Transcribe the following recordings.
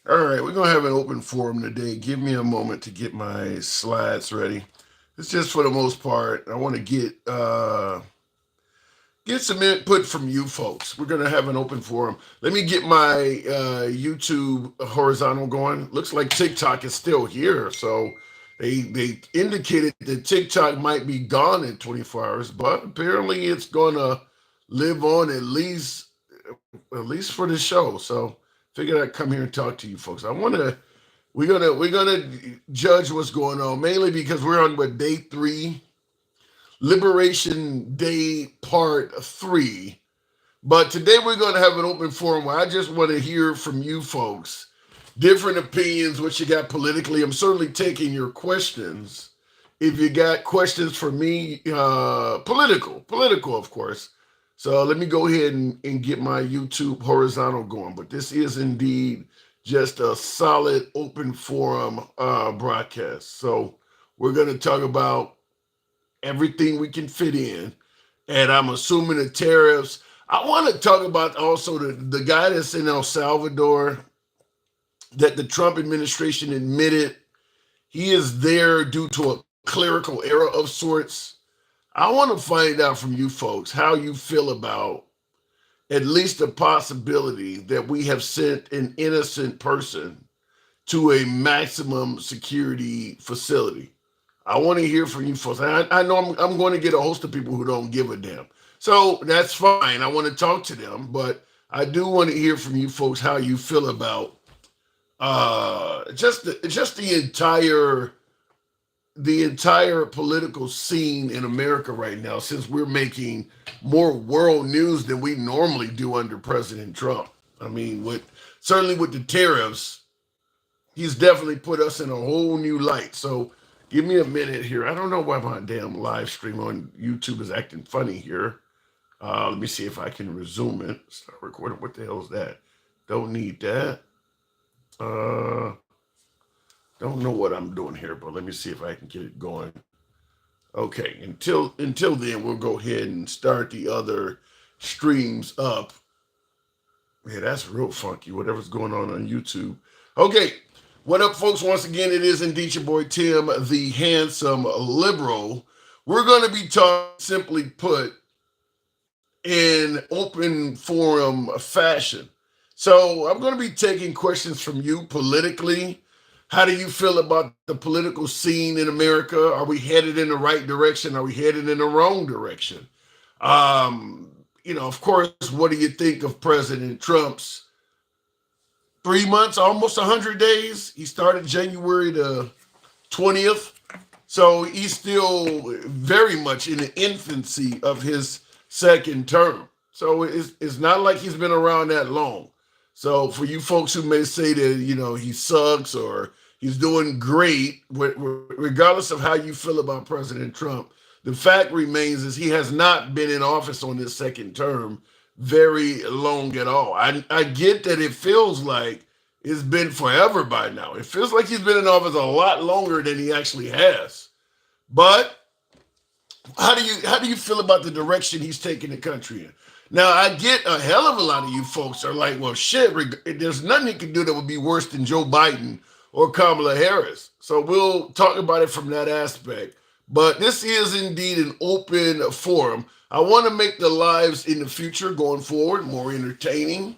All right, we're gonna have an open forum today. Give me a moment to get my slides ready. It's just for the most part. I want to get some input from you folks. We're gonna have an open forum. Let me get my YouTube horizontal going. Looks like TikTok is still here, so they indicated that TikTok might be gone in 24 hours, but apparently it's gonna live on at least for the show. So figured I'd come here and talk to you folks. We're gonna judge what's going on mainly because we're on what day three, Liberation Day Part 3. But today we're going to have an open forum where I just want to hear from you folks. Different opinions, what you got politically. I'm certainly taking your questions. If you got questions for me, political, of course. So let me go ahead and get my YouTube horizontal going. But this is indeed just a solid open forum broadcast. So we're going to talk about everything we can fit in. And I'm assuming the tariffs. I want to talk about also the guy that's in El Salvador that the Trump administration admitted he is there due to a clerical error of sorts. I want to find out from you folks how you feel about at least the possibility that we have sent an innocent person to a maximum security facility. I want to hear from you folks. I know I'm going to get a host of people who don't give a damn. So that's fine. I want to talk to them, but I do want to hear from you folks how you feel about just the entire political scene in America right now, since we're making more world news than we normally do under President Trump. I mean, with certainly with the tariffs, he's definitely put us in a whole new light. So give me a minute here. I don't know why my damn live stream on YouTube is acting funny here. Let me see if I can resume it. Start recording. What the hell is that? Don't need that. Uh, don't know what I'm doing here, but let me see if I can get it going. Okay. Until then, we'll go ahead and start the other streams up. Yeah, that's real funky. Whatever's going on YouTube. Okay, what up, folks? Once again, it is indeed your boy Tim, the handsome liberal. We're going to be talking, simply put, in open forum fashion. So I'm going to be taking questions from you politically. How do you feel about the political scene in America? Are we headed in the right direction? Are we headed in the wrong direction? Of course, what do you think of President Trump's 3 months, almost 100 days? He started January the 20th. So he's still very much in the infancy of his second term. So it's not like he's been around that long. So for you folks who may say that, he sucks or he's doing great, regardless of how you feel about President Trump, the fact remains is he has not been in office on his second term very long at all. I get that it feels like it's been forever by now. It feels like he's been in office a lot longer than he actually has. But how do you feel about the direction he's taking the country in? Now I get a hell of a lot of you folks are like, well, shit, there's nothing he can do that would be worse than Joe Biden or Kamala Harris. So we'll talk about it from that aspect. But this is indeed an open forum. I want to make the lives in the future going forward more entertaining,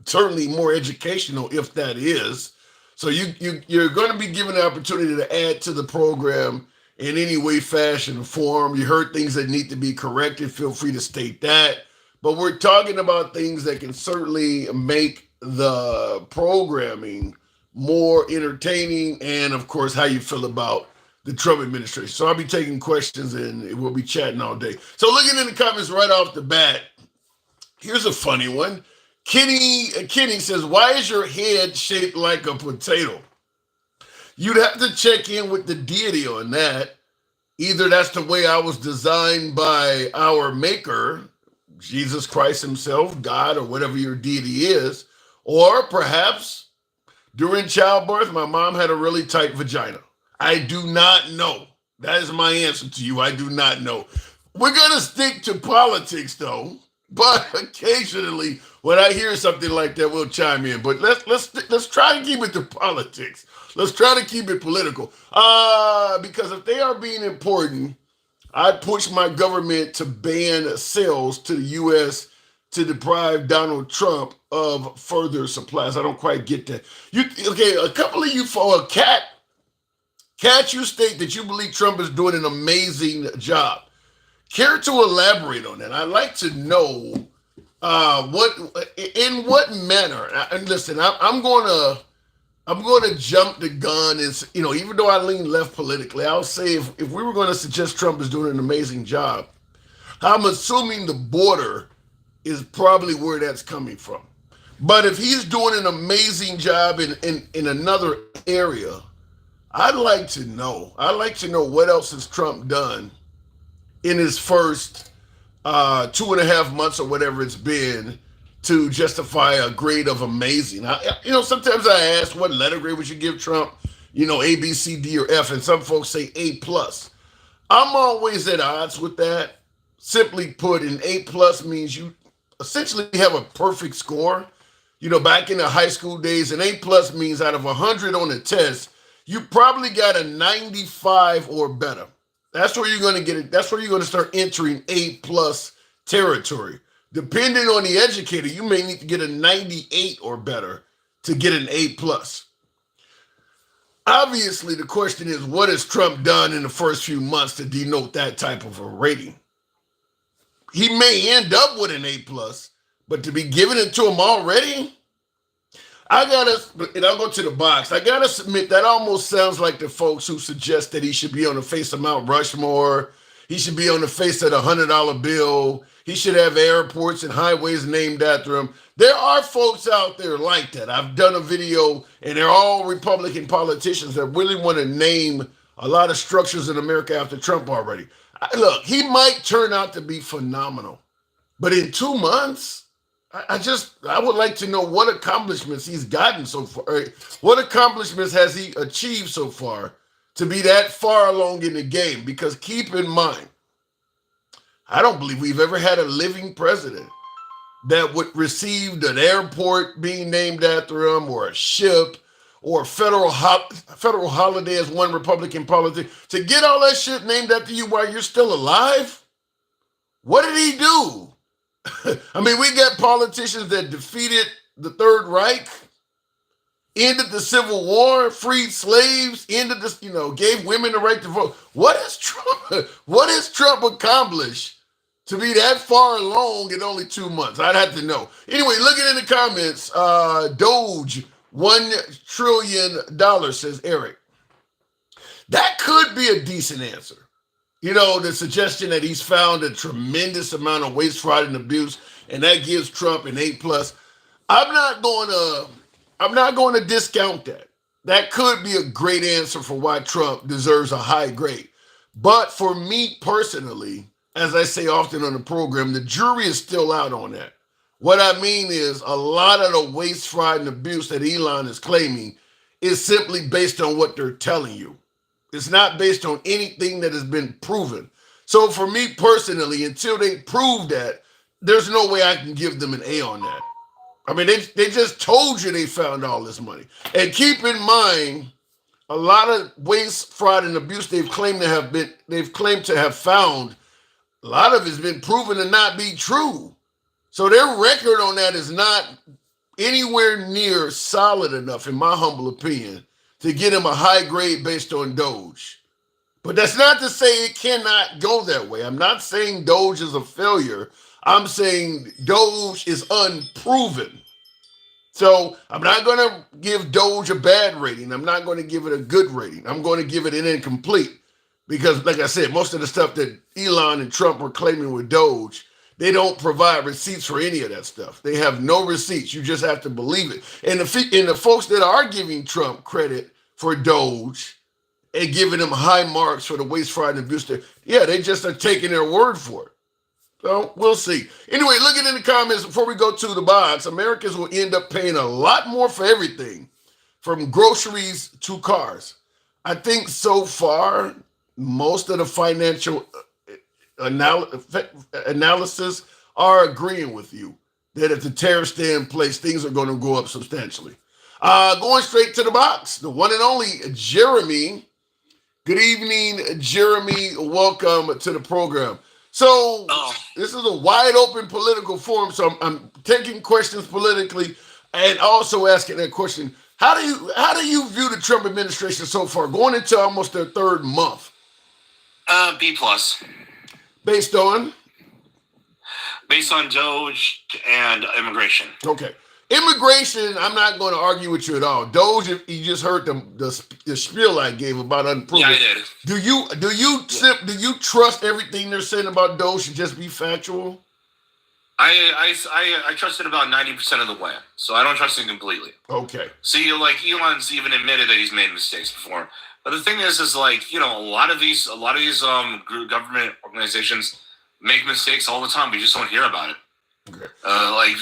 certainly more educational if that is. So you're going to be given the opportunity to add to the program in any way, fashion, or form. You heard things that need to be corrected. Feel free to state that. But we're talking about things that can certainly make the programming more entertaining, and of course, how you feel about the Trump administration. So I'll be taking questions and we'll be chatting all day. So looking in the comments right off the bat, here's a funny one. Kenny says, "Why is your head shaped like a potato?" You'd have to check in with the deity on that. Either that's the way I was designed by our maker, Jesus Christ himself, God, or whatever your deity is, or perhaps during childbirth, my mom had a really tight vagina. I do not know. That is my answer to you. I do not know. We're going to stick to politics, though. But occasionally, when I hear something like that, we'll chime in. But let's try and keep it to politics. Let's try to keep it political. Because if they are being important, I'd push my government to ban sales to the U.S. to deprive Donald Trump of further supplies. I don't quite get that. You okay? A couple of you for a cat. You state that you believe Trump is doing an amazing job. Care to elaborate on that? I'd like to know what in what manner. And listen, I'm going to jump the gun. Is even though I lean left politically, I'll say if we were going to suggest Trump is doing an amazing job, I'm assuming the border is probably where that's coming from. But if he's doing an amazing job in another area, I'd like to know. I'd like to know what else has Trump done in his first 2.5 months or whatever it's been to justify a grade of amazing. Sometimes I ask what letter grade would you give Trump? A, B, C, D, or F, and some folks say A plus. I'm always at odds with that. Simply put, an A plus means you essentially have a perfect score. Back in the high school days, an A plus means out of 100 on the test, you probably got a 95 or better. That's where you're going to get it. That's where you're going to start entering A plus territory. Depending on the educator, you may need to get a 98 or better to get an A plus. Obviously, the question is, what has Trump done in the first few months to denote that type of a rating? He may end up with an A plus, but to be giving it to him already, and I'll go to the box. I gotta submit that almost sounds like the folks who suggest that he should be on the face of Mount Rushmore. He should be on the face of the $100 bill. He should have airports and highways named after him. There are folks out there like that. I've done a video, and they're all Republican politicians that really want to name a lot of structures in America after Trump already. Look, he might turn out to be phenomenal, but in 2 months, I would like to know what accomplishments he's gotten so far. What accomplishments has he achieved so far to be that far along in the game? Because keep in mind, I don't believe we've ever had a living president that would receive an airport being named after him, or a ship, or a federal holiday, as one Republican politician. To get all that shit named after you while you're still alive? What did he do? I mean, we got politicians that defeated the Third Reich, ended the Civil War, freed slaves, ended this, gave women the right to vote. What has Trump? What has Trump accomplished to be that far along in only 2 months? I'd have to know. Anyway, looking in the comments, Doge, $1 trillion, says Eric. That could be a decent answer. The suggestion that he's found a tremendous amount of waste, fraud, and abuse, and that gives Trump an A plus. I'm not going to discount that. That could be a great answer for why Trump deserves a high grade. But for me personally, as I say often on the program, the jury is still out on that. What I mean is, a lot of the waste, fraud, and abuse that Elon is claiming is simply based on what they're telling you. It's not based on anything that has been proven. So for me personally, until they prove that, there's no way I can give them an A on that. I mean, they just told you they found all this money. And keep in mind, a lot of waste, fraud, and abuse they've claimed to have found, a lot of it's been proven to not be true. So their record on that is not anywhere near solid enough, in my humble opinion, to get him a high grade based on Doge. But that's not to say it cannot go that way. I'm not saying Doge is a failure. I'm saying Doge is unproven. So I'm not going to give Doge a bad rating. I'm not going to give it a good rating. I'm going to give it an incomplete. Because, like I said, most of the stuff that Elon and Trump were claiming with Doge, they don't provide receipts for any of that stuff. They have no receipts. You just have to believe it. And the folks that are giving Trump credit for Doge and giving him high marks for the waste, fraud, and abuse, they just are taking their word for it. So we'll see. Anyway, looking in the comments before we go to the box, Americans will end up paying a lot more for everything, from groceries to cars. I think so far, most of the financial analysis are agreeing with you that if the tariffs stay in place, things are going to go up substantially. Going straight to the box, the one and only Jeremy. Good evening, Jeremy. Welcome to the program. So this is a wide open political forum. So I'm taking questions politically and also asking that question. How do you view the Trump administration so far, going into almost their third month? B plus. Based on? Based on Doge and immigration. Okay. Immigration, I'm not going to argue with you at all. Doge, you just heard the spiel I gave about unproven. Yeah, I did. Do you trust everything they're saying about Doge to just be factual? I trust it about 90% of the way, so I don't trust it completely. Okay. See, like Elon's even admitted that he's made mistakes before. But the thing is like, you know, a lot of these government organizations make mistakes all the time. We just don't hear about it. Okay. Like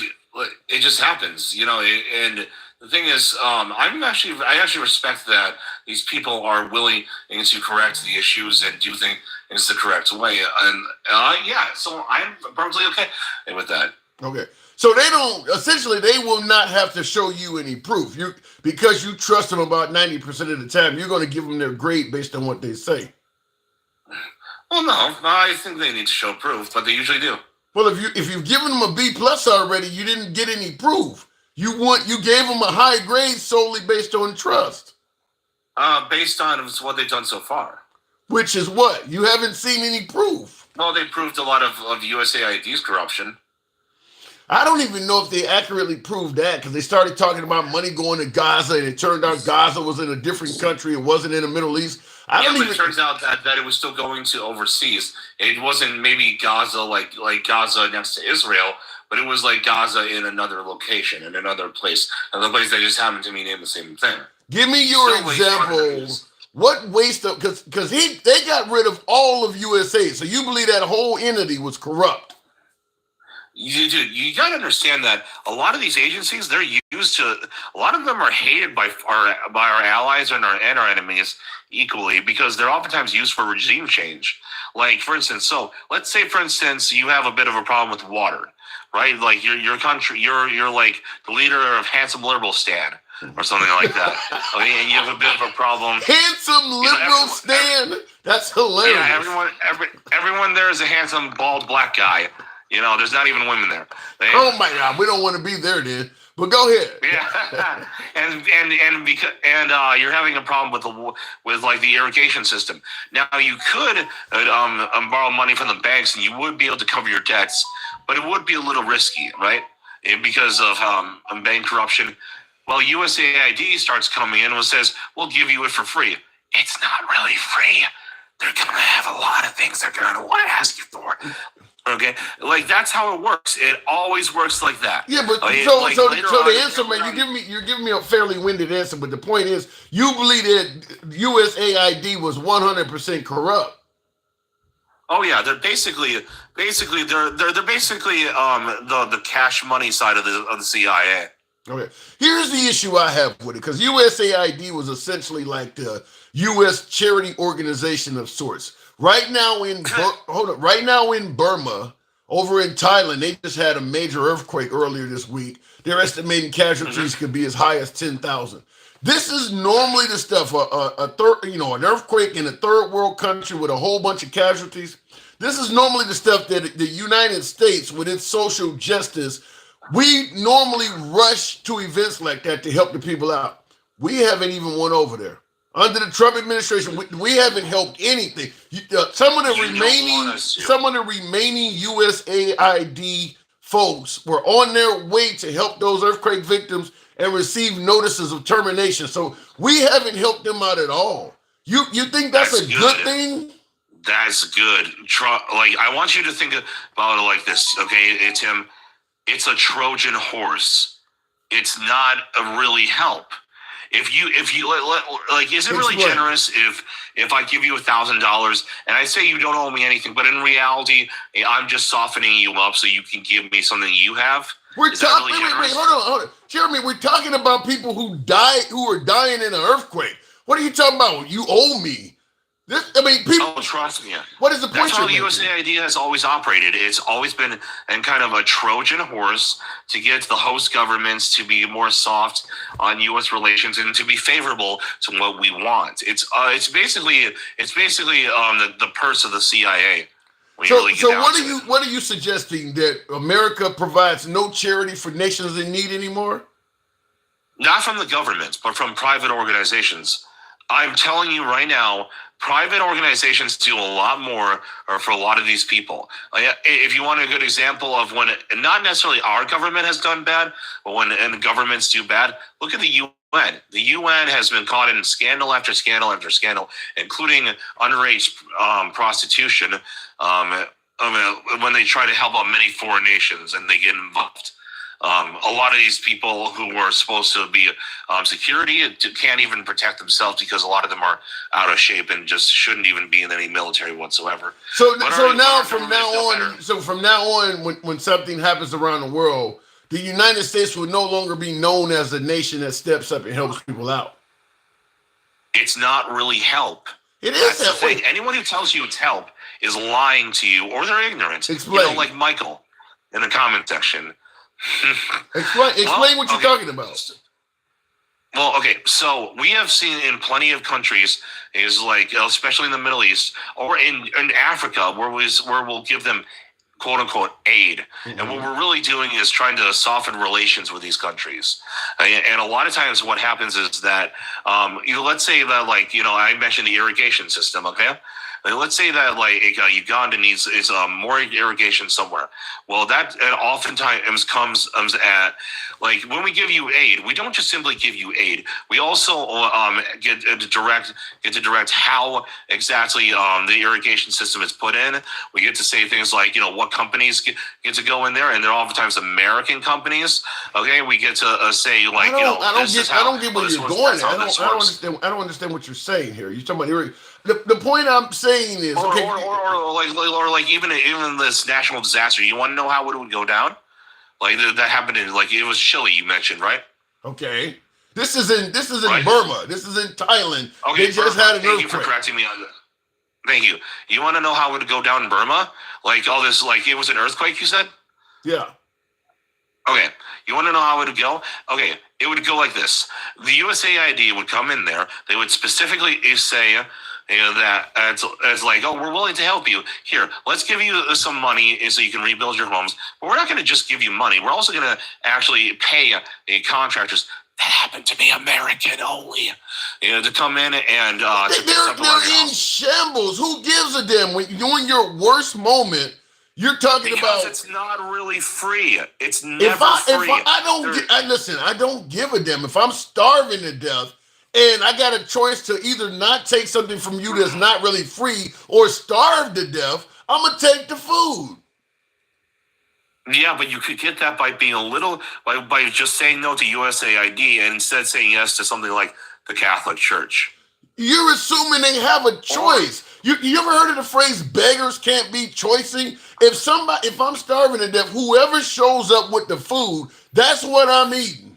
it just happens, you know. And the thing is, I actually respect that these people are willing to correct the issues and do things the correct way. And yeah, so I'm perfectly okay with that. Okay. So they will not have to show you any proof. Because you trust them about 90% of the time, you're going to give them their grade based on what they say. Well, no, I think they need to show proof, but they usually do. Well, if you've given them a B plus already, you didn't get any proof. You gave them a high grade solely based on trust. Based on what they've done so far. Which is what? You haven't seen any proof. Well, they proved a lot of USAID's corruption. I don't even know if they accurately proved that, because they started talking about money going to Gaza, and it turned out Gaza was in a different country. It wasn't in the Middle East. It turns out that it was still going to overseas. It wasn't maybe Gaza like Gaza next to Israel, but it was like Gaza in another location, in another place that just happened to be named the same thing. Give me your example. What waste of, because they got rid of all of USAID, so you believe that whole entity was corrupt? You got to understand that a lot of these agencies, they're used to, a lot of them are hated by our allies and our enemies equally, because they're oftentimes used for regime change. Like, for instance, let's say, for instance, you have a bit of a problem with water, right? Like your country, you're like the leader of Handsome Liberal Stan or something like that. Okay, and you have a bit of a problem. Handsome Liberal Stan? That's hilarious. Yeah, everyone there is a handsome, bald, black guy. You know, there's not even women there. Oh my God, we don't want to be there then. But go ahead. Yeah, and you're having a problem with like the irrigation system. Now you could borrow money from the banks, and you would be able to cover your debts, but it would be a little risky, right? Because of bank corruption. Well, USAID starts coming in and says, "We'll give you it for free." It's not really free. They're going to have a lot of things they're going to want to ask you for. Okay, like that's how it works. It always works like that. Yeah, but so the answer, man, you're giving me a fairly winded answer. But the point is, you believe that USAID was 100% corrupt. Oh yeah, they're basically the cash money side of the CIA. Okay, here's the issue I have with it, because USAID was essentially like the U.S. charity organization of sorts. Right now in Burma, over in Thailand, they just had a major earthquake earlier this week. They're estimating casualties could be as high as 10,000. This is normally the stuff an earthquake in a third world country with a whole bunch of casualties. This is normally the stuff that the United States, with its social justice, we normally rush to events like that to help the people out. We haven't even went over there. Under the Trump administration, we haven't helped anything. Some of the remaining USAID folks were on their way to help those earthquake victims and receive notices of termination. So we haven't helped them out at all. You think that's a good thing? That's good. Like, I want you to think about it like this, okay, Tim? It's a Trojan horse. It's not a really help. If you like, is it really generous if I give you $1,000 and I say you don't owe me anything, but in reality I'm just softening you up so you can give me something you have? Wait, hold on, Jeremy. We're talking about people who are dying in an earthquake. What are you talking about? You owe me. I mean, people. Oh, trust me. What is the point? That's how the USAID has always operated. It's always been and kind of a Trojan horse to get the host governments to be more soft on U.S. relations and to be favorable to what we want. It's basically the purse of the CIA. So what are you suggesting, that America provides no charity for nations in need anymore? Not from the government, but from private organizations. I'm telling you right now, private organizations do a lot more for a lot of these people. If you want a good example of when not necessarily our government has done bad, but when governments do bad, look at the UN. The UN has been caught in scandal after scandal after scandal, including underage prostitution, when they try to help out many foreign nations and they get involved. A lot of these people who were supposed to be security can't even protect themselves because a lot of them are out of shape and just shouldn't even be in any military whatsoever. From now on, when something happens around the world, the United States will no longer be known as a nation that steps up and helps people out. It's not really help. It is the thing. Anyone who tells you it's help is lying to you, or they're ignorant. Explain. Like Michael in the comment section. Explain what you're talking about. Well, okay, so we have seen in plenty of countries, is like especially in the Middle East or in Africa, where we'll give them quote unquote aid, and what we're really doing is trying to soften relations with these countries. And a lot of times, what happens is that let's say that I mentioned the irrigation system, okay. Let's say that Uganda needs more irrigation somewhere. Well, that oftentimes comes at when we give you aid, we don't just simply give you aid. We also get to direct how exactly the irrigation system is put in. We get to say things like what companies get to go in there, and they're oftentimes American companies. Okay, we get to say I don't get where you're going. I don't understand what you're saying here. You're talking about the point I'm saying is even this national disaster. You want to know how it would go down? That happened in it was Chile. You mentioned, right? Okay. This is in right. Burma. This is in Thailand. Okay, they just had an earthquake. Thank you for correcting me on that. Thank you. You want to know how it would go down in Burma? All this, it was an earthquake, you said? Yeah. Okay. You want to know how it would go? Okay. It would go like this. The USAID would come in there. They would specifically say, that it's we're willing to help you. Here, let's give you some money so you can rebuild your homes. But we're not going to just give you money. We're also going to actually pay contractors that happen to be American only, to come in and they're in shambles. Who gives a damn? When you're in your worst moment, you're talking because about. It's not really free. It's never free. I don't give a damn. If I'm starving to death and I got a choice to either not take something from you that's not really free or starve to death, I'm gonna take the food. Yeah, but you could get that by being by just saying no to USAID and instead saying yes to something like the Catholic Church. You're assuming they have a choice. You ever heard of the phrase "beggars can't be choicing"? If I'm starving to death, whoever shows up with the food, that's what I'm eating.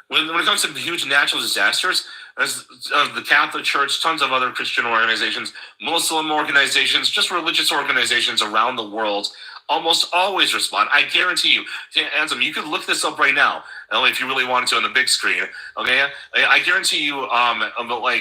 When it comes to huge natural disasters, the Catholic Church, tons of other Christian organizations, Muslim organizations, just religious organizations around the world almost always respond. I guarantee you, Ansem, you could look this up right now, if you really wanted to on the big screen. Okay, I guarantee you,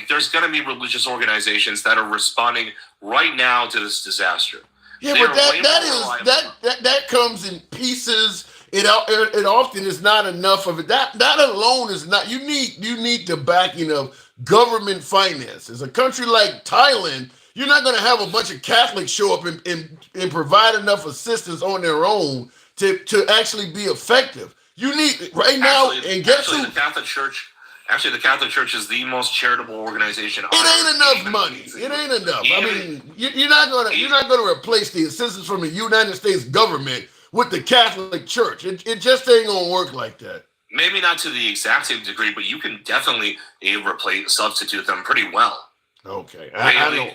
there's going to be religious organizations that are responding right now to this disaster. Yeah, but that comes in pieces. It often is not enough of it. That alone is not. You need the backing of government finances. A country like Thailand, you're not going to have a bunch of Catholics show up and provide enough assistance on their own to actually be effective. You need right now, and guess who? The Catholic Church. Actually, the Catholic Church is the most charitable organization. It ain't enough money. It ain't enough. I mean, you're not gonna replace the assistance from the United States government with the Catholic Church. It just ain't gonna work like that. Maybe not to the exact same degree, but you can definitely substitute them pretty well. Okay, I know.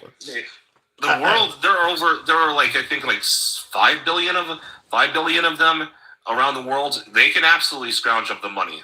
The world, there are I think 5 billion of them around the world. They can absolutely scrounge up the money.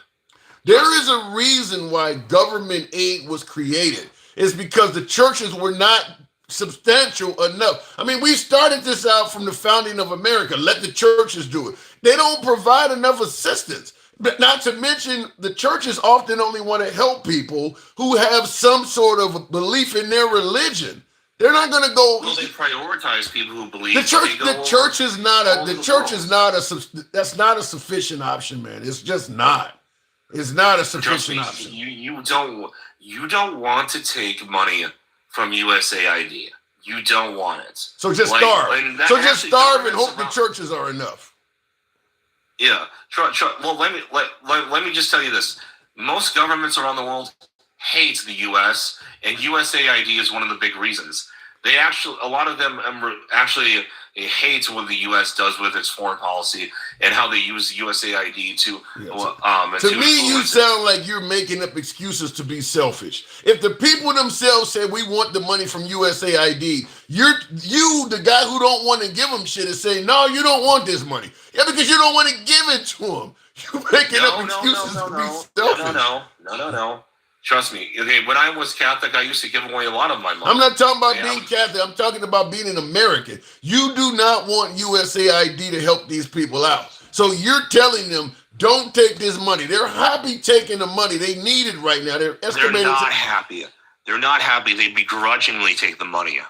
There is a reason why government aid was created. is because the churches were not substantial enough. I mean, we started this out from the founding of America. Let the churches do it. They don't provide enough assistance. But not to mention, the churches often only want to help people who have some sort of belief in their religion. They're not going to go. Well, they prioritize people who believe. The church is not a. That's not a sufficient option, man. It's just not. It's not a sufficient option. You don't want to take money from USAID. You don't want it. So just starve. So just starve and hope the churches are enough. Yeah. Well, let me just tell you this. Most governments around the world hate the U.S., and USAID is one of the big reasons. A lot of them actually hate what the U.S. does with its foreign policy and how they use USAID to. To me, you sound like you're making up excuses to be selfish. If the people themselves say we want the money from USAID, you, the guy who don't want to give them shit, is saying no, you don't want this money. Yeah, because you don't want to give it to them. You're making up excuses to be selfish. No. Trust me. Okay, when I was Catholic, I used to give away a lot of my money. I'm not talking about being Catholic. I'm talking about being an American. You do not want USAID to help these people out. So you're telling them, don't take this money. They're happy taking the money. They need it right now. They're not happy. They're not happy. They begrudgingly take the money.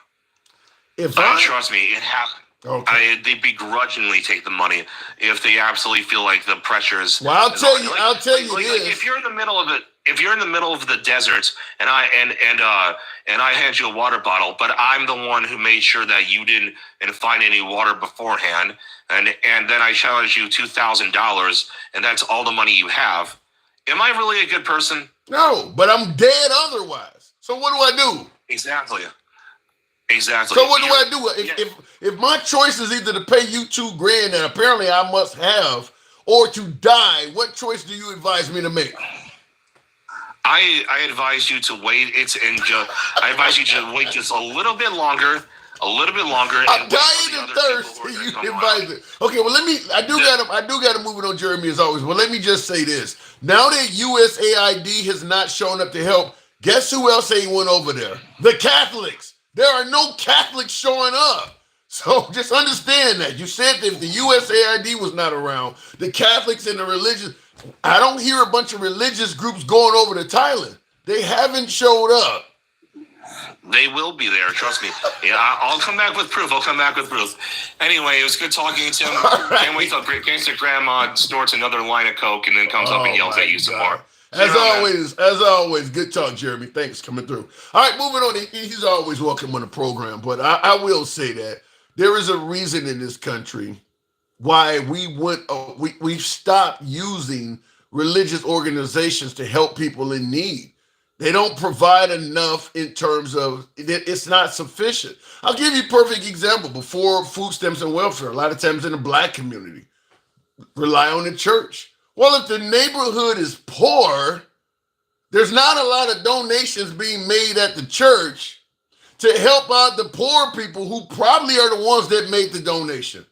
Trust me, it happened. Okay. They begrudgingly take the money if they absolutely feel like the pressure is. Well, I'll tell you this. If you're in the middle of it, if you're in the middle of the desert and I hand you a water bottle, but I'm the one who made sure that you didn't find any water beforehand, and then I challenge you $2,000, and that's all the money you have. Am I really a good person? No, but I'm dead otherwise. So what do I do? Exactly. So what do I do? If my choice is either to pay you $2,000 that apparently I must have, or to die, what choice do you advise me to make? I advise you to wait. I advise you to wait just a little bit longer. I'm dying of thirst. You advise it. Okay, well I do gotta move it on Jeremy as always. Well, let me just say this. Now that USAID has not shown up to help, guess who else ain't went over there? The Catholics. There are no Catholics showing up. So just understand that. You said that if the USAID was not around, the Catholics and the religious, I don't hear a bunch of religious groups going over to Thailand. They haven't showed up. They will be there, trust me. Yeah, I'll come back with proof. Anyway, it was good talking to him. Right. Can't wait till Gangsta Grandma snorts another line of coke and then comes up and yells at you some more. As always, good talk, Jeremy. Thanks for coming through. All right, moving on. He's always welcome on the program, but I will say that there is a reason in this country why we've stopped using religious organizations to help people in need. They don't provide enough in terms of it's not sufficient. I'll give you a perfect example. Before food stamps and welfare, a lot of times in the Black community, rely on the church. Well, if the neighborhood is poor, there's not a lot of donations being made at the church to help out the poor people who probably are the ones that made the donation.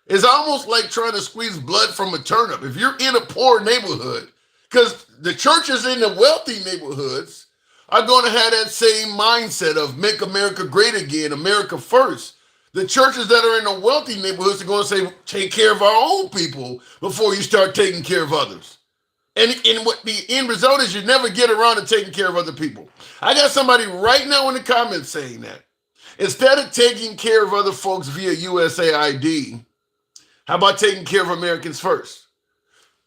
It's almost like trying to squeeze blood from a turnip. If you're in a poor neighborhood, because the churches in the wealthy neighborhoods are going to have that same mindset of make America great again, America first. The churches that are in the wealthy neighborhoods are going to say, take care of our own people before you start taking care of others. And what the end result is, you never get around to taking care of other people. I got somebody right now in the comments saying that. Instead of taking care of other folks via USAID, how about taking care of Americans first?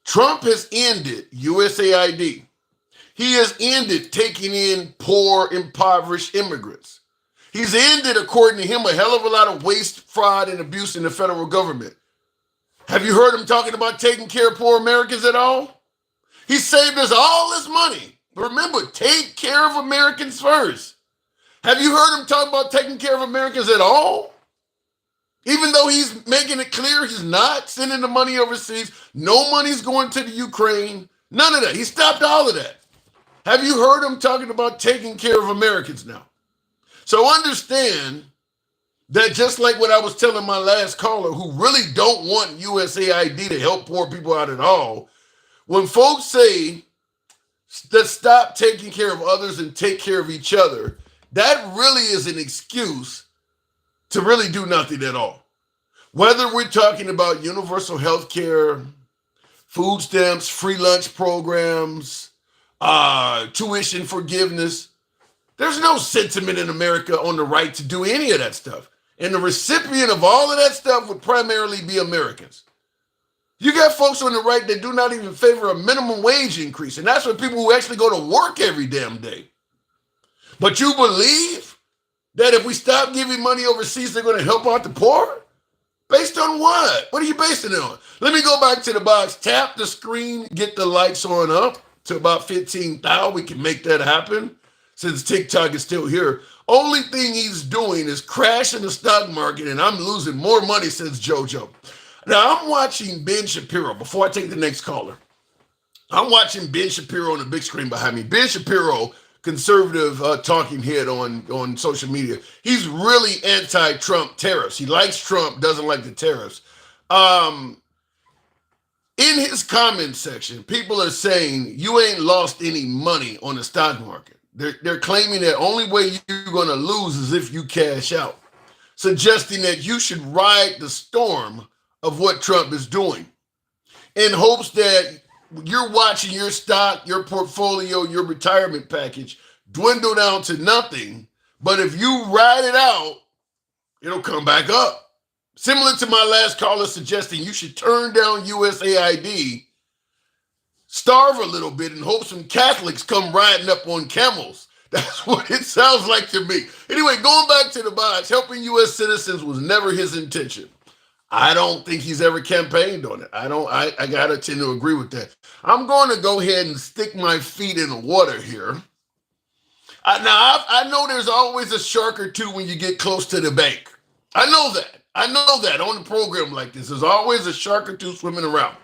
Trump has ended USAID. He has ended taking in poor, impoverished immigrants. He's ended, according to him, a hell of a lot of waste, fraud, and abuse in the federal government. Have you heard him talking about taking care of poor Americans at all? He saved us all this money. Remember, take care of Americans first. Have you heard him talk about taking care of Americans at all? Even though he's making it clear he's not sending the money overseas, no money's going to the Ukraine, none of that. He stopped all of that. Have you heard him talking about taking care of Americans now? So understand that just like what I was telling my last caller who really don't want USAID to help poor people out at all, when folks say Let's stop taking care of others and take care of each other. That really is an excuse to really do nothing at all. Whether we're talking about universal health care, food stamps, free lunch programs, tuition forgiveness, there's no sentiment in America on the right to do any of that stuff. And the recipient of all of that stuff would primarily be Americans. You got folks on the right that do not even favor a minimum wage increase. And that's for people who actually go to work every damn day. But you believe that if we stop giving money overseas, they're going to help out the poor? Based on what? What are you basing it on? Let me go back to the box. Tap the screen, get the lights on up to about 15,000. We can make that happen since TikTok is still here. Only thing he's doing is crashing the stock market, and I'm losing more money since JoJo. Now, I'm watching Ben Shapiro. Before I take the next caller, I'm watching Ben Shapiro on the big screen behind me. Ben Shapiro, conservative talking head on social media. He's really anti-Trump tariffs. He likes Trump, doesn't like the tariffs. In his comment section, people are saying you ain't lost any money on the stock market. They're claiming that only way you're going to lose is if you cash out, suggesting that you should ride the storm of what Trump is doing in hopes that you're watching your stock, your portfolio, your retirement package dwindle down to nothing. But if you ride it out, it'll come back up. Similar to my last caller suggesting you should turn down USAID, starve a little bit, and hope some Catholics come riding up on camels. That's what it sounds like to me. Anyway, going back to the box, helping U.S. citizens was never his intention. I don't think he's ever campaigned on it. I gotta tend to agree with that. I'm going to go ahead and stick my feet in the water here. I know there's always a shark or two when you get close to the bank. I know that. I know that on a program like this. There's always a shark or two swimming around.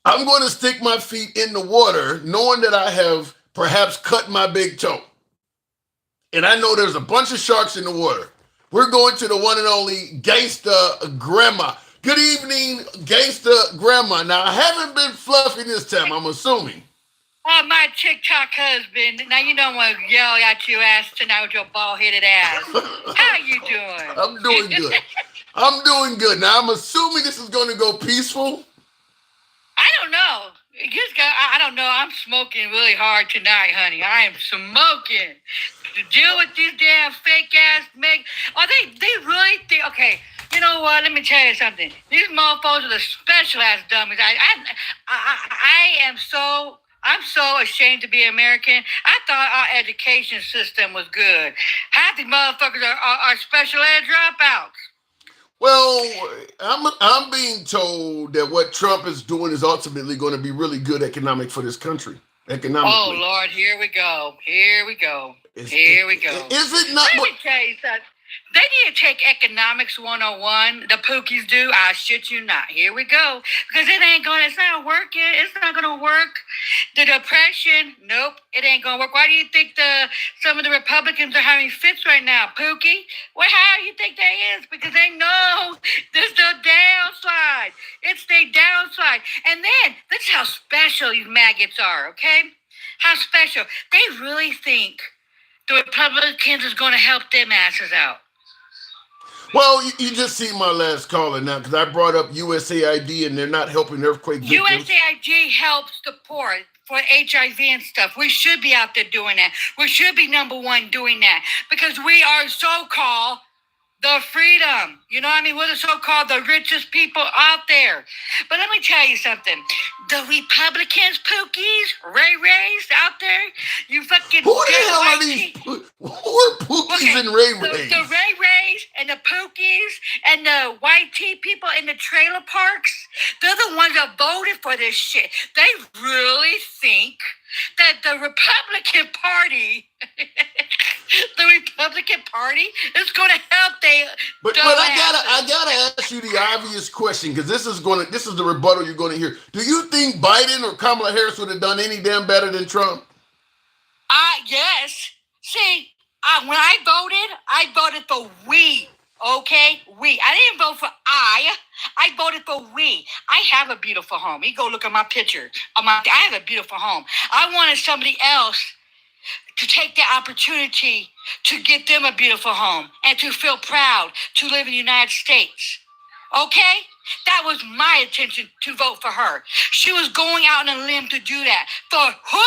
I'm going to stick my feet in the water, knowing that I have perhaps cut my big toe. And I know there's a bunch of sharks in the water. We're going to the one and only Gangsta Grandma. Good evening, Gangsta Grandma. Now, I haven't been fluffy this time, I'm assuming. Oh, my TikTok husband. Now, you don't want to yell at your ass tonight with your bald-headed ass. How you doing? I'm doing good. I'm doing good. Now, I'm assuming this is going to go peaceful. I don't know. I don't know. I'm smoking really hard tonight, honey. I am smoking. To deal with these damn fake-ass they really think... Okay, you know what? Let me tell you something. These mofos are the special-ass dummies. I'm so ashamed to be American. I thought our education system was good. Half these motherfuckers are special ed dropouts. Well, I'm being told that what Trump is doing is ultimately going to be really good economic for this country. Economically. Oh, Lord, here we go. Here we go. Here we go. Is it not? Let me tell you something. They need to take economics 101. The pookies do. I shit you not. Here we go. Because it's not working. It's not going to work. The depression, nope, it ain't going to work. Why do you think some of the Republicans are having fits right now, Pookie? Well, how do you think that is? Because they know this is the downside. It's the downside. And then, this is how special these maggots are, okay? How special. They really think the Republicans is going to help them asses out. Well, you just see my last caller now because I brought up USAID and they're not helping earthquake victims. USAID helps the poor for HIV and stuff. We should be out there doing that. We should be number one doing that because we are so-called the freedom. You know what I mean? We're the so-called the richest people out there. But let me tell you something. The Republicans, Pookies, Ray-Rays out there, you fucking... Who the hell are these? Who are Pookies and Ray-Rays? The Ray-Rays and the Pookies and the white tea people in the trailer parks, they're the ones that voted for this shit. They really think that the Republican Party... the Republican Party is going to help but I gotta ask you the obvious question because this is the rebuttal you're going to hear. Do you think Biden or Kamala Harris would have done any damn better than Trump? Yes. See, when I voted for we. Okay, we. I didn't vote for I voted for we. I have a beautiful home. You go look at my picture. I have a beautiful home. I wanted somebody else to take the opportunity to get them a beautiful home and to feel proud to live in the United States. Okay? That was my intention to vote for her. She was going out on a limb to do that. For who?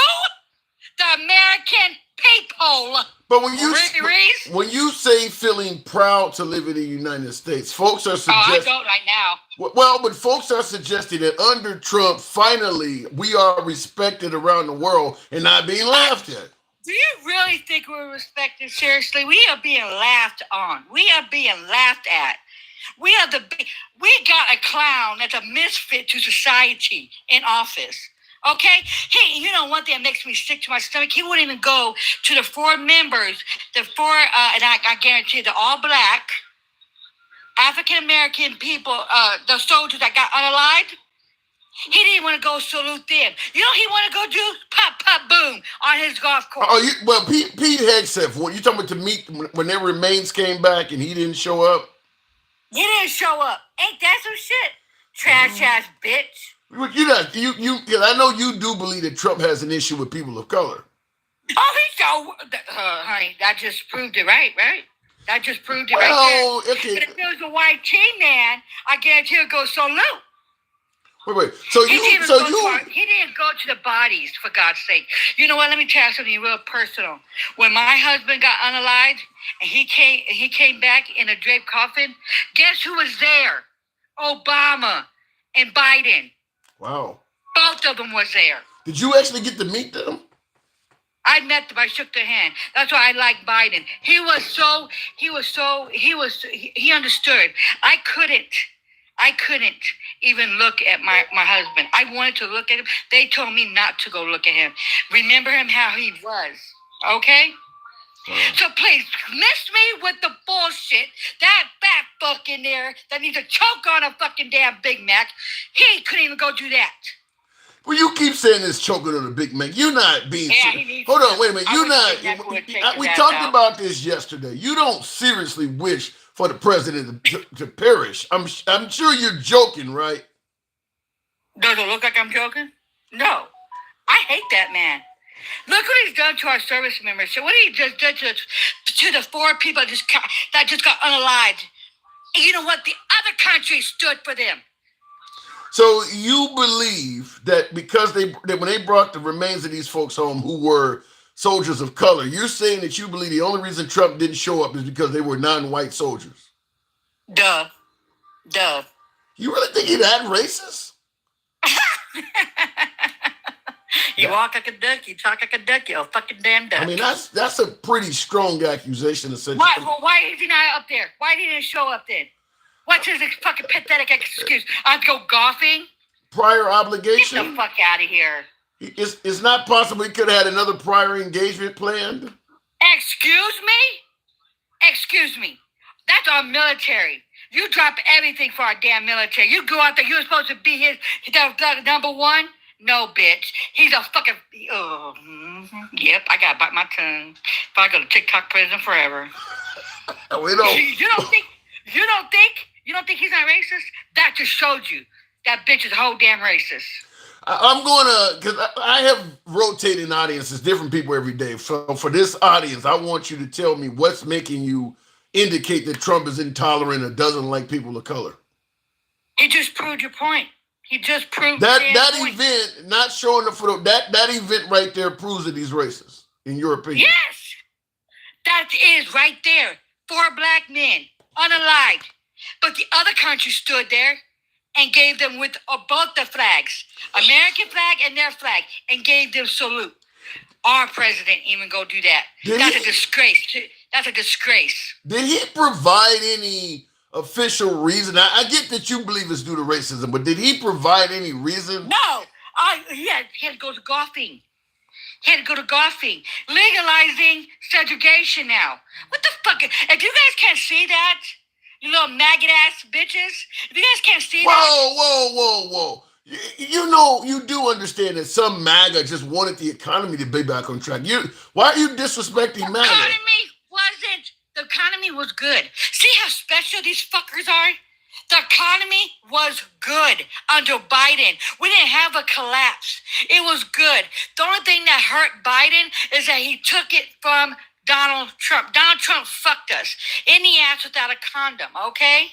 The American people. But when you say feeling proud to live in the United States, folks are suggesting. I don't right now. Well, but folks are suggesting that under Trump, finally, we are respected around the world and not being laughed at. Do you really think we're respected? Seriously, we are being laughed on. We are being laughed at. We got a clown that's a misfit to society in office. Okay? Hey, you know one thing that makes me sick to my stomach? He wouldn't even go to the four members, and I guarantee they're all black, African-American people, the soldiers that got unalived. He didn't want to go salute them. You know he want to go do pop, pop, boom on his golf course. Pete Hegseth, what you talking about to meet when their remains came back and he didn't show up? He didn't show up. Ain't that some shit? Trash ass bitch. I know you do believe that Trump has an issue with people of color. Oh, honey, that just proved it, right? That just proved it right there. Okay. But if it was a white teen man, I guarantee he'll go salute. Wait. He didn't go to the bodies, for God's sake. You know what? Let me tell you something real personal. When my husband got unalived and he came back in a draped coffin, guess who was there? Obama and Biden. Wow. Both of them was there. Did you actually get to meet them? I met them. I shook their hand. That's why I like Biden. He understood. I couldn't even look at my husband. I wanted to look at him. They told me not to go look at him. Remember him how he was. Okay? So please, miss me with the bullshit. That fat fuck in there that needs to choke on a fucking damn Big Mac. He couldn't even go do that. Well, you keep saying this choking on a Big Mac. You're not being serious. Hold on, wait a minute. You're not. We talked about this yesterday. You don't seriously wish for the president to perish. I'm sure you're joking, right? Does it look like I'm joking? No. I hate that man. Look what he's done to our service members. So what he just did to the four people that just got unalived. And you know what? The other countries stood for them. So you believe that because when they brought the remains of these folks home who were soldiers of color, you're saying that you believe the only reason Trump didn't show up is because they were non-white soldiers? Duh. You really think he's that racist? You walk like a duck, you talk like a duck, you're a fucking damn duck. I mean, that's a pretty strong accusation, essentially. Why is he not up there? Why didn't he show up then? What's his fucking pathetic excuse? I'd go golfing? Prior obligation? Get the fuck out of here. It's not possible he could have had another prior engagement planned? Excuse me. That's our military. You drop everything for our damn military. You go out there, you're supposed to be his number one? No, bitch. He's a fucking... Yep, I gotta bite my tongue. If I go to TikTok prison forever. We don't... You don't think he's not racist? That just showed you that bitch is a whole damn racist. I'm going to, because I have rotating audiences, different people every day. So for this audience, I want you to tell me what's making you indicate that Trump is intolerant or doesn't like people of color. He just proved your point. He just proved that event, not showing the photo, that event right there proves that he's racist, in your opinion. Yes, that is right there. 4 black men, unalived. But the other country stood there and gave them with both the flags, American flag and their flag, and gave them salute. Our president even go do that. That's a disgrace. That's a disgrace. Did he provide any official reason? I get that you believe it's due to racism, but did he provide any reason? No. He had to go to golfing. Legalizing segregation now. What the fuck? If you guys can't see that, you little maggot ass bitches, if you guys can't see Whoa. You know, you do understand that some MAGA just wanted the economy to be back on track. Why are you disrespecting MAGA? The economy wasn't the The economy was good. See how special these fuckers are? The economy was good under Biden. We didn't have a collapse. It was good. The only thing that hurt Biden is that he took it from Donald Trump. Donald Trump fucked us in the ass without a condom, okay?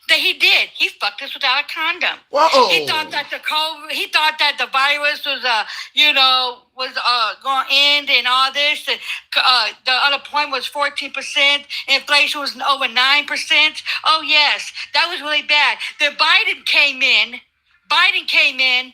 That he did. He fucked us without a condom. Whoa. He thought that the virus was going to end and all this. The unemployment was 14%. Inflation was over 9%. Oh yes, that was really bad. Then Biden came in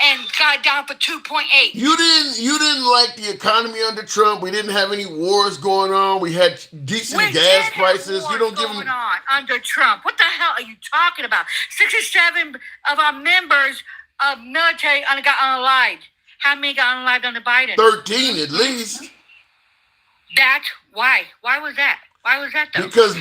and got down for 2.8. You didn't like the economy under Trump. We didn't have any wars going on. We had decent gas prices. You don't give them on under Trump. What the hell are you talking about? 67 of our members of military got unalived. How many got unalived under Biden? 13 at least. That's why. Why was that? Why was that though? Because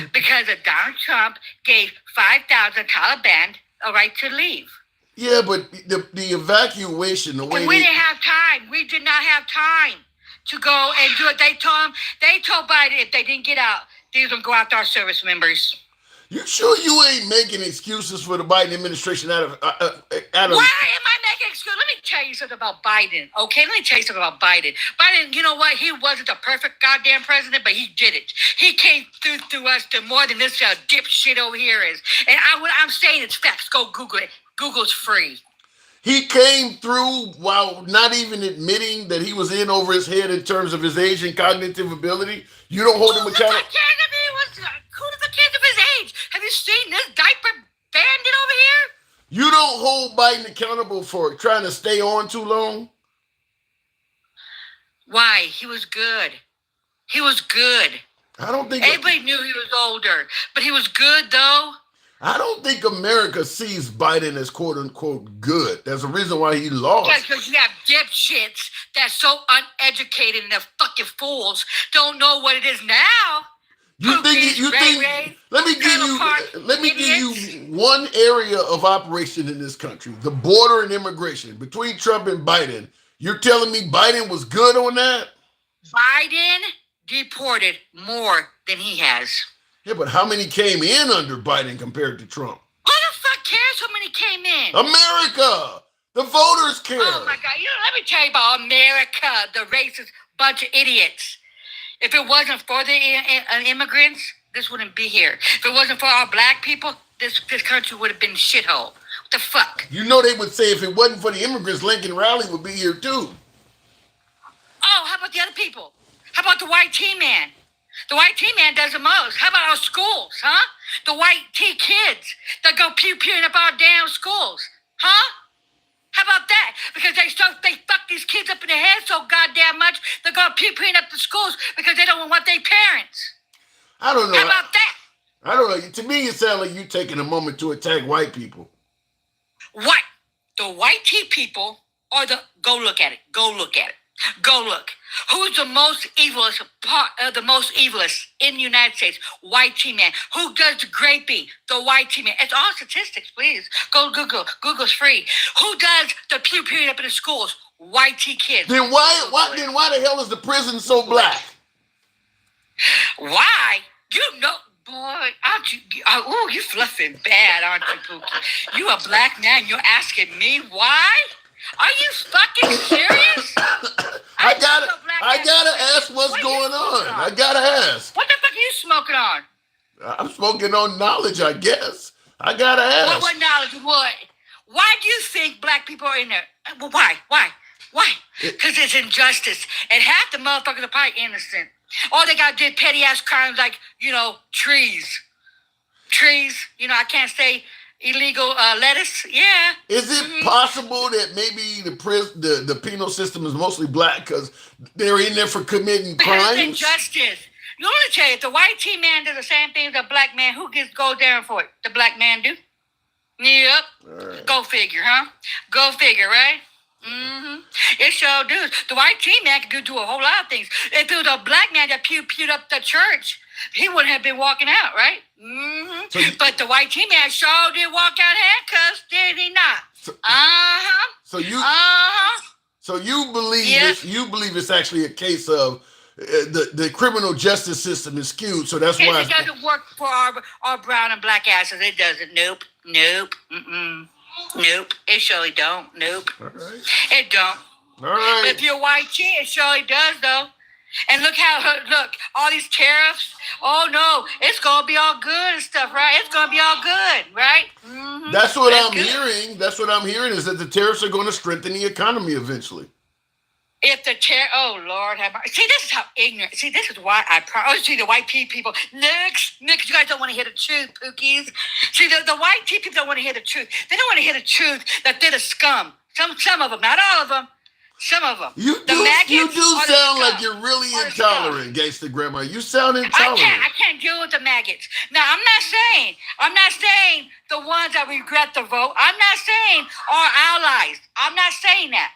Donald Trump gave 5,000 Taliban a right to leave. Yeah, but the evacuation, the way we didn't have time. We did not have time to go and do it. They told Biden if they didn't get out, they was gonna go after our service members. You sure you ain't making excuses for the Biden administration out of? Why am I making excuses? Let me tell you something about Biden, okay? Let me tell you something about Biden. Biden, you know what? He wasn't the perfect goddamn president, but he did it. He came through us to more than this dipshit over here is. And what I'm saying is facts. Go Google it. Google's free. He came through while not even admitting that he was in over his head in terms of his age and cognitive ability. You don't hold him accountable. Who does the kid of his age? Have you seen this diaper bandit over here? You don't hold Biden accountable for trying to stay on too long? Why? He was good. He was good. I don't think everybody knew he was older, but he was good though. I don't think America sees Biden as quote unquote good. There's a reason why he lost. Yeah, because you have dipshits that's so uneducated and they're fucking fools. Don't know what it is now. Let me give you one area of operation in this country, the border and immigration between Trump and Biden. You're telling me Biden was good on that? Biden deported more than he has. Yeah, but how many came in under Biden compared to Trump? Who the fuck cares how many came in? America! The voters care. Oh my God, let me tell you about America, the racist bunch of idiots. If it wasn't for the immigrants, this wouldn't be here. If it wasn't for our black people, this country would have been shithole. What the fuck? You know they would say if it wasn't for the immigrants, Lincoln Raleigh would be here too. Oh, how about the other people? How about the white tea man? The white tea man does the most. How about our schools, huh? The white tea kids that go pew-pewing up our damn schools, huh? How about that? Because they fuck these kids up in the head so goddamn much, they're going pew-pewing up the schools because they don't want their parents. I don't know. How about that? I don't know. To me, it sounds like you taking a moment to attack white people. What? The white tea people are go look at it. Go look at it. Go look. Who's the most evilest in the United States? White tea man. Who does the graping? The white tea man. It's all statistics, please. Go Google. Google's free. Who does the pew-pewing up in the schools? White tea kids. Then why the hell is the prison so black? Why? You know, boy, aren't you? Oh, you fluffing bad, aren't you, Pookie? You a black man. You're asking me why? Are you fucking serious? I gotta ask what's going on. I gotta ask. What the fuck are you smoking on? I'm smoking on knowledge, I guess. I gotta ask. What knowledge? What? Why do you think black people are in there? Well, why? Because it's injustice. And half the motherfuckers are probably innocent. All they got did petty ass crimes like, trees. Trees, I can't say illegal lettuce. Yeah. Is it possible that maybe the penal system is mostly black because they're in there for committing crimes? It's injustice. You want to tell you, if the white tea man does the same thing as the black man, who goes down for it? The black man do? Yep. Right. Go figure, huh? Go figure, right? Mm-hmm. It sure does. The white tea man could do a whole lot of things. If it was a black man that pewed up the church, he wouldn't have been walking out, right? Mm-hmm. But the white tea man sure did walk out handcuffs, did he not? So you believe this? You believe it's actually a case of the criminal justice system is skewed. So that's why it doesn't work for our brown and black asses. It doesn't. Nope. Nope. It surely don't. Nope. All right. It don't. All right. But if you're white tea, it surely does, though. And look all these tariffs. Oh no, it's gonna be all good and stuff, right? It's gonna be all good, right? Mm-hmm. That's what I'm hearing. That's what I'm hearing is that the tariffs are going to strengthen the economy eventually. If the oh Lord have mercy. See, this is how ignorant. See, this is why see the white tea people. Nick, you guys don't want to hear the truth, Pookies. See, the white tea people don't want to hear the truth. They don't want to hear the truth that they're the scum. Some of them, not all of them. Some of them. You do sound like you're really intolerant, Gangsta Grandma. You sound intolerant. I can't deal with the maggots. Now, I'm not saying the ones that regret the vote. I'm not saying our allies. I'm not saying that.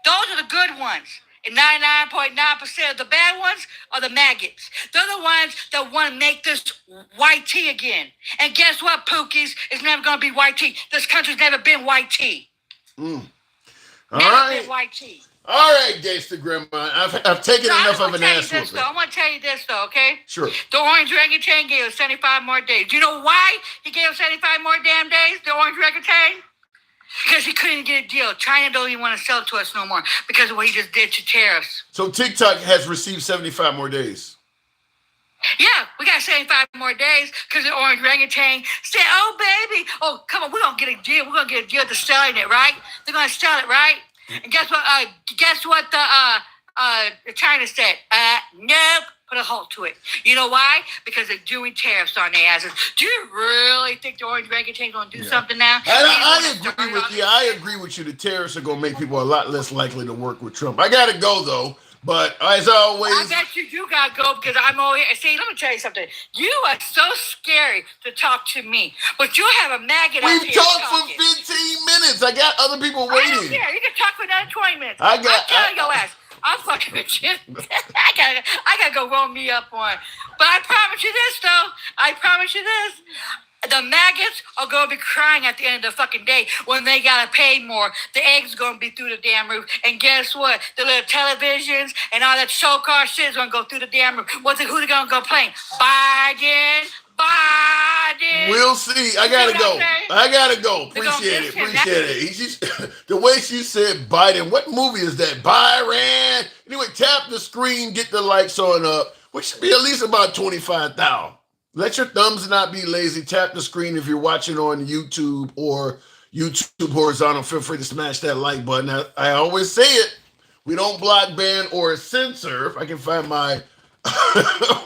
Those are the good ones. And 99.9% of the bad ones are the maggots. They're the ones that want to make this white tea again. And guess what, Pookies? It's never going to be white tea. This country's never been white tea. All right. White tea. All right, Gangsta Grandma. I've taken enough of an ass whooping. I'm going to tell you this, though, okay? Sure. The orange orangutan gave us 75 more days. Do you know why he gave us 75 more damn days, the orange orangutan? Because he couldn't get a deal. China don't even want to sell to us no more because of what he just did to tariffs. So TikTok has received 75 more days. Yeah, we got 75 more days because the orange orangutan said, oh, baby, oh, come on, we're going to get a deal. We're going to get a deal to selling it, right? They're going to sell it, right? And guess what the China said? Nope. Put a halt to it. You know why? Because they're doing tariffs on their asses. Do you really think the orange orangutan going to do something now? I agree with you. I agree with you. The tariffs are going to make people a lot less likely to work with Trump. I got to go, though. But as always... I bet you got to go because I'm over here. See, let me tell you something. You are so scary to talk to me. But you have a maggot out here. We've talked for 15 minutes. I got other people waiting. I don't care. You can talk for another 20 minutes. I'm telling your ass. I'm fucking with you. I gotta go roll me up on. But I promise you this, though. The maggots are gonna be crying at the end of the fucking day when they gotta pay more. The eggs gonna be through the damn roof. And guess what? The little televisions and all that so-called shit is gonna go through the damn roof. Who they gonna complain? Biden. We'll see. I gotta go. Appreciate it. The way she said Biden. What movie is that? Byron. Anyway, tap the screen, get the likes on up, which should be at least about 25,000. Let your thumbs not be lazy. Tap the screen if you're watching on YouTube or YouTube horizontal. Feel free to smash that like button. I always say it. We don't block, ban, or censor. If I can find my...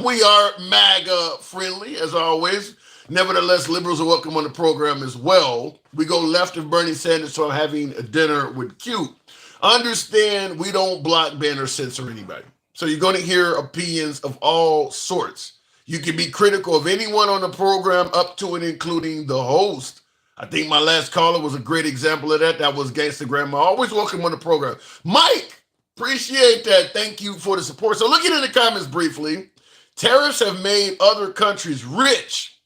We are MAGA friendly, as always. Nevertheless, liberals are welcome on the program as well. We go left of Bernie Sanders, so I'm having a dinner with Q. Understand, we don't block, ban, or censor anybody. So you're going to hear opinions of all sorts. You can be critical of anyone on the program up to and including the host. I think my last caller was a great example of that. That was Gangsta Grandma. Always welcome on the program. Mike! Appreciate that. Thank you for the support. So looking in the comments briefly, tariffs have made other countries rich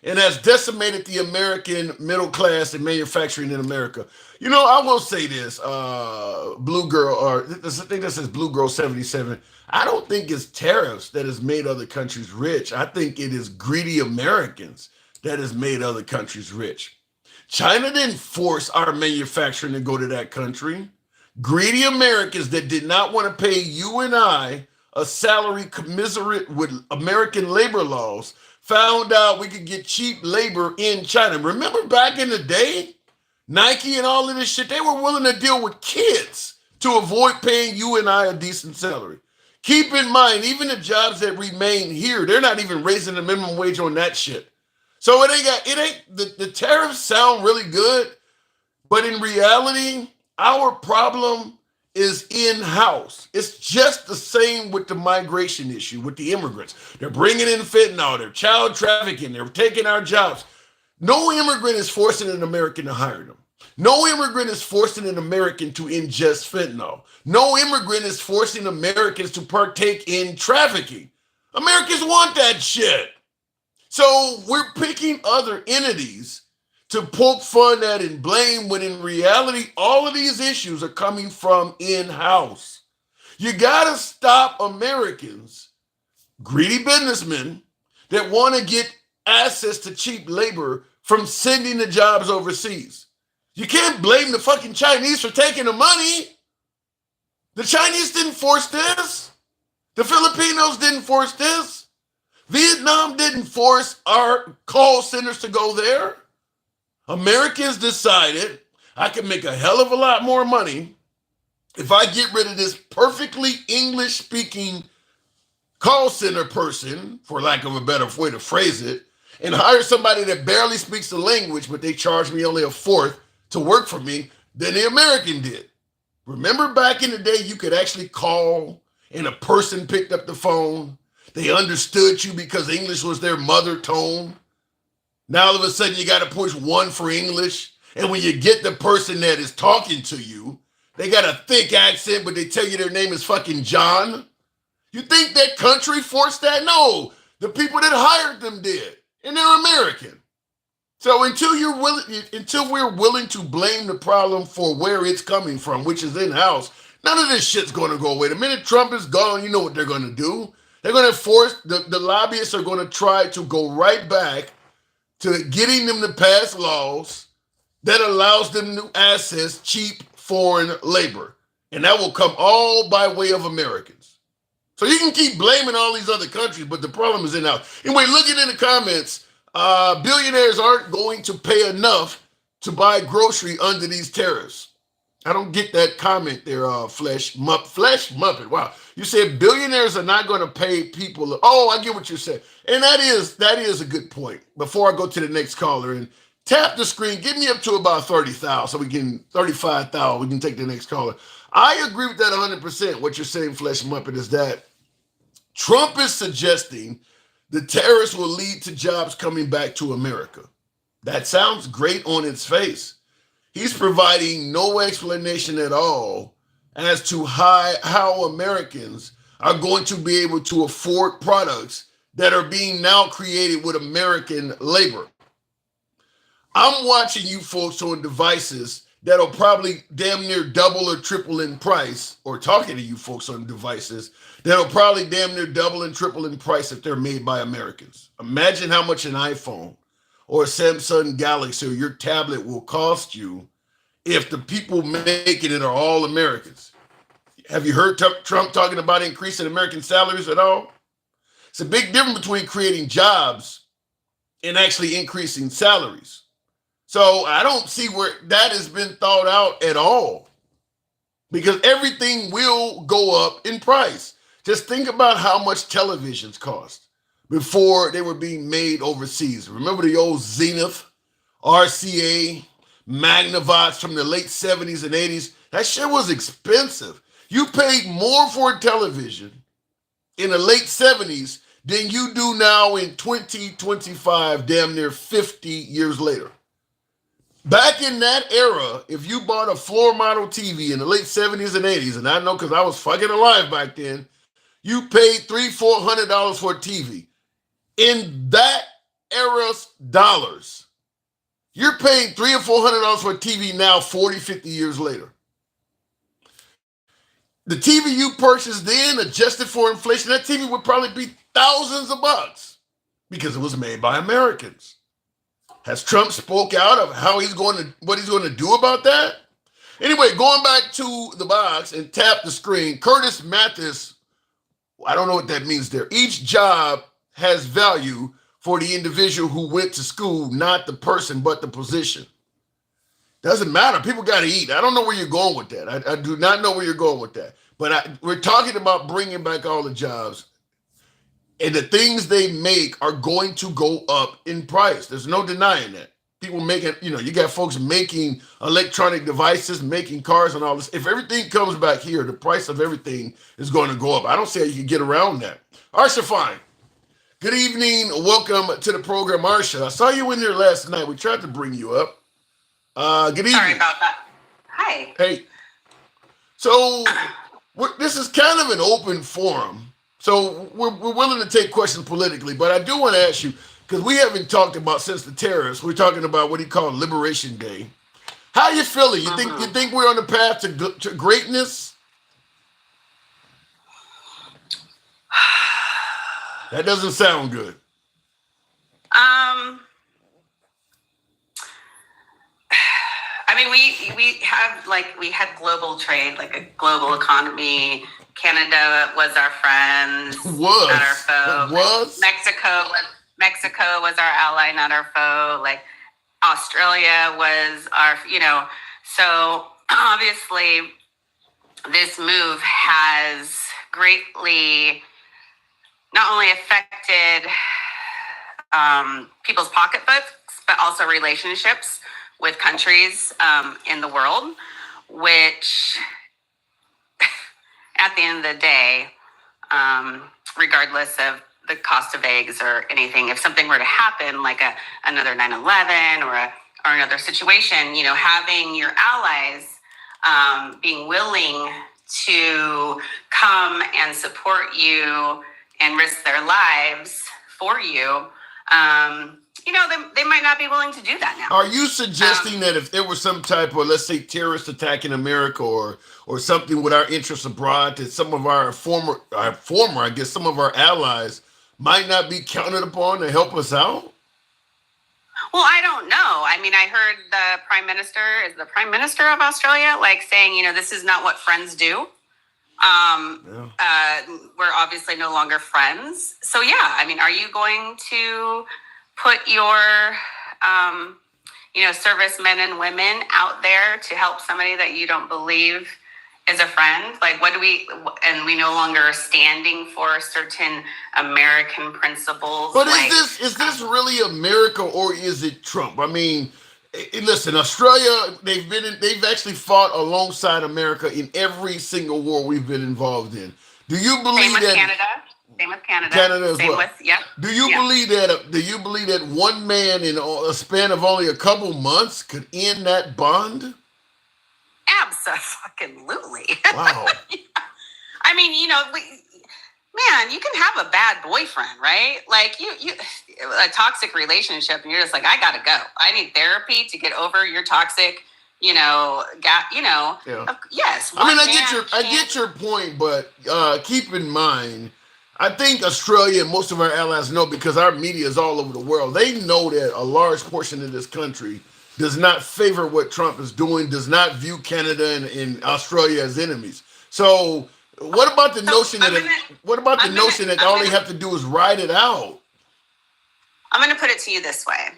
and has decimated the American middle class and manufacturing in America. You know, I will say this, Blue Girl, or I think this is Blue Girl 77. I don't think it's tariffs that has made other countries rich. I think it is greedy Americans that has made other countries rich. China didn't force our manufacturing to go to that country. Greedy Americans that did not want to pay you and I a salary commensurate with American labor laws found out we could get cheap labor in China. Remember back in the day, Nike and all of this shit, they were willing to deal with kids to avoid paying you and I a decent salary. Keep in mind, even the jobs that remain here, they're not even raising the minimum wage on that shit. So the tariffs sound really good, but in reality, our problem is in-house. It's just the same with the migration issue, with the immigrants. They're bringing in fentanyl, they're child trafficking, they're taking our jobs. No immigrant is forcing an American to hire them. No immigrant is forcing an American to ingest fentanyl. No immigrant is forcing Americans to partake in trafficking. Americans want that shit. So we're picking other entities to poke fun at and blame when in reality, all of these issues are coming from in-house. You got to stop Americans, greedy businessmen that want to get access to cheap labor from sending the jobs overseas. You can't blame the fucking Chinese for taking the money. The Chinese didn't force this. The Filipinos didn't force this. Vietnam didn't force our call centers to go there. Americans decided I can make a hell of a lot more money if I get rid of this perfectly English-speaking call center person, for lack of a better way to phrase it, and hire somebody that barely speaks the language, but they charge me only a fourth to work for me than the American did. Remember back in the day, you could actually call and a person picked up the phone. They understood you because English was their mother tongue. Now all of a sudden you got to push one for English. And when you get the person that is talking to you, they got a thick accent, but they tell you their name is fucking John. You think that country forced that? No, the people that hired them did, and they're American. So until we're willing to blame the problem for where it's coming from, which is in-house, none of this shit's going to go away. The minute Trump is gone, you know what they're going to do. They're going to force, the lobbyists are going to try to go right back to getting them to pass laws that allows them to access cheap foreign labor. And that will come all by way of Americans. So you can keep blaming all these other countries, but the problem is in-house. Anyway, looking in the comments, billionaires aren't going to pay enough to buy grocery under these tariffs. I don't get that comment there, Flesh Muppet. Wow. You said billionaires are not going to pay people. Oh, I get what you're saying. And that is a good point. Before I go to the next caller and tap the screen, get me up to about 30,000 so we can, 35,000, we can take the next caller. I agree with that 100%. What you're saying, Flesh Muppet, is that Trump is suggesting the tariffs will lead to jobs coming back to America. That sounds great on its face. He's providing no explanation at all as to how Americans are going to be able to afford products that are being now created with American labor. I'm watching you folks on devices that'll probably damn near double or triple in price, or talking to you folks on devices that'll probably damn near double and triple in price if they're made by Americans. Imagine how much an iPhone or a Samsung Galaxy or your tablet will cost you if the people making it are all Americans. Have you heard Trump talking about increasing American salaries at all? It's a big difference between creating jobs and actually increasing salaries. So I don't see where that has been thought out at all, because everything will go up in price. Just think about how much televisions cost before they were being made overseas. Remember the old Zenith, RCA, Magnavox from the late 70s and 80s? That shit was expensive. You paid more for a television in the late 70s than you do now in 2025, damn near 50 years later. Back in that era, if you bought a floor model TV in the late 70s and 80s, and I know because I was fucking alive back then, you paid $300-400 for a TV. In that era's dollars, you're paying $300 or $400 for a TV now 40-50 years later. The TV you purchased then, adjusted for inflation, that TV would probably be thousands of bucks because it was made by Americans. Has Trump spoke out of what he's going to do about that? Anyway, going back to the box and tap the screen, Curtis Mathis, I don't know what that means there. Each job has value for the individual who went to school, not the person, but the position. Doesn't matter. People got to eat. I don't know where you're going with that. I do not know where you're going with that. But we're talking about bringing back all the jobs. And the things they make are going to go up in price. There's no denying that. People making, you got folks making electronic devices, making cars and all this. If everything comes back here, the price of everything is going to go up. I don't see how you can get around that. Arsha, fine. Good evening. Welcome to the program, Arsha. I saw you in there last night. We tried to bring you up. Good evening. Sorry about that. Hi. Hey. So this is kind of an open forum. So we're willing to take questions politically, but I do want to ask you, because we haven't talked about since the tariffs. We're talking about what he called Liberation Day. How you feeling? You think we're on the path to greatness? That doesn't sound good. I mean, we had global trade, like a global economy. Canada was our friends, not our foe. Mexico was our ally, not our foe. Like Australia was our, so obviously this move has greatly not only affected people's pocketbooks, but also relationships with countries in the world, which at the end of the day, regardless of the cost of eggs or anything, if something were to happen, like another 9/11 or another situation, having your allies being willing to come and support you and risk their lives for you, they might not be willing to do that now. Are you suggesting that if there was some type of, let's say, terrorist attack in America or something with our interests abroad, that some of our former, I guess, some of our allies might not be counted upon to help us out? Well, I don't know. I mean, I heard the Prime Minister of Australia, saying, this is not what friends do. We're obviously no longer friends. So, yeah, I mean, are you going to put your, servicemen and women out there to help somebody that you don't believe is a friend? Like, we no longer are standing for certain American principles. But is this really America or is it Trump? I mean, listen, Australia, they've actually fought alongside America in every single war we've been involved in. Do you believe that Canada? Same with Canada. Canada as Same well. With, yeah. Do you believe that one man in a span of only a couple months could end that bond? Absolutely. Wow. I mean, man, you can have a bad boyfriend, right? Like you a toxic relationship, and you're just like, I gotta go. I need therapy to get over your toxic. Yeah. Yes. I mean, I get your point, but keep in mind, I think Australia and most of our allies know, because our media is all over the world. They know that a large portion of this country does not favor what Trump is doing, does not view Canada and Australia as enemies. So, what about the notion that all they have to do is ride it out? I'm going to put it to you this way.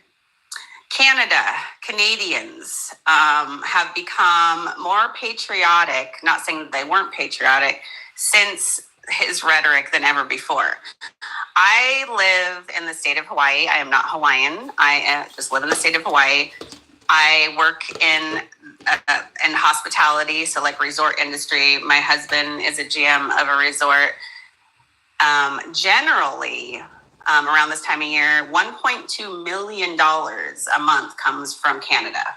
Canadians have become more patriotic, not saying that they weren't patriotic, since his rhetoric than ever before. I live in the state of Hawaii. I am not Hawaiian. I just live in the state of Hawaii. I work in hospitality, so like resort industry. My husband is a GM of a resort. Generally, around this time of year, $1.2 million a month comes from Canada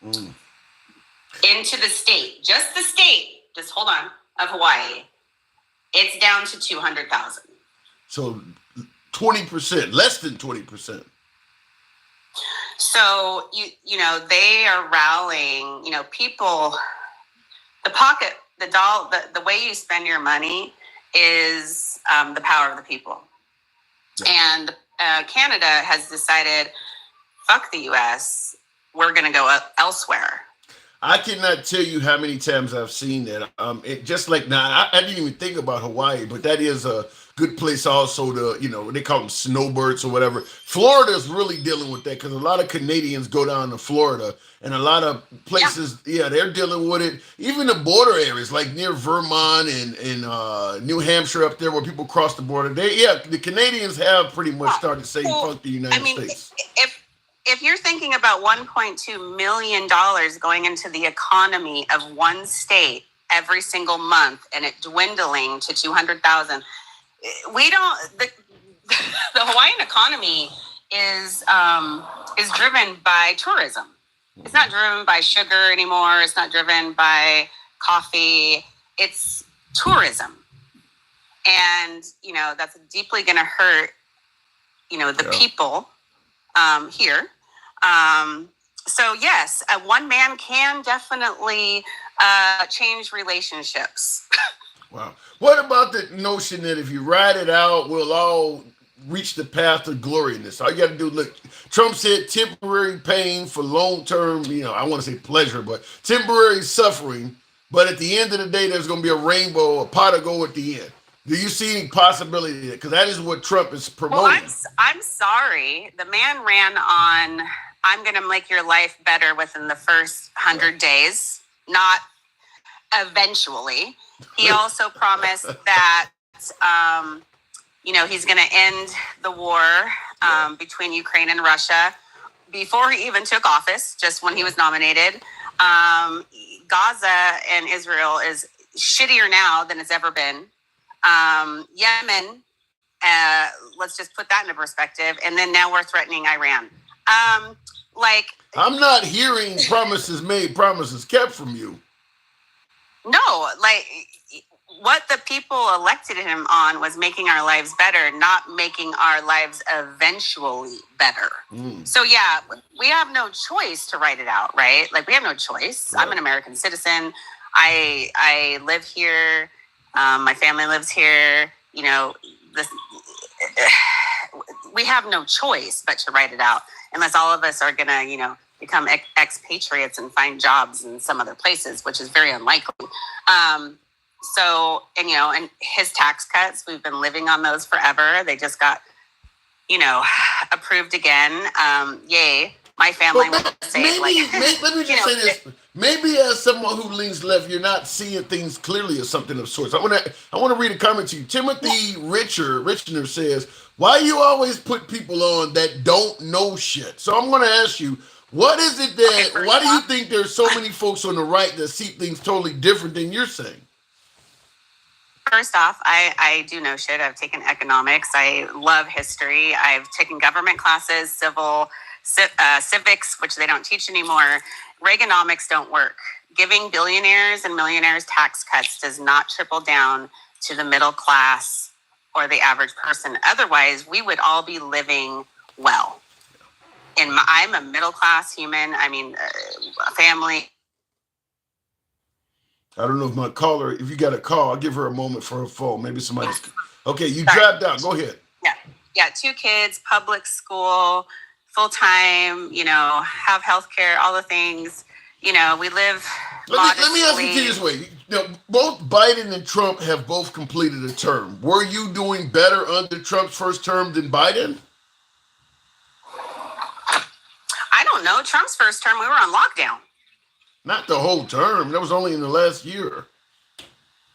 into the state. Just the state, just hold on, of Hawaii. It's down to 200,000. So 20%, less than 20%. So they are rallying. People. The way you spend your money is the power of the people. Yeah. And Canada has decided, fuck the U.S. We're going to go elsewhere. I cannot tell you how many times I've seen that. I didn't even think about Hawaii, but that is a good place also to, they call them snowbirds or whatever. Florida is really dealing with that because a lot of Canadians go down to Florida, and a lot of places, they're dealing with it. Even the border areas, like near Vermont and New Hampshire up there where people cross the border. The Canadians have pretty much started saying fuck the United States. If you're thinking about $1.2 million going into the economy of one state every single month and it dwindling to 200,000, the Hawaiian economy is driven by tourism. It's not driven by sugar anymore. It's not driven by coffee. It's tourism. And, that's deeply going to hurt, the people here. So yes, one man can definitely change relationships. Wow. What about the notion that if you ride it out, we'll all reach the path of glory in this? All you got to do, look, Trump said temporary pain for long term, I want to say pleasure, but temporary suffering. But at the end of the day, there's going to be a rainbow, a pot of gold at the end. Do you see any possibility of that? Because that is what Trump is Well, promoting. I'm sorry. The man ran on, I'm going to make your life better within the first 100 days, not eventually. He also promised that, he's going to end the war between Ukraine and Russia before he even took office, just when he was nominated. Gaza and Israel is shittier now than it's ever been. Yemen, let's just put that into perspective. And then now we're threatening Iran. I'm not hearing promises made, promises kept from you. No, what the people elected him on was making our lives better, not making our lives eventually better. So yeah, we have no choice to write it out, right? We have no choice. Right. I'm an American citizen. I live here. My family lives here. We have no choice but to write it out, unless all of us are gonna, become expatriates and find jobs in some other places, which is very unlikely. And his tax cuts, we've been living on those forever. They just got, approved again. Yay. My family would say, let me just say this. Maybe as someone who leans left, you're not seeing things clearly or something of sorts. I want to read a comment to you. Timothy Richner says, why you always put people on that don't know shit? So I'm going to ask you, what is it that, why do you think there's so many folks on the right that see things totally different than you're saying? First off, I do know shit. I've taken economics. I love history. I've taken government classes, civics, which they don't teach anymore. Reaganomics don't work. Giving billionaires and millionaires tax cuts does not trickle down to the middle class or the average person. Otherwise, we would all be living well. And I'm a middle class human. I mean, a family. I don't know if you got a call, I'll give her a moment for her phone. Maybe somebody's. Okay, you dropped down. Go ahead. Yeah, 2 kids, public school, full time, have healthcare, all the things. We live modestly. Let me ask you this way. Both Biden and Trump have both completed a term. Were you doing better under Trump's first term than Biden? I don't know. Trump's first term, we were on lockdown. Not the whole term. That was only in the last year.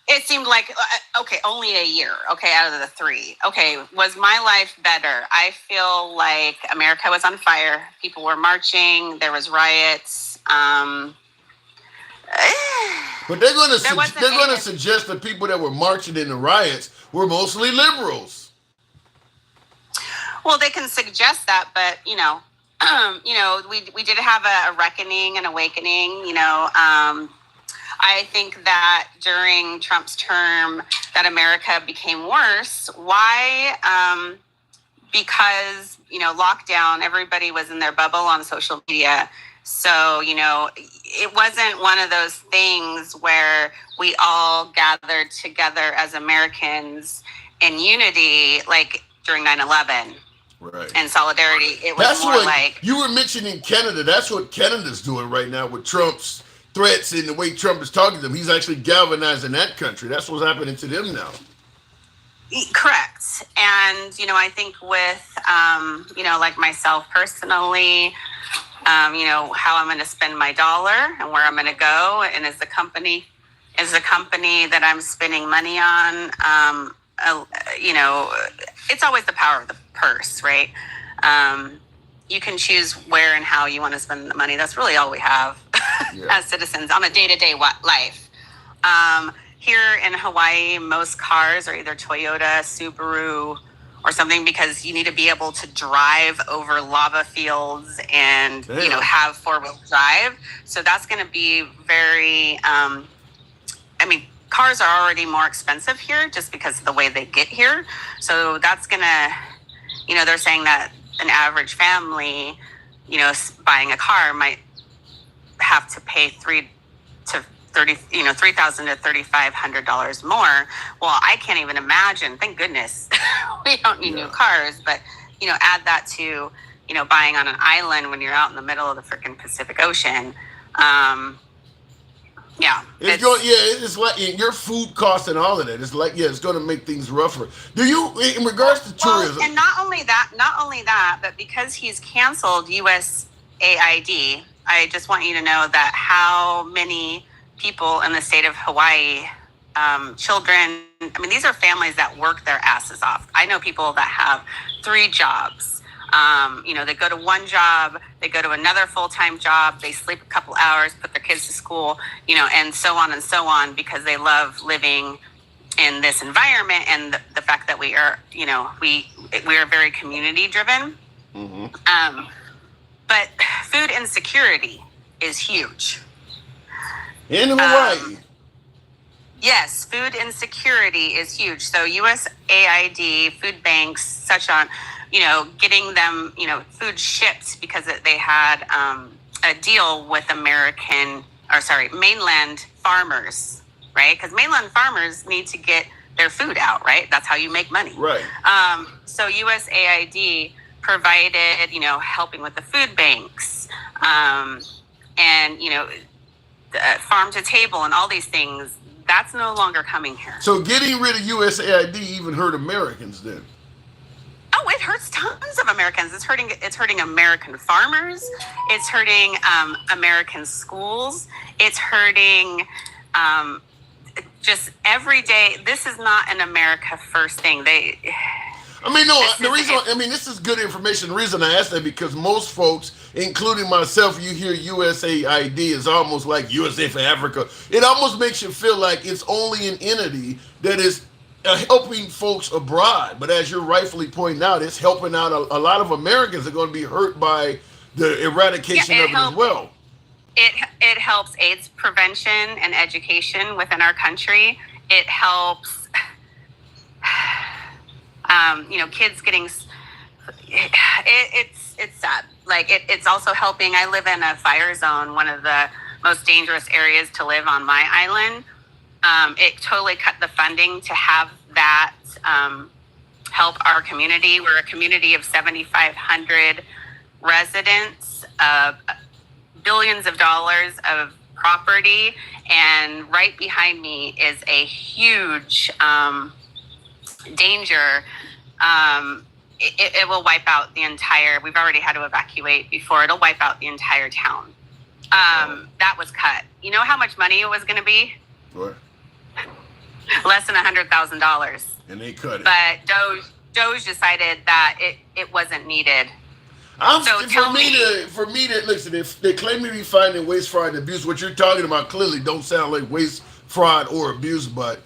It seemed like, only a year. Out of the 3. Was my life better? I feel like America was on fire. People were marching. There was riots. But they're going to suggest that people that were marching in the riots were mostly liberals. Well, they can suggest that, but we did have a reckoning, an awakening. I think that during Trump's term that America became worse. Why? Because, lockdown, everybody was in their bubble on social media. So, it wasn't one of those things where we all gathered together as Americans in unity, like during 9/11. Right. And solidarity. It was more like... You were mentioning Canada. That's what Canada's doing right now with Trump's threats and the way Trump is talking to them. He's actually galvanizing that country. That's what's happening to them now. Correct. And, I think with, like myself personally, how I'm going to spend my dollar and where I'm going to go. And as a company that I'm spending money on, it's always the power of the purse, right? You can choose where and how you want to spend the money. That's really all we have as citizens on a day-to-day life. Here in Hawaii, most cars are either Toyota, Subaru, or something, because you need to be able to drive over lava fields and, have 4-wheel drive. So that's going to be very, cars are already more expensive here just because of the way they get here. So that's going to, they're saying that an average family, buying a car might have to pay $3,000 to $3,000 to $3,500 more. Well, I can't even imagine. Thank goodness we don't need new cars, but add that to buying on an island when you're out in the middle of the freaking Pacific Ocean. It's like your food costs and all of that. It's like, it's going to make things rougher. Do you, in regards to tourism? And not only that, but because he's canceled USAID, I just want you to know that how many people in the state of Hawaii, children, I mean, these are families that work their asses off. I know people that have 3 jobs. They go to one job, they go to another full-time job, they sleep a couple hours, put their kids to school, and so on, because they love living in this environment, and the fact that we are, we are very community driven. Mm-hmm. But food insecurity is huge. In Hawaii. Yes, food insecurity is huge. So USAID, food banks, such on, getting them, food shipped because they had a deal with mainland farmers, right? Because mainland farmers need to get their food out, right? That's how you make money. Right. So USAID provided, helping with the food banks, and, farm to table and all these things. That's no longer coming here. So getting rid of USAID even hurt Americans then? Oh, it hurts tons of Americans. It's hurting American farmers. It's hurting American schools. It's hurting just every day. This is not an America first thing. This is good information. The reason I asked that because most folks, including myself, you hear USAID is almost like USA for Africa. It almost makes you feel like it's only an entity that is helping folks abroad. But as you're rightfully pointing out, it's helping out a lot of Americans that are going to be hurt by the eradication of it as well. It helps AIDS prevention and education within our country. It helps kids getting, it's sad. Like it's also helping. I live in a fire zone, one of the most dangerous areas to live on my island. It totally cut the funding to have that help our community. We're a community of 7,500 residents, billions of dollars of property, and right behind me is a huge danger. It will wipe out the entire, we've already had to evacuate before, it'll wipe out the entire town. That was cut. You know how much money it was going to be? What? Less than $100,000. And they cut it. But Doge decided that it wasn't needed. For me to listen, if they claim to be finding waste, fraud, and abuse, what you're talking about clearly don't sound like waste, fraud, or abuse. But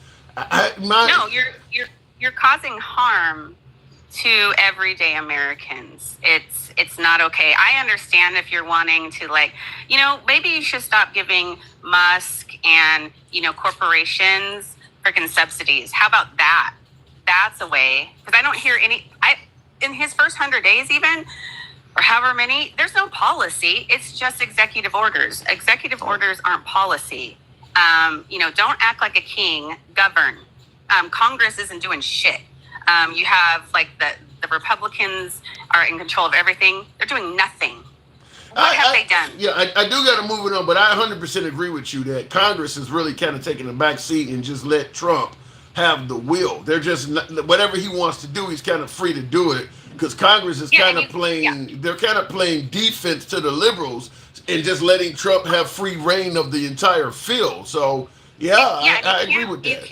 you're causing harm to everyday Americans. It's not okay. I understand if you're wanting to, maybe you should stop giving Musk and corporations freaking subsidies. How about that? That's a way, because I don't hear in his first 100 days even, or however many, there's no policy. It's just executive orders. Executive orders aren't policy. Don't act like a king, govern. Congress isn't doing shit. You have the Republicans are in control of everything. They're doing nothing. What have they done? Yeah, I do got to move it on, but I 100% agree with you that Congress is really kind of taking a back seat and just let Trump have the will. They're just whatever he wants to do, he's kind of free to do it because Congress is kind of playing. They're kind of playing defense to the liberals and just letting Trump have free reign of the entire field. So. I agree with that.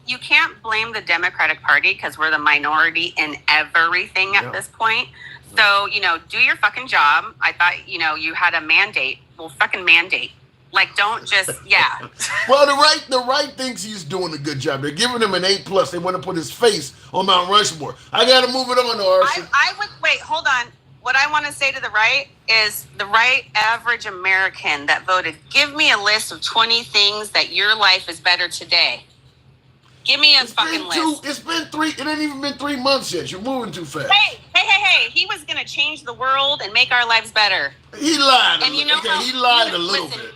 You can't blame the Democratic Party because we're the minority in everything at this point. So, do your fucking job. I thought, you had a mandate. Well, fucking mandate. Don't just, Well, the right thinks he's doing a good job. They're giving him an A+. They want to put his face on Mount Rushmore. I got to move it on, Arson. I would, wait, hold on. What I want to say to the right is the right average American that voted, give me a list of 20 things that your life is better today. Give me a fucking list. It's been 3, it ain't even been 3 months yet. You're moving too fast. Hey. He was going to change the world and make our lives better. He lied. He lied a little bit.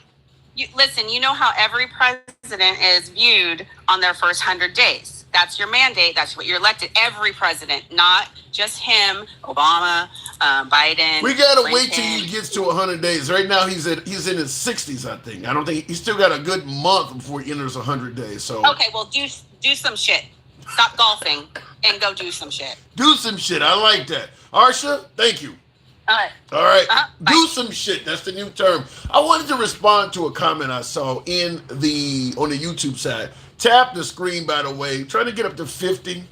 Listen, you know how every president is viewed on their first 100 days. That's your mandate. That's what you're elected. Every president, not just him, Obama, Biden. We gotta Lincoln. wait till he gets to 100 days. Right now, he's in his 60s, I think. I don't think he's still got a good month before he enters 100 days. So okay, well, do some shit. Stop golfing and go do some shit. Do some shit. I like that, Arsha. Thank you. All right. All right. Do Bye. some shit. That's the new term. I wanted to respond to a comment I saw on the YouTube side. Tap the screen, by the way. Trying to get up to 50.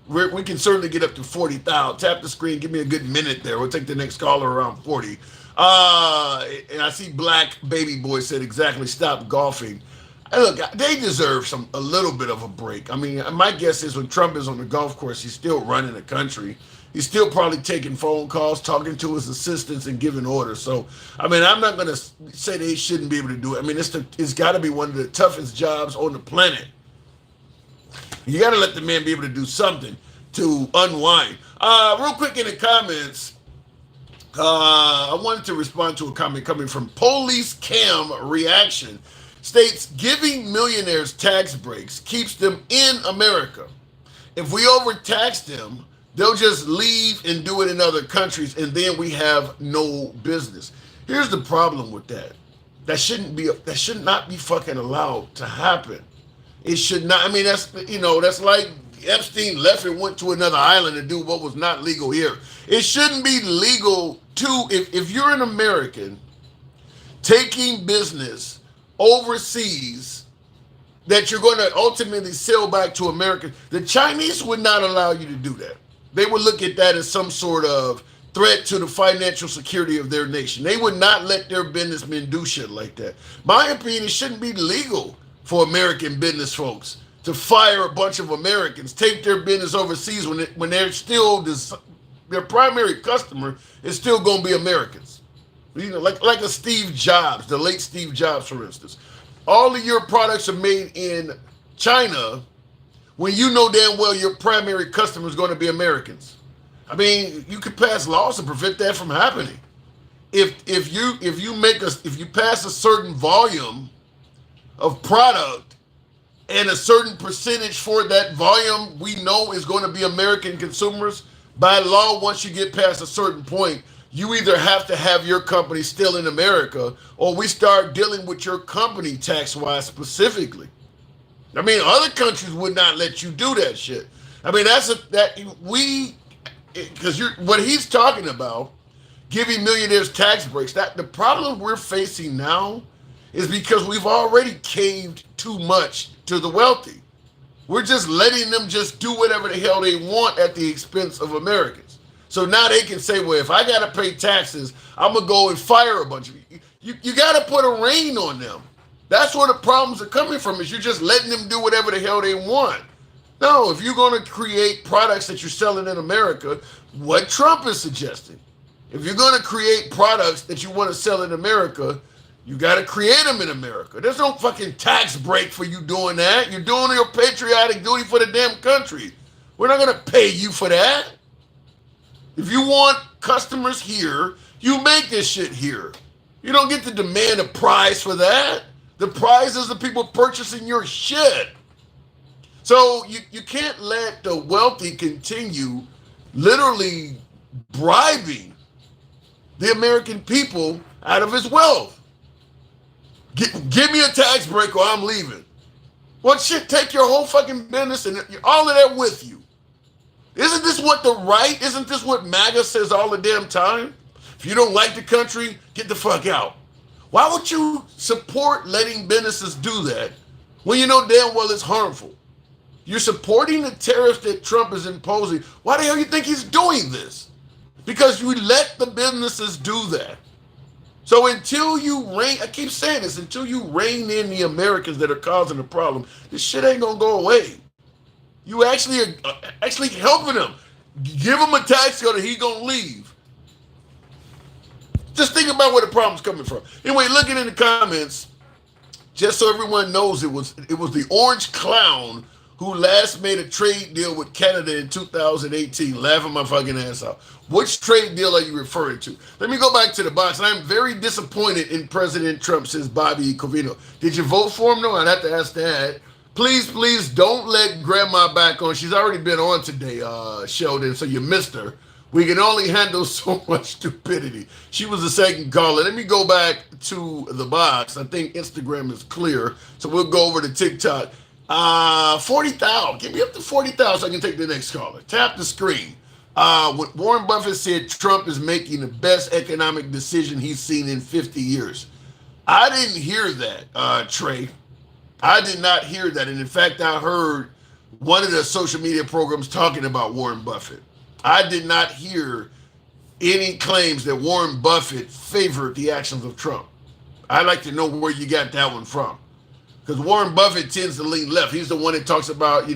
We can certainly get up to 40,000. Tap the screen. Give me a good minute there. We'll take the next caller around 40. And I see Black Baby Boy said exactly. Stop golfing. And look, they deserve a little bit of a break. I mean, my guess is when Trump is on the golf course, he's still running the country. He's still probably taking phone calls, talking to his assistants, and giving orders. So, I mean, I'm not going to say they shouldn't be able to do it. I mean, it's got to be one of the toughest jobs on the planet. You got to let the man be able to do something to unwind. Real quick in the comments, I wanted to respond to a comment coming from Police Cam Reaction. States giving millionaires tax breaks keeps them in America. If we overtax them, they'll just leave and do it in other countries, and then we have no business. Here's the problem with that. That should not be fucking allowed to happen. It should not. I mean, that's like Epstein left and went to another island to do what was not legal here. It shouldn't be legal to, if you're an American taking business overseas that you're going to ultimately sell back to America, the Chinese would not allow you to do that. They would look at that as some sort of threat to the financial security of their nation. They would not let their businessmen do shit like that. My opinion, it shouldn't be legal for American business folks to fire a bunch of Americans, take their business overseas when they're still, their primary customer is still going to be Americans. You know, like a Steve Jobs, the late Steve Jobs, for instance. All of your products are made in China when you know damn well your primary customer is going to be Americans. I mean, you could pass laws to prevent that from happening. If you pass a certain volume of product and a certain percentage for that volume we know is going to be American consumers, by law, once you get past a certain point, you either have to have your company still in America or we start dealing with your company tax-wise specifically. I mean, other countries would not let you do that shit. I mean, because what he's talking about, giving millionaires tax breaks, that the problem we're facing now is because we've already caved too much to the wealthy. We're just letting them just do whatever the hell they want at the expense of Americans. So now they can say, well, if I got to pay taxes, I'm going to go and fire a bunch of you. You got to put a rein on them. That's where the problems are coming from, is you're just letting them do whatever the hell they want. No, if you're going to create products that you're selling in America, what Trump is suggesting, if you're going to create products that you want to sell in America, you got to create them in America. There's no fucking tax break for you doing that. You're doing your patriotic duty for the damn country. We're not going to pay you for that. If you want customers here, you make this shit here. You don't get to demand a price for that. The prize is the people purchasing your shit. So you can't let the wealthy continue literally bribing the American people out of his wealth. Give me a tax break or I'm leaving. Well, shit, take your whole fucking business and all of that with you. Isn't this isn't this what MAGA says all the damn time? If you don't like the country, get the fuck out. Why would you support letting businesses do that when you know damn well it's harmful? You're supporting the tariffs that Trump is imposing. Why the hell do you think he's doing this? Because you let the businesses do that. So until you I keep saying this, until you rein in the Americans that are causing the problem, this shit ain't gonna go away. You actually are helping them. Give him a tax cut or he gonna leave. Just think about where the problem's coming from. Anyway, looking in the comments, just so everyone knows, it was the orange clown who last made a trade deal with Canada in 2018. Laughing my fucking ass off. Which trade deal are you referring to? Let me go back to the box. I'm very disappointed in President Trump, says Bobby Covino. Did you vote for him? No, I'd have to ask that. Please, please don't let grandma back on. She's already been on today, Sheldon, so you missed her. We can only handle so much stupidity. She was the second caller. Let me go back to the box. I think Instagram is clear, so we'll go over to TikTok. 40,000. Give me up to 40,000 so I can take the next caller. Tap the screen. What Warren Buffett said, Trump is making the best economic decision he's seen in 50 years. I didn't hear that, Trey. I did not hear that. And in fact, I heard one of the social media programs talking about Warren Buffett. I did not hear any claims that Warren Buffett favored the actions of Trump. I'd like to know where you got that one from. Because Warren Buffett tends to lean left. He's the one that talks about,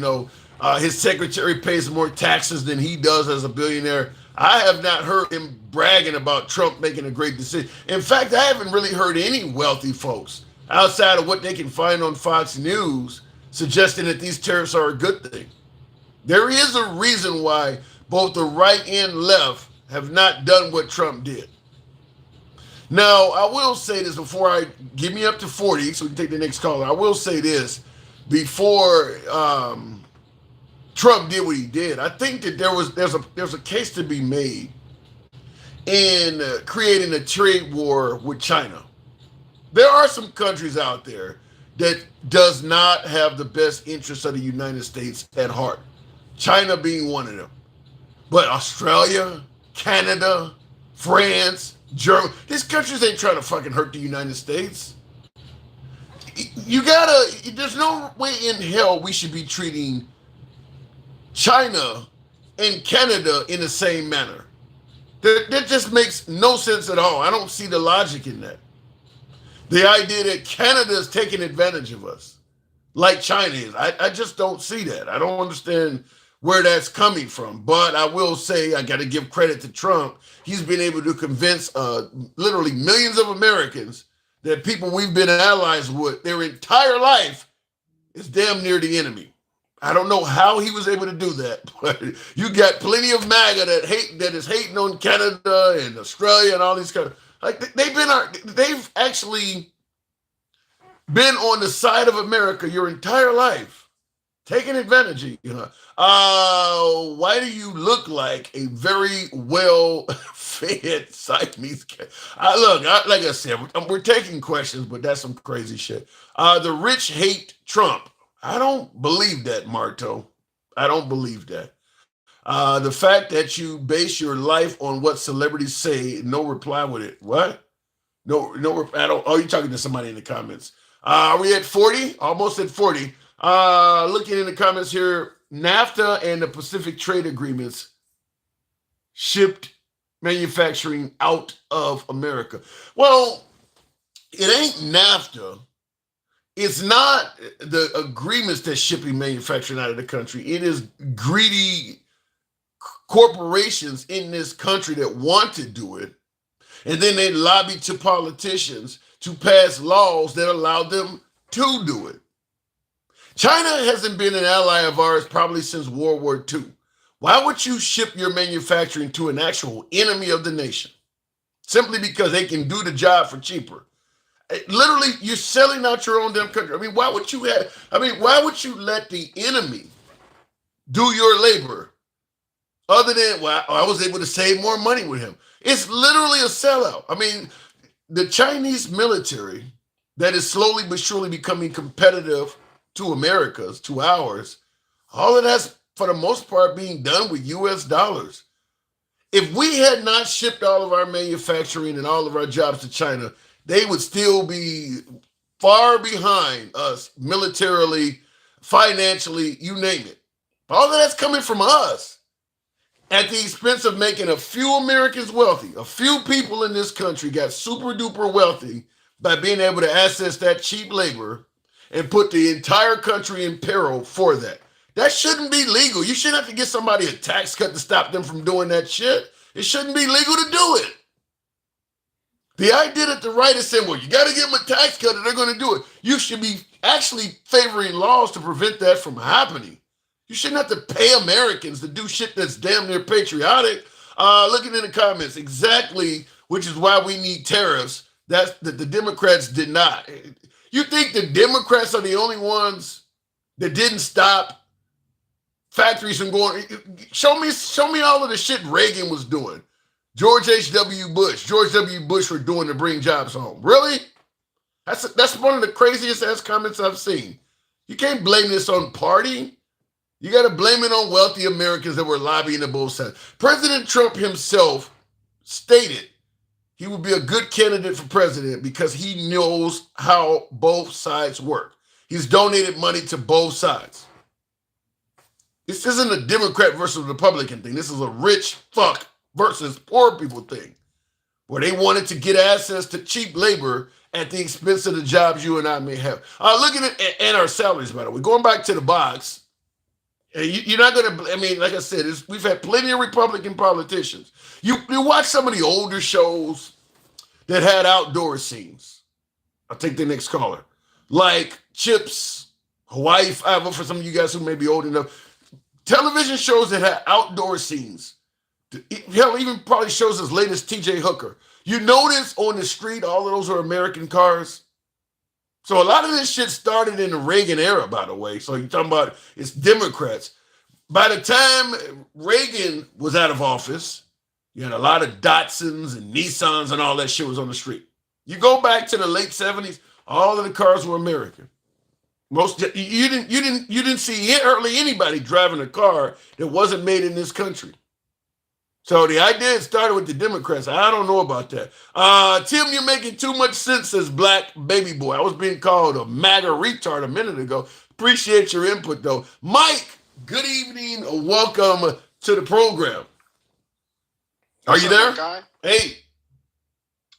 his secretary pays more taxes than he does as a billionaire. I have not heard him bragging about Trump making a great decision. In fact, I haven't really heard any wealthy folks outside of what they can find on Fox News suggesting that these tariffs are a good thing. There is a reason why both the right and left have not done what Trump did. Now, I will say this before I give me up to 40, so we can take the next caller. I will say this before Trump did what he did. I think that there's a case to be made in creating a trade war with China. There are some countries out there that does not have the best interests of the United States at heart. China being one of them. But Australia, Canada, France, Germany, these countries ain't trying to fucking hurt the United States. There's no way in hell we should be treating China and Canada in the same manner. That just makes no sense at all. I don't see the logic in that. The idea that Canada is taking advantage of us like China is, I just don't see that. I don't understand where that's coming from. But I will say I got to give credit to Trump. He's been able to convince literally millions of Americans that people we've been allies with their entire life is damn near the enemy. I don't know how he was able to do that, but you got plenty of MAGA that is hating on Canada and Australia and all these kind of, like they've actually been on the side of America your entire life, taking advantage of you. Why do you look like a very well-fed Siamese cat? Like I said, we're taking questions, but that's some crazy shit. The rich hate Trump. I don't believe that, Marto. I don't believe that. The fact that you base your life on what celebrities say, no reply with it. What? No, I don't. Oh, you're talking to somebody in the comments. Are we at 40? Almost at 40. Looking in the comments here, NAFTA and the Pacific Trade Agreements shipped manufacturing out of America. Well, it ain't NAFTA. It's not the agreements that's shipping manufacturing out of the country. It is greedy corporations in this country that want to do it. And then they lobby to politicians to pass laws that allow them to do it. China hasn't been an ally of ours probably since World War II. Why would you ship your manufacturing to an actual enemy of the nation? Simply because they can do the job for cheaper. Literally, you're selling out your own damn country. Why would you let the enemy do your labor? Other than, well, I was able to save more money with him. It's literally a sellout. The Chinese military that is slowly but surely becoming competitive to America's, to ours, all of that's for the most part being done with US dollars. If we had not shipped all of our manufacturing and all of our jobs to China, they would still be far behind us militarily, financially, you name it. All of that's coming from us at the expense of making a few Americans wealthy. A few people in this country got super duper wealthy by being able to access that cheap labor and put the entire country in peril for that. That shouldn't be legal. You shouldn't have to get somebody a tax cut to stop them from doing that shit. It shouldn't be legal to do it. The idea that the right is saying, well, you got to give them a tax cut and they're going to do it. You should be actually favoring laws to prevent that from happening. You shouldn't have to pay Americans to do shit that's damn near patriotic. Looking in the comments, exactly, which is why we need tariffs. That's that the Democrats did not. You think the Democrats are the only ones that didn't stop factories from going? Show me all of the shit Reagan was doing. George H.W. Bush were doing to bring jobs home. Really? That's one of the craziest ass comments I've seen. You can't blame this on party. You got to blame it on wealthy Americans that were lobbying to both sides. President Trump himself stated he would be a good candidate for president because he knows how both sides work. He's donated money to both sides. This isn't a Democrat versus Republican thing. This is a rich fuck versus poor people thing, where they wanted to get access to cheap labor at the expense of the jobs you and I may have. Looking at our salaries, by the way, going back to the box, you're not going to, I mean, like I said, we've had plenty of Republican politicians. You watch some of the older shows that had outdoor scenes. I'll take the next caller. Like Chips, Hawaii Five-O for some of you guys who may be old enough. Television shows that had outdoor scenes. Hell, even probably shows as late as TJ Hooker. You notice on the street, all of those are American cars. So a lot of this shit started in the Reagan era, by the way. So you're talking about it's Democrats. By the time Reagan was out of office, you had a lot of Datsuns and Nissans and all that shit was on the street. You go back to the late 70s, all of the cars were American. You didn't see hardly anybody driving a car that wasn't made in this country. So the idea started with the Democrats. I don't know about that. Tim, you're making too much sense as Black Baby Boy. I was being called a MAGA retard a minute ago. Appreciate your input, though. Mike, good evening. Welcome to the program. Are you there? Guy? Hey.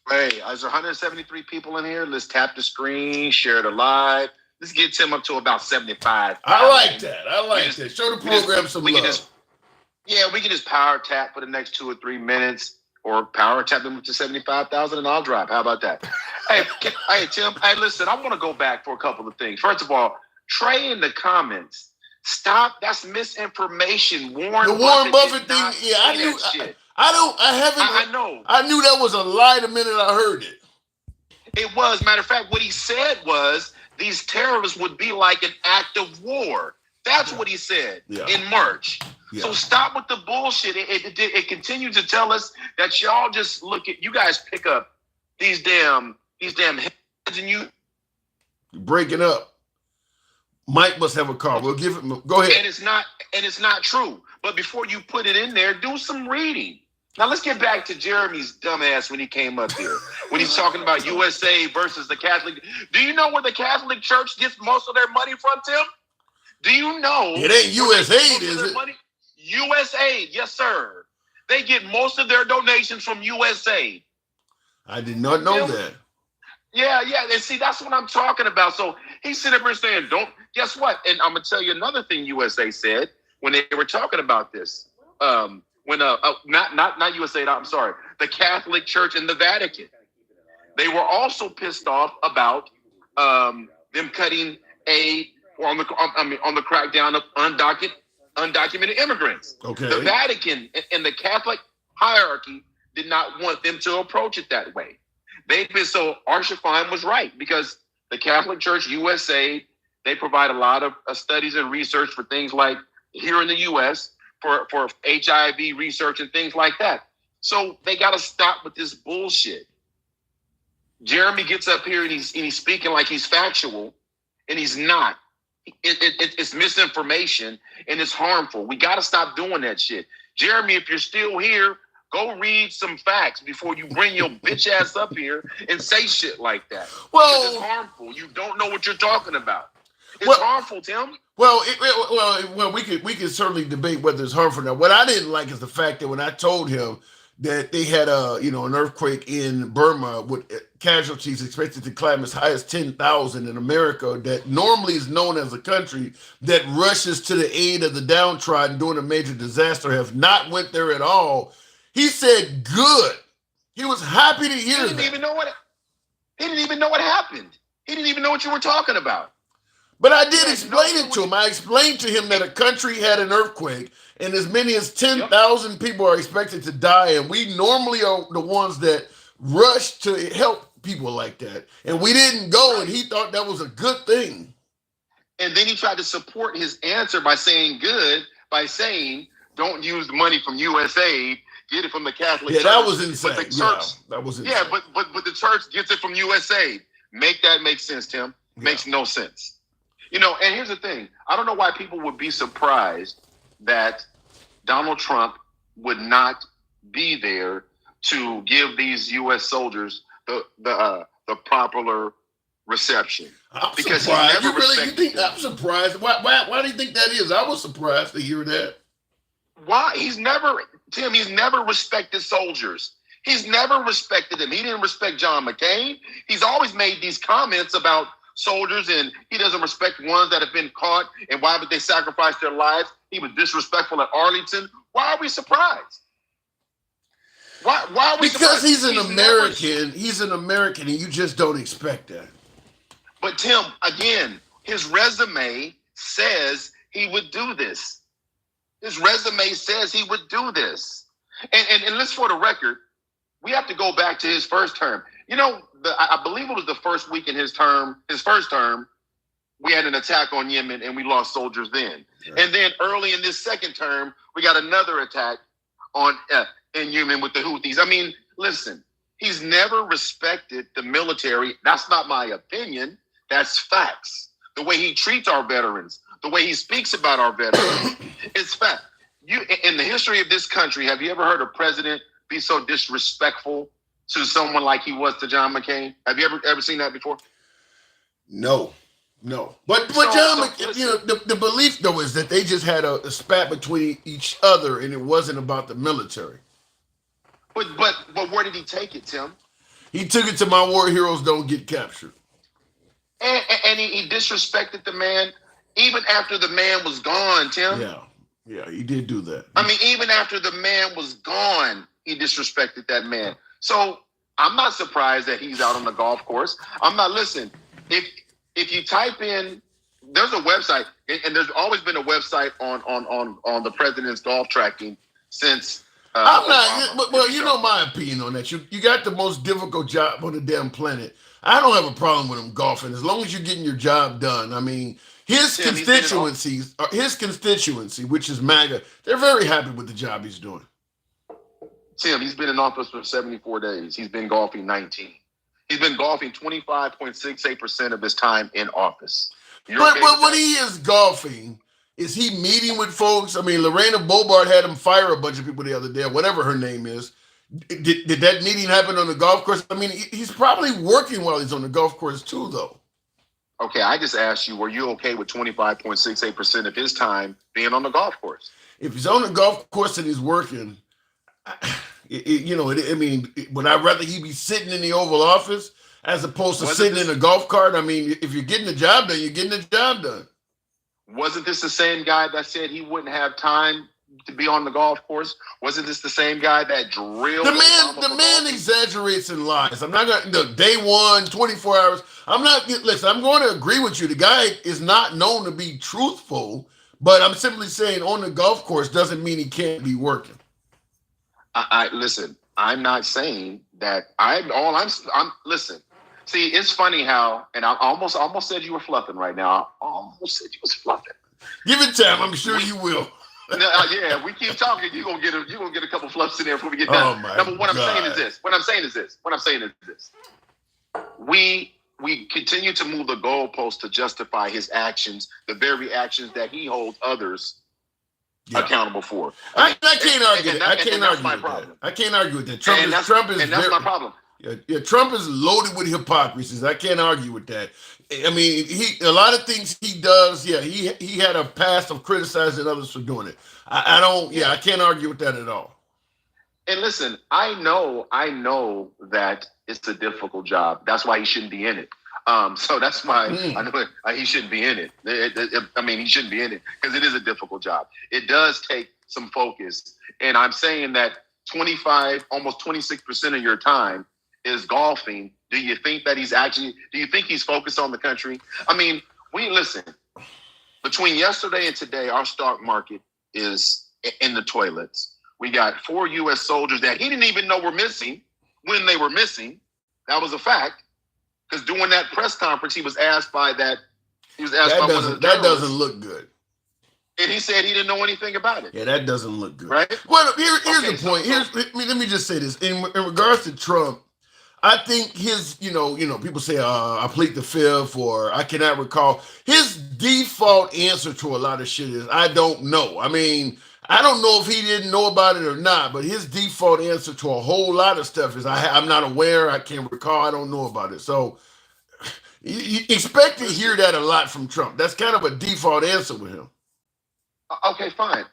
Hey, there's 173 people in here. Let's tap the screen, share the live. Let's get Tim up to about 75. I like that. Show the program some love. We can just power tap for the next 2 or 3 minutes, or power tap them up to 75,000, and I'll drop. How about that? Hey, Tim. Hey, listen. I want to go back for a couple of things. First of all, Trey in the comments. Stop. That's misinformation. The Warren Buffett thing. Yeah, I knew. I know. I knew that was a lie the minute I heard it. It was. Matter of fact, what he said was these terrorists would be like an act of war. That's what he said in March. Yeah. So stop with the bullshit. It continues to tell us that y'all just look at, you guys pick up these damn heads and you breaking up. Mike must have a car. We'll give it. Go ahead. And it's not true. But before you put it in there, do some reading. Now let's get back to Jeremy's dumbass when he came up here. When he's talking about USAID versus the Catholic. Do you know where the Catholic Church gets most of their money from, Tim? Do you know? It ain't USAID, is it? Money? USAID, yes, sir. They get most of their donations from USAID. I did not know that. Yeah. And see, that's what I'm talking about. So he's sitting up here saying, guess what? And I'm going to tell you another thing USA said when they were talking about this. Not USAID, I'm sorry. The Catholic Church and the Vatican. They were also pissed off about them cutting aid on the crackdown of undocumented immigrants. Okay. The Vatican and the Catholic hierarchy did not want them to approach it that way. So Arshafine was right, because the Catholic Church, USAID, they provide a lot of studies and research for things like here in the U.S. for HIV research and things like that. So they got to stop with this bullshit. Jeremy gets up here and he's speaking like he's factual, and he's not. It's misinformation and it's harmful. We got to stop doing that shit. Jeremy, if you're still here, go read some facts before you bring your bitch ass up here and say shit like that. Well, because it's harmful. You don't know what you're talking about. It's harmful, Tim. Well, we could certainly debate whether it's harmful or not. What I didn't like is the fact that when I told him that they had an earthquake in Burma with casualties expected to climb as high as 10,000 in America, that normally is known as a country that rushes to the aid of the downtrodden during a major disaster, have not went there at all. He said, good. He was happy to hear He didn't that. even know what happened. He didn't even know what you were talking about. But I did explain it to him. I explained to him that a country had an earthquake and as many as 10,000 people are expected to die. And we normally are the ones that rush to help people like that. And we didn't go, and he thought that was a good thing. And then he tried to support his answer by saying don't use the money from USAID, get it from the Catholic Church. That was insane. But the church, that was insane. Yeah, but the church gets it from USAID. Make that make sense, Tim. Makes no sense. You know, and here's the thing. I don't know why people would be surprised that Donald Trump would not be there to give these U.S. soldiers the popular reception. I'm because surprised. You think I'm surprised? Why do you think that is? I was surprised to hear that. Why? He's never respected soldiers. He's never respected them. He didn't respect John McCain. He's always made these comments about soldiers, and he doesn't respect ones that have been caught, and why would they sacrifice their lives? He was disrespectful at Arlington. Why are we surprised? Why are we surprised? Because he's an American. He's an American, and you just don't expect that. But Tim, again, his resume says he would do this. His resume says he would do this. And let's, for the record, we have to go back to his first term. You know, I believe it was the first week in his first term, we had an attack on Yemen and we lost soldiers then. Right. And then early in this second term, we got another attack on in Yemen with the Houthis. I mean, listen, he's never respected the military. That's not my opinion. That's facts. The way he treats our veterans, the way he speaks about our veterans, it's fact. In the history of this country, have you ever heard a president be so disrespectful to someone like he was to John McCain? Have you ever seen that before? No. But John McCain, you know, the belief though is that they just had a spat between each other, and it wasn't about the military. But where did he take it, Tim? He took it to my war heroes don't get captured. And he disrespected the man even after the man was gone, Tim. Yeah, he did do that. I mean, even after the man was gone, he disrespected that man. So I'm not surprised that he's out on the golf course. Listen, if you type in, there's a website, and there's always been a website on the president's golf tracking since. I'm not, well, you know my opinion on that. You got the most difficult job on the damn planet. I don't have a problem with him golfing as long as you're getting your job done. I mean, his constituency, which is MAGA, they're very happy with the job he's doing. Tim, he's been in office for 74 days. He's been golfing 19. He's been golfing 25.68% of his time in office. But when he is golfing, is he meeting with folks? I mean, Lorena Bobart had him fire a bunch of people the other day, whatever her name is. Did that meeting happen on the golf course? I mean, he's probably working while he's on the golf course too, though. Okay, I just asked you, were you okay with 25.68% of his time being on the golf course? If he's on the golf course and he's working, would I rather he be sitting in the Oval Office as opposed to sitting in a golf cart? I mean, if you're getting the job done, you're getting the job done. Wasn't this the same guy that said he wouldn't have time to be on the golf course? Wasn't this the same guy that drilled the man exaggerates and lies? I'm not gonna day one, 24 hours. I'm going to agree with you. The guy is not known to be truthful, but I'm simply saying on the golf course doesn't mean he can't be working. Listen, I'm not saying that listen. See, it's funny how, and I almost said you were fluffing right now. I almost said you was fluffing. Give it time. I'm sure you will. Yeah, we keep talking. You're gonna get a couple fluffs in there before we get done. Oh my no, but what God. I'm saying is this. We continue to move the goalposts to justify his actions, the very actions that he holds others accountable for. I can't argue that. I can't argue with that. That's my problem. Yeah, Trump is loaded with hypocrisies. I can't argue with that. I mean, a lot of things he does. Yeah, he had a past of criticizing others for doing it. I can't argue with that at all. And listen, I know that it's a difficult job. That's why he shouldn't be in it. So that's why I know he shouldn't be in it. He shouldn't be in it because it is a difficult job. It does take some focus. And I'm saying that 25, almost 26% of your time is golfing, do you think he's focused on the country? I mean, listen, between yesterday and today, our stock market is in the toilets. We got 4 U.S. soldiers that he didn't even know were missing when they were missing. That was a fact. Because during that press conference, he was asked by one of the journalists. That doesn't look good. And he said he didn't know anything about it. Yeah, that doesn't look good. Right? Well, here's the point. Let me just say this. In regards to Trump, I think his, people say, I plead the fifth, or I cannot recall. His default answer to a lot of shit is, I don't know. I mean, I don't know if he didn't know about it or not, but his default answer to a whole lot of stuff is, I'm not aware, I can't recall, I don't know about it. So you expect to hear that a lot from Trump. That's kind of a default answer with him. Okay, fine.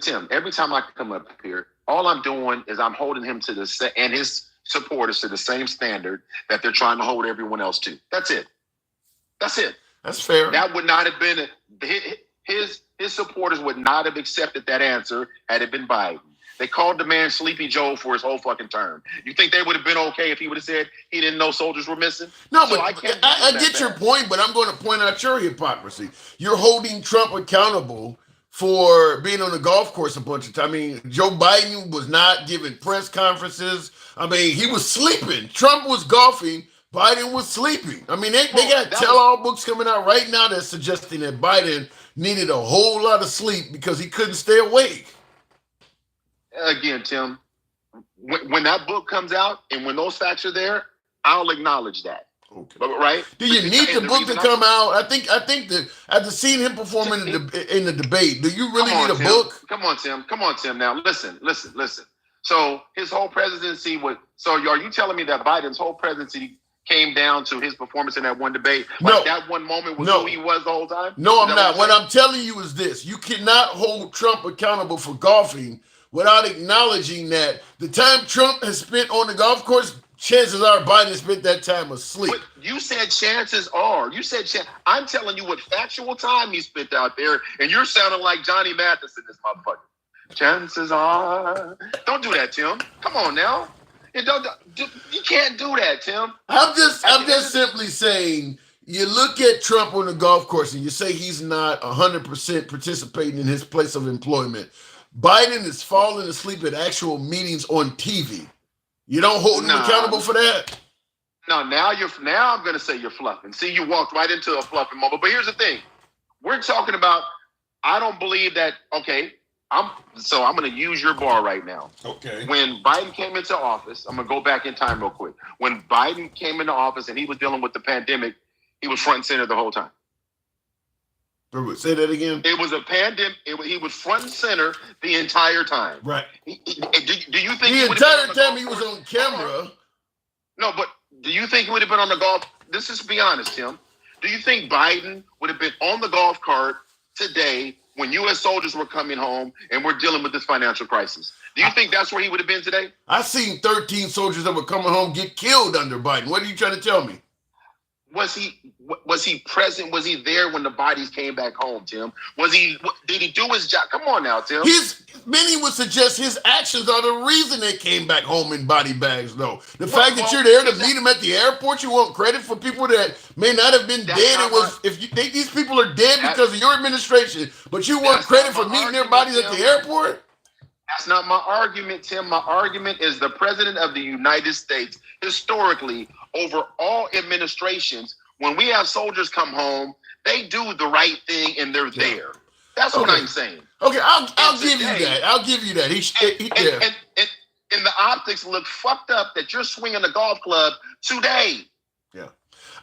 Tim, every time I come up here, all I'm doing is I'm holding him to and his supporters to the same standard that they're trying to hold everyone else to. That's it. That's fair. That would not have been his supporters would not have accepted that answer had it been Biden. They called the man Sleepy Joe for his whole fucking term. You think they would have been okay if he would have said he didn't know soldiers were missing? No, so but I get your point, but I'm going to point out your hypocrisy. You're holding Trump accountable for being on the golf course a bunch of times. I mean, Joe Biden was not giving press conferences. I mean, he was sleeping. Trump was golfing. Biden was sleeping. I mean, they got tell-all books coming out right now that's suggesting that Biden needed a whole lot of sleep because he couldn't stay awake. Again, Tim, when that book comes out and when those facts are there, I'll acknowledge that. Okay. Right? Do you need the book to come out? I think that after seeing him perform in the debate, do you really need a book? Come on, Tim. Now, listen. So his whole presidency so are you telling me that Biden's whole presidency came down to his performance in that one debate? No. That one moment was who he was the whole time? No, I'm not. What I'm telling you is this. You cannot hold Trump accountable for golfing without acknowledging that the time Trump has spent on the golf course, chances are Biden spent that time asleep. But you said chances are. I'm telling you what factual time he spent out there, and you're sounding like Johnny Mathis in this motherfucker. Chances are. Don't do that, Tim. Come on now. You can't do that, Tim. I'm just simply saying, you look at Trump on the golf course and you say he's not 100% participating in his place of employment. Biden is falling asleep at actual meetings on TV. You don't hold him accountable for that? No, now I'm going to say you're fluffing. See, you walked right into a fluffing moment. But here's the thing. We're talking about, I don't believe that, okay, I'm going to use your bar right now. Okay. When Biden came into office, I'm going to go back in time real quick. When Biden came into office and he was dealing with the pandemic, he was front and center the whole time. Say that again. It was a pandemic. He was front and center the entire time. Right. Do you think the entire time he was on camera? No, but do you think he would have been on the golf? This is to be honest, Tim. Do you think Biden would have been on the golf cart today when U.S. soldiers were coming home and we're dealing with this financial crisis? Do you think that's where he would have been today? I seen 13 soldiers that were coming home get killed under Biden. What are you trying to tell me? Was he present? Was he there when the bodies came back home, Tim? Did he do his job? Come on now, Tim. Many would suggest his actions are the reason they came back home in body bags, though. The fact that you're there to meet him at the airport, you want credit for people that may not have been dead. These people are dead because of your administration, but you want credit for meeting their bodies at the airport? That's not my argument, Tim. My argument is the president of the United States, historically, over all administrations, when we have soldiers come home, they do the right thing and they're there. That's what I'm saying. Okay, I'll give you that. I'll give you that. And the optics look fucked up that you're swinging the golf club today. Yeah,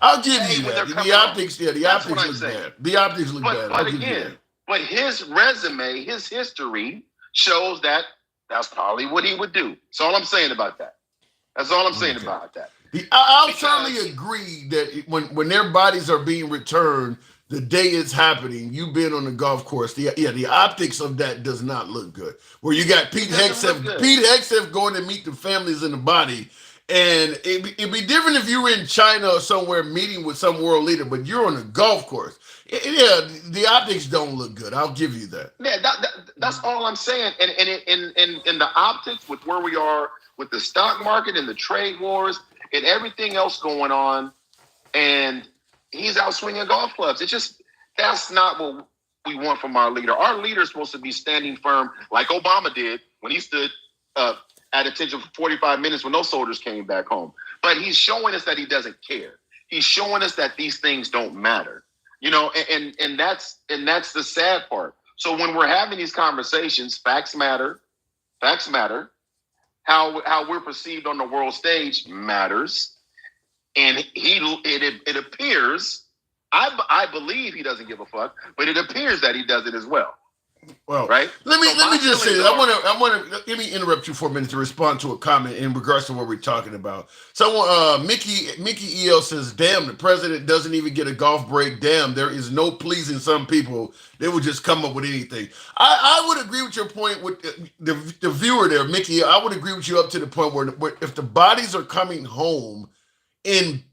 I'll give you that. The optics look bad. The optics look bad. But again, but his resume, his history shows that that's probably what he would do. That's all I'm saying about that. I'll certainly agree that when their bodies are being returned, the day it's happening, you being on the golf course, the optics of that does not look good. Where you got Pete Hegseth going to meet the families in the body, and it'd be different if you were in China or somewhere meeting with some world leader, but you're on a golf course. Yeah, the optics don't look good. I'll give you that. Yeah, that's all I'm saying. And in the optics with where we are with the stock market and the trade wars and everything else going on, and he's out swinging golf clubs. It's just that's not what we want from our leader. Our leader is supposed to be standing firm, like Obama did when he stood at attention for 45 minutes when those soldiers came back home. But he's showing us that he doesn't care. He's showing us that these things don't matter. You know, and that's the sad part. So when we're having these conversations, facts matter. Facts matter. How we're perceived on the world stage matters. And it appears, I believe he doesn't give a fuck, but it appears that he does it as well. Well, right. Let me just say this. I want to let me interrupt you for a minute to respond to a comment in regards to what we're talking about. Someone, Mickey EL says, "Damn, the president doesn't even get a golf break. Damn, there is no pleasing some people. They will just come up with anything." I would agree with your point with the viewer there, Mickey. I would agree with you up to the point where if the bodies are coming home in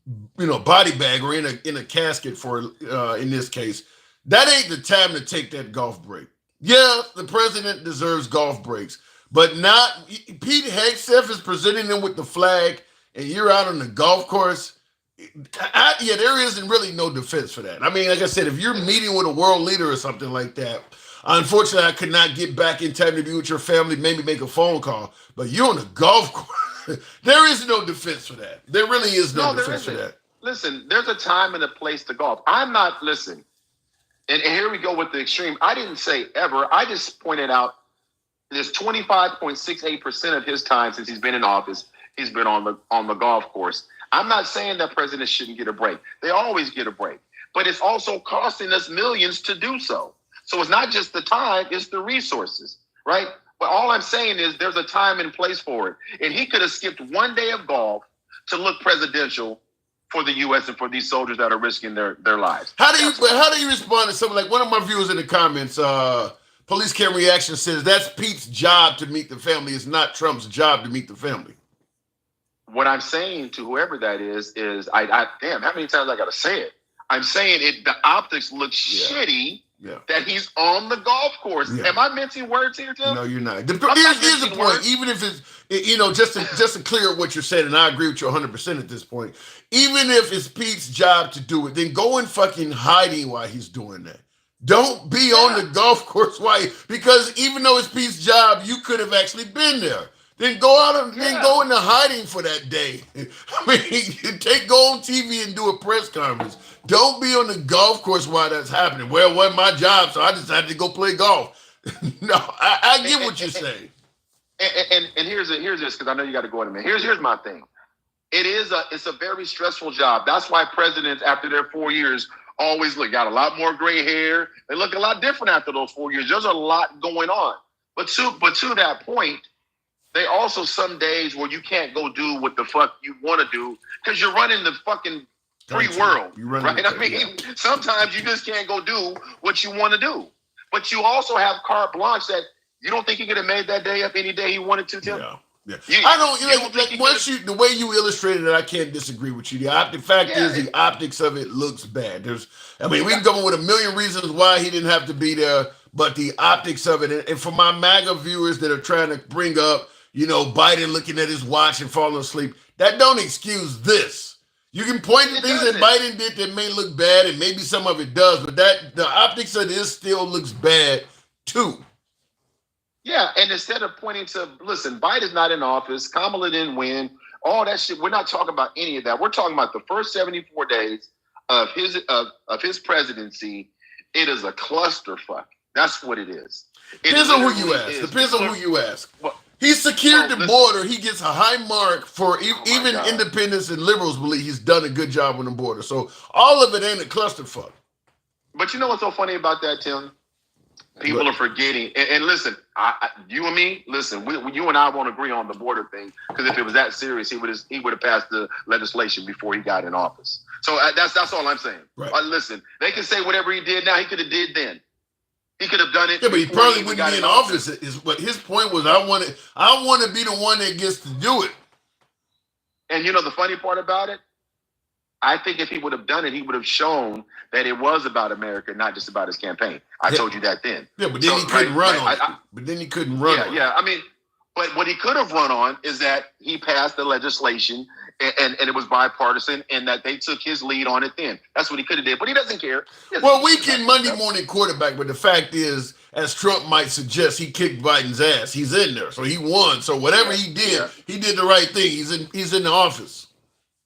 body bag or in a casket for in this case, that ain't the time to take that golf break. Yeah, the president deserves golf breaks, but not Pete Hegseth is presenting them with the flag, and you're out on the golf course. There isn't really no defense for that. I mean, like I said, if you're meeting with a world leader or something like that, unfortunately, I could not get back in time to be with your family, maybe make a phone call, but you're on the golf course. There is no defense for that. There really is no defense for that. Listen, there's a time and a place to golf. I'm not, listen, and here we go with the extreme. I didn't say ever. I just pointed out there's 25.68% of his time since he's been in office, he's been on the golf course. I'm not saying that presidents shouldn't get a break. They always get a break. But it's also costing us millions to do so. So it's not just the time, it's the resources, right? But all I'm saying is there's a time and place for it. And he could have skipped one day of golf to look presidential for the U.S. and for these soldiers that are risking their lives. How do you respond to something like one of my viewers in the comments, Police Cam Reaction says, that's Pete's job to meet the family. It's not Trump's job to meet the family. What I'm saying to whoever that is I damn, how many times I got to say it? I'm saying it. The optics look shitty. Yeah. That he's on the golf course. Yeah. Am I mincing words here, Tim? No, you're not. Here's the point. Words. Even if it's, just to clear up what you're saying, and I agree with you 100% at this point. Even if it's Pete's job to do it, then go in fucking hiding while he's doing that. Don't be on the golf course because even though it's Pete's job, you could have actually been there. Then go out and then go into hiding for that day. I mean, go on TV and do a press conference. Don't be on the golf course while that's happening. Well, it wasn't my job, so I decided to go play golf. No, I get what you're saying. And here's this, because I know you got to go in a minute. Here's my thing. It's a very stressful job. That's why presidents, after their 4 years, always got a lot more gray hair. They look a lot different after those 4 years. There's a lot going on. But to that point, they also some days where you can't go do what the fuck you want to do because you're running the fucking free world, right? I mean, sometimes you just can't go do what you want to do. But you also have carte blanche that you don't think he could have made that day up any day he wanted to, Tim? Yeah. I don't, the way you illustrated it, I can't disagree with you. The fact is the optics of it looks bad. We can come up with a million reasons why he didn't have to be there, but the optics of it, and for my MAGA viewers that are trying to bring up, Biden looking at his watch and falling asleep, that don't excuse this. You can point to things that Biden did that may look bad, and maybe some of it does, but the optics of this still looks bad too. Yeah, and instead of pointing to, listen, Biden's not in office, Kamala didn't win, all that shit, we're not talking about any of that. We're talking about the first 74 days of his presidency. It is a clusterfuck. That's what it is. Depends on who you ask. Well, he secured the border. He gets a high mark for even independents and liberals believe he's done a good job on the border. So all of it ain't a clusterfuck. But you know what's so funny about that, Tim? People are forgetting. And listen, you and me, listen, you and I won't agree on the border thing because if it was that serious, he would have passed the legislation before he got in office. So that's all I'm saying. Right. Listen, they can say whatever he did now, he could have did then. He could have done it. Yeah, but he probably wouldn't be in office. But his point was, I want to be the one that gets to do it. And the funny part about it, I think if he would have done it, he would have shown that it was about America, not just about his campaign. I told you that then. Yeah, but then he couldn't run on it. But then he couldn't run on it. Yeah, I mean, but what he could have run on is that he passed the legislation and it was bipartisan and that they took his lead on it then. That's what he could have did, but he doesn't care. Well, we can Monday morning quarterback, but the fact is, as Trump might suggest, he kicked Biden's ass. He's in there, so he won. So whatever he did, he did the right thing. He's in the office.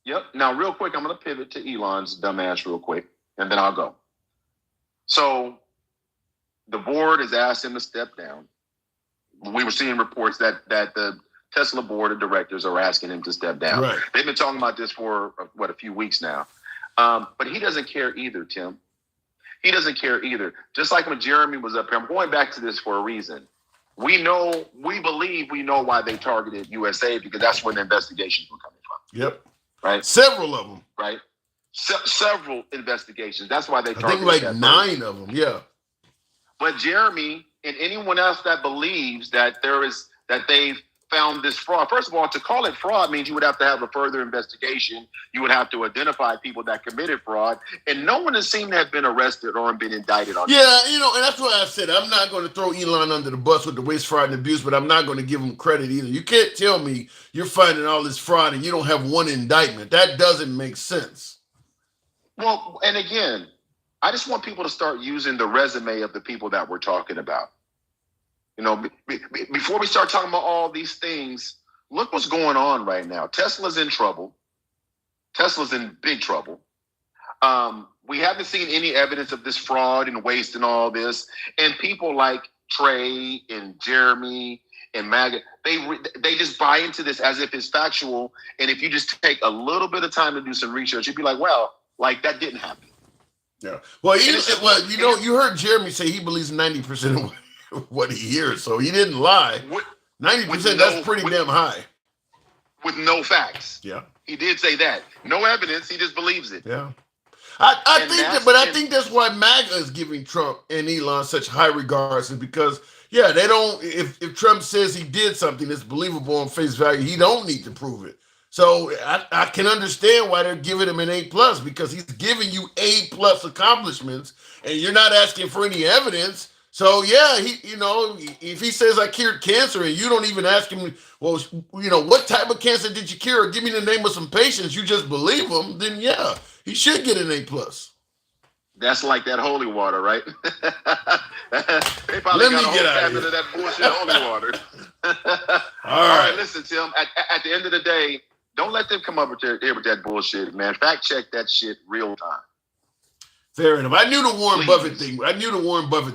Yep. Now, real quick, I'm going to pivot to Elon's dumbass real quick, and then I'll go. So the board has asked him to step down. We were seeing reports that the Tesla board of directors are asking him to step down. Right. They've been talking about this for, a few weeks now. But he doesn't care either, Tim. He doesn't care either. Just like when Jeremy was up here, I'm going back to this for a reason. We believe we know why they targeted USAID because that's where the investigations were coming from. Yep. Right. Several of them. Right. Several investigations. That's why they targeted. I think like 9 of them. Yeah. But Jeremy and anyone else that believes that they've found this fraud. First of all, to call it fraud means you would have to have a further investigation. You would have to identify people that committed fraud, and no one has seemed to have been arrested or been indicted on. Yeah, and that's why I said I'm not going to throw Elon under the bus with the waste, fraud, and abuse, but I'm not going to give him credit either. You can't tell me you're finding all this fraud and you don't have one indictment. That doesn't make sense. Well, and again, I just want people to start using the resume of the people that we're talking about. You know, before we start talking about all these things, look what's going on right now. Tesla's in trouble. Tesla's in big trouble. We haven't seen any evidence of this fraud and waste and all this. And people like Trey and Jeremy and MAGA, they just buy into this as if it's factual. And if you just take a little bit of time to do some research, you'd be like, well, like that didn't happen. Yeah. Well, you heard Jeremy say he believes 90% of what he hears, so he didn't lie. 90%, that's pretty damn high. With no facts. Yeah. He did say that. No evidence, he just believes it. Yeah. I think that's why MAGA is giving Trump and Elon such high regards, is because, they don't, if Trump says he did something that's believable on face value, he don't need to prove it. So I can understand why they're giving him an A+, because he's giving you A+ accomplishments, and you're not asking for any evidence. So if he says I cured cancer and you don't even ask him, well, what type of cancer did you cure? Or give me the name of some patients. You just believe him. Then he should get an A+. That's like that holy water, right? They probably got a whole cabinet of that bullshit holy water. All right, listen, Tim. At the end of the day, don't let them come up here with that bullshit, man. Fact check that shit real time. Fair enough. I knew the Warren Buffett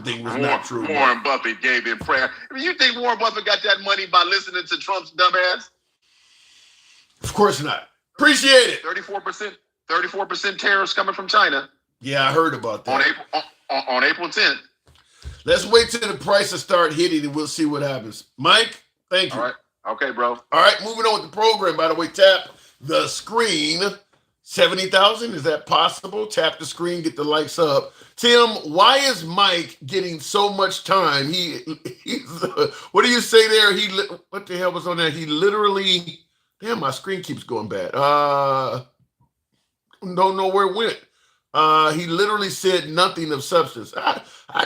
thing was not true. Warren Buffett gave in prayer. I mean, you think Warren Buffett got that money by listening to Trump's dumbass? Of course not. Appreciate it. 34% tariffs coming from China. Yeah, I heard about that. On April 10th. Let's wait till the prices start hitting and we'll see what happens. Mike, thank you. All right. Okay, bro. All right, moving on with the program. By the way, tap the screen. 70,000, is that possible? Tap the screen, get the likes up. Tim, why is Mike getting so much time? He's what do you say there? What the hell was on there? He literally, damn, my screen keeps going bad. Don't know where it went. He literally said nothing of substance. I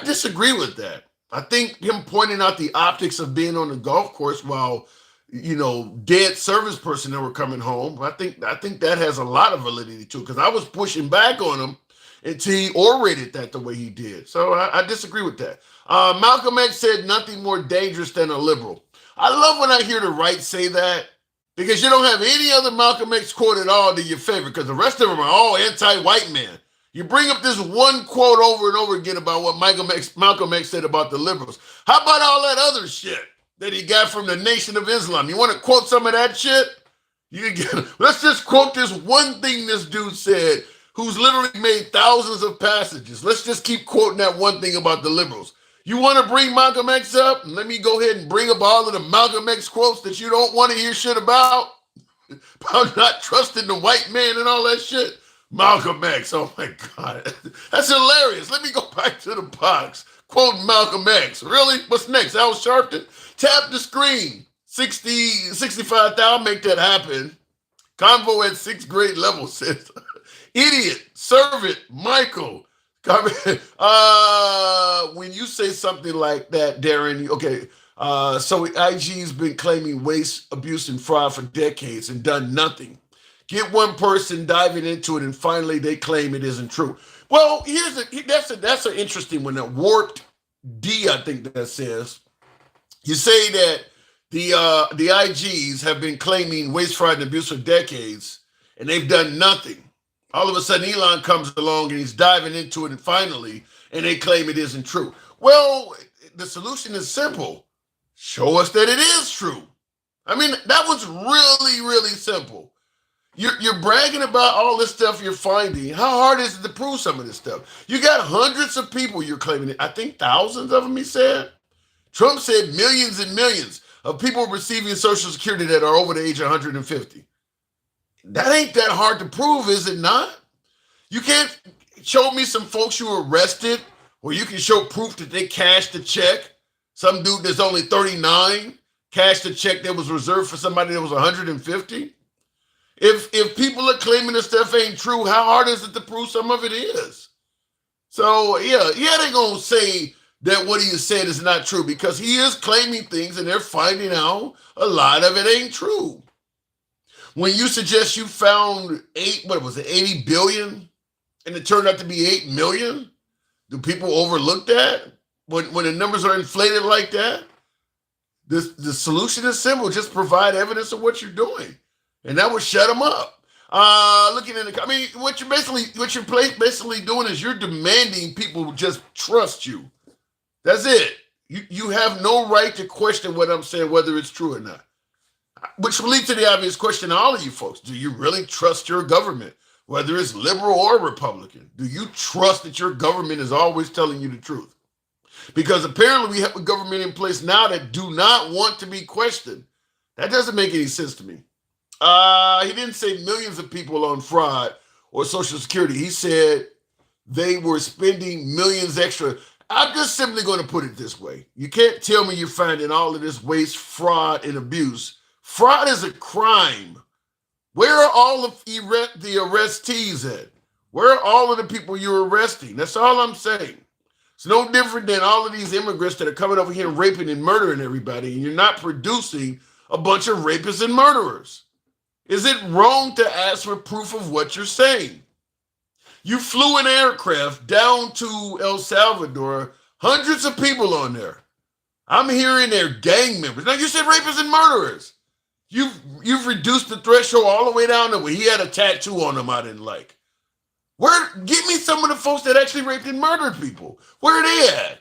disagree with that. I think him pointing out the optics of being on the golf course while dead service personnel were coming home. I think that has a lot of validity to it, because I was pushing back on him until he orated that the way he did. So I disagree with that. Malcolm X said nothing more dangerous than a liberal. I love when I hear the right say that, because you don't have any other Malcolm X quote at all to your favorite, because the rest of them are all anti-white man. You bring up this one quote over and over again about what Malcolm X said about the liberals. How about all that other shit that he got from the Nation of Islam? You want to quote some of that shit? Let's just quote this one thing this dude said, who's literally made thousands of passages. Let's just keep quoting that one thing about the liberals. You want to bring Malcolm X up? Let me go ahead and bring up all of the Malcolm X quotes that you don't want to hear shit about not trusting the white man and all that shit. Malcolm X, oh my God. That's hilarious. Let me go back to the box. Quoting Malcolm X. Really? What's next? Al Sharpton? Tap the screen. 65,000, make that happen. Convo at 6th grade level says, Idiot, servant, Michael. When you say something like that, Darren, okay, so IG's been claiming waste, abuse, and fraud for decades and done nothing. Get one person diving into it, and finally they claim it isn't true. Well, that's an interesting one. That warped D, I think that says. You say that the IGs have been claiming waste, fraud, and abuse for decades, and they've done nothing. All of a sudden, Elon comes along and he's diving into it, and finally, and they claim it isn't true. Well, the solution is simple: show us that it is true. I mean, that was really, really simple. You're bragging about all this stuff you're finding. How hard is it to prove some of this stuff? You got hundreds of people you're claiming it. I think thousands of them, he said. Trump said millions and millions of people receiving Social Security that are over the age of 150. That ain't that hard to prove, is it not? You can't show me some folks you arrested where you can show proof that they cashed a check. Some dude that's only 39 cashed a check that was reserved for somebody that was 150. If people are claiming this stuff ain't true, how hard is it to prove some of it is? So yeah, they're gonna say that what he has said is not true because he is claiming things and they're finding out a lot of it ain't true. When you suggest you found 80 billion and it turned out to be 8 million, do people overlook that? When the numbers are inflated like that? The solution is simple: just provide evidence of what you're doing. And that would shut them up. What you're basically doing is you're demanding people just trust you. That's it. You have no right to question what I'm saying, whether it's true or not. Which leads to the obvious question to all of you folks: do you really trust your government, whether it's liberal or Republican? Do you trust that your government is always telling you the truth? Because apparently we have a government in place now that do not want to be questioned. That doesn't make any sense to me. He didn't say millions of people on fraud or Social Security. He said they were spending millions extra. I'm just simply going to put it this way. You can't tell me you're finding all of this waste, fraud, and abuse. Fraud is a crime. Where are all of the arrestees at? Where are all of the people you're arresting? That's all I'm saying. It's no different than all of these immigrants that are coming over here raping and murdering everybody, and you're not producing a bunch of rapists and murderers. Is it wrong to ask for proof of what you're saying? You flew an aircraft down to El Salvador, hundreds of people on there. I'm hearing they're gang members. Now, you said rapists and murderers. You've reduced the threshold all the way down to where he had a tattoo on him I didn't like. Give me some of the folks that actually raped and murdered people. Where are they at?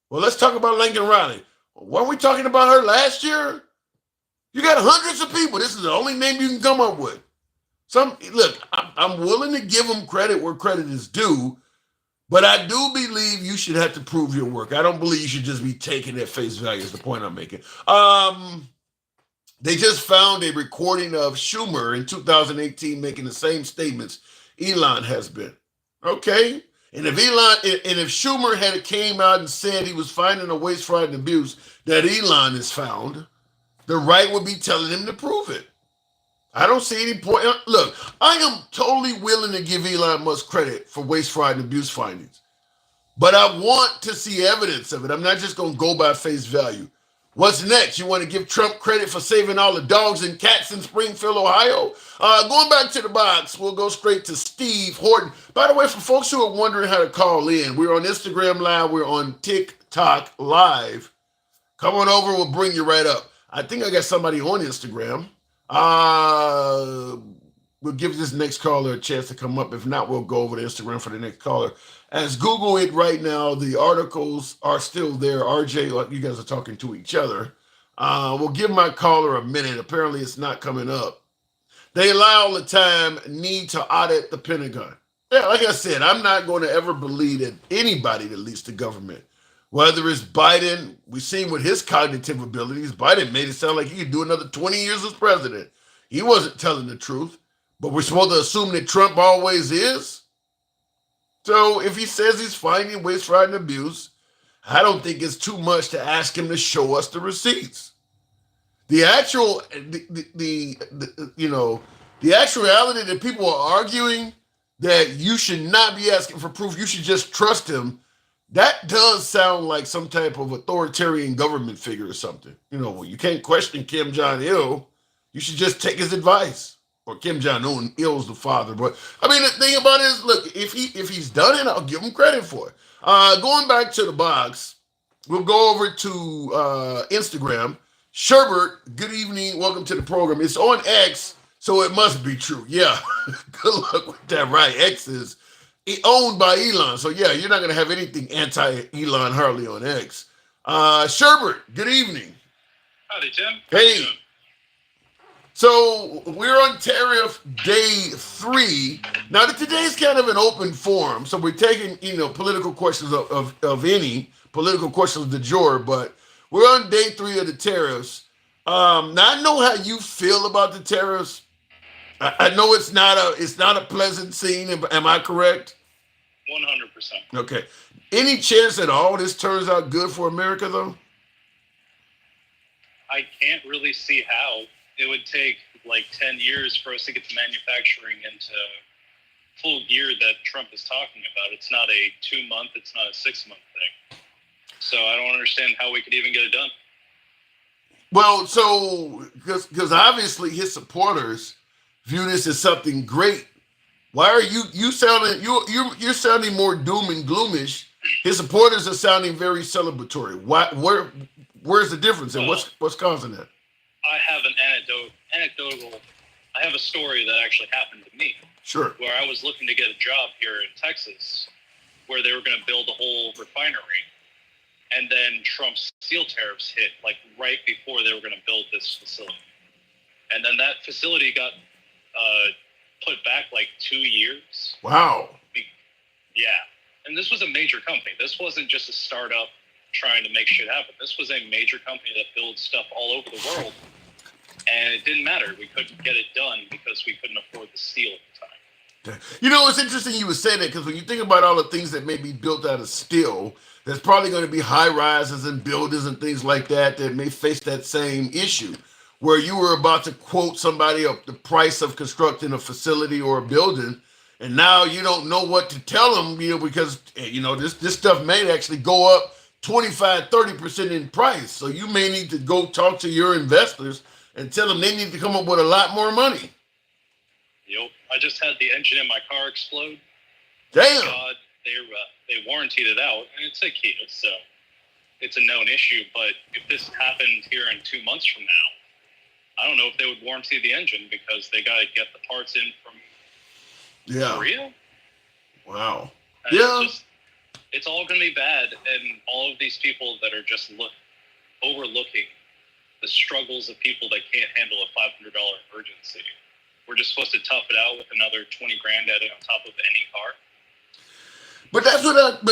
Well, let's talk about Lincoln Riley. Weren't we talking about her last year? You got hundreds of people. This is the only name you can come up with. I'm willing to give them credit where credit is due, but I do believe you should have to prove your work. I don't believe you should just be taking at face value is the point I'm making. They just found a recording of Schumer in 2018 making the same statements Elon has been. Okay? And if Schumer had came out and said he was finding a waste, fraud, and abuse that Elon has found, the right would be telling him to prove it. I don't see any point. Look, I am totally willing to give Elon Musk credit for waste, fraud, and abuse findings. But I want to see evidence of it. I'm not just going to go by face value. What's next? You want to give Trump credit for saving all the dogs and cats in Springfield, Ohio? Going back to the box, we'll go straight to Steve Horton. By the way, for folks who are wondering how to call in, we're on Instagram Live. We're on TikTok Live. Come on over. We'll bring you right up. I think I got somebody on Instagram. We'll give this next caller a chance to come up. If not, we'll go over to Instagram for the next caller. As Google it right now, the articles are still there. RJ, you guys are talking to each other. We'll give my caller a minute. Apparently, it's not coming up. They allow all the time need to audit the Pentagon. Yeah, like I said, I'm not going to ever believe that anybody that leads the government, whether it's Biden, we've seen with his cognitive abilities, Biden made it sound like he could do another 20 years as president. He wasn't telling the truth, but we're supposed to assume that Trump always is. So if he says he's finding waste, fraud, and abuse, I don't think it's too much to ask him to show us the receipts. The actuality that people are arguing that you should not be asking for proof. You should just trust him. That does sound like some type of authoritarian government figure or something. You know, you can't question Kim Jong Il. You should just take his advice. Or Kim Jong Un Il's the father. But I mean, the thing about it is, look, if he's done it, I'll give him credit for it. Going back to the box, we'll go over to Instagram. Sherbert, good evening. Welcome to the program. It's on X, so it must be true. Yeah. Good luck with that, right? X is owned by Elon. So, yeah, you're not going to have anything anti-Elon hardly on X. Sherbert, good evening. Howdy, Tim. Hey. So, we're on Tariff Day 3. Now, today's kind of an open forum. So, we're taking, political questions of any political questions de jour, but we're on Day 3 of the tariffs. Now, I know how you feel about the tariffs. I know it's not a pleasant scene. Am I correct? 100%. Okay. Any chance at all this turns out good for America, though? I can't really see how. It would take like 10 years for us to get the manufacturing into full gear that Trump is talking about. It's not a 2-month, it's not a 6-month thing. So I don't understand how we could even get it done. Well, so because obviously his supporters view this as something great. Why are you sounding you're sounding more doom and gloomish? His supporters are sounding very celebratory. Where's the difference and what's causing that? I have an anecdotal. I have a story that actually happened to me. Sure. Where I was looking to get a job here in Texas, where they were going to build a whole refinery, and then Trump's steel tariffs hit like right before they were going to build this facility, and then that facility got put back like 2 years. Wow. Yeah, and this was a major company. This wasn't just a startup trying to make shit happen. This was a major company that builds stuff all over the world, and it didn't matter. We couldn't get it done because we couldn't afford the steel at the time. You know, it's interesting you would say that because when you think about all the things that may be built out of steel, there's probably going to be high rises and buildings and things like that that may face that same issue where you were about to quote somebody of the price of constructing a facility or a building, and now you don't know what to tell them, because this stuff may actually go up 25-30% in price. So you may need to go talk to your investors and tell them they need to come up with a lot more money. Yep. I just had the engine in my car explode. Damn. God, they warrantied it out, and it's a Kia, so it's a known issue. But if this happened here in 2 months from now, I don't know if they would warranty the engine because they got to get the parts in from Korea. Wow. And it's all going to be bad, and all of these people that are just overlooking the struggles of people that can't handle a $500 emergency. We're just supposed to tough it out with another 20 grand added on top of any car. But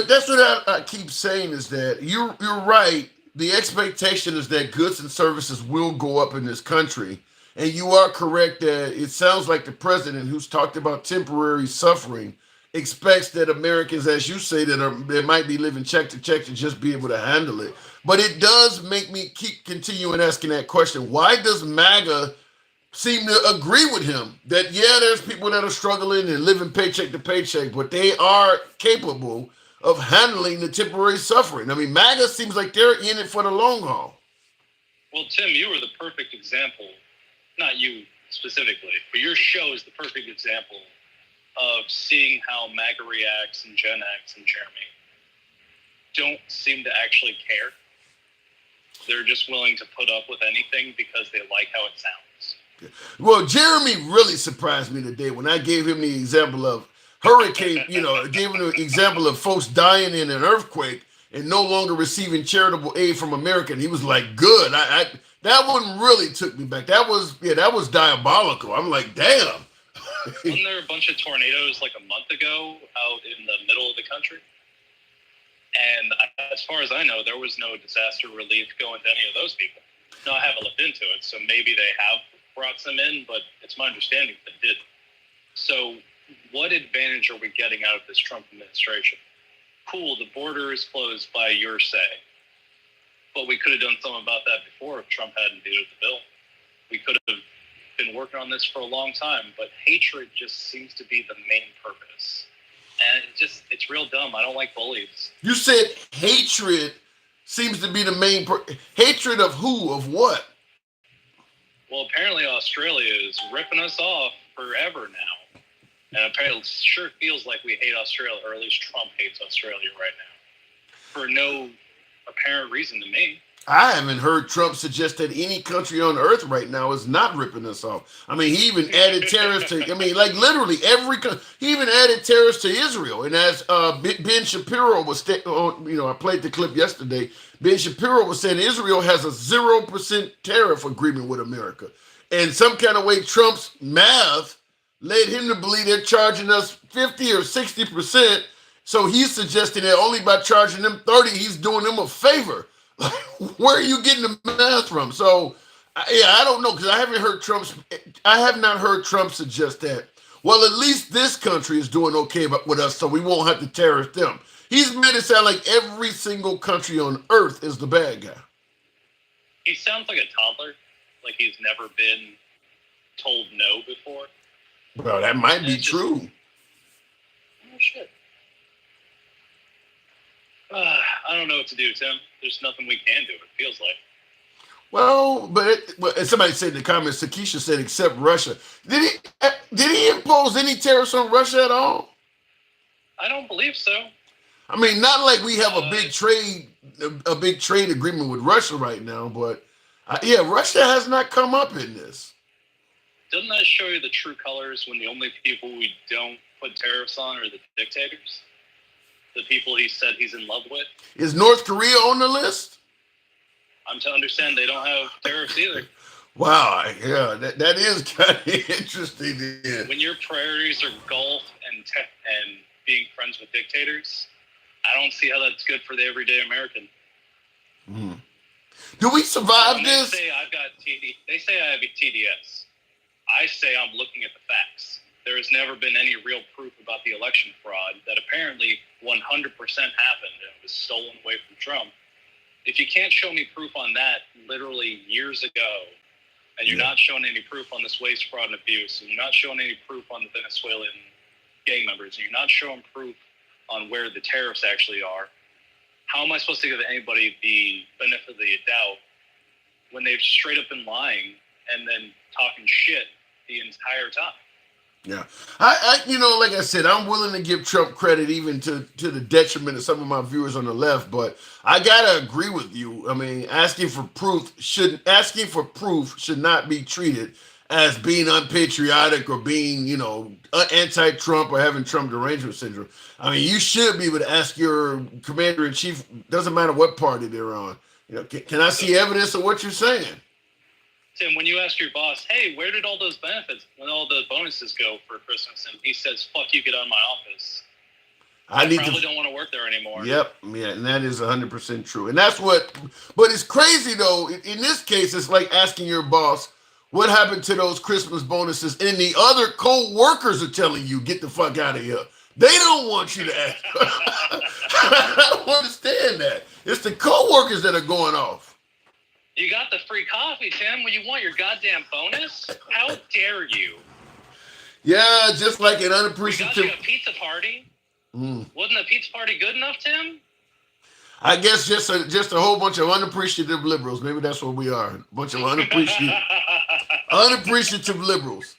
that's what I keep saying is that you're right. The expectation is that goods and services will go up in this country. And you are correct that it sounds like the president, who's talked about temporary suffering, expects that Americans, as you say, that might be living check to check to just be able to handle it. But it does make me keep continuing asking that question. Why does MAGA seem to agree with him that, there's people that are struggling and living paycheck to paycheck, but they are capable of handling the temporary suffering? I mean, MAGA seems like they're in it for the long haul. Well, Tim, you were the perfect example, not you specifically, but your show is the perfect example of seeing how MAGA reacts and Gen X and Jeremy don't seem to actually care. They're just willing to put up with anything because they like how it sounds. Well, Jeremy really surprised me today when I gave him the example of hurricane, gave him the example of folks dying in an earthquake and no longer receiving charitable aid from America. And he was like, good. That one really took me back. That was diabolical. I'm like, damn. Wasn't there a bunch of tornadoes like a month ago out in the middle of the country? And as far as I know, there was no disaster relief going to any of those people. No, I haven't looked into it, so maybe they have brought some in, but it's my understanding that they didn't. So what advantage are we getting out of this Trump administration? Cool, the border is closed by your say, but we could have done something about that before if Trump hadn't vetoed the bill. We could have been working on this for a long time, but hatred just seems to be the main purpose. And it's real dumb. I don't like bullies. You said hatred seems to be the main hatred of who? Of what? Well, apparently Australia is ripping us off forever now. And apparently it sure feels like we hate Australia, or at least Trump hates Australia right now. For no apparent reason to me. I haven't heard Trump suggest that any country on earth right now is not ripping us off. I mean, he even added tariffs to, I mean, like literally every country. He even added tariffs to Israel. And as Ben Shapiro was, I played the clip yesterday. Ben Shapiro was saying Israel has a 0% tariff agreement with America. And some kind of way Trump's math led him to believe they're charging us 50 or 60%. So he's suggesting that only by charging them 30, he's doing them a favor. Where are you getting the math from? So, yeah, I don't know, because I have not heard Trump suggest that. Well, at least this country is doing okay with us, so we won't have to tariff them. He's made it sound like every single country on earth is the bad guy. He sounds like a toddler, like he's never been told no before. Well, that might be true. Oh, shit. I don't know what to do, Tim. There's nothing we can do, it feels like. Well, but somebody said in the comments, Sakisha said, except Russia. Did he impose any tariffs on Russia at all? I don't believe so. I mean, not like we have a big trade agreement with Russia right now, but Russia has not come up in this. Doesn't that show you the true colors when the only people we don't put tariffs on are the dictators? The people he said he's in love with? Is North Korea on the list? I'm to understand they don't have tariffs either. Wow, yeah, that is kind of interesting. Yeah. When your priorities are golf and being friends with dictators, I don't see how that's good for the everyday American. Do we survive this? They say They say I have TDS. I say I'm looking at the facts. There has never been any real proof about the election fraud that apparently 100% happened and was stolen away from Trump. If you can't show me proof on that literally years ago, and you're not showing any proof on this waste, fraud, and abuse, and you're not showing any proof on the Venezuelan gang members, and you're not showing proof on where the tariffs actually are, how am I supposed to give anybody the benefit of the doubt when they've straight up been lying and then talking shit the entire time? Yeah, I like I said, I'm willing to give Trump credit even to the detriment of some of my viewers on the left, but I gotta agree with you. I mean, asking for proof should not be treated as being unpatriotic or being, anti-Trump or having Trump derangement syndrome. I mean, you should be able to ask your commander in chief, doesn't matter what party they're on. Can I see evidence of what you're saying? Tim, when you ask your boss, hey, where did all those benefits, when all the bonuses go for Christmas? And he says, fuck you, get out of my office. I probably don't want to work there anymore. Yep, yeah, and that is 100% true. And that's but it's crazy though, in this case, it's like asking your boss, what happened to those Christmas bonuses? And the other co-workers are telling you, get the fuck out of here. They don't want you to ask. I don't understand that. It's the co-workers that are going off. You got the free coffee, Tim. When you want your goddamn bonus? How dare you? Yeah, just like an unappreciative. We got you a pizza party. Wasn't the pizza party good enough, Tim? I guess just a whole bunch of unappreciative liberals. Maybe that's what we are. A bunch of unappreciative liberals.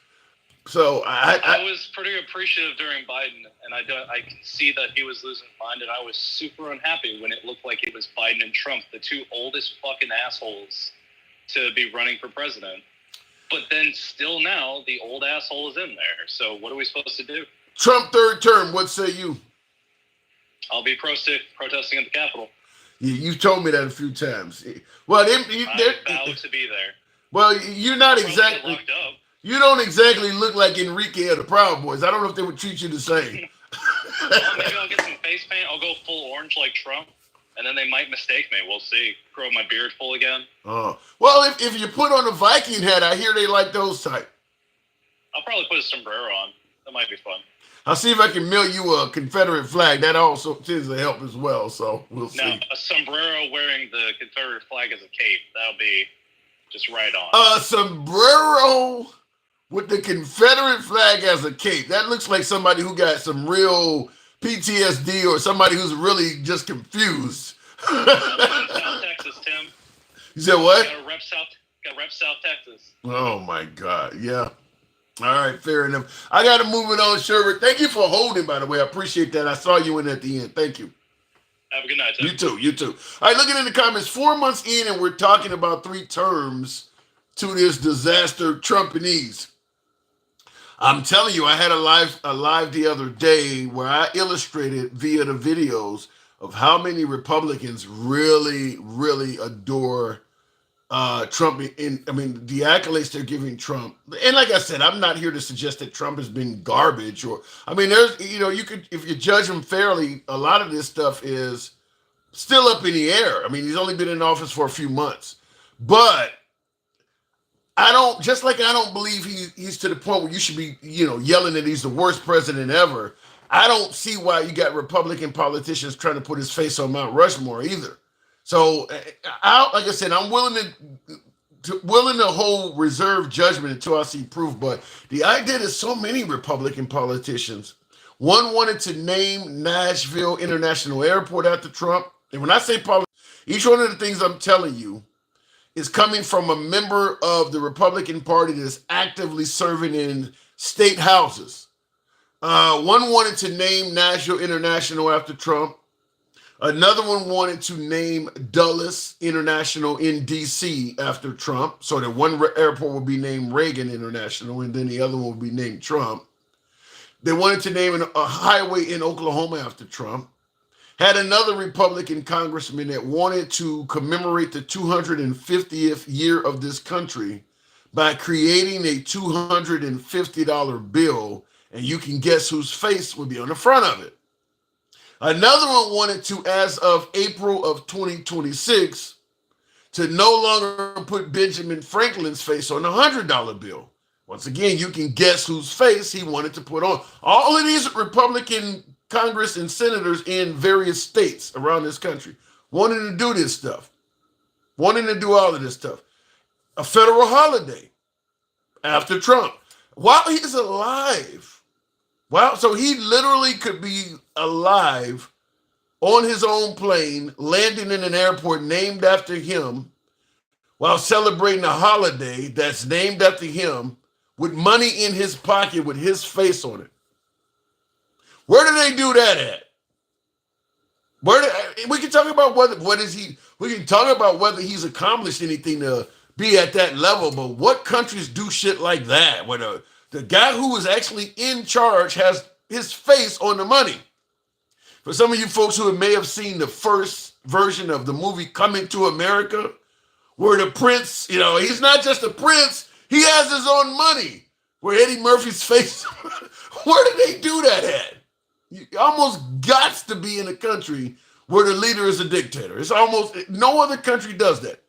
So I was pretty appreciative during Biden, and I can see that he was losing his mind, and I was super unhappy when it looked like it was Biden and Trump, the two oldest fucking assholes to be running for president. But then still now, the old asshole is in there. So what are we supposed to do? Trump third term, what say you? I'll be protesting at the Capitol. Yeah, you've told me that a few times. Well, I vow to be there. Well, you're not exactly. Locked up. You don't exactly look like Enrique of the Proud Boys. I don't know if they would treat you the same. Well, maybe I'll get some face paint. I'll go full orange like Trump, and then they might mistake me. We'll see. Grow my beard full again. Oh, well, if you put on a Viking hat, I hear they like those type. I'll probably put a sombrero on. That might be fun. I'll see if I can mail you a Confederate flag. That also tends to help as well. So we'll see. Now, a sombrero wearing the Confederate flag as a cape. That'll be just right on. A sombrero with the Confederate flag as a cape. That looks like somebody who got some real PTSD or somebody who's really just confused. South Texas, Tim. You said what? Got rep South Texas. Oh my God. Yeah. All right, fair enough. I got to move it on, Sherbert. Thank you for holding, by the way. I appreciate that. I saw you in at the end. Thank you. Have a good night, Tim. You too. You too. All right, looking in the comments, 4 months in, and we're talking about 3 terms to this disaster Trumpinese. I'm telling you, I had a live the other day where I illustrated via the videos of how many Republicans really, really adore Trump. I mean, the accolades they're giving Trump. And like I said, I'm not here to suggest that Trump has been garbage or, I mean, there's, you could, if you judge him fairly, a lot of this stuff is still up in the air. I mean, he's only been in office for a few months, but I don't believe he's to the point where you should be, yelling that he's the worst president ever. I don't see why you got Republican politicians trying to put his face on Mount Rushmore either. So, like I said, I'm willing to hold reserve judgment until I see proof. But the idea that so many Republican politicians, one wanted to name Nashville International Airport after Trump. And when I say each one of the things I'm telling you is coming from a member of the Republican Party that's actively serving in state houses. One wanted to name Nashville International after Trump. Another one wanted to name Dulles International in D.C. after Trump, so that one airport would be named Reagan International, and then the other one would be named Trump. They wanted to name a highway in Oklahoma after Trump. Had another Republican congressman that wanted to commemorate the 250th year of this country by creating a $250 bill, and you can guess whose face would be on the front of it. Another one wanted to, as of April of 2026, to no longer put Benjamin Franklin's face on the $100 bill. Once again, you can guess whose face he wanted to put on. All of these Republican Congress and senators in various states around this country wanting to do this stuff, wanting to do all of this stuff. A federal holiday after Trump while he's alive. Wow, so he literally could be alive on his own plane, landing in an airport named after him while celebrating a holiday that's named after him with money in his pocket with his face on it. Where do they do that at? We can talk about we can talk about whether he's accomplished anything to be at that level, but what countries do shit like that where the guy who is actually in charge has his face on the money? For some of you folks who may have seen the first version of the movie Coming to America, where the prince, he's not just a prince, he has his own money. Where Eddie Murphy's face, where do they do that at? You almost got to be in a country where the leader is a dictator. It's almost, no other country does that.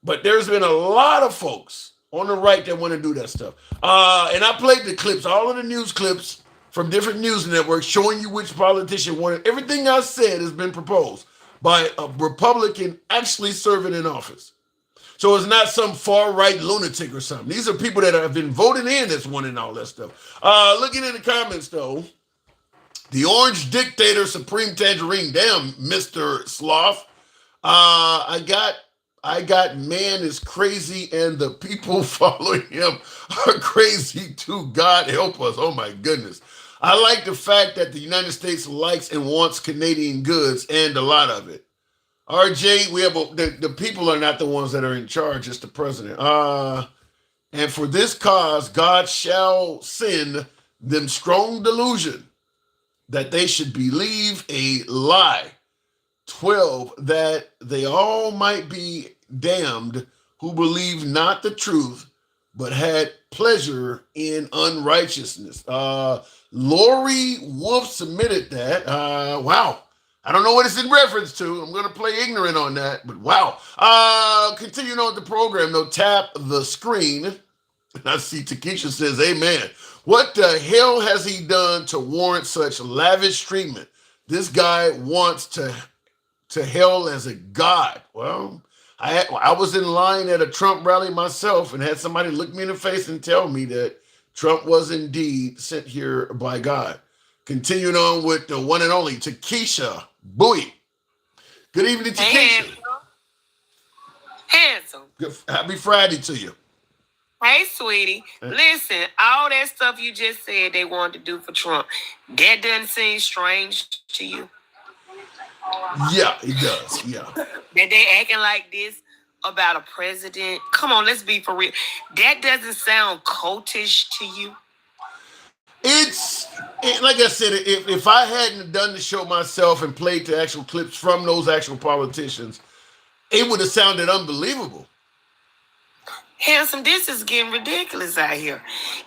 But there's been a lot of folks on the right that want to do that stuff. And I played the clips, all of the news clips from different news networks showing you which politician wanted. Everything I said has been proposed by a Republican actually serving in office. So it's not some far-right lunatic or something. These are people that have been voted in that's wanting all that stuff. Looking in the comments, though, the orange dictator, Supreme Tangerine, damn, Mr. Sloth. I got man is crazy and the people following him are crazy too. God help us. Oh my goodness. I like the fact that the United States likes and wants Canadian goods and a lot of it. RJ, we have the people are not the ones that are in charge, it's the president. And for this cause, God shall send them strong delusion that they should believe a lie. 12, that they all might be damned who believe not the truth, but had pleasure in unrighteousness. Lori Wolf submitted that. Wow. I don't know what it's in reference to. I'm going to play ignorant on that, but wow. Continuing on with the program, though, tap the screen. I see Takesha says, amen. What the hell has he done to warrant such lavish treatment? This guy wants to hell as a god. Well, I was in line at a Trump rally myself and had somebody look me in the face and tell me that Trump was indeed sent here by God. Continuing on with the one and only Takesha Bowie. Good evening, Takesha. Handsome. Happy Friday to you. Hey, sweetie. Listen, all that stuff you just said they wanted to do for Trump, that doesn't seem strange to you? Yeah, it does. Yeah. That they acting like this about a president. Come on, let's be for real. That doesn't sound cultish to you? Like I said, if I hadn't done the show myself and played the actual clips from those actual politicians, it would have sounded unbelievable. Handsome, this is getting ridiculous out here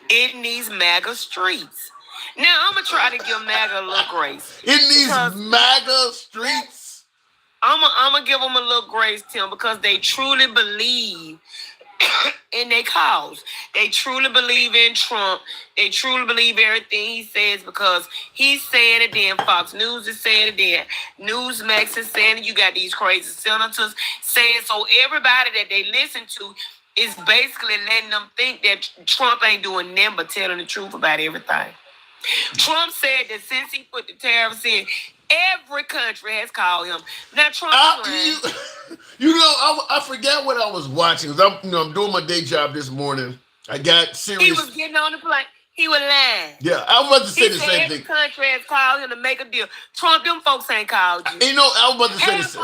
in these MAGA streets. Now, I'm going to try to give MAGA a little grace. In these MAGA streets? I'm going to give them a little grace, Tim, because they truly believe in their cause. They truly believe in Trump. They truly believe everything he says because he's saying it then. Fox News is saying it then. Newsmax is saying it. You got these crazy senators saying so. Everybody that they listen to is basically letting them think that Trump ain't doing nothing but telling the truth about everything. Trump said that since he put the tariffs in, every country has called him. Now Trump, I forgot what I was watching. I'm doing my day job this morning. I got serious. He was getting on the plane. He was lying. Yeah, I was about to say the same thing. Every country has called him to make a deal. Trump, them folks ain't called you. I was about to say the same.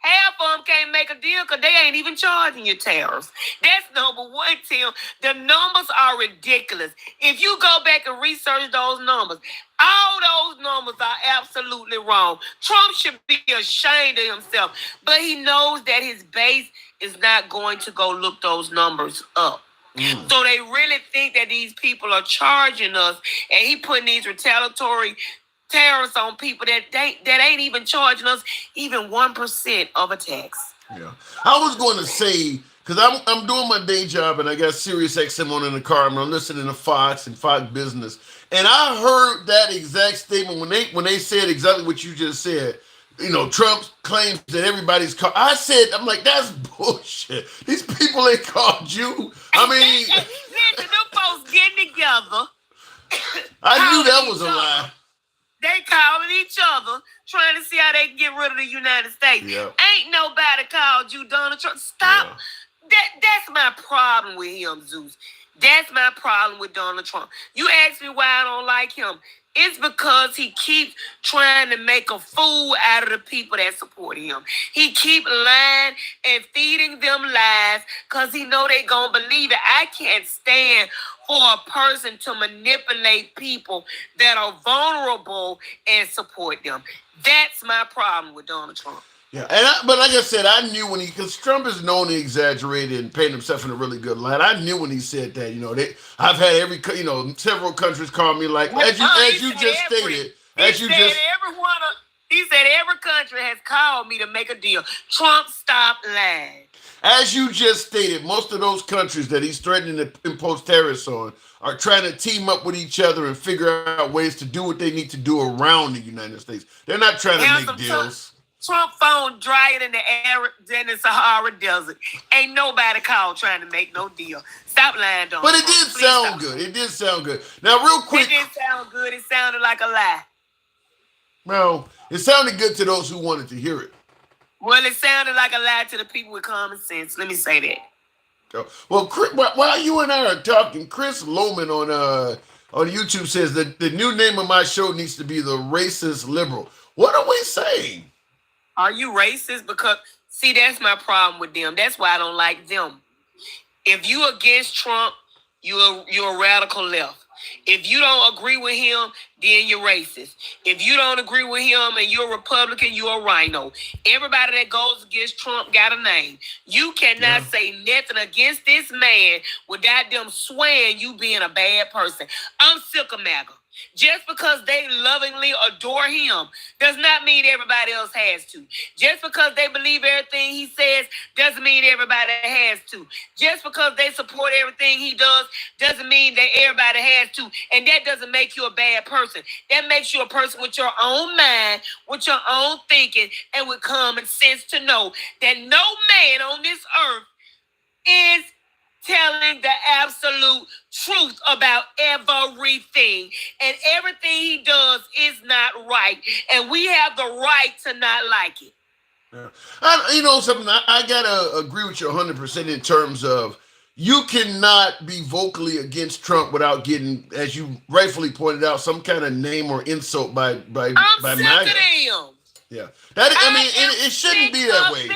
Half of them can't make a deal because they ain't even charging you tariffs. That's number one, Tim. The numbers are ridiculous. If you go back and research those numbers, all those numbers are absolutely wrong. Trump should be ashamed of himself, but he knows that his base is not going to go look those numbers up. So they really think that these people are charging us, and he putting these retaliatory tariffs on people that ain't even charging us even 1% of a tax. Yeah, I was going to say because I'm doing my day job and I got Sirius XM on in the car and I'm listening to Fox and Fox Business, and I heard that exact statement when they said exactly what you just said. Trump claims that everybody's called. I'm like, that's bullshit. These people ain't called you. I mean, them folks getting together. I knew that was a lie. They calling each other, trying to see how they can get rid of the United States. Yep. Ain't nobody called you, Donald Trump. Stop. Yeah. That's my problem with him, Zeus. That's my problem with Donald Trump. You ask me why I don't like him. It's because he keeps trying to make a fool out of the people that support him. He keep lying and feeding them lies because he know they gonna believe it. I can't stand for a person to manipulate people that are vulnerable and support them. That's my problem with Donald Trump. Yeah, but like I said, I knew because Trump is known to exaggerate and paint himself in a really good light. I knew when he said that. I've had several countries call me like, as you just stated. He said every country has called me to make a deal. Trump, stop lying. As you just stated, most of those countries that he's threatening to impose tariffs on are trying to team up with each other and figure out ways to do what they need to do around the United States. They're not trying to make deals. Trump phone drier than the Sahara Desert. Ain't nobody called trying to make no deal. Stop lying, Donald. But it did sound good. It did sound good. Now, real quick. It did sound good. It sounded like a lie. Well, it sounded good to those who wanted to hear it. Well, it sounded like a lie to the people with common sense. Let me say that. Well, while you and I are talking, Chris Lohman on YouTube says that the new name of my show needs to be The Racist Liberal. What are we saying? Are you racist? Because, see, that's my problem with them. That's why I don't like them. If you against Trump, you're a radical left. If you don't agree with him, then you're racist. If you don't agree with him and you're a Republican, you're a Rhino. Everybody that goes against Trump got a name. You cannot say nothing against this man without them swearing you being a bad person. I'm sick of MAGA. Just because they lovingly adore him does not mean everybody else has to. Just because they believe everything he says doesn't mean everybody has to. Just because they support everything he does doesn't mean that everybody has to. And that doesn't make you a bad person. That makes you a person with your own mind, with your own thinking, and with common sense to know that no man on this earth is telling the absolute truth about everything, and everything he does is not right, and we have the right to not like it. Yeah. You know something, I gotta agree with you 100% in terms of you cannot be vocally against Trump without getting, as you rightfully pointed out, some kind of name or insult by I'm sick MAGA. of them. Yeah, it shouldn't be that way.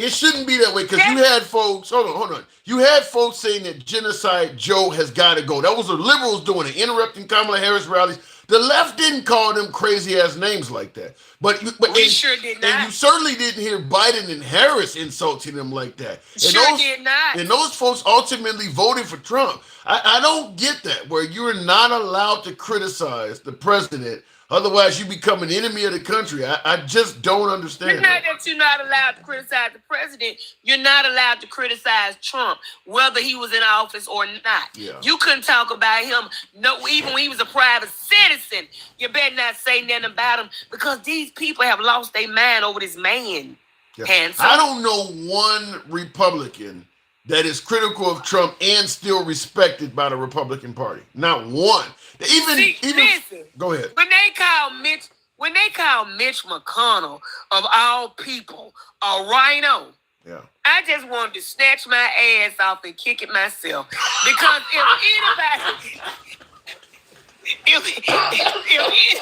It shouldn't be that way because you had folks. Hold on. You had folks saying that Genocide Joe has got to go. That was the liberals doing it, interrupting Kamala Harris rallies. The left didn't call them crazy ass names like that. But we sure did not. And you certainly didn't hear Biden and Harris insulting them like that. And did not. And those folks ultimately voted for Trump. I don't get that, where you're not allowed to criticize the president. Otherwise, you become an enemy of the country. I just don't understand. It's not that you're not allowed to criticize the president. You're not allowed to criticize Trump, whether he was in office or not. Yeah. You couldn't talk about him. No, even when he was a private citizen, you better not say nothing about him because these people have lost their mind over this man. Yeah. I don't know one Republican that is critical of Trump and still respected by the Republican Party. Not one. Listen, go ahead. When they call Mitch McConnell of all people a Rhino, yeah, I just wanted to snatch my ass off and kick it myself because if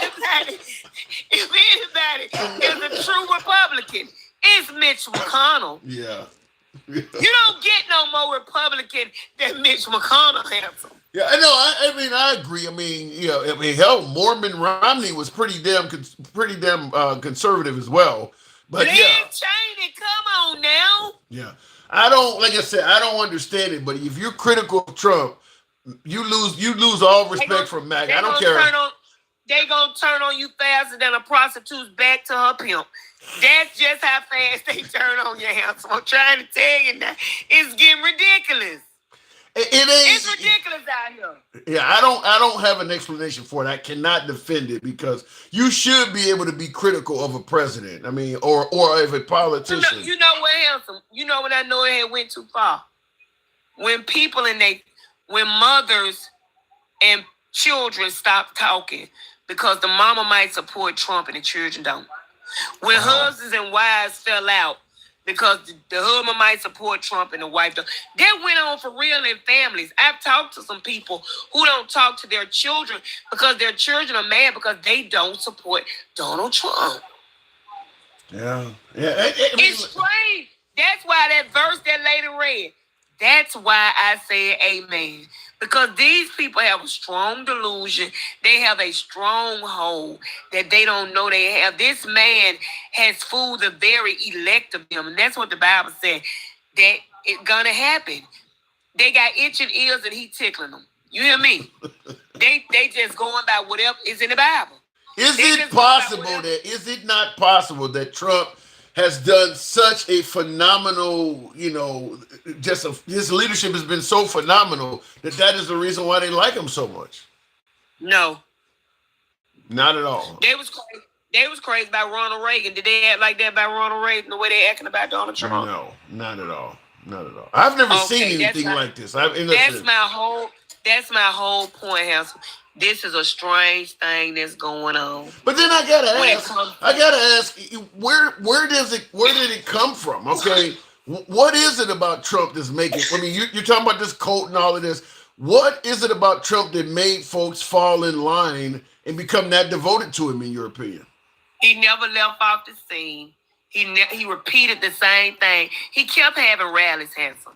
anybody is a true Republican, it's Mitch McConnell. Yeah. You don't get no more Republican than Mitch McConnell, handsome. Yeah, I know. I agree. Hell, Mormon Romney was pretty damn conservative as well. But Liz Cheney, come on now. Yeah, I don't. Like I said, I don't understand it. But if you're critical of Trump, you lose all respect for MAGA. I don't care. They gonna turn on you faster than a prostitute's back to her pimp. That's just how fast they turn on your handsome. I'm trying to tell you now. It's getting ridiculous. It's ridiculous out here. Yeah, I don't have an explanation for it. I cannot defend it because you should be able to be critical of a president. I mean, or of a politician. You know what, handsome? You know what I know it went too far. When when mothers and children stop talking because the mama might support Trump and the children don't. When husbands and wives fell out because the husband might support Trump and the wife don't. That went on for real in families. I've talked to some people who don't talk to their children because their children are mad because they don't support Donald Trump. Yeah. It's strange. That's why that verse that lady read. That's why I say amen. Because these people have a strong delusion. They have a stronghold that they don't know they have. This man has fooled the very elect of them. And that's what the Bible said. That it's going to happen. They got itching ears and he tickling them. You hear me? they just going by whatever is in the Bible. Is it not possible that Trump has done such a phenomenal, his leadership has been so phenomenal that is the reason why they like him so much? No. Not at all. They was crazy about Ronald Reagan. Did they act like that about Ronald Reagan the way they acting about Donald Trump? No, not at all. Not at all. I've never seen anything like this. That's my whole point, Hansel. This is a strange thing that's going on. But then I gotta ask, where did it come from? Okay, what is it about Trump that's making? I mean, you're talking about this cult and all of this. What is it about Trump that made folks fall in line and become that devoted to him? In your opinion, he never left off the scene. He repeated the same thing. He kept having rallies, Handsome.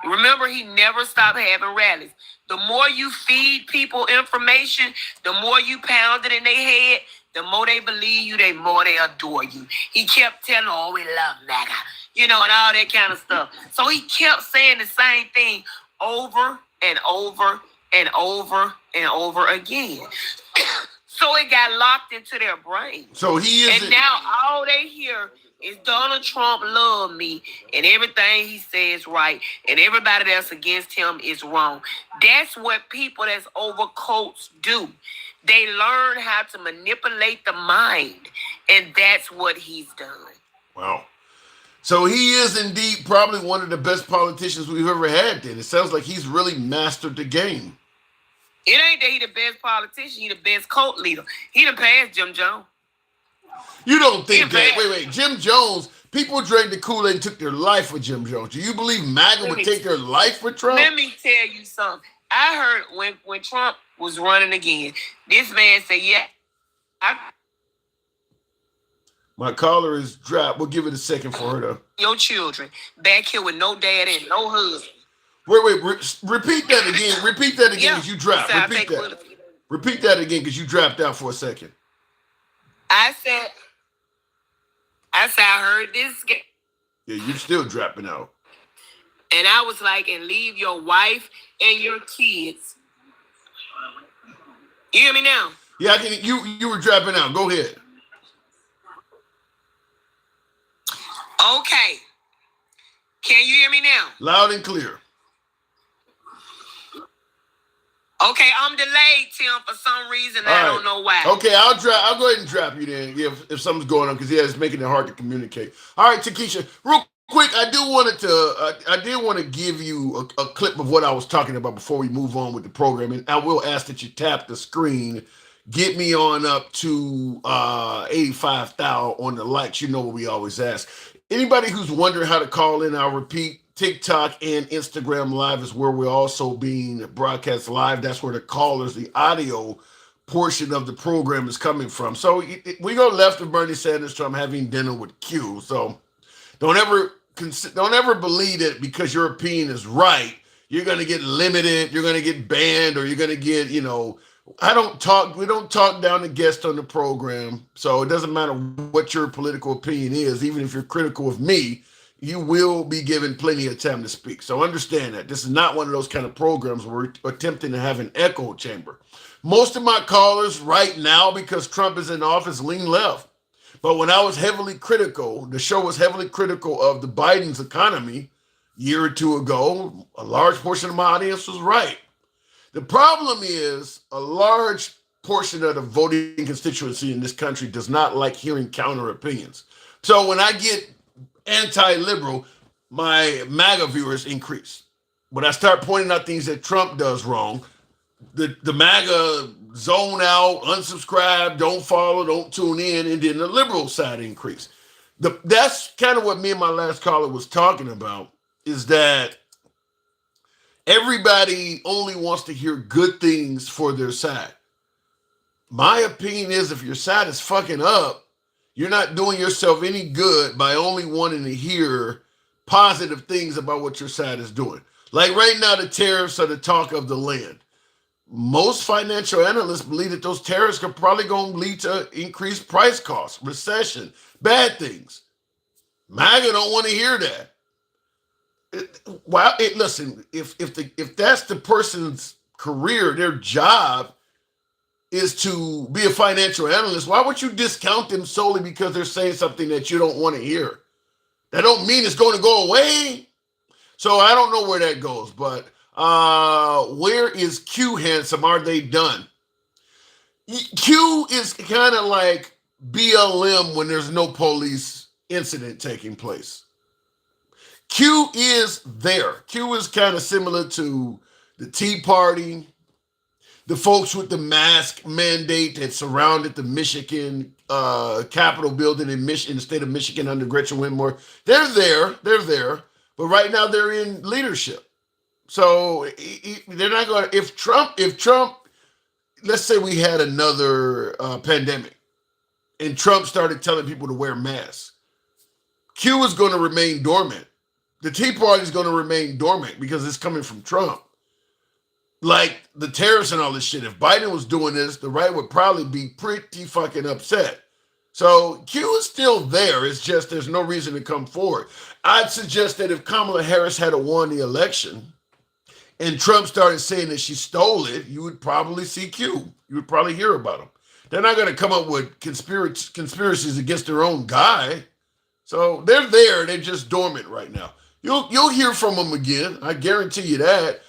Remember, he never stopped having rallies. The more you feed people information, the more you pound it in their head, the more they believe you, the more they adore you. He kept telling, we love MAGA, and all that kind of stuff. So he kept saying the same thing over and over and over and over again. So it got locked into their brain. So and now all they hear is Donald Trump love me and everything he says right and everybody that's against him is wrong. That's what people that's over cults do. They learn how to manipulate the mind, and that's what he's done. Wow. So he is indeed probably one of the best politicians we've ever had then. It sounds like he's really mastered the game. It ain't that he the best politician, he the best cult leader. He done passed Jim Jones. You don't think that? Wait. Jim Jones, people drank the Kool-Aid and took their life for Jim Jones. Do you believe MAGA would take their life for Trump? Let me tell you something. I heard when Trump was running again, this man said, my caller is dropped. We'll give it a second for her to. Your children back here with no dad and no husband. Wait. Repeat that again. Repeat that again because you dropped. Repeat that again because you dropped out for a second. I said I heard this. Yeah, you're still dropping out. And I was like, and leave your wife and your kids. You hear me now? Yeah, I can. You were dropping out. Go ahead. Okay. Can you hear me now? Loud and clear. Okay, I'm delayed, Tim, for some reason. I don't know why. Okay, I'll go ahead and drop you then if something's going on because it's making it hard to communicate. All right, Takesha, real quick, I did want to give you a clip of what I was talking about before we move on with the program, and I will ask that you tap the screen, get me on up to 85,000 on the likes. You know what we always ask. Anybody who's wondering how to call in, I'll repeat. TikTok and Instagram Live is where we're also being broadcast live. That's where the callers, the audio portion of the program is coming from. So we go left of Bernie Sanders, Trump having dinner with Q. So don't ever believe that because your opinion is right, you're going to get limited, you're going to get banned, or you're going to get, we don't talk down the guest on the program. So it doesn't matter what your political opinion is, even if you're critical of me, you will be given plenty of time to speak. So understand that. This is not one of those kind of programs where we're attempting to have an echo chamber. Most of my callers right now, because Trump is in office, lean left. But when I was heavily critical, the show was heavily critical of the Biden's economy a year or two ago, a large portion of my audience was right. The problem is a large portion of the voting constituency in this country does not like hearing counter opinions. So when I get anti-liberal, my MAGA viewers increase. When I start pointing out things that Trump does wrong, the MAGA zone out, unsubscribe, don't follow, don't tune in, and then the liberal side increase. That's kind of what me and my last caller was talking about, is that everybody only wants to hear good things for their side. My opinion is if your side is fucking up, you're not doing yourself any good by only wanting to hear positive things about what your side is doing. Like right now, the tariffs are the talk of the land. Most financial analysts believe that those tariffs are probably going to lead to increased price costs, recession, bad things. MAGA don't want to hear that. Listen, if that's the person's career, their job is to be a financial analyst, why would you discount them solely because they're saying something that you don't want to hear? That don't mean it's going to go away. So I don't know where that goes, but where is Q handsome? Are they done? Q is kind of like BLM when there's no police incident taking place. Q is there. Q is kind of similar to the Tea Party, the folks with the mask mandate that surrounded the Michigan Capitol building in the state of Michigan under Gretchen Whitmer. They're there, but right now they're in leadership. So they're not going to, if Trump, let's say we had another pandemic and Trump started telling people to wear masks, Q is going to remain dormant. The Tea Party is going to remain dormant because it's coming from Trump. Like the tariffs and all this shit. If Biden was doing this, the right would probably be pretty fucking upset. So Q is still there. It's just there's no reason to come forward. I'd suggest that if Kamala Harris had won the election and Trump started saying that she stole it, you would probably see Q. You would probably hear about them. They're not going to come up with conspiracies against their own guy. So they're there. They're just dormant right now. You'll hear from them again. I guarantee you that.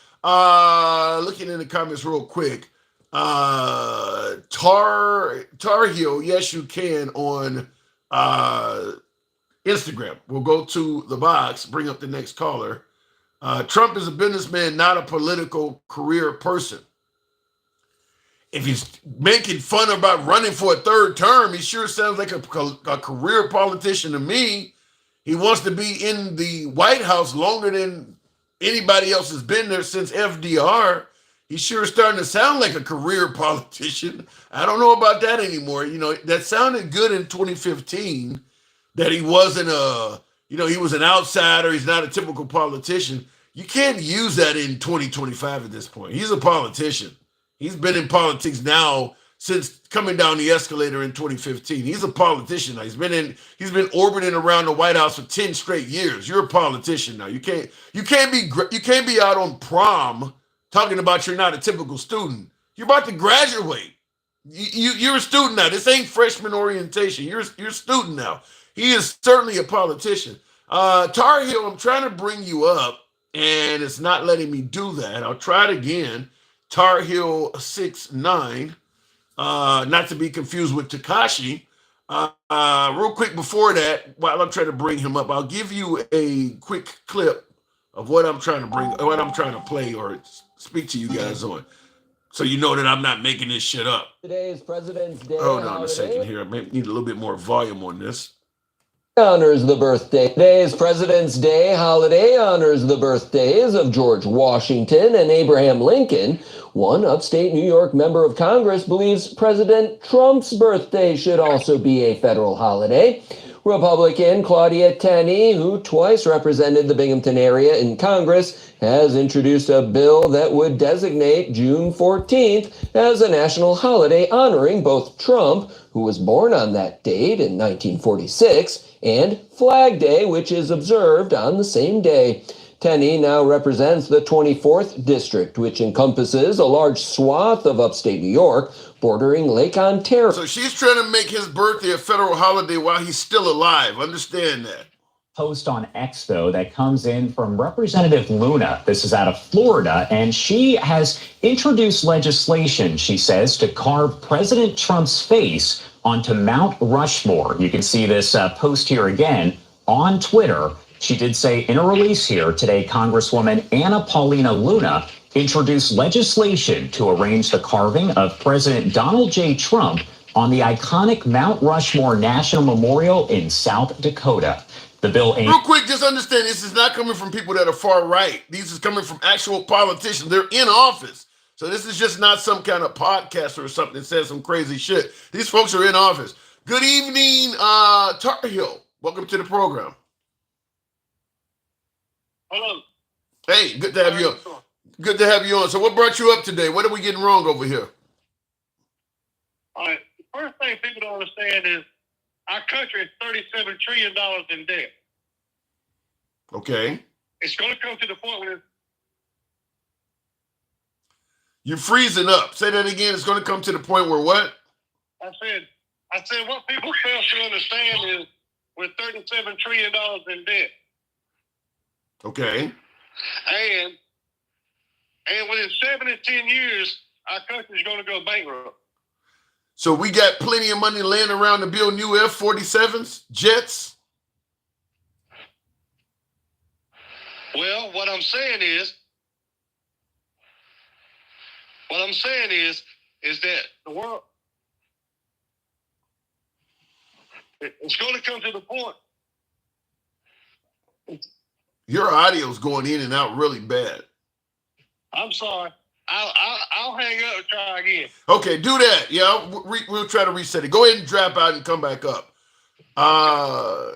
Looking in the comments real quick. Tar Heel, yes, you can on Instagram. We'll go to the box, bring up the next caller. Trump is a businessman, not a political career person. if he's making fun about running for a third term, he sure sounds like a career politician to me. He wants to be in the White House longer than anybody else has been there since FDR. He's sure starting to sound like a career politician. I don't know about that anymore. You know, that sounded good in 2015, that he wasn't he was an outsider. He's not a typical politician. You can't use that in 2025 at this point. He's a politician. He's been in politics now since coming down the escalator in 2015. He's a politician now. He's been orbiting around the White House for 10 straight years. You're a politician now. You can't be out on prom talking about you're not a typical student. You're about to graduate. You're a student now. This ain't freshman orientation. You're a student now. He is certainly a politician. Tar Heel, I'm trying to bring you up, and it's not letting me do that. I'll try it again. Tar Heel 69, not to be confused with Takashi. Real quick before that, while I'm trying to bring him up, I'll give you a quick clip of what I'm trying to play or speak to you guys on, so you know that I'm not making this shit up. Today's President's Day. Hold on a second here. I may need a little bit more volume on this. Honors the birthday. Today's President's Day holiday honors the birthdays of George Washington and Abraham Lincoln. One upstate New York member of Congress believes President Trump's birthday should also be a federal holiday. Republican Claudia Tenney, who twice represented the Binghamton area in Congress, has introduced a bill that would designate June 14th as a national holiday honoring both Trump, who was born on that date in 1946, and Flag Day, which is observed on the same day. Tenney now represents the 24th District, which encompasses a large swath of upstate New York, bordering Lake Ontario. So she's trying to make his birthday a federal holiday while he's still alive. Understand that. Post on X, though, that comes in from Representative Luna. This is out of Florida, and she has introduced legislation, she says, to carve President Trump's face onto Mount Rushmore. You can see this post here again on Twitter. She did say in a release here today, Congresswoman Anna Paulina Luna introduced legislation to arrange the carving of President Donald J. Trump on the iconic Mount Rushmore National Memorial in South Dakota. The bill aims... Real quick, just understand, this is not coming from people that are far right. These is coming from actual politicians. They're in office. So this is just not some kind of podcast or something that says some crazy shit. These folks are in office. Good evening, Tar Heel. Welcome to the program. Hello. Hey, good to have you on. Good to have you on. So what brought you up today? What are we getting wrong over here? All right. The first thing people don't understand is our country is $37 trillion in debt. Okay. It's going to come to the point where you're freezing up. Say that again. It's going to come to the point where what? I said what people fail to understand is we're $37 trillion in debt. Okay. And within 7 to 10 years, our country is going to go bankrupt. So we got plenty of money laying around to build new F-47s, jets? Well, what I'm saying is that the world, it's going to come to the point. Your audio's going in and out really bad. I'm sorry. I'll hang up and try again. Okay, do that. Yeah, we'll try to reset it. Go ahead and drop out and come back up.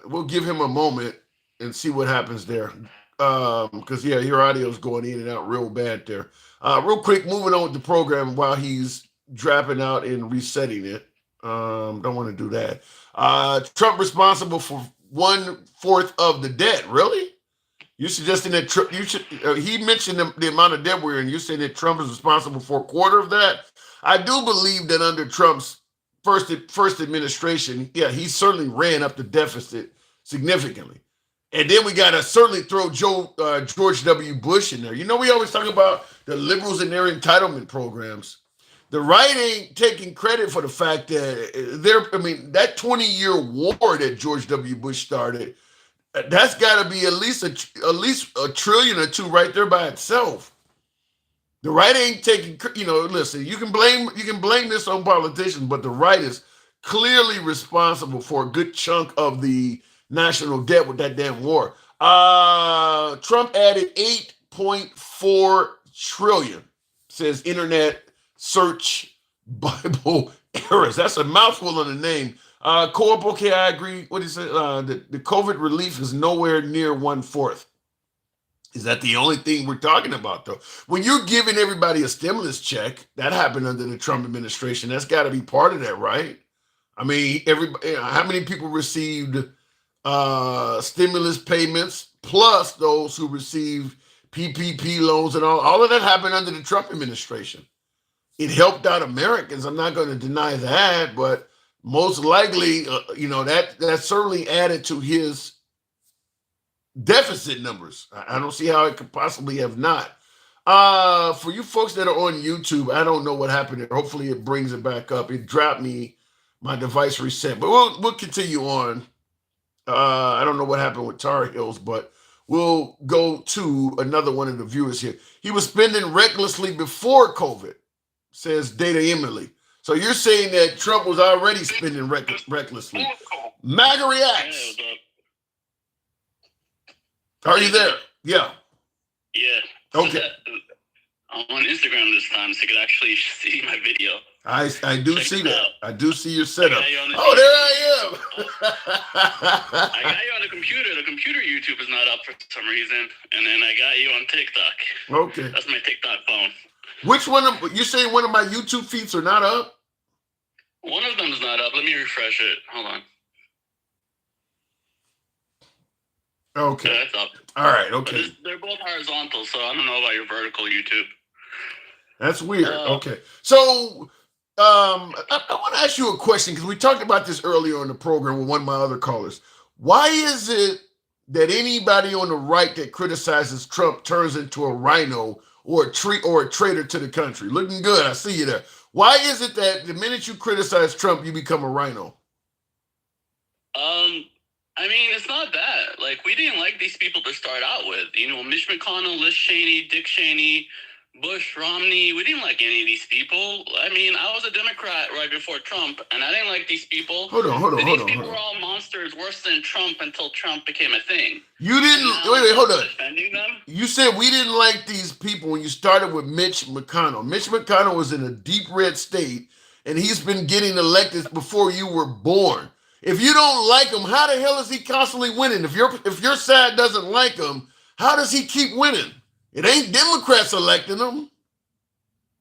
We'll give him a moment and see what happens there. Because, yeah, your audio's going in and out real bad there. Real quick, moving on with the program while he's dropping out and resetting it. Don't want to do that. Trump responsible for 1/4 of the debt. Really? You suggesting that he mentioned the amount of debt we're in. You saying that Trump is responsible for 1/4 of that? I do believe that under Trump's first administration, yeah, he certainly ran up the deficit significantly. And then we got to certainly throw George W. Bush in there. You know, we always talk about the liberals and their entitlement programs. The right ain't taking credit for the fact that that 20-year war that George W. Bush started, that's got to be at least a trillion or two right there by itself. The right ain't taking, listen, you can blame this on politicians, but the right is clearly responsible for a good chunk of the national debt with that damn war. Trump added 8.4 trillion, says Internet Search Bible Errors. That's a mouthful on the name. Co-op, okay, I agree. What is it? The COVID relief is nowhere near 1/4. Is that the only thing we're talking about, though? When you're giving everybody a stimulus check, that happened under the Trump administration. That's got to be part of that, right? I mean, everybody. How many people received stimulus payments, plus those who received PPP loans and all of that happened under the Trump administration. It helped out Americans. I'm not going to deny that, but most likely, that certainly added to his deficit numbers. I don't see how it could possibly have not. For you folks that are on YouTube, I don't know what happened there. Hopefully it brings it back up. It dropped me, my device reset, but we'll continue on. I don't know what happened with Tar Heels, but we'll go to another one of the viewers here. He was spending recklessly before COVID, says Data Emily. So you're saying that Trump was already spending recklessly. MAGA reacts. Are you there? Yeah. Yeah. Okay. I'm on Instagram this time, so you can actually see my video. I do Check see it that. out. I do see your setup. Oh, there I am. I got you on the computer. The computer YouTube is not up for some reason, and then I got you on TikTok. Okay. That's my TikTok phone. Which one? You saying one of my YouTube feeds are not up? One of them's not up. Let me refresh it. Hold on. Okay. Yeah, that's up. All right. Okay. They're both horizontal, so I don't know about your vertical YouTube. That's weird. Okay. So I want to ask you a question because we talked about this earlier in the program with one of my other callers. Why is it that anybody on the right that criticizes Trump turns into a rhino or a traitor to the country? Looking good. I see you there. Why is it that the minute you criticize Trump, you become a rhino? I mean, it's not that. Like, we didn't like these people to start out with. Mitch McConnell, Liz Cheney, Dick Cheney, Bush, Romney. We didn't like any of these people. I mean, I was a Democrat right before Trump, and I didn't like these people. Hold on. These people were all monsters worse than Trump until Trump became a thing. You didn't. Wait, hold on. Defending them? You said we didn't like these people when you started with Mitch McConnell. Mitch McConnell was in a deep red state, and he's been getting elected before you were born. If you don't like him, how the hell is he constantly winning? If your side doesn't like him, how does he keep winning? It ain't Democrats electing him.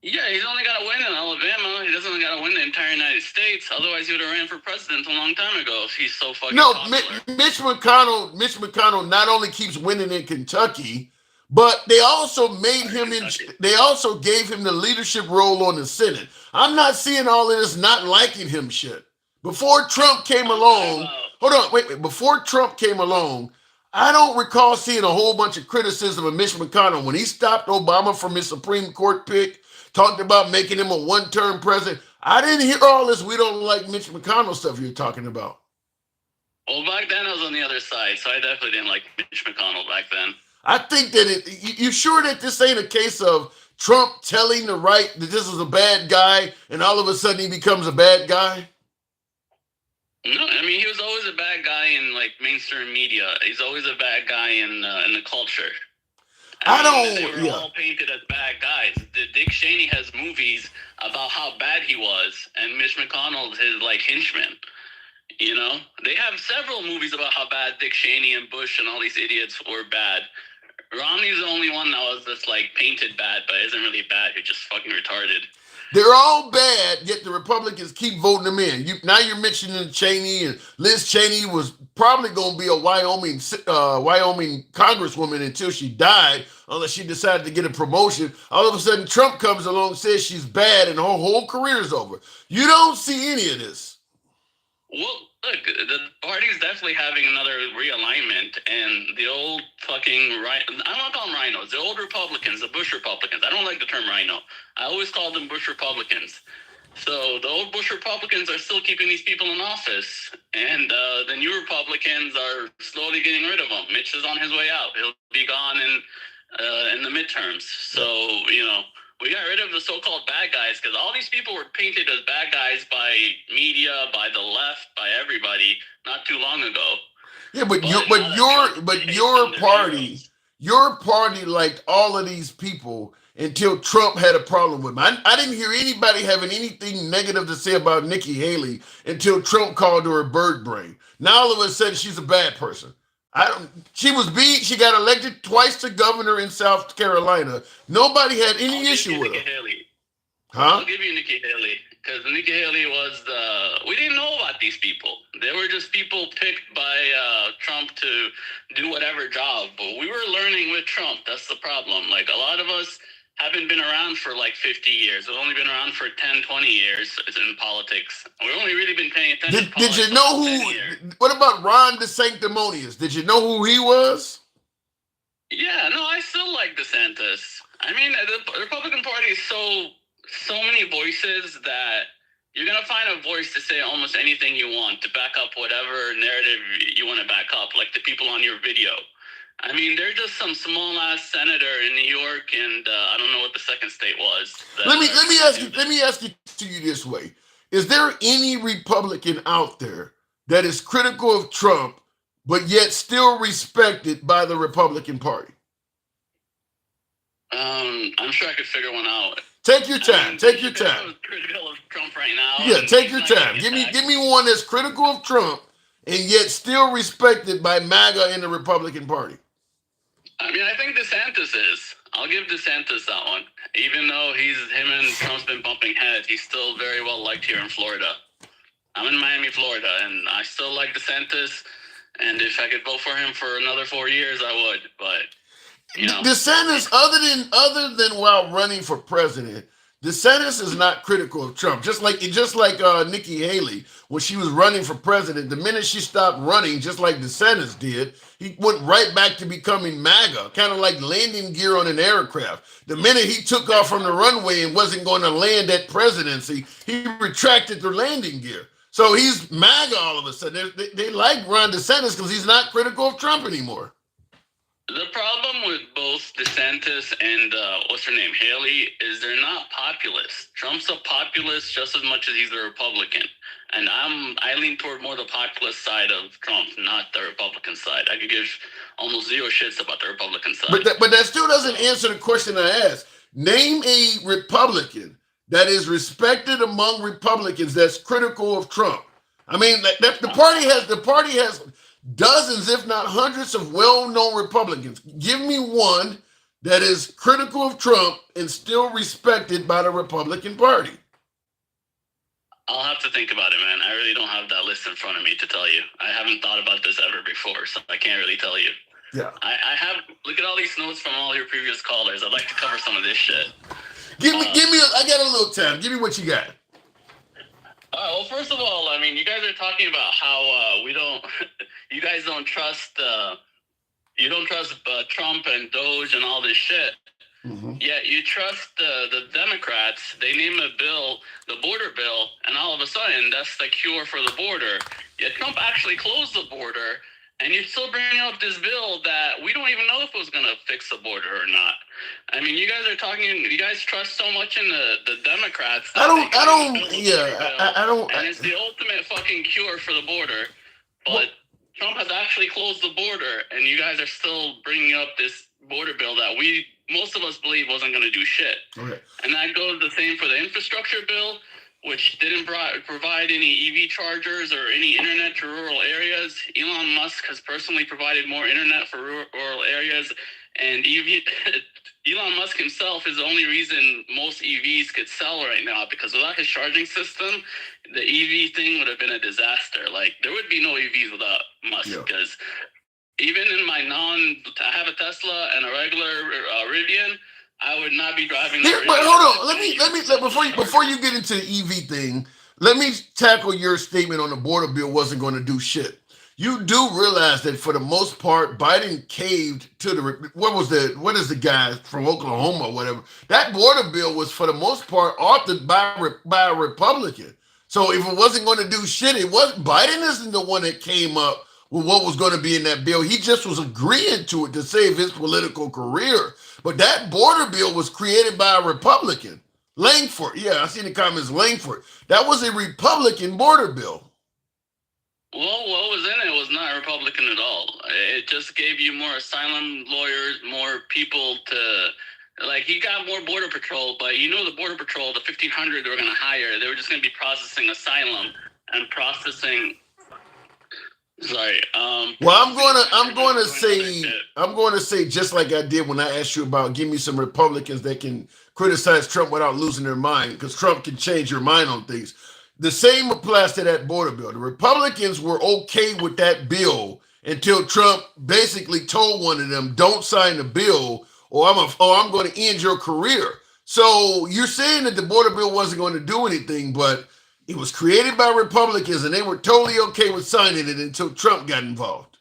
Yeah, he's only got to win in Alabama. He doesn't got to win the entire United States. Otherwise, he would have ran for president a long time ago. He's so fucking popular. Mitch McConnell not only keeps winning in Kentucky, but they also made him they also gave him the leadership role on the Senate. I'm not seeing all of this not liking him shit. Before Trump came along, before Trump came along, I don't recall seeing a whole bunch of criticism of Mitch McConnell when he stopped Obama from his Supreme Court pick, talked about making him a one-term president. I didn't hear all this "we don't like Mitch McConnell" stuff you're talking about. Well, back then I was on the other side, so I definitely didn't like Mitch McConnell back then. I think that you sure that this ain't a case of Trump telling the right that this is a bad guy and all of a sudden he becomes a bad guy? No, I mean, he was always a bad guy in, like, mainstream media. He's always a bad guy in the culture. They were all painted as bad guys. Dick Cheney has movies about how bad he was, and Mitch McConnell's his, like, henchman. They have several movies about how bad Dick Cheney and Bush and all these idiots were bad. Romney's the only one that was just, like, painted bad, but isn't really bad. He's just fucking retarded. They're all bad, yet the Republicans keep voting them in. Now you're mentioning Cheney, and Liz Cheney was probably going to be a Wyoming congresswoman until she died, unless she decided to get a promotion. All of a sudden, Trump comes along, says she's bad, and her whole career's over. You don't see any of this. Well, look, the party's definitely having another realignment, and the old fucking I don't want to call them rhinos. The old Republicans, the Bush Republicans. I don't like the term rhino. I always call them Bush Republicans. So the old Bush Republicans are still keeping these people in office, and the new Republicans are slowly getting rid of them. Mitch is on his way out. He'll be gone in the midterms. So, We got rid of the so-called bad guys because all these people were painted as bad guys by media, by the left, by everybody not too long ago. Yeah, but your party liked all of these people until Trump had a problem with them. I didn't hear anybody having anything negative to say about Nikki Haley until Trump called her a bird brain. Now all of a sudden she's a bad person. She got elected twice to governor in South Carolina. Nobody had any issue with her. Haley. Huh? I'll give you Nikki Haley. Because Nikki Haley was we didn't know about these people. They were just people picked by Trump to do whatever job. But we were learning with Trump. That's the problem. Like, a lot of us haven't been around for like 50 years. We've only been around for 10, 20 years in politics. We've only really been paying attention Did you know what about Ron DeSanctimonious? Did you know who he was? Yeah, no, I still like DeSantis. I mean, the Republican Party is so many voices that you're going to find a voice to say almost anything you want to back up whatever narrative you want to back up, like the people on your video. I mean, they're just some small-ass senator in New York, and I don't know what the second state was. Let me ask you to you this way. Is there any Republican out there that is critical of Trump, but yet still respected by the Republican Party? I'm sure I could figure one out. Take your time. Take your time. Critical of Trump right now. Yeah, take your time. Give me one that's critical of Trump and yet still respected by MAGA in the Republican Party. I mean, I think DeSantis is. I'll give DeSantis that one. Even though him and Trump's been bumping heads, he's still very well liked here in Florida. I'm in Miami, Florida, and I still like DeSantis. And if I could vote for him for another 4 years, I would. But DeSantis, other than while running for president, DeSantis is not critical of Trump. Just like Nikki Haley, when she was running for president, the minute she stopped running, just like DeSantis did, he went right back to becoming MAGA, kind of like landing gear on an aircraft. The minute he took off from the runway and wasn't going to land at presidency, he retracted the landing gear. So he's MAGA all of a sudden. They like Ron DeSantis because he's not critical of Trump anymore. The problem with both DeSantis and what's her name, Haley, is they're not populist. Trump's a populist just as much as he's a Republican, and I lean toward more the populist side of Trump, not the Republican side. I could give almost zero shits about the Republican side. But that still doesn't answer the question I asked. Name a Republican that is respected among Republicans that's critical of Trump. I mean, the party has dozens, if not hundreds, of well-known Republicans. Give me one that is critical of Trump and still respected by the Republican Party. I'll have to think about it, man. I really don't have that list in front of me to tell you. I haven't thought about this ever before, so I can't really tell you. Yeah. I have, look at all these notes from all your previous callers. I'd like to cover some of this shit. I got a little time. Give me what you got. Well, first of all, I mean, you guys are talking about how you guys don't trust Trump and Doge and all this shit. Mm-hmm. Yet you trust the Democrats. They name a bill, the border bill, and all of a sudden that's the cure for the border. Yet Trump actually closed the border, and you're still bringing up this bill that we don't even know if it was going to fix the border or not. I mean, you guys trust so much in the Democrats. I don't. And it's the ultimate fucking cure for the border. But Trump has actually closed the border, and you guys are still bringing up this border bill that most of us believe wasn't going to do shit. Okay. And that goes the same for the infrastructure bill, which didn't provide any EV chargers or any internet to rural areas. Elon Musk has personally provided more internet for rural areas, and Elon Musk himself is the only reason most EVs could sell right now, because without his charging system, the EV thing would have been a disaster. Like, there would be no EVs without Musk, because even in I have a Tesla and a regular Rivian, I would not be driving. But hold on, let me before you get into the EV thing, let me tackle your statement on the border bill wasn't going to do shit. You do realize that for the most part, Biden caved to what is the guy from Oklahoma or whatever? That border bill was for the most part authored by a Republican. So if it wasn't going to do shit, Biden isn't the one that came up with what was going to be in that bill. He just was agreeing to it to save his political career. But that border bill was created by a Republican. Langford. Yeah, I seen the comments, Langford. That was a Republican border bill. Well, what was in it was not Republican at all. It just gave you more asylum lawyers, more people to, like, he got more border patrol, but you know the border patrol, the 1,500 they were going to hire, they were just going to be processing asylum and processing. Sorry. Well, I'm going to say just like I did when I asked you about give me some Republicans that can criticize Trump without losing their mind, because Trump can change your mind on things. The same applies to that border bill. The Republicans were okay with that bill until Trump basically told one of them, "Don't sign the bill, or I'm going to end your career." So you're saying that the border bill wasn't going to do anything, but it was created by Republicans, and they were totally okay with signing it until Trump got involved.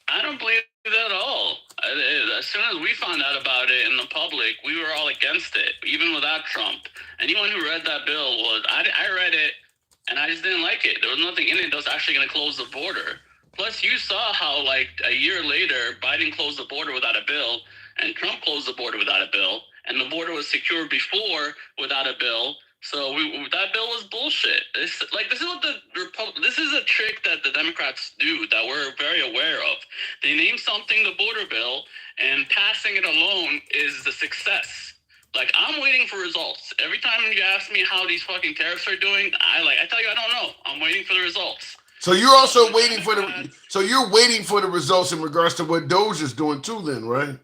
I don't believe that at all. As soon as we found out about it in the public, we were all against it, even without Trump. Anyone who read that bill I read it, and I just didn't like it. There was nothing in it that was actually going to close the border. Plus, you saw how, like, a year later, Biden closed the border without a bill, and Trump closed the border without a bill, and the border was secure before without a bill. So that bill was bullshit. This is a trick that the Democrats do that we're very aware of. They name something the border bill, and passing it alone is the success. Like, I'm waiting for results. Every time you ask me how these fucking tariffs are doing, I tell you I don't know. I'm waiting for the results. So you're also waiting for the results in regards to what Doge is doing too, then, right?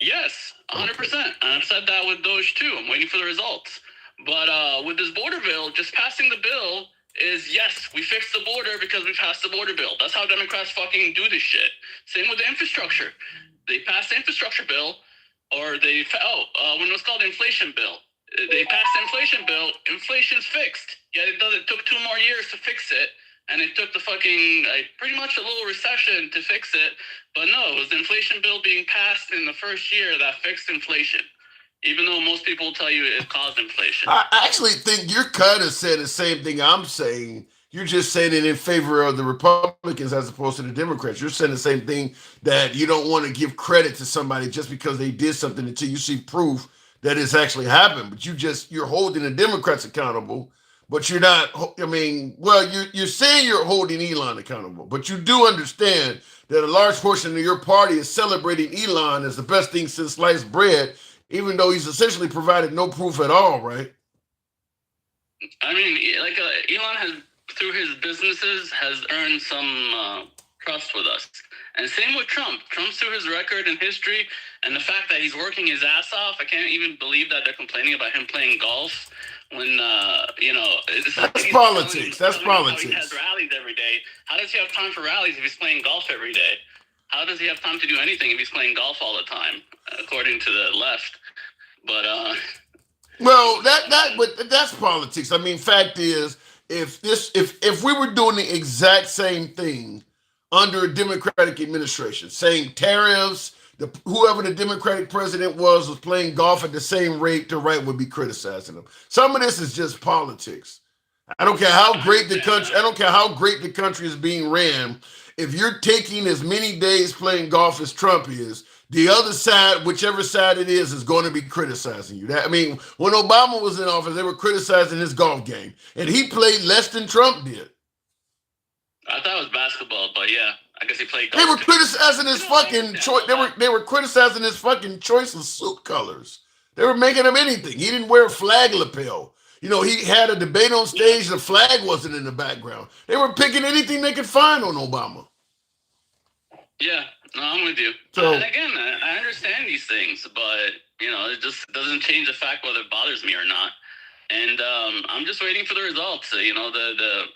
Yes, 100%. I've said that with Doge too. I'm waiting for the results. But with this border bill, just passing the bill is, yes, we fixed the border because we passed the border bill. That's how Democrats fucking do this shit. Same with the infrastructure. They passed the infrastructure bill, or when it was called the inflation bill. They passed the inflation bill, inflation's fixed. Yeah, it took 2 more years to fix it, and it took the fucking, pretty much a little recession to fix it. But no, it was the inflation bill being passed in the first year that fixed inflation. Even though most people tell you it caused inflation. I actually think you're kind of saying the same thing I'm saying. You're just saying it in favor of the Republicans as opposed to the Democrats. You're saying the same thing, that you don't want to give credit to somebody just because they did something until you see proof that it's actually happened. But you're holding the Democrats accountable, but you're not. I mean, well, you're saying you're holding Elon accountable, but you do understand that a large portion of your party is celebrating Elon as the best thing since sliced bread, even though he's essentially provided no proof at all, right? I mean, Elon has, through his businesses, has earned some trust with us. And same with Trump. Trump's, through his record and history, and the fact that he's working his ass off. I can't even believe that they're complaining about him playing golf when, that's politics. That's politics. He has rallies every day. How does he have time for rallies if he's playing golf every day? How does he have time to do anything if he's playing golf all the time, according to the left? But well, but that's politics. I mean, fact is, if we were doing the exact same thing under a Democratic administration, saying tariffs, whoever the Democratic president was playing golf at the same rate, the right would be criticizing them. Some of this is just politics. I don't care how great the country. I don't care how great the country is being ran. If you're taking as many days playing golf as Trump is, the other side, whichever side it is going to be criticizing you. I mean, when Obama was in office, they were criticizing his golf game, and he played less than Trump did. I thought it was basketball, but yeah, I guess he played golf. They were criticizing his fucking choice. They were criticizing his fucking choice of suit colors. They were making him anything. He didn't wear a flag lapel. You know, he had a debate on stage. The flag wasn't in the background. They were picking anything they could find on Obama. Yeah, no, I'm with you. And again, I understand these things, but, it just doesn't change the fact whether it bothers me or not. And I'm just waiting for the results. The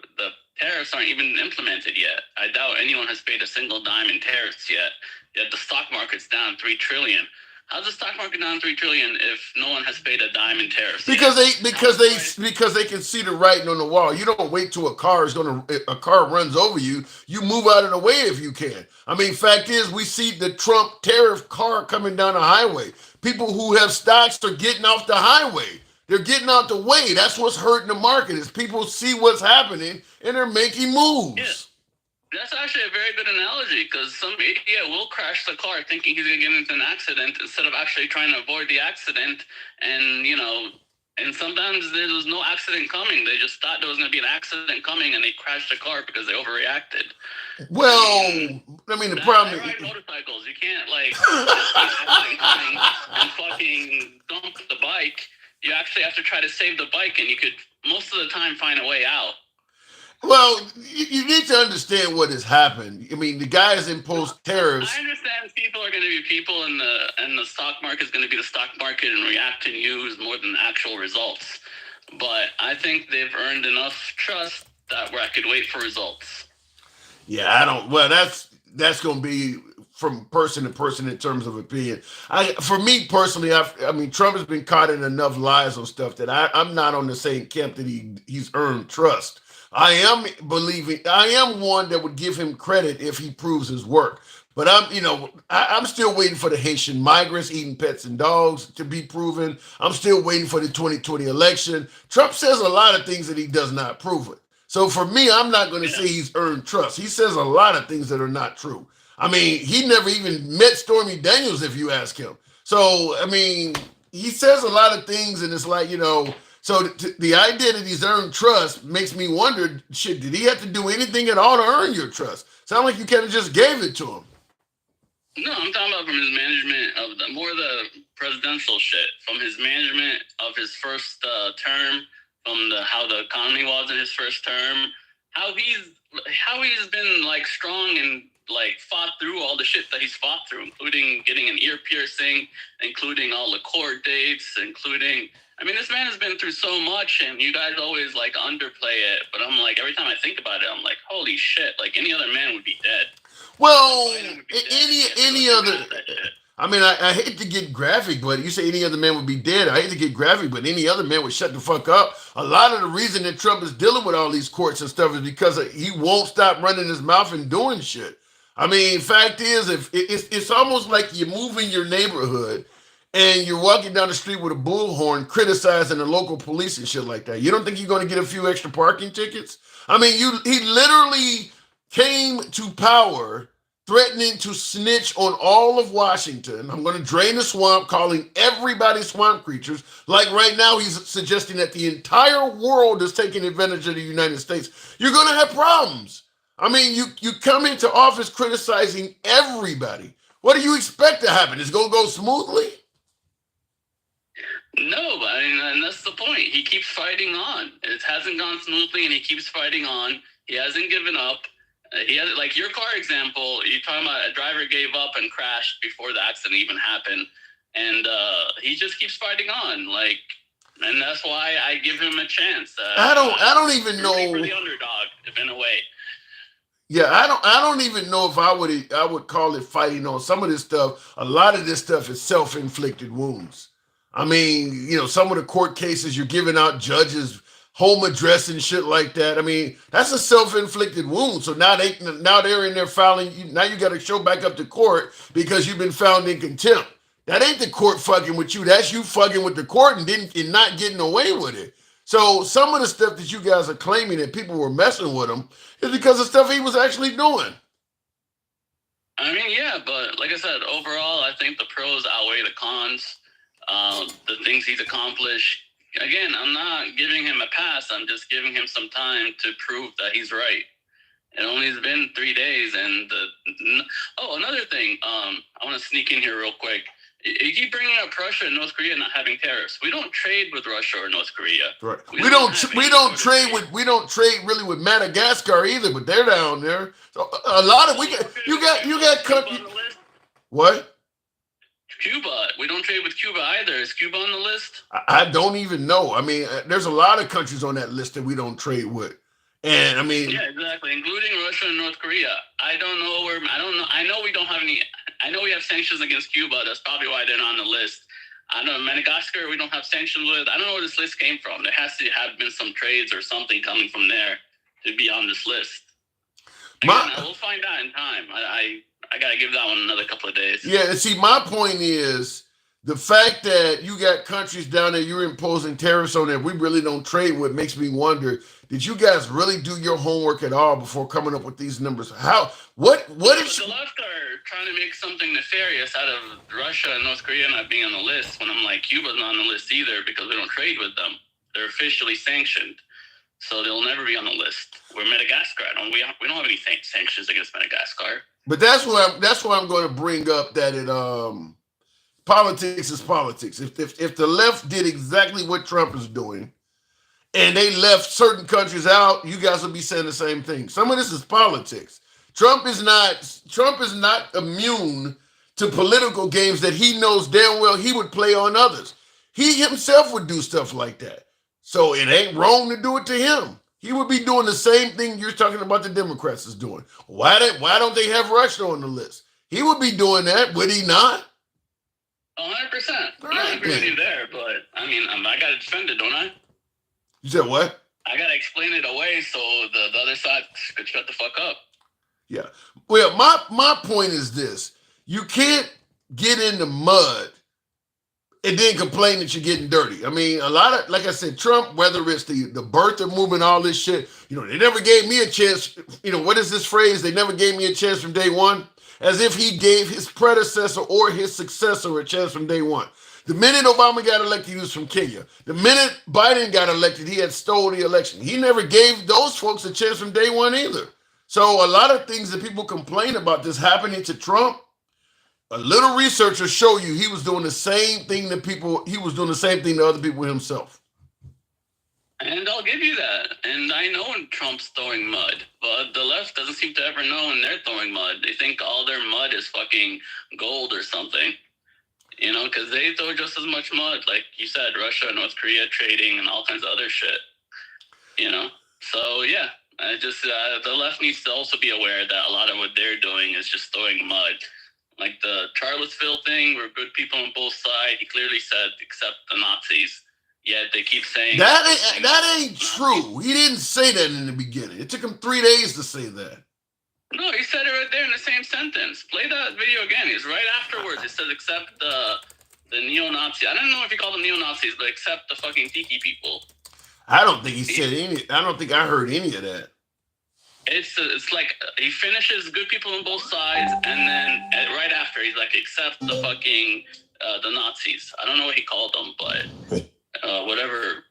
tariffs aren't even implemented yet. I doubt anyone has paid a single dime in tariffs yet. Yet the stock market's down $3 trillion. How's the stock market down $3 trillion if no one has paid a dime in tariffs? Because they can see the writing on the wall. You don't wait till a car runs over you. You move out of the way if you can. I mean, fact is, we see the Trump tariff car coming down the highway. People who have stocks are getting off the highway. They're getting out the way. That's what's hurting the market, is people see what's happening and they're making moves. That's actually a very good analogy, because some idiot will crash the car thinking he's going to get into an accident instead of actually trying to avoid the accident. And, and sometimes there was no accident coming. They just thought there was going to be an accident coming, and they crashed the car because they overreacted. Well, the problem is... I ride motorcycles. You can't, accident coming and fucking dump the bike. You actually have to try to save the bike, and you could, most of the time, find a way out. Well, you need to understand what has happened. The guy has imposed tariffs. I understand people are going to be people, and the stock market is going to be the stock market and react to news more than actual results. But I think they've earned enough trust that where I could wait for results. Yeah, I don't. Well, that's going to be from person to person in terms of opinion. For me personally, Trump has been caught in enough lies on stuff that I'm not on the same camp that he's earned trust. I am one that would give him credit if he proves his work. But I'm still waiting for the Haitian migrants eating pets and dogs to be proven. I'm still waiting for the 2020 election. Trump says a lot of things that he does not prove it. So for me, I'm not going to say he's earned trust. He says a lot of things that are not true. He never even met Stormy Daniels, if you ask him. So, he says a lot of things, and it's like, so the idea that he's earned trust makes me wonder, shit, did he have to do anything at all to earn your trust? Sound like you kind of just gave it to him. No, I'm talking about from his management of the presidential shit, from his management of his first term, from how the economy was in his first term, how he's been strong and fought through all the shit that he's fought through, including getting an ear piercing, including all the court dates, including... this man has been through so much, and you guys always underplay it. But I'm every time I think about it, I'm holy shit! Any other man would be dead. Well, any other... I hate to get graphic, but you say any other man would be dead. I hate to get graphic, but any other man would shut the fuck up. A lot of the reason that Trump is dealing with all these courts and stuff is because he won't stop running his mouth and doing shit. Fact is, if it's almost like you move in your neighborhood and you're walking down the street with a bullhorn criticizing the local police and shit like that. You don't think you're going to get a few extra parking tickets? He literally came to power threatening to snitch on all of Washington. I'm going to drain the swamp, calling everybody swamp creatures. Like right now, he's suggesting that the entire world is taking advantage of the United States. You're going to have problems. You come into office criticizing everybody. What do you expect to happen? It's going to go smoothly? No, and that's the point. He keeps fighting on. It hasn't gone smoothly, and he keeps fighting on. He hasn't given up. He has, your car example, you're talking about a driver gave up and crashed before the accident even happened, and he just keeps fighting on, and that's why I give him a chance. I don't even know for the underdog in a way. Yeah, I don't even know if I would call it fighting on some of this stuff. A lot of this stuff is self-inflicted wounds. Some of the court cases you're giving out judges home address and shit like that. That's a self-inflicted wound. So now they're in there filing. Now you got to show back up to court because you've been found in contempt. That ain't the court fucking with you. That's you fucking with the court and not getting away with it. So some of the stuff that you guys are claiming that people were messing with him is because of stuff he was actually doing. Yeah, but like I said, overall, I think the pros outweigh the cons. The things he's accomplished. Again, I'm not giving him a pass. I'm just giving him some time to prove that he's right. It only has been 3 days, and another thing. I want to sneak in here real quick. You keep bringing up Russia and North Korea not having tariffs. We don't trade with Russia or North Korea. Right. We don't trade really with Madagascar either, but they're down there. So a lot of you got countries. What? Cuba. We don't trade with Cuba either. Is Cuba on the list? I don't even know. There's a lot of countries on that list that we don't trade with. And yeah, exactly, including Russia and North Korea. I don't know where. I don't know. I know we don't have any. I know we have sanctions against Cuba. That's probably why they're not on the list. I know Madagascar. We don't have sanctions with. I don't know where this list came from. There has to have been some trades or something coming from there to be on this list. We'll find out in time. I got to give that one another couple of days. Yeah, see, my point is The fact that you got countries down there you're imposing tariffs on that we really don't trade with makes me wonder, did you guys really do your homework at all before coming up with these numbers? What is the left are trying to make something nefarious out of Russia and North Korea not being on the list, when I'm like, Cuba's not on the list either because we don't trade with them. They're officially sanctioned, so they'll never be on the list. We're Madagascar. We don't have any sanctions against Madagascar. But that's why I'm going to bring up that politics is politics. If the left did exactly what Trump is doing, and they left certain countries out, you guys will be saying the same thing. Some of this is politics. Trump is not immune to political games that he knows damn well he would play on others. He himself would do stuff like that. So it ain't wrong to do it to him. He would be doing the same thing you're talking about the Democrats is doing. Why don't they have Russia on the list? He would be doing that, would he not? 100%. I agree with you there, but I mean, I got to defend it, don't I? You said what? I got to explain it away so the other side could shut the fuck up. Yeah. Well, my point is this. You can't get in the mud and then complain that you're getting dirty. I mean, a lot of, like I said, Trump, whether it's the birther movement, all this shit, they never gave me a chance. What is this phrase? They never gave me a chance from day one. As if he gave his predecessor or his successor a chance from day one. The minute Obama got elected, he was from Kenya. The minute Biden got elected, he had stole the election. He never gave those folks a chance from day one either. So a lot of things that people complain about this happening to Trump, a little research will show you he was doing the same thing to other people himself. And I'll give you that. And I know when Trump's throwing mud, but the left doesn't seem to ever know when they're throwing mud. They think all their mud is fucking gold or something. Because they throw just as much mud, like you said, Russia, North Korea trading, and all kinds of other shit. So yeah, the left needs to also be aware that a lot of what they're doing is just throwing mud. Like the Charlottesville thing, we're good people on both sides. He clearly said, except the Nazis. Yet they keep saying that ain't true. He didn't say that in the beginning. It took him 3 days to say that. No, he said it right there in the same sentence. Play that video again. It's right afterwards. It says, except the neo-Nazi. I don't know if he called them neo-Nazis, but except the fucking tiki people. I don't think he said any. I don't think I heard any of that. It's like he finishes good people on both sides, and then right after he's like, except the fucking the Nazis. I don't know what he called them, but whatever.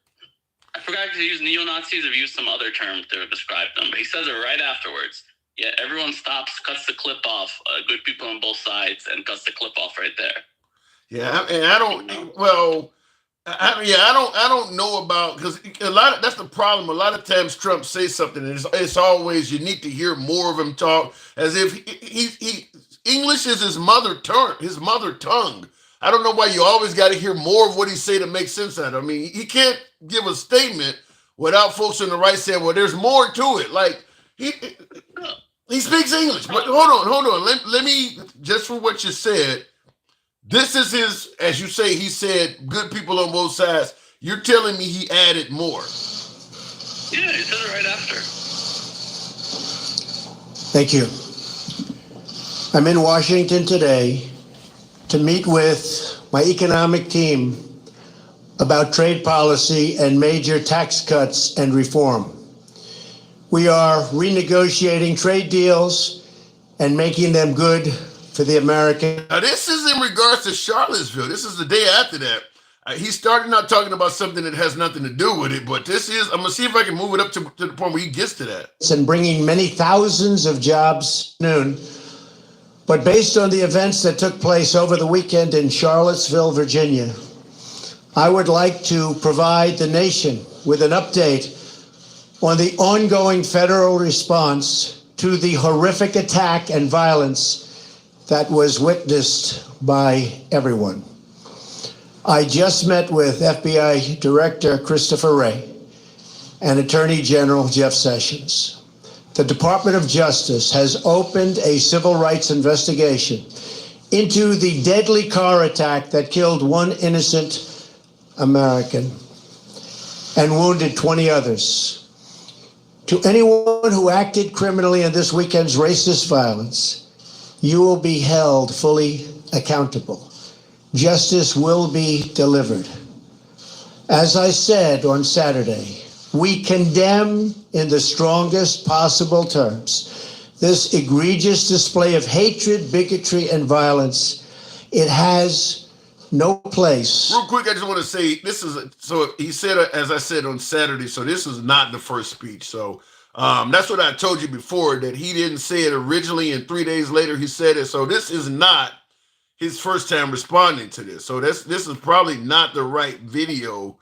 I forgot if he used neo-Nazis or used some other term to describe them, but he says it right afterwards. Yeah, everyone stops, cuts the clip off. Good people on both sides, and cuts the clip off right there. Yeah, and I don't. Well, I don't know about, because that's the problem. A lot of times Trump says something, and it's always you need to hear more of him talk, as if he English is his mother tongue. I don't know why you always got to hear more of what he say to make sense out of it. I mean, he can't give a statement without folks on the right saying, well, there's more to it. Like he speaks English, but hold on. Let me, just for what you said, this is his, as you say, he said good people on both sides. You're telling me he added more. Yeah, he said it right after. Thank you. I'm in Washington today to meet with my economic team about trade policy and major tax cuts and reform. We are renegotiating trade deals and making them good for the American. Now, this is in regards to Charlottesville. This is the day after that. He started out talking about something that has nothing to do with it, but this is, I'm going to see if I can move it up to the point where he gets to that. And bringing many thousands of jobs noon. But based on the events that took place over the weekend in Charlottesville, Virginia, I would like to provide the nation with an update on the ongoing federal response to the horrific attack and violence that was witnessed by everyone. I just met with FBI Director Christopher Wray and Attorney General Jeff Sessions. The Department of Justice has opened a civil rights investigation into the deadly car attack that killed one innocent American and wounded 20 others. To anyone who acted criminally in this weekend's racist violence, you will be held fully accountable. justice will be delivered. As I said on Saturday, we condemn in the strongest possible terms this egregious display of hatred, bigotry, and violence. It has no place. Real quick, I just want to say this is so he said, as I said on Saturday, so this is not the first speech. So that's what I told you before, that he didn't say it originally and 3 days later he said it. So this is not his first time responding to this. So this is probably not the right video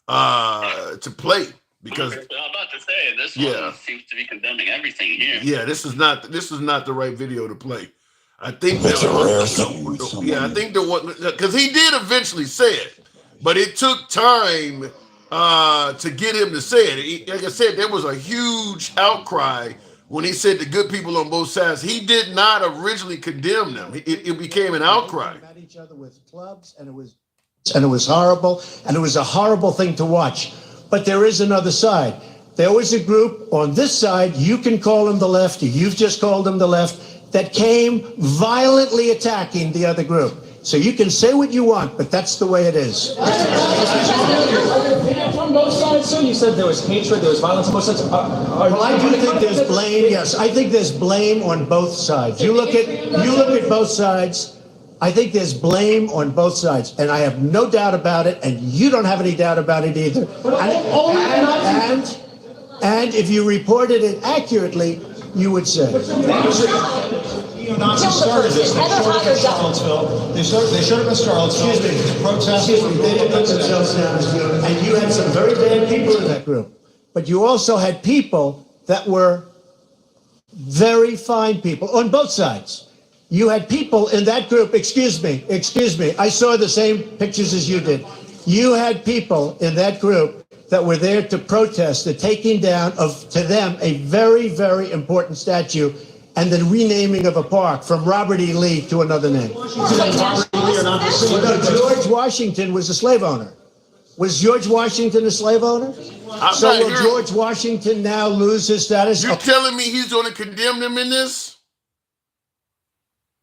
to play, because I'm about to say this one seems to be condemning everything here. Yeah, this is not the right video to play. I think that's a rare thing. Yeah, I think the one, because he did eventually say it, but it took time to get him to say it. Like I said, there was a huge outcry when he said the good people on both sides. He did not originally condemn them. It became an outcry. They met each other with clubs, and it was horrible, and it was a horrible thing to watch. But there is another side. There was a group on this side, you can call them the left, you've just called them the left, that came violently attacking the other group. So you can say what you want, but that's the way it is. On both sides, sir? You said there was hatred, there was violence on both sides. Well, I do think there's blame. Yes, I think there's blame on both sides. You look at both sides. I think there's blame on both sides, and I have no doubt about it, and you don't have any doubt about it either. And if you reported it accurately, you would say. Neo-Nazis started this. They showed up in Charlottesville. They showed up in Charlottesville to protest. They didn't put themselves down. And you had some very bad people in that group. But you also had people that were very fine people on both sides. You had people in that group, excuse me, I saw the same pictures as you did. You had people in that group that were there to protest the taking down of, to them, a very, very important statue and the renaming of a park from Robert E. Lee to another name. George Washington was a slave owner. Was George Washington a slave owner? So will George Washington now lose his status? You're telling me he's going to condemn them in this?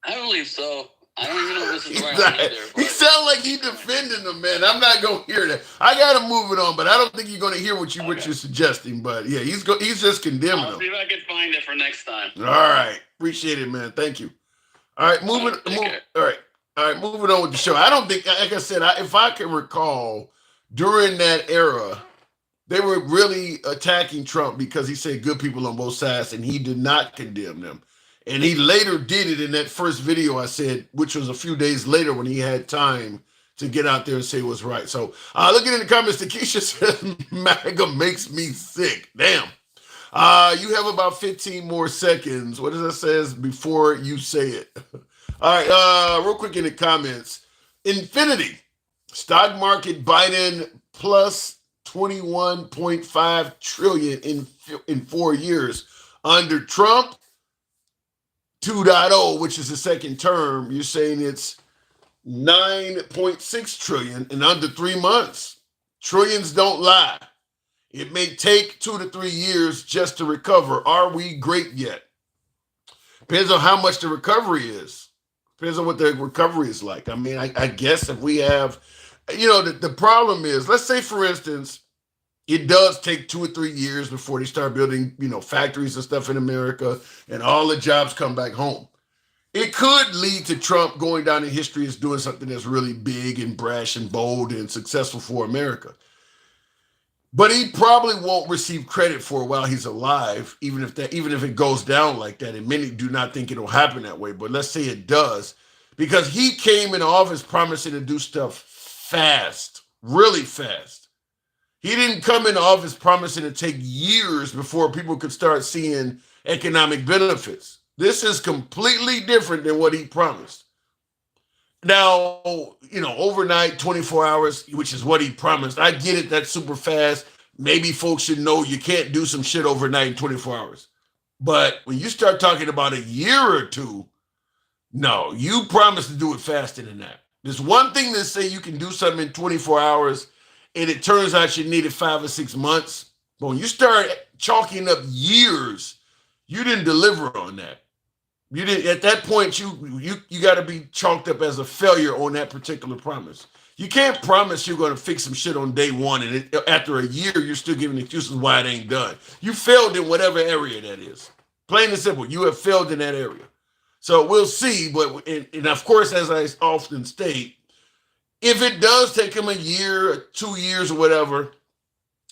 I believe so. I don't even know if this is right either. He sounds like he's defending them, man. I'm not going to hear that. I got to move it on, but I don't think you're going to hear what you're suggesting. But yeah, he's just condemning them. I'll see if I can find it for next time. All right, appreciate it, man. Thank you. All right, moving on with the show. I don't think, like I said, if I can recall, during that era, they were really attacking Trump because he said good people on both sides, and he did not condemn them. And he later did it in that first video I said, which was a few days later when he had time to get out there and say what's right. So looking in the comments, Takesha says, MAGA makes me sick. Damn. You have about 15 more seconds. What does that say before you say it? All right, real quick in the comments. Infinity. Stock market Biden plus 21.5 trillion in 4 years. Under Trump, 2.0, which is the second term, you're saying it's 9.6 trillion in under 3 months. Trillions don't lie. It may take 2 to 3 years just to recover. Are we great yet? Depends on how much the recovery is. Depends on what the recovery is like. I mean, I guess if we have, the problem is, let's say, for instance, it does take 2 or 3 years before they start building, factories and stuff in America and all the jobs come back home. It could lead to Trump going down in history as doing something that's really big and brash and bold and successful for America. But he probably won't receive credit for it while he's alive, even if it goes down like that. And many do not think it'll happen that way. But let's say it does, because he came into office promising to do stuff fast, really fast. He didn't come into office promising to take years before people could start seeing economic benefits. This is completely different than what he promised. Now, overnight, 24 hours, which is what he promised. I get it, that's super fast. Maybe folks should know you can't do some shit overnight in 24 hours. But when you start talking about a year or two, no, you promised to do it faster than that. There's one thing to say you can do something in 24 hours, and it turns out you needed 5 or 6 months. But when you start chalking up years, you didn't deliver on that. You did at that point. You got to be chalked up as a failure on that particular promise. You can't promise you're going to fix some shit on day one, and after a year you're still giving excuses why it ain't done. You failed in whatever area that is. Plain and simple, you have failed in that area. So we'll see. But and of course, as I often state, if it does take him a year, 2 years, or whatever,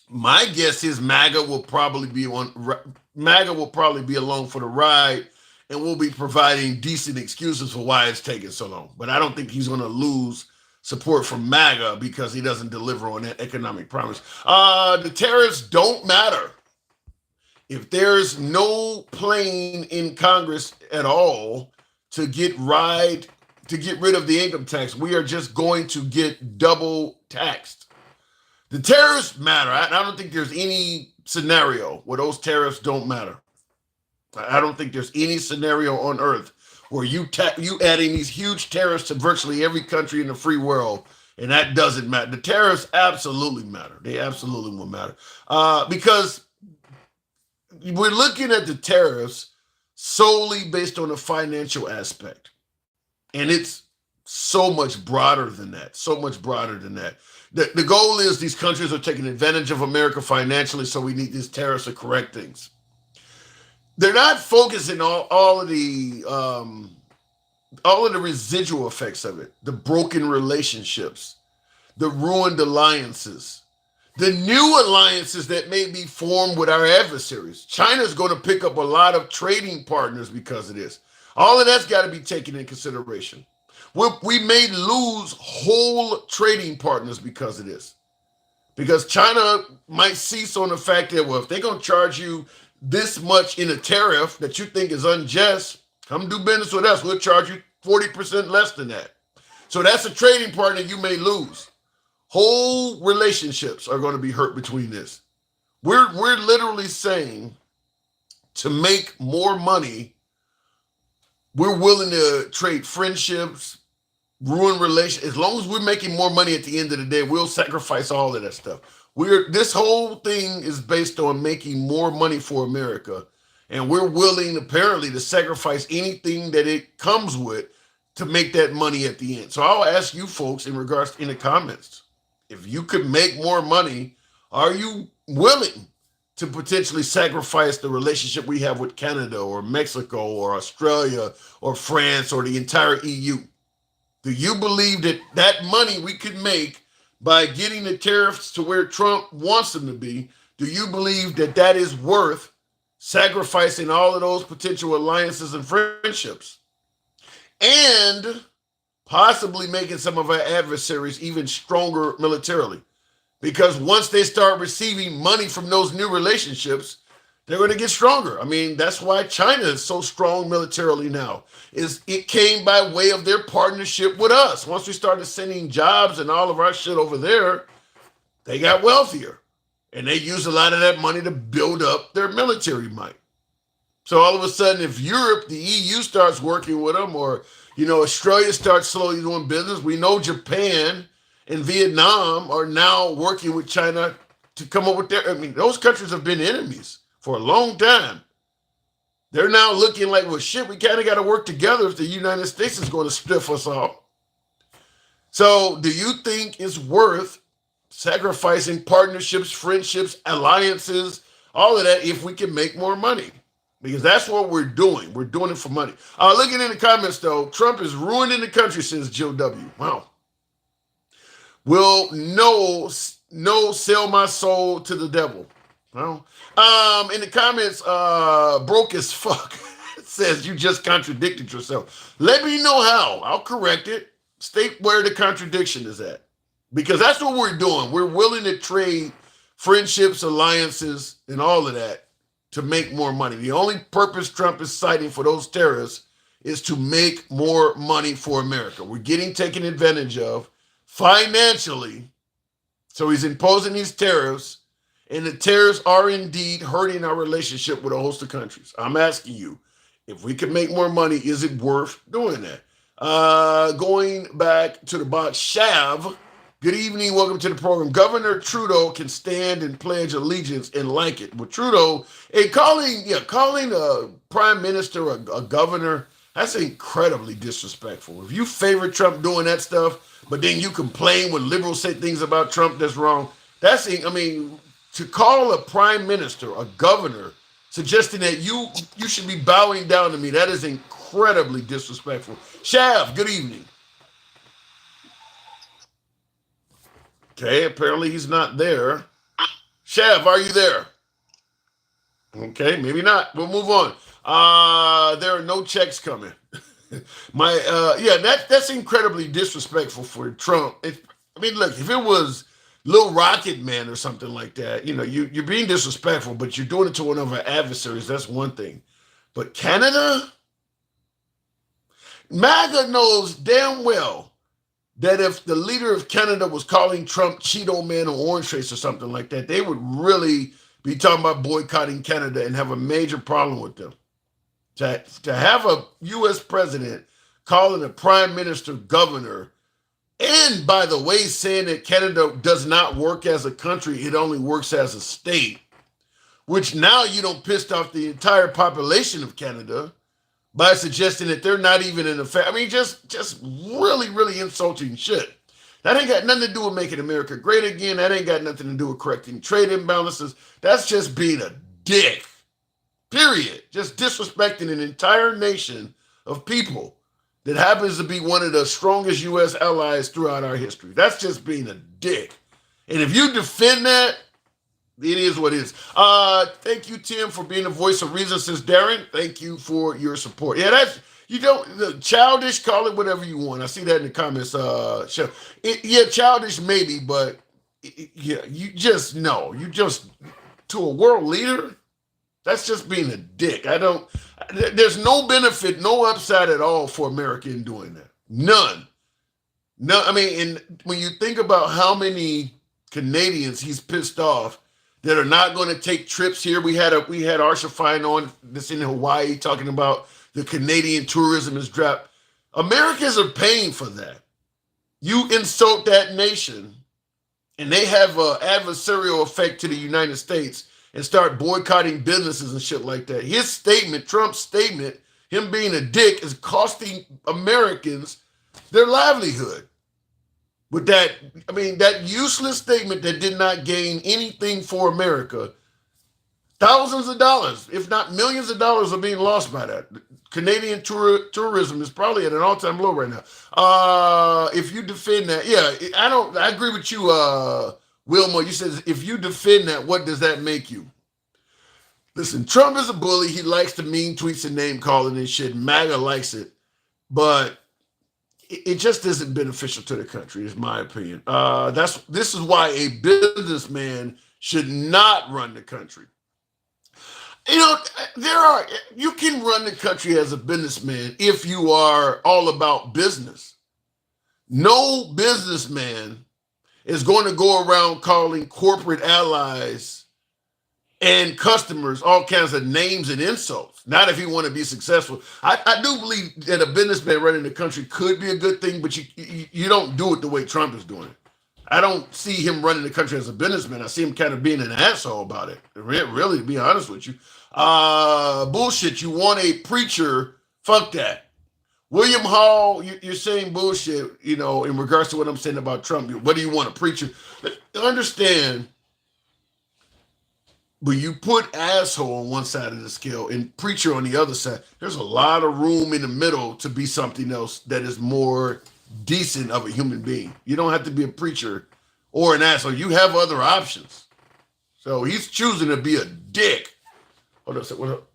my guess is MAGA will probably be along for the ride, and we'll be providing decent excuses for why it's taking so long. But I don't think he's going to lose support from MAGA because he doesn't deliver on that economic promise. The tariffs don't matter. If there's no plane in Congress at all to get rid of the income tax, we are just going to get double taxed. The tariffs matter. I don't think there's any scenario where those tariffs don't matter. I don't think there's any scenario on earth where you adding these huge tariffs to virtually every country in the free world, and that doesn't matter. The tariffs absolutely matter. They absolutely will matter because we're looking at the tariffs solely based on the financial aspect, and it's so much broader than that. So much broader than that. The goal is these countries are taking advantage of America financially, so we need these tariffs to correct things. They're not focusing on all of the residual effects of it, the broken relationships, the ruined alliances, the new alliances that may be formed with our adversaries. China's going to pick up a lot of trading partners because of this. All of that's got to be taken in consideration. We may lose whole trading partners because of this. Because China might cease on the fact that, well, if they're going to charge you this much in a tariff that you think is unjust, come do business with us. We'll charge you 40% less than that. So that's a trading partner you may lose. Whole relationships are going to be hurt between this. We're literally saying to make more money, we're willing to trade friendships, ruin relations. As long as we're making more money at the end of the day, we'll sacrifice all of that stuff. This whole thing is based on making more money for America, and we're willing apparently to sacrifice anything that it comes with to make that money at the end. So I'll ask you folks in the comments, if you could make more money, are you willing to potentially sacrifice the relationship we have with Canada or Mexico or Australia or France or the entire EU? Do you believe that money we could make by getting the tariffs to where Trump wants them to be, do you believe that is worth sacrificing all of those potential alliances and friendships and possibly making some of our adversaries even stronger militarily? Because once they start receiving money from those new relationships, they're going to get stronger. I mean, that's why China is so strong militarily now. It came by way of their partnership with us. Once we started sending jobs and all of our shit over there, they got wealthier. And they used a lot of that money to build up their military might. So all of a sudden, if Europe, the EU starts working with them, or, Australia starts slowly doing business, we know Japan and Vietnam are now working with China to come up with those countries have been enemies for a long time. They're now looking like, well, shit, we kind of got to work together if the United States is going to stiff us all. So do you think it's worth sacrificing partnerships, friendships, alliances, all of that if we can make more money? Because that's what we're doing. We're doing it for money. Looking in the comments, though, Trump is ruining the country, says Joe W. Wow. Will no sell my soul to the devil. Well, in the comments, broke as fuck says you just contradicted yourself. Let me know how. I'll correct it. State where the contradiction is at. Because that's what we're doing. We're willing to trade friendships, alliances, and all of that to make more money. The only purpose Trump is citing for those tariffs is to make more money for America. We're getting taken advantage of financially. So he's imposing these tariffs, and the tariffs are indeed hurting our relationship with a host of countries. I'm asking you, if we can make more money, is it worth doing that? Going back to the box, Shav, good evening, welcome to the program. Governor Trudeau can stand and pledge allegiance and like it. Well, Trudeau, calling a prime minister a governor, That's incredibly disrespectful. If you favor Trump doing that stuff, but then you complain when liberals say things about Trump that's wrong, I mean, to call a prime minister, a governor, suggesting that you should be bowing down to me, that is incredibly disrespectful. Shav, good evening. Okay, apparently he's not there. Shav, are you there? Okay, maybe not. We'll move on. There are no checks coming. Yeah, that's incredibly disrespectful for Trump. I mean, look, if it was Lil Rocket Man or something like that, you're being disrespectful, but you're doing it to one of our adversaries. That's one thing. But Canada, MAGA knows damn well that if the leader of Canada was calling Trump Cheeto Man or Orange Face or something like that, they would really be talking about boycotting Canada and have a major problem with them. To have a U.S. president calling a prime minister governor, and by the way, saying that Canada does not work as a country, it only works as a state, which now you don't pissed off the entire population of Canada by suggesting that they're not even in effect. I mean, just really, really insulting shit. That ain't got nothing to do with making America great again. That ain't got nothing to do with correcting trade imbalances. That's just being a dick. Period. Just disrespecting an entire nation of people that happens to be one of the strongest U.S. allies throughout our history. That's just being a dick. And if you defend that, it is what it is. Thank you, Tim, for being the voice of reason, says Darren. Thank you for your support. Yeah, that's, childish, call it whatever you want. I see that in the comments. Yeah, childish maybe, but yeah, to a world leader, that's just being a dick. There's no benefit, no upside at all for America in doing that. None. No, I mean, and when you think about how many Canadians he's pissed off that are not going to take trips here. We had Arsha Fine on this in Hawaii talking about the Canadian tourism is dropped. Americans are paying for that. You insult that nation, and they have an adversarial effect to the United States and start boycotting businesses and shit like that. His statement, Trump's statement, him being a dick, is costing Americans their livelihood. With that useless statement that did not gain anything for America, thousands of dollars, if not millions of dollars, are being lost by that. Canadian tourism is probably at an all-time low right now. If you defend that, yeah, I agree with you, Wilma. You said if you defend that, what does that make you? Listen, Trump is a bully. He likes to mean tweets and name calling and shit. MAGA likes it, but it just isn't beneficial to the country, is my opinion. This is why a businessman should not run the country. You can run the country as a businessman if you are all about business. No businessman is going to go around calling corporate allies and customers all kinds of names and insults. Not if you want to be successful. I do believe that a businessman running the country could be a good thing, but you don't do it the way Trump is doing it. I don't see him running the country as a businessman. I see him kind of being an asshole about it. Really, to be honest with you. Bullshit. You want a preacher? Fuck that. William Hall, you're saying bullshit, in regards to what I'm saying about Trump. What do you want, a preacher? Understand. But you put asshole on one side of the scale and preacher on the other side. There's a lot of room in the middle to be something else that is more decent of a human being. You don't have to be a preacher or an asshole. You have other options. So he's choosing to be a dick. Hold on, what up?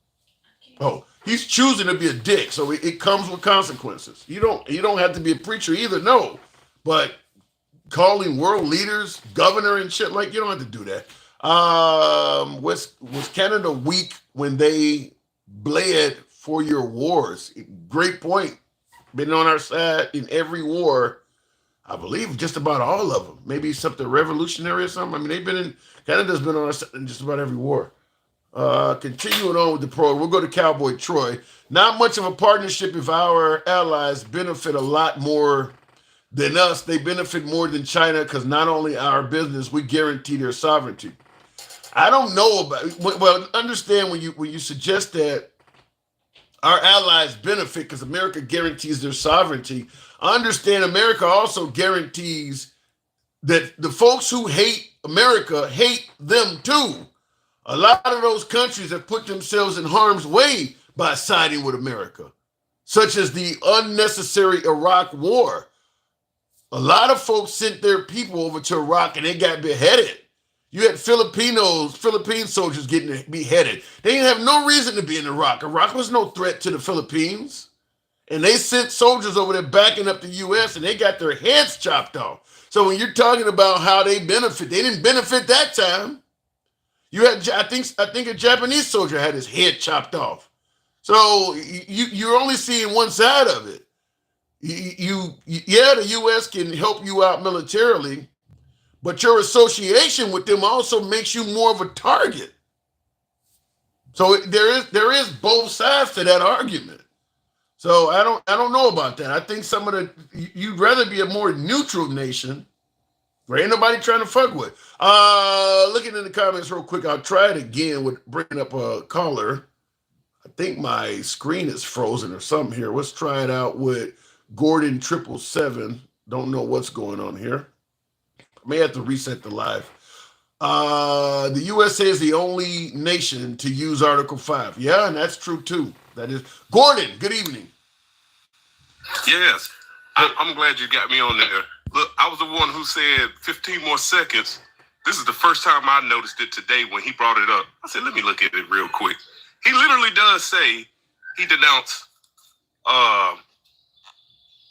Oh, he's choosing to be a dick. So it comes with consequences. You don't have to be a preacher either, no. But calling world leaders, governor and shit, like, you don't have to do that. Was Canada weak when they bled for your wars? Great point. Been on our side in every war. I believe just about all of them. Maybe something revolutionary or something. I mean, Canada's been on our side in just about every war. Continuing on with the pro, we'll go to Cowboy Troy. Not much of a partnership if our allies benefit a lot more than us. They benefit more than China because not only our business, we guarantee their sovereignty. I don't know about. Well, understand when you suggest that Our allies benefit because America guarantees their sovereignty. I understand America also guarantees that the folks who hate America hate them too. A lot of those countries have put themselves in harm's way by siding with America, such as the unnecessary Iraq War. A lot of folks sent their people over to Iraq and they got beheaded. You had Philippine soldiers getting beheaded. They didn't have no reason to be in Iraq. Iraq was no threat to the Philippines. And they sent soldiers over there backing up the U.S. and they got their heads chopped off. So when you're talking about how they benefit, they didn't benefit that time. You had, I think a Japanese soldier had his head chopped off. So you're only seeing one side of it. Yeah, the U.S. can help you out militarily, but your association with them also makes you more of a target. So there is both sides to that argument. So I don't know about that. I think you'd rather be a more neutral nation where ain't nobody trying to fuck with. Looking in the comments real quick, I'll try it again with bringing up a caller. I think my screen is frozen or something here. Let's try it out with Gordon 777. Don't know what's going on here. I may have to reset the live. The USA is the only nation to use Article 5. Yeah, and that's true too. That is. Gordon, good evening. Yes, I'm glad you got me on there. Look, I was the one who said 15 more seconds. This is the first time I noticed it today when he brought it up. I said, let me look at it real quick. He literally does say he denounced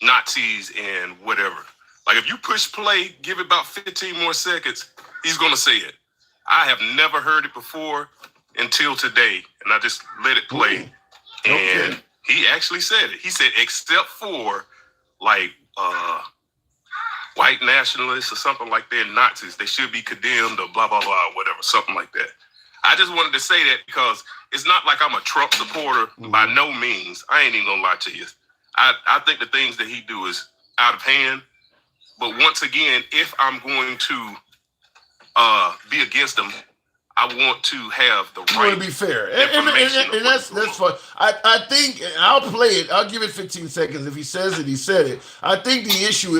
Nazis and whatever. Like if you push play, give it about 15 more seconds, he's going to say it. I have never heard it before until today, and I just let it play. And he actually said it. He said, except for like white nationalists or something like that, Nazis, they should be condemned or blah, blah, blah, whatever, something like that. I just wanted to say that because it's not like I'm a Trump supporter by no means. I ain't even gonna lie to you. I think the things that he do is out of hand. But once again, if I'm going to be against him, I want to have the right. You want to be fair, and that's fine. I think I'll play it. I'll give it 15 seconds. If he says it, he said it. I think the issue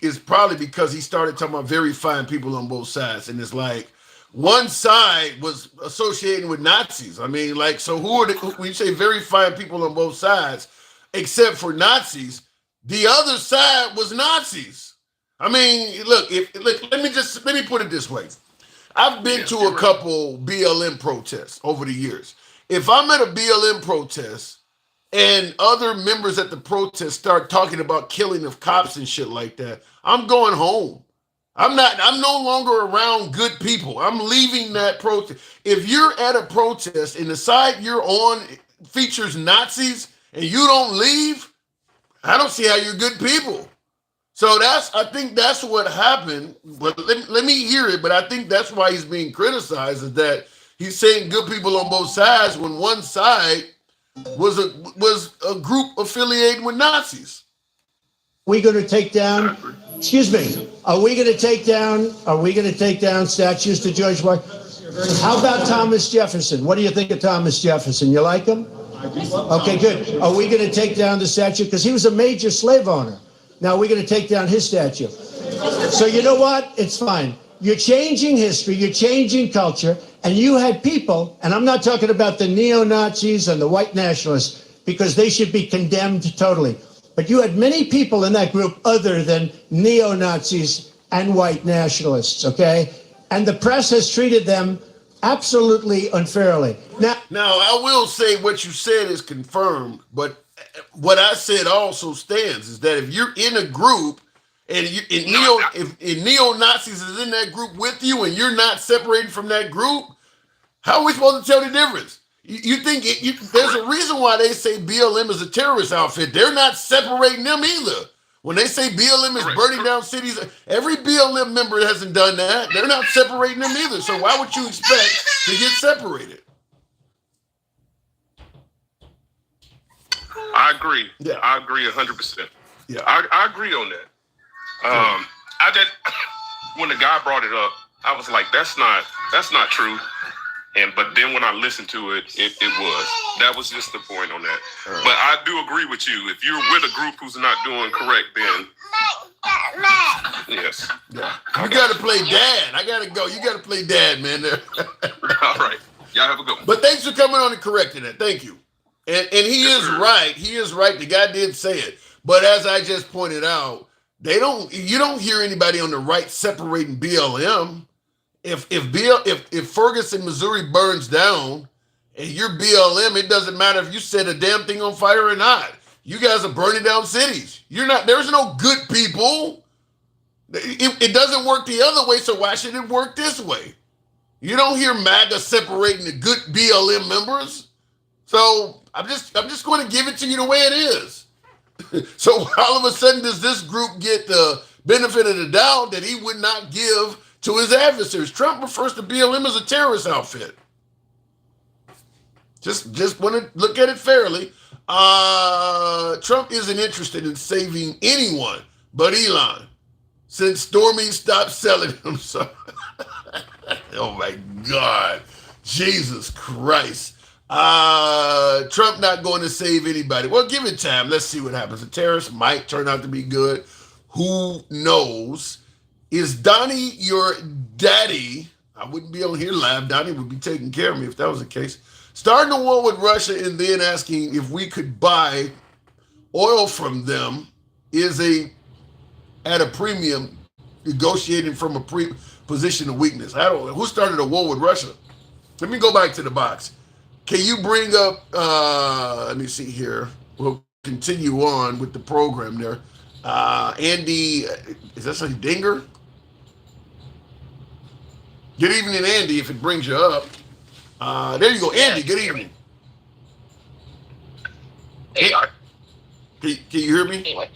is probably because he started talking about very fine people on both sides, and it's like one side was associating with Nazis. I mean, like, so who are when you say very fine people on both sides, except for Nazis, the other side was Nazis. I mean, look, let me put it this way. I've been to a couple BLM protests over the years. If I'm at a BLM protest and other members at the protest start talking about killing of cops and shit like that, I'm going home. I'm no longer around good people. I'm leaving that protest. If you're at a protest and the side you're on features Nazis and you don't leave, I don't see how you're good people. So I think that's what happened. But let me hear it. But I think that's why he's being criticized, is that he's saying good people on both sides when one side was a group affiliated with Nazis. We going to take down? Excuse me. Are we going to take down statues to George Washington? How about Thomas Jefferson? What do you think of Thomas Jefferson? You like him? Okay, good. Are we going to take down the statue? Because he was a major slave owner. Now we're going to take down his statue. So you know what? It's fine. You're changing history. You're changing culture. And you had people, and I'm not talking about the neo-Nazis and the white nationalists, because they should be condemned totally. But you had many people in that group other than neo-Nazis and white nationalists, okay? And the press has treated them absolutely unfairly. Now I will say what you said is confirmed, but what I said also stands, is that if you're in a group and if neo-Nazis is in that group with you and you're not separated from that group, how are we supposed to tell the difference? You think there's a reason why they say BLM is a terrorist outfit. They're not separating them either. When they say BLM is burning down cities, every BLM member hasn't done that. They're not separating them either. So why would you expect to get separated? I agree. Yeah. I agree 100%. Yeah, I agree on that. I just when the guy brought it up, I was like, that's not true. But then when I listened to it, that was just the point on that. But I do agree with you. If you're with a group who's not doing correct, then yes. Yeah. You got to play dad. I got to go. You got to play dad, man. All right. Y'all have a good one. But thanks for coming on and correcting that. Thank you. And he is right. He is right. The guy did say it. But as I just pointed out, you don't hear anybody on the right separating BLM. If Ferguson, Missouri burns down and you're BLM, it doesn't matter if you set a damn thing on fire or not. You guys are burning down cities. There's no good people. It doesn't work the other way, so why should it work this way? You don't hear MAGA separating the good BLM members. So I'm just going to give it to you the way it is. So all of a sudden, does this group get the benefit of the doubt that he would not give to his adversaries? Trump refers to BLM as a terrorist outfit. Just want to look at it fairly. Trump isn't interested in saving anyone but Elon since Stormy stopped selling him. So, oh my God, Jesus Christ. Trump not going to save anybody. Well, give it time. Let's see what happens. The tariffs might turn out to be good. Who knows? Is Donnie your daddy? I wouldn't be on here live. Donnie would be taking care of me if that was the case. Starting a war with Russia and then asking if we could buy oil from them at a premium, negotiating from a position of weakness. I don't know. Who started a war with Russia? Let me go back to the box. Can you bring up, let me see here. We'll continue on with the program there. Andy, is that something Dinger? Good evening, Andy, if it brings you up. There you go, Andy, good evening. There you are. Can you hear me? Anyway.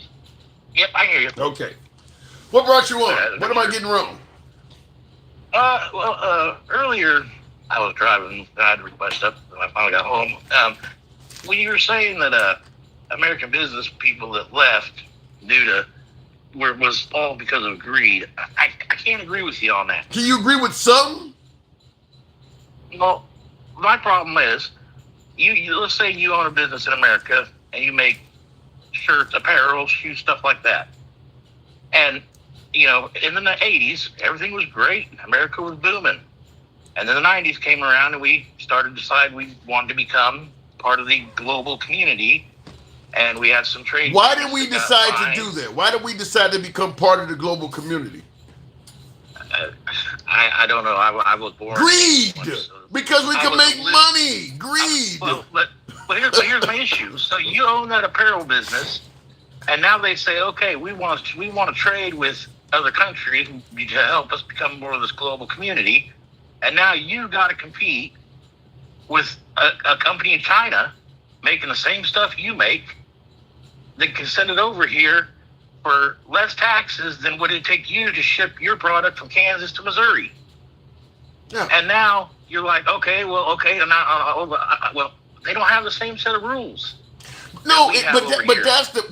Yep, I hear you. Okay. What brought you on? What am I getting wrong? Earlier, I was driving. I had to request up, and I finally got home. When you were saying that American business people that left due to was all because of greed, I can't agree with you on that. Can you agree with some? Well, my problem is, you let's say you own a business in America and you make shirts, apparel, shoes, stuff like that. And, in the 80s, everything was great. America was booming. And then the 90s came around and we started to decide we wanted to become part of the global community. And we had some trade. Why did we decide to do that? Why did we decide to become part of the global community? I don't know. I was born. Greed! Because we can make money. Greed! But here's my issue. So you own that apparel business, and now they say, okay, we want to trade with other countries to help us become more of this global community. And now you've got to compete with a company in China making the same stuff you make that can send it over here for less taxes than would it take you to ship your product from Kansas to Missouri. Yeah. And now you're like, okay, and now, they don't have the same set of rules. No, but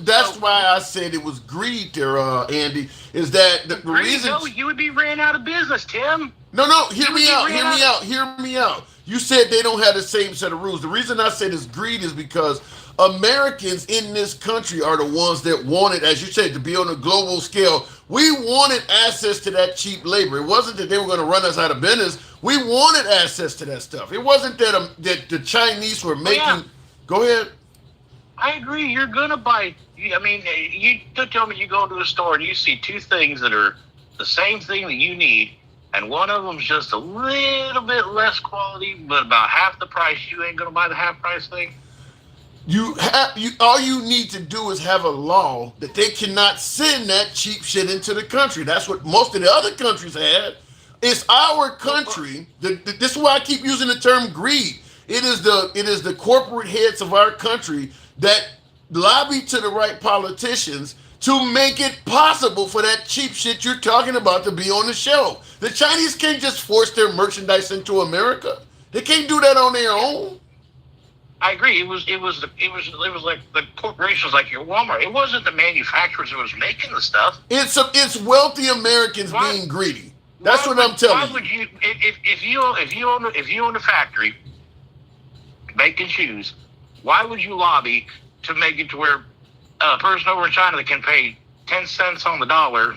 that's why I said it was greed there, Andy. Is that the reason? No, you would be ran out of business, Tim. No, hear me out. You said they don't have the same set of rules. The reason I said it's greed is because Americans in this country are the ones that wanted, as you said, to be on a global scale. We wanted access to that cheap labor. It wasn't that they were going to run us out of business. We wanted access to that stuff. It wasn't that that the Chinese were making. Yeah. Go ahead. I agree. You're going to buy. I mean, you tell me you go to a store and you see two things that are the same thing that you need, and one of them's just a little bit less quality, but about half the price. You ain't going to buy the half price thing. All you need to do is have a law that they cannot send that cheap shit into the country. That's what most of the other countries had. It's our country. This is why I keep using the term greed. It is the corporate heads of our country that lobby to the right politicians to make it possible for that cheap shit you're talking about to be on the shelf. The Chinese can't just force their merchandise into America. They can't do that on their own. I agree. It was like the corporations like your Walmart. It wasn't the manufacturers that was making the stuff. It's wealthy Americans being greedy. That's what I'm telling you. Why would you, if you own a factory making shoes, why would you lobby to make it to where a person over in China that can pay 10 cents on the dollar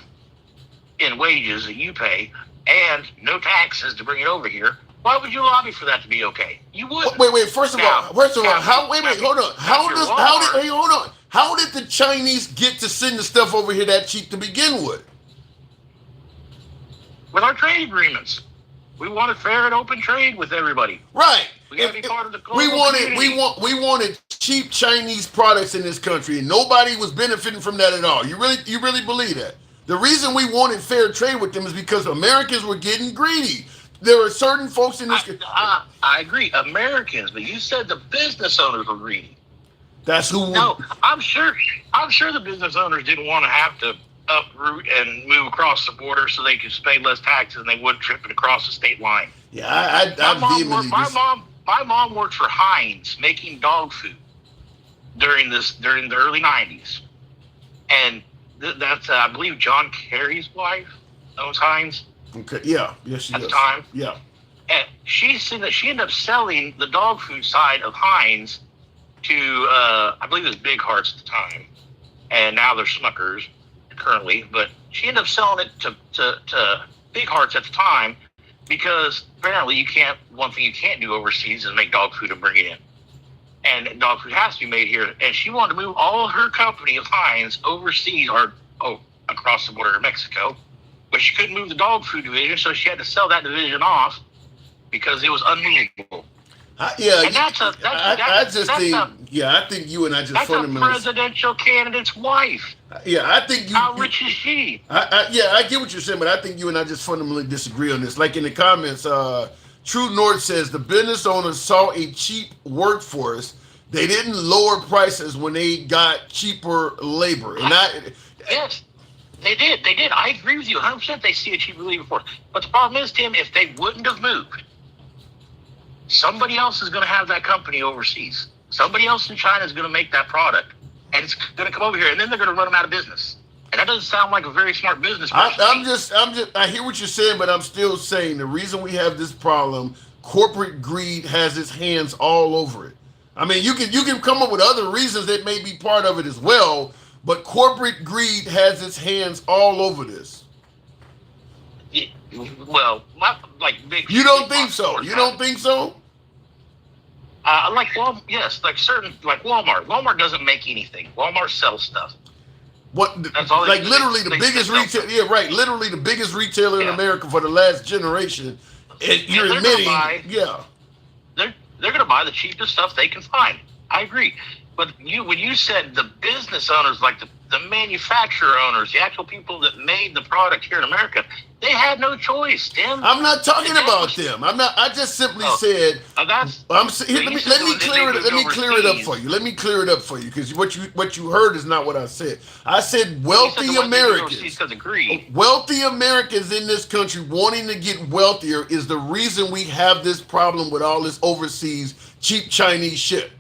in wages that you pay and no taxes to bring it over here? Why would you lobby for that to be okay? You would. Wait. First of all, hold on. Hold on. How did the Chinese get to send the stuff over here that cheap to begin with? With our trade agreements, we wanted fair and open trade with everybody. Right. We got to be part of the global community. We wanted cheap Chinese products in this country, and nobody was benefiting from that at all. You really believe that? The reason we wanted fair trade with them is because Americans were getting greedy. There are certain folks in this. I agree, Americans, but you said the business owners were greedy. That's who. No, I'm sure the business owners didn't want to have to uproot and move across the border so they could pay less taxes than they would tripping across the state line. Yeah, my mom worked for Heinz making dog food during the early 90s, and that's I believe John Kerry's wife owns Heinz. Okay, yeah, she at does. the time, yeah, and she ended up selling the dog food side of Heinz to I believe it was Big Hearts at the time, and now they're Smuckers currently, but she ended up selling it to Big Hearts at the time because apparently one thing you can't do overseas is make dog food and bring it in. And dog food has to be made here. And she wanted to move all of her company of Heinz overseas or across the border to Mexico. But she couldn't move the dog food division, so she had to sell that division off because it was unmovable. I think you and I just fundamentally. That's a presidential candidate's wife. Yeah, I think you. How rich is she? I get what you're saying, but I think you and I just fundamentally disagree on this. Like in the comments, True North says the business owners saw a cheap workforce. They didn't lower prices when they got cheaper labor, yes. They did. I agree with you 100%. They see a cheaper labor force. But the problem is, Tim, if they wouldn't have moved, somebody else is going to have that company overseas. Somebody else in China is going to make that product, and it's going to come over here, and then they're going to run them out of business. And that doesn't sound like a very smart business person. I hear what you're saying, but I'm still saying the reason we have this problem, corporate greed has its hands all over it. I mean, you can come up with other reasons that may be part of it as well, but corporate greed has its hands all over this. Yeah, well, like big. You don't think so? You don't think so? Like Walmart, yes, like Walmart. Walmart doesn't make anything. Walmart sells stuff. That's all like literally the biggest retailer. Yeah, right. Literally the biggest retailer in America for the last generation. You're admitting, they're going to buy the cheapest stuff they can find. I agree. But when you said the business owners, like the manufacturer owners, the actual people that made the product here in America, they had no choice, Tim. I'm not talking about them. I'm not. I just simply said. Let me clear it up for you. Let me clear it up for you because what you heard is not what I said. I said wealthy Americans. Wealthy Americans in this country wanting to get wealthier is the reason we have this problem with all this overseas cheap Chinese shit.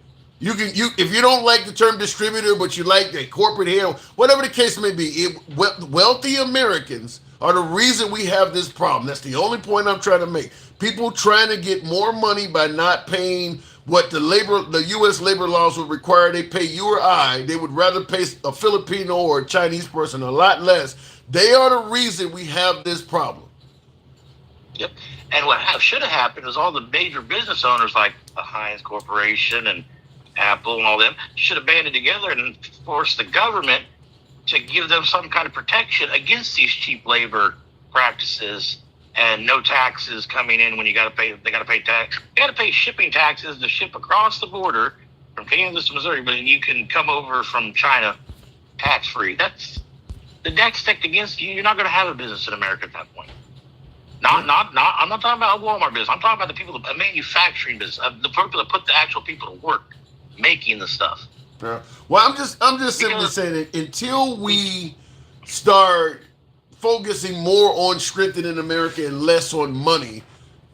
If you don't like the term distributor, but you like the corporate hair, whatever the case may be, wealthy Americans are the reason we have this problem. That's the only point I'm trying to make. People trying to get more money by not paying what the U.S. labor laws would require they pay you or I. They would rather pay a Filipino or a Chinese person a lot less. They are the reason we have this problem. Yep. And what should have happened is all the major business owners like the Heinz Corporation and Apple and all them should have banded together and forced the government to give them some kind of protection against these cheap labor practices and no taxes coming in when they got to pay tax. They got to pay shipping taxes to ship across the border from Kansas to Missouri, but you can come over from China tax free. That's the deck stacked against you. You're not going to have a business in America at that point. I'm not talking about a Walmart business. I'm talking about the people, a manufacturing business, the people that put the actual people to work making the stuff. Yeah. Well, I'm just simply saying that until we start focusing more on strengthening America and less on money,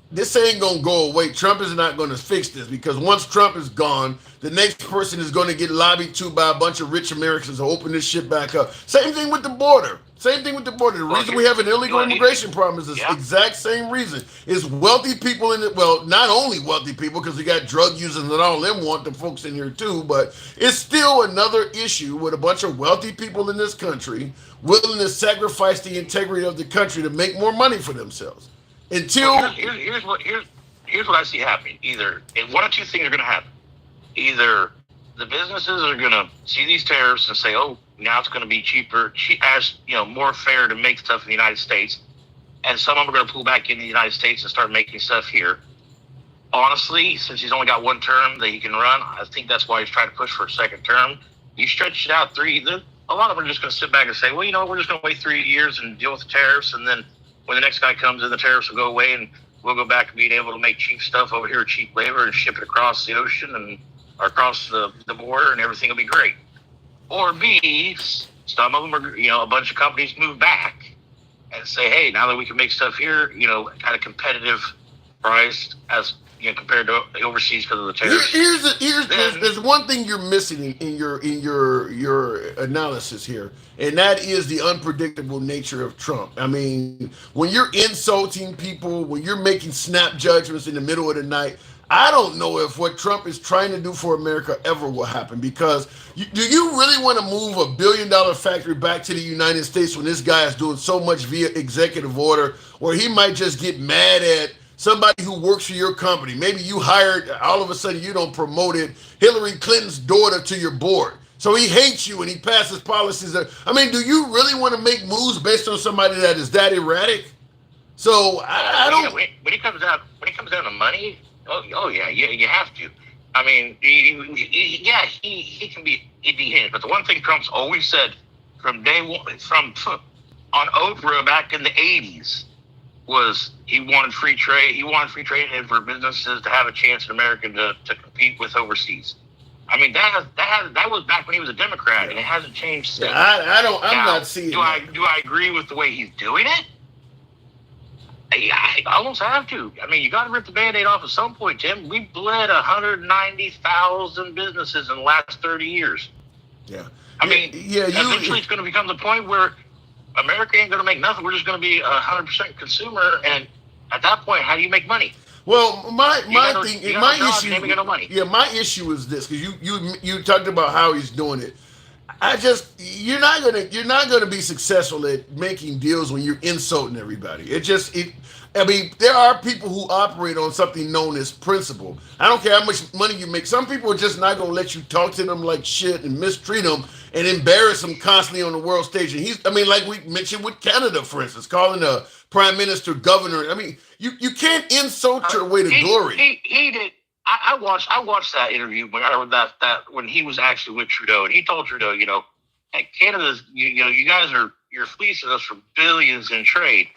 this ain't gonna go away. Trump is not gonna fix this because once Trump is gone, the next person is gonna get lobbied to by a bunch of rich Americans to open this shit back up. Same thing with the border. Same thing with Deported. The reason we have an illegal immigration problem is this exact same reason. It's wealthy people in it. Well, not only wealthy people, because we got drug users and all them want the folks in here too, but it's still another issue with a bunch of wealthy people in this country willing to sacrifice the integrity of the country to make more money for themselves. Until here's what I see happening. Either one of two things are going to happen. Either the businesses are going to see these tariffs and say, "Oh, now it's going to be cheaper, more fair to make stuff in the United States," and some of them are going to pull back into the United States and start making stuff here. Honestly, since he's only got one term that he can run, I think that's why he's trying to push for a second term. You stretch it out a lot of them are just going to sit back and say, "Well, we're just going to wait 3 years and deal with the tariffs, and then when the next guy comes in, the tariffs will go away, and we'll go back to being able to make cheap stuff over here, cheap labor, and ship it across the ocean and across the border, and everything will be great." Or B, some of them are, a bunch of companies move back and say, "Hey, now that we can make stuff here, kind of competitive price as compared to overseas because of the tariffs." There's one thing you're missing in your analysis here, and that is the unpredictable nature of Trump. I mean, when you're insulting people, when you're making snap judgments in the middle of the night, I don't know if what Trump is trying to do for America ever will happen, because do you really want to move $1 billion factory back to the United States when this guy is doing so much via executive order, or he might just get mad at somebody who works for your company? Maybe you hired, all of a sudden you don't promoted Hillary Clinton's daughter to your board. So he hates you and he passes policies I mean, do you really want to make moves based on somebody that is that erratic? So I don't. When it comes down to money, oh yeah, you have to. I mean, he can be hit. But the one thing Trump's always said from day one, on Oprah back in the 80s, was he wanted free trade. He wanted free trade and for businesses to have a chance in America to compete with overseas. I mean, that was back when he was a Democrat, and it hasn't changed since. I'm not seeing. Do I agree with the way he's doing it? I almost have to. I mean, you got to rip the Band-Aid off at some point, Tim. We bled 190,000 businesses in the last 30 years. Yeah. Eventually it's going to become the point where America ain't going to make nothing. We're just going to be 100% consumer, and at that point, how do you make money? Well, my issue is this, because you talked about how he's doing it. You're not gonna be successful at making deals when you're insulting everybody. There are people who operate on something known as principle. I don't care how much money you make. Some people are just not gonna let you talk to them like shit and mistreat them and embarrass them constantly on the world stage. And like we mentioned with Canada, for instance, calling a prime minister governor. I mean, you can't insult your way to glory. He did. I watched that interview when he was actually with Trudeau, and he told Trudeau, hey, Canada's, you guys you're fleecing us for billions in trade.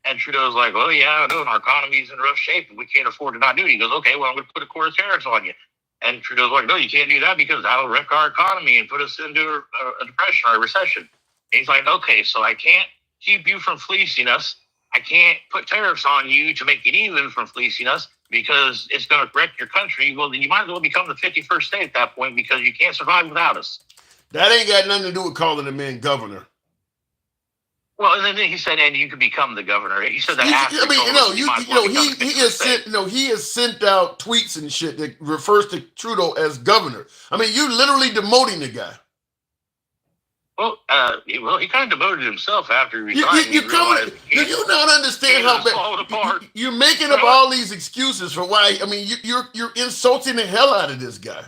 And Trudeau's like, "Well, yeah, I know, our economy's in rough shape, and we can't afford to not do it." He goes, "Okay, well, I'm going to put a quarter tariffs on you." And Trudeau's like, "No, you can't do that because that'll wreck our economy and put us into a depression or a recession." And he's like, "Okay, so I can't keep you from fleecing us. I can't put tariffs on you to make it even from fleecing us, because it's going to wreck your country. Well, then you might as well become the 51st state at that point, because you can't survive without us." That ain't got nothing to do with calling a man governor. Well, and then he said, "And you can become the governor." He said that after. He has sent out tweets and shit that refers to Trudeau as governor. I mean, you literally demoting the guy. Well, he kind of demoted himself after he resigned. Do you not understand how bad you're making up all these excuses for why? I mean, you're insulting the hell out of this guy.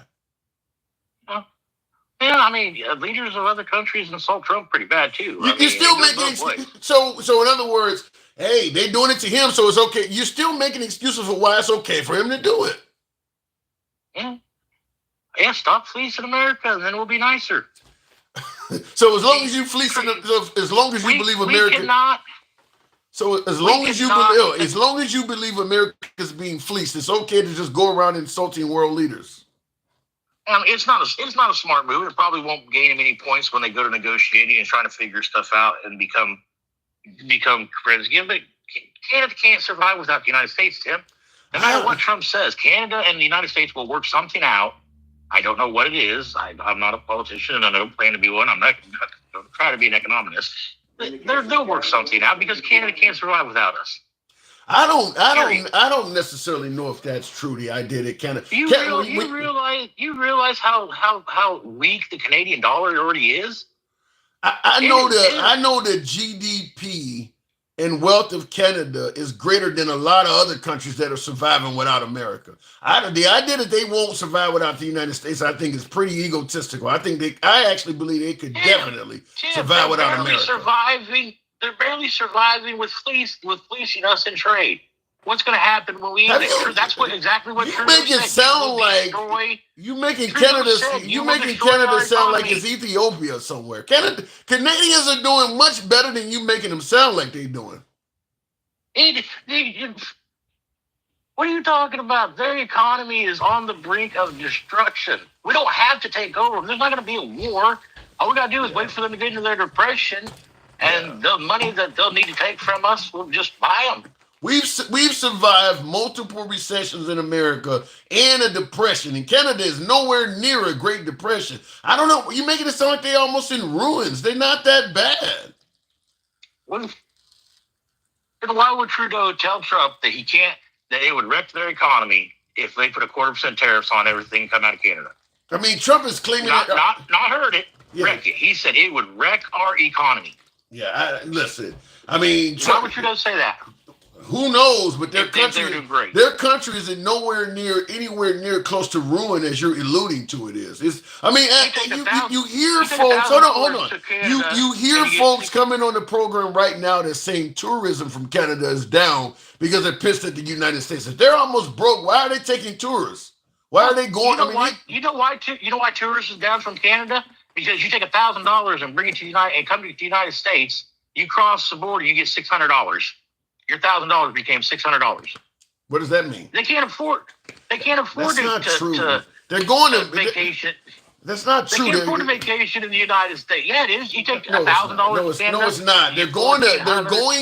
Yeah, I mean, leaders of other countries insult Trump pretty bad too. You're still making so. In other words, hey, they're doing it to him, so it's okay. You're still making excuses for why it's okay for him to do it. Yeah. Stop fleecing America, and then we'll be nicer. So as long as you as long as you believe America, as long as you believe America is being fleeced, it's okay to just go around insulting world leaders. It's not a smart move. It probably won't gain him any points when they go to negotiating and trying to figure stuff out and become friends again. But Canada can't survive without the United States, Tim. No matter what Trump says, Canada and the United States will work something out. I don't know what it is. I'm not a politician, and I don't plan to be one. I'm not going to try to be an economist. They'll work something out because Canada can't survive without us. I don't necessarily know if that's true. The idea that Canada. You realize how weak the Canadian dollar already is. I know the GDP and wealth of Canada is greater than a lot of other countries that are surviving without America. The idea that they won't survive without the United States, I think, is pretty egotistical. I actually believe they could definitely survive without America. They're barely surviving with fleecing us in trade. What's going to happen when we? That's exactly what you make it sound like you making Canada sound like it's Ethiopia somewhere. Canadians are doing much better than you making them sound like they're doing. What are you talking about? Their economy is on the brink of destruction. We don't have to take over them. There's not going to be a war. All we got to do is wait for them to get into their depression, and the money that they'll need to take from us, we'll just buy them. We've survived multiple recessions in America and a depression, and Canada is nowhere near a Great Depression. I don't know. You're making it sound like they're almost in ruins. They're not that bad. Well, why would Trudeau tell Trump that that it would wreck their economy if they put a 0.25% tariffs on everything come out of Canada? I mean, Trump is claiming not heard it. Yeah. Wreck it. He said it would wreck our economy. Yeah, listen. I mean, why would Trudeau say that? Who knows? But their country is anywhere near close to ruin as you're alluding to it is. You hear folks. Hold on. You hear folks coming on the program right now that's saying tourism from Canada is down because they're pissed at the United States. If they're almost broke, why are they taking tourists? Why are they going? You know why tourism is down from Canada? Because you take $1,000 and bring it to come to the United States. You cross the border, you get $600. Your $1,000 became $600. What does that mean? They can't afford. That's not true. They're going to vacation. That's not true. They can't afford a vacation in the United States. Yeah, it is. You take $1,000. No, it's not. They're going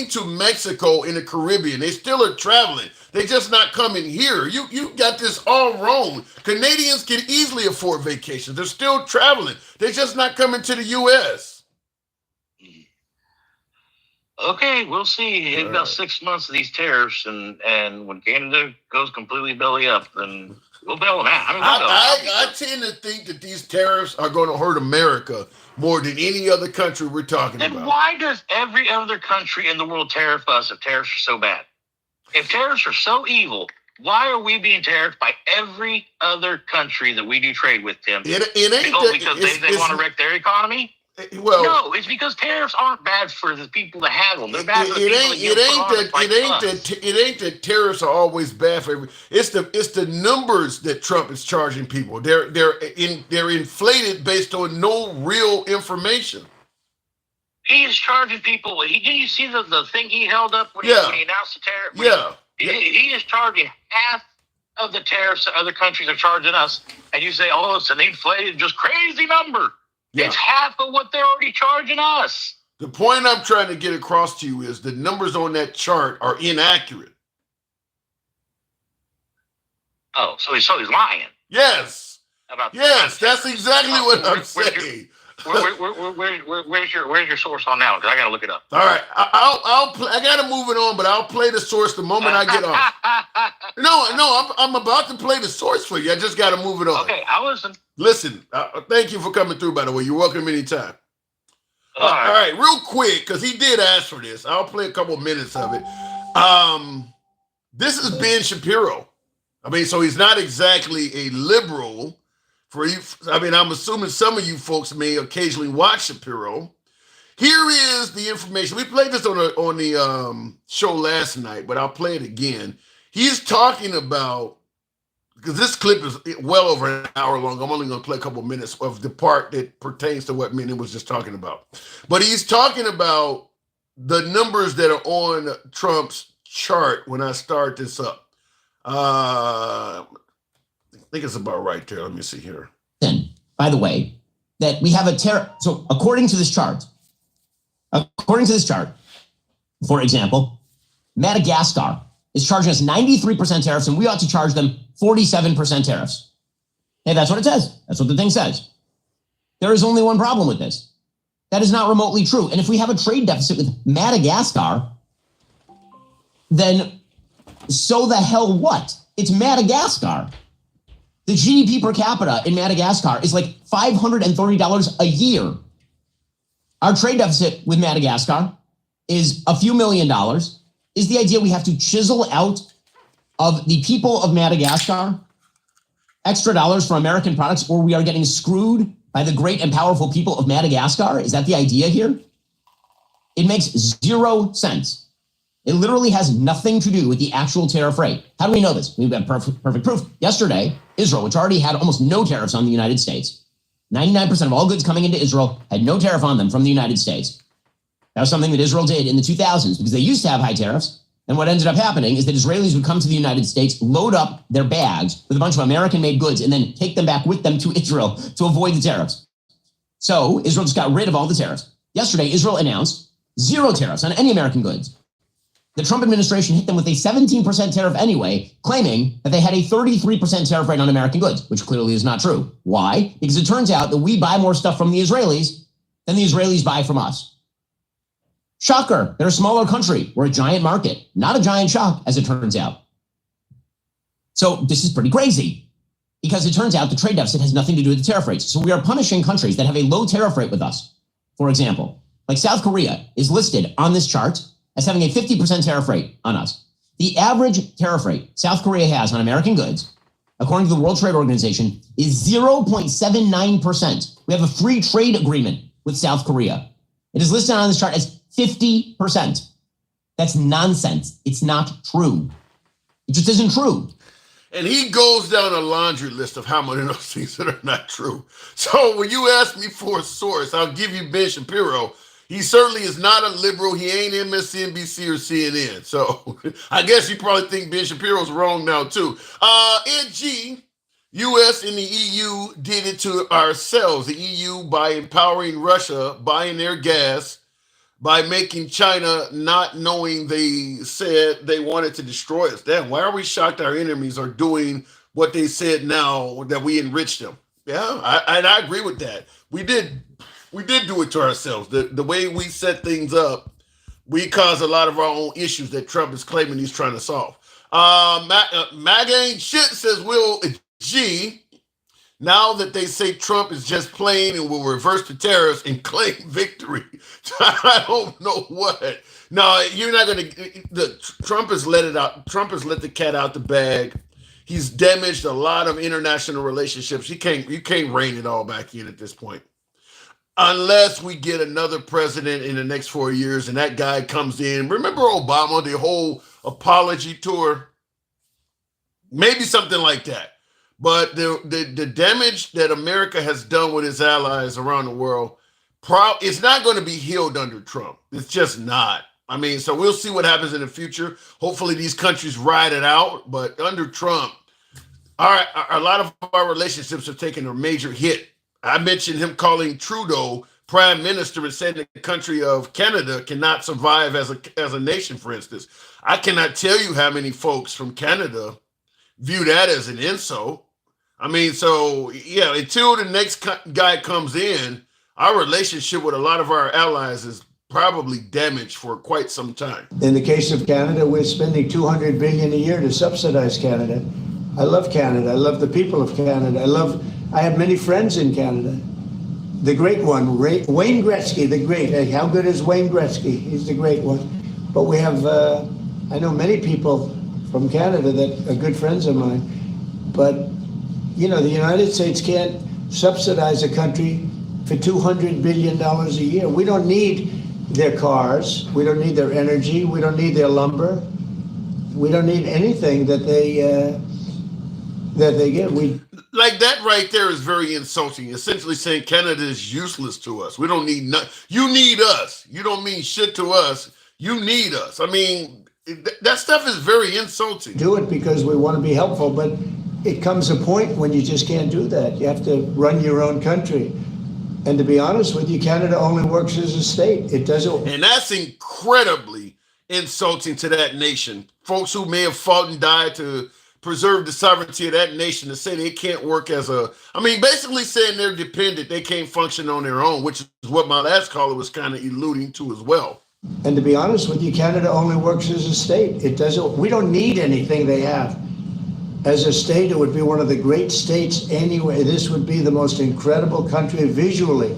to Mexico in the Caribbean. They still are traveling. They're just not coming here. You got this all wrong. Canadians can easily afford vacations. They're still traveling. They're just not coming to the U.S. Okay, we'll see. It's about 6 months of these tariffs, and when Canada goes completely belly up, then we'll bail them out. I tend to think that these tariffs are going to hurt America more than any other country we're talking about. And why does every other country in the world tariff us if tariffs are so bad? If tariffs are so evil, why are we being tariffed by every other country that we do trade with, Tim? It ain't because they want to wreck their economy? Well, no, it's because tariffs aren't bad for the people that have them. They're bad for the people it ain't that tariffs are always bad for everyone. It's the numbers that Trump is charging people. They're inflated based on no real information. He is charging people. Did you see the thing he held up when he announced the tariff? He is charging half of the tariffs that other countries are charging us, and you say, "Oh, it's an inflated, just crazy number." Yeah. It's half of what they're already charging us. The point I'm trying to get across to you is the numbers on that chart are inaccurate. Oh, so he's lying. Yes. That's exactly what I'm saying. Where's your source on that one? Because I got to look it up. All right, I got to move it on, but I'll play the source the moment I get off. No, I'm about to play the source for you. I just got to move it on. Okay, I'll listen. Listen, thank you for coming through, by the way. You're welcome anytime. All right, real quick, because he did ask for this. I'll play a couple minutes of it. This is Ben Shapiro. I mean, so he's not exactly a liberal. For you, I mean, I'm assuming some of you folks may occasionally watch Shapiro. Here is the information. We played this on the show last night, but I'll play it again. He's talking about, because this clip is well over an hour long. I'm only going to play a couple minutes of the part that pertains to what Minnie was just talking about. But he's talking about the numbers that are on Trump's chart when I start this up. I think it's about right there. Let me see here. By the way, that we have a tariff. So according to this chart, for example, Madagascar is charging us 93% tariffs, and we ought to charge them 47% tariffs. Hey, that's what it says. That's what the thing says. There is only one problem with this. That is not remotely true. And if we have a trade deficit with Madagascar, then so the hell what? It's Madagascar. The GDP per capita in Madagascar is like $530 a year. Our trade deficit with Madagascar is a few $1 million. Is the idea we have to chisel out of the people of Madagascar extra dollars for American products, or we are getting screwed by the great and powerful people of Madagascar? Is that the idea here? It makes 0 sense. It literally has nothing to do with the actual tariff rate. How do we know this? We've got perfect proof. Yesterday, Israel, which already had almost no tariffs on the United States, 99% of all goods coming into Israel had no tariff on them from the United States. That was something that Israel did in the 2000s because they used to have high tariffs. And what ended up happening is that Israelis would come to the United States, load up their bags with a bunch of American-made goods, and then take them back with them to Israel to avoid the tariffs. So Israel just got rid of all the tariffs. Yesterday, Israel announced 0 tariffs on any American goods. The Trump administration hit them with a 17% tariff anyway, claiming that they had a 33% tariff rate on American goods, which clearly is not true. Why? Because it turns out that we buy more stuff from the Israelis than the Israelis buy from us. Shocker, they're a smaller country. We're a giant market. Not a giant shock, as it turns out. So this is pretty crazy because it turns out the trade deficit has nothing to do with the tariff rates. So we are punishing countries that have a low tariff rate with us. For example, like South Korea is listed on this chart as having a 50% tariff rate on us. The average tariff rate South Korea has on American goods, according to the World Trade Organization, is 0.79%. We have a free trade agreement with South Korea. It is listed on this chart as 50%. That's nonsense. It's not true. It just isn't true. And he goes down a laundry list of how many of those things that are not true. So when you ask me for a source, I'll give you Ben Shapiro. He certainly is not a liberal. He ain't MSNBC or CNN. So I guess you probably think Ben Shapiro's wrong now too. NG, US and the EU did it to ourselves. The EU by empowering Russia, buying their gas, by making China not knowing they said they wanted to destroy us. Damn, why are we shocked our enemies are doing what they said now that we enriched them? Yeah, I agree with that. We did do it to ourselves. The way we set things up, we caused a lot of our own issues that Trump is claiming he's trying to solve. MAGA ain't shit, says Will G. Now that they say Trump is just playing and will reverse the tariffs and claim victory. I don't know what. No, you're not going to. Trump has let it out. Trump has let the cat out the bag. He's damaged a lot of international relationships. You can't rein it all back in at this point. Unless we get another president in the next 4 years and that guy comes in. Remember Obama, the whole apology tour? Maybe something like that. But the damage that America has done with its allies around the world, it's not going to be healed under Trump. It's just not. I mean, so we'll see what happens in the future. Hopefully these countries ride it out. But under Trump, a lot of our relationships have taken a major hit. I mentioned him calling Trudeau prime minister and saying the country of Canada cannot survive as a nation, for instance. I cannot tell you how many folks from Canada view that as an insult. I mean, so, yeah, until the next guy comes in, our relationship with a lot of our allies is probably damaged for quite some time. In the case of Canada, we're spending $200 billion a year to subsidize Canada. I love Canada. I love the people of Canada. I have many friends in Canada. The great one, Wayne Gretzky, the great. How good is Wayne Gretzky? He's the great one. But we have, I know many people from Canada that are good friends of mine. But you know, the United States can't subsidize a country for $200 billion a year. We don't need their cars. We don't need their energy. We don't need their lumber. We don't need anything that they get. Like that right there is very insulting. Essentially saying Canada is useless to us. We don't need nothing. You need us. You don't mean shit to us. You need us. I mean, that stuff is very insulting. Do it because we want to be helpful, but it comes a point when you just can't do that. You have to run your own country. And to be honest with you, Canada only works as a state. It doesn't. And that's incredibly insulting to that nation. Folks who may have fought and died to preserve the sovereignty of that nation to say they can't work as a, I mean, basically saying they're dependent, they can't function on their own, which is what my last caller was kind of alluding to as well. And to be honest with you, Canada only works as a state. It doesn't, we don't need anything they have. As a state, it would be one of the great states anyway. This would be the most incredible country visually.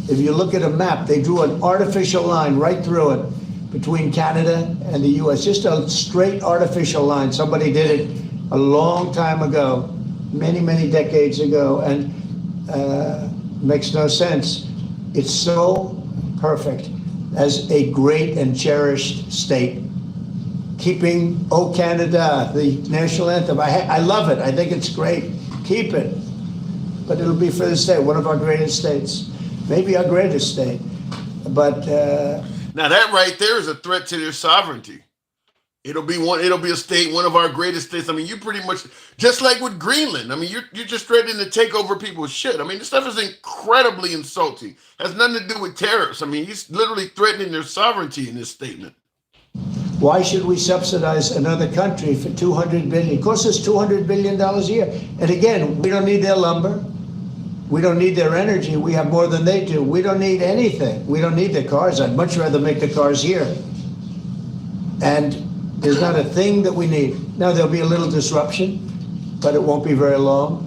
If you look at a map, they drew an artificial line right through it between Canada and the US, just a straight artificial line. Somebody did it a long time ago, many, many decades ago, and makes no sense. It's so perfect as a great and cherished state. Keeping "O Canada," the national anthem. I love it. I think it's great. Keep it. But it'll be for the state, one of our greatest states. Maybe our greatest state. But now that right there is a threat to their sovereignty. It'll be a state, one of our greatest states. I mean, you pretty much, just like with Greenland. I mean, you're just threatening to take over people's shit. I mean, this stuff is incredibly insulting. Has nothing to do with tariffs. I mean, he's literally threatening their sovereignty in this statement. Why should we subsidize another country for $200 billion? It costs us $200 billion a year. And again, we don't need their lumber. We don't need their energy. We have more than they do. We don't need anything. We don't need their cars. I'd much rather make the cars here. And there's not a thing that we need. Now, there'll be a little disruption, but it won't be very long.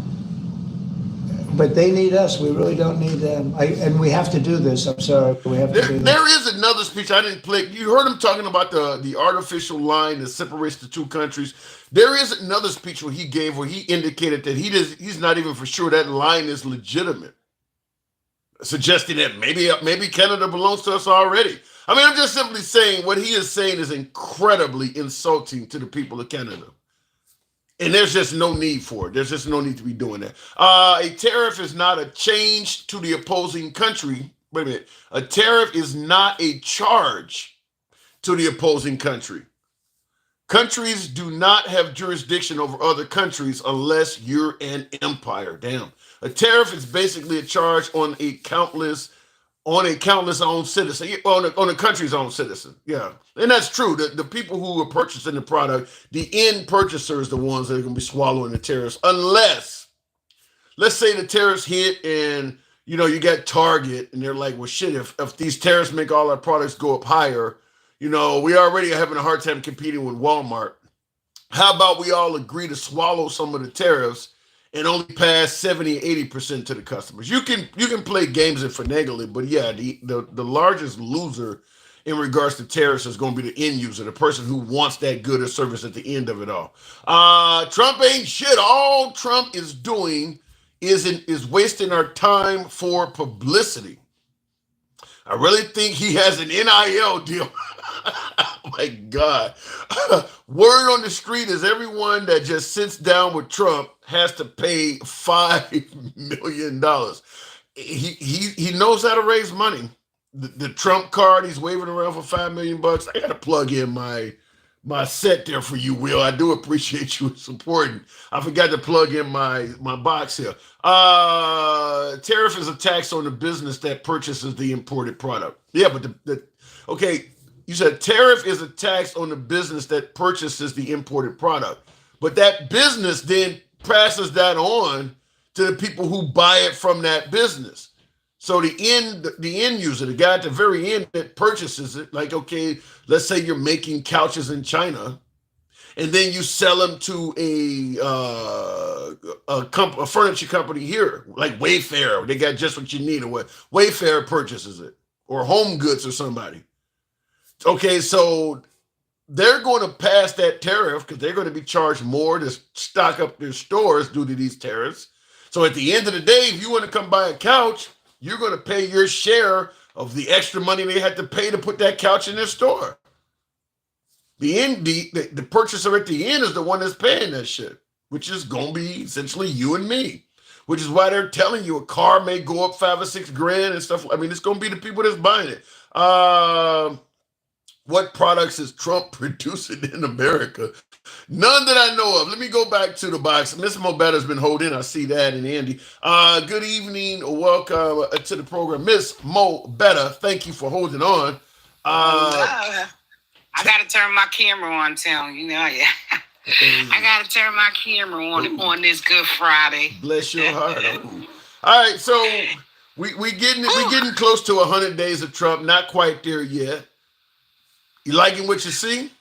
But they need us. We really don't need them. And we have to do this. I'm sorry. We have to do this. There is another speech I didn't play. You heard him talking about the artificial line that separates the two countries. There is another speech where he gave where he indicated that he's not even for sure that line is legitimate, suggesting that maybe Canada belongs to us already. I mean, I'm just simply saying what he is saying is incredibly insulting to the people of Canada. And there's just no need for it. There's just no need to be doing that. A tariff is not a change to the opposing country. Wait a minute. A tariff is not a charge to the opposing country. Countries do not have jurisdiction over other countries unless you're an empire. Damn. A tariff is basically a charge on a countless own citizen, on a country's own citizen. Yeah. And that's true. The people who are purchasing the product, the end purchaser is the ones that are going to be swallowing the tariffs, unless, let's say the tariffs hit and, you got Target and they're like, well, shit, if these tariffs make all our products go up higher, we already are having a hard time competing with Walmart. How about we all agree to swallow some of the tariffs and only pass 70, 80% to the customers? You can play games and finagle it, but yeah, the largest loser in regards to tariffs is going to be the end user, the person who wants that good or service at the end of it all. Trump ain't shit. All Trump is doing is wasting our time for publicity. I really think he has an NIL deal. Oh my God. Word on the street is everyone that just sits down with Trump has to pay $5 million. He knows how to raise money. The Trump card he's waving around for $5 million. I got to plug in my set there for you, Will. I do appreciate you supporting. I forgot to plug in my box here. Tariff is a tax on the business that purchases the imported product. Yeah, but okay, you said tariff is a tax on the business that purchases the imported product. But that business then passes that on to the people who buy it from that business. So the end user, the guy at the very end that purchases it, like, okay, let's say you're making couches in China, and then you sell them to a furniture company here, like Wayfair. They got just what you need, or what Wayfair purchases it, or Home Goods or somebody. Okay, so they're going to pass that tariff because they're going to be charged more to stock up their stores due to these tariffs. So at the end of the day, if you want to come buy a couch, you're going to pay your share of the extra money they had to pay to put that couch in their store. The purchaser at the end is the one that's paying that shit, which is going to be essentially you and me, which is why they're telling you a car may go up $5 or $6 grand and stuff. I mean, it's going to be the people that's buying it. What products is Trump producing in America? None that I know of. Let me go back to the box. Miss Mobetta's been holding. I see that. And Andy. Good evening. Welcome to the program. Miss Mobetta, thank you for holding on. I got to turn my camera on, Tim. Yeah. I gotta turn my camera on this Good Friday. Bless your heart. All right, so we getting close to 100 days of Trump. Not quite there yet. You liking what you see?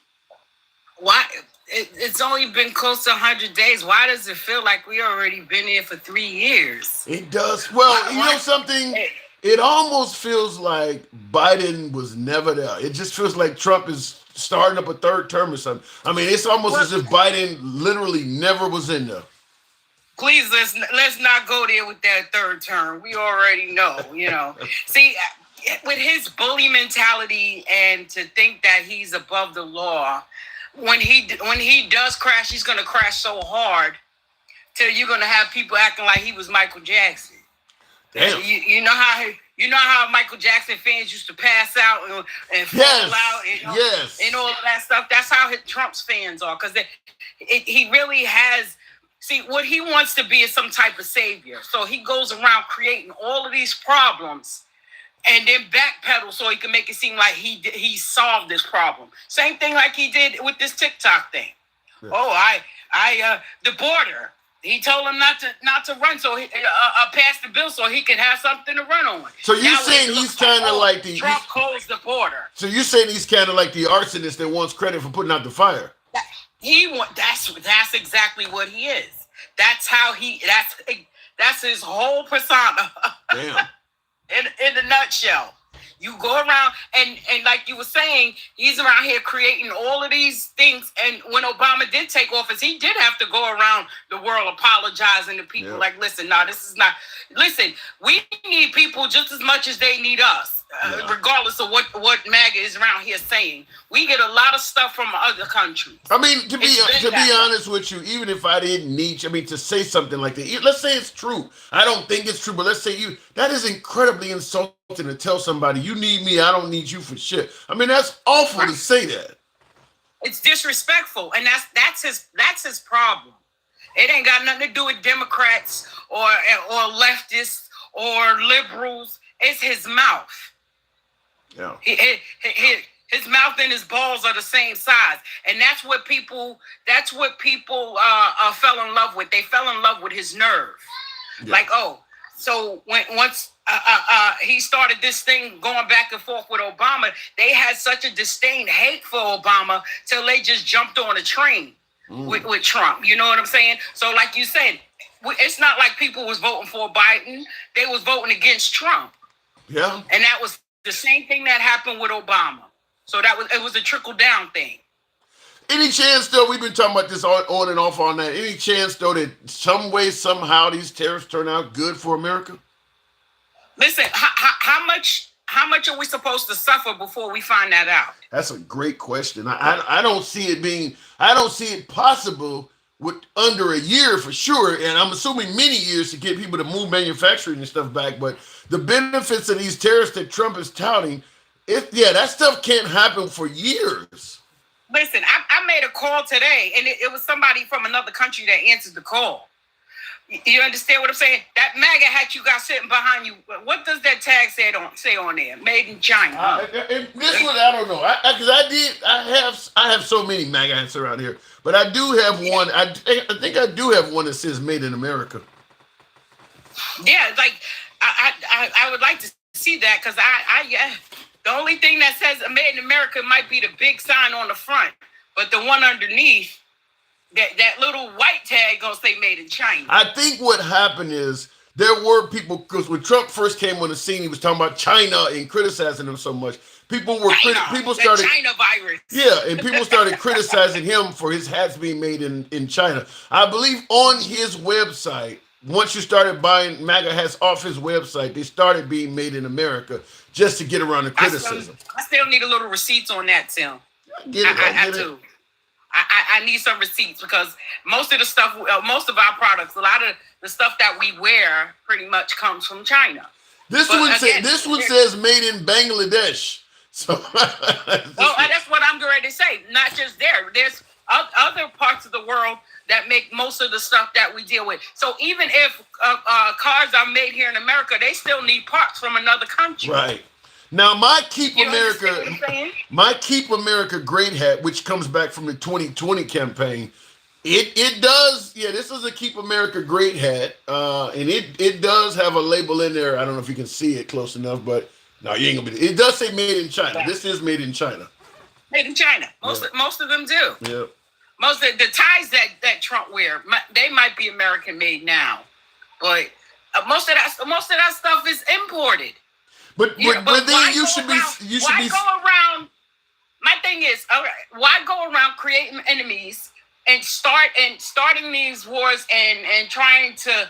Why? It's only been close to 100 days. Why does it feel like we already been here for 3 years? It does. Well, you know something? It almost feels like Biden was never there. It just feels like Trump is starting up a third term or something. I mean, it's almost as if Biden literally never was in there. Please, let's not go there with that third term. We already know, you know. See, with his bully mentality and to think that he's above the law, when he does crash, he's going to crash so hard till you're going to have people acting like he was Michael Jackson. Damn. You know how Michael Jackson fans used to pass out and fall out and all of that stuff. That's how Trump's fans are, because he really has. See, what he wants to be is some type of savior. So he goes around creating all of these problems and then backpedal so he can make it seem like he solved this problem. Same thing like he did with this TikTok thing. Yeah. Oh, the border. He told him not to run, so he pass the bill so he could have something to run on. So you're saying he's kind of like the Trump closed the border. So you're saying he's kind of like the arsonist that wants credit for putting out the fire. That's exactly what he is. That's how that's his whole persona. Damn. in a nutshell. You go around and like you were saying, he's around here creating all of these things. And when Obama did take office, he did have to go around the world apologizing to people like, listen, this is not. Listen, we need people just as much as they need us. Regardless of what MAGA is around here saying, we get a lot of stuff from other countries. I mean, to be honest with you, even if I didn't need, to say something like that, let's say it's true. I don't think it's true, but let's say that is incredibly insulting to tell somebody, you need me, I don't need you for shit. I mean, that's awful to say that. It's disrespectful, and that's his problem. It ain't got nothing to do with Democrats or leftists or liberals. It's his mouth. Yeah. His mouth and his balls are the same size, and that's what people fell in love with. They fell in love with his nerve. Yeah. Like, so once he started this thing going back and forth with Obama, they had such a disdain, hate for Obama till they just jumped on a train with Trump. You know what I'm saying? So, like you said, it's not like people was voting for Biden; they was voting against Trump. Yeah, and that was the same thing that happened with Obama. So it was a trickle down thing. Any chance though, we've been talking about this on and off on that. Any chance though that some way, somehow these tariffs turn out good for America? Listen, how much are we supposed to suffer before we find that out? That's a great question. I don't see it possible with under a year for sure, and I'm assuming many years to get people to move manufacturing and stuff back. But the benefits of these tariffs that Trump is touting, that stuff can't happen for years. Listen, I made a call today, and it was somebody from another country that answered the call. You understand what I'm saying? That MAGA hat you got sitting behind you, what does that tag say on there? Made in China. This one, I don't know. I have so many MAGA hats around here, but I do have one. I think I do have one that says Made in America. Yeah, like I would like to see that, because the only thing that says Made in America might be the big sign on the front, but the one underneath, that little white tag gonna say Made in China. I think what happened is there were people, because when Trump first came on the scene, he was talking about China and criticizing him so much. People started China virus. Yeah, and people started criticizing him for his hats being made in China. I believe on his website, once you started buying MAGA hats off his website, they started being made in America just to get around the criticism. I still need a little receipts on that, Tim. I do. I need some receipts, because most of our products, a lot of the stuff that we wear pretty much comes from China. This one says made in Bangladesh. So that's what I'm going to say. Not just there. There's other parts of the world that make most of the stuff that we deal with. So even if cars are made here in America, they still need parts from another country. Right. Now, my Keep America Great hat, which comes back from the 2020 campaign, It does, yeah. This is a Keep America Great hat, and it does have a label in there. I don't know if you can see it close enough, but no, you ain't gonna be. It does say made in China. This is made in China. Made in China. Most of them do. Yeah. Most of the ties that Trump wear, they might be American made now, but most of that stuff is imported. But then you should be go around. My thing is, all right, why go around creating enemies and starting these wars and trying to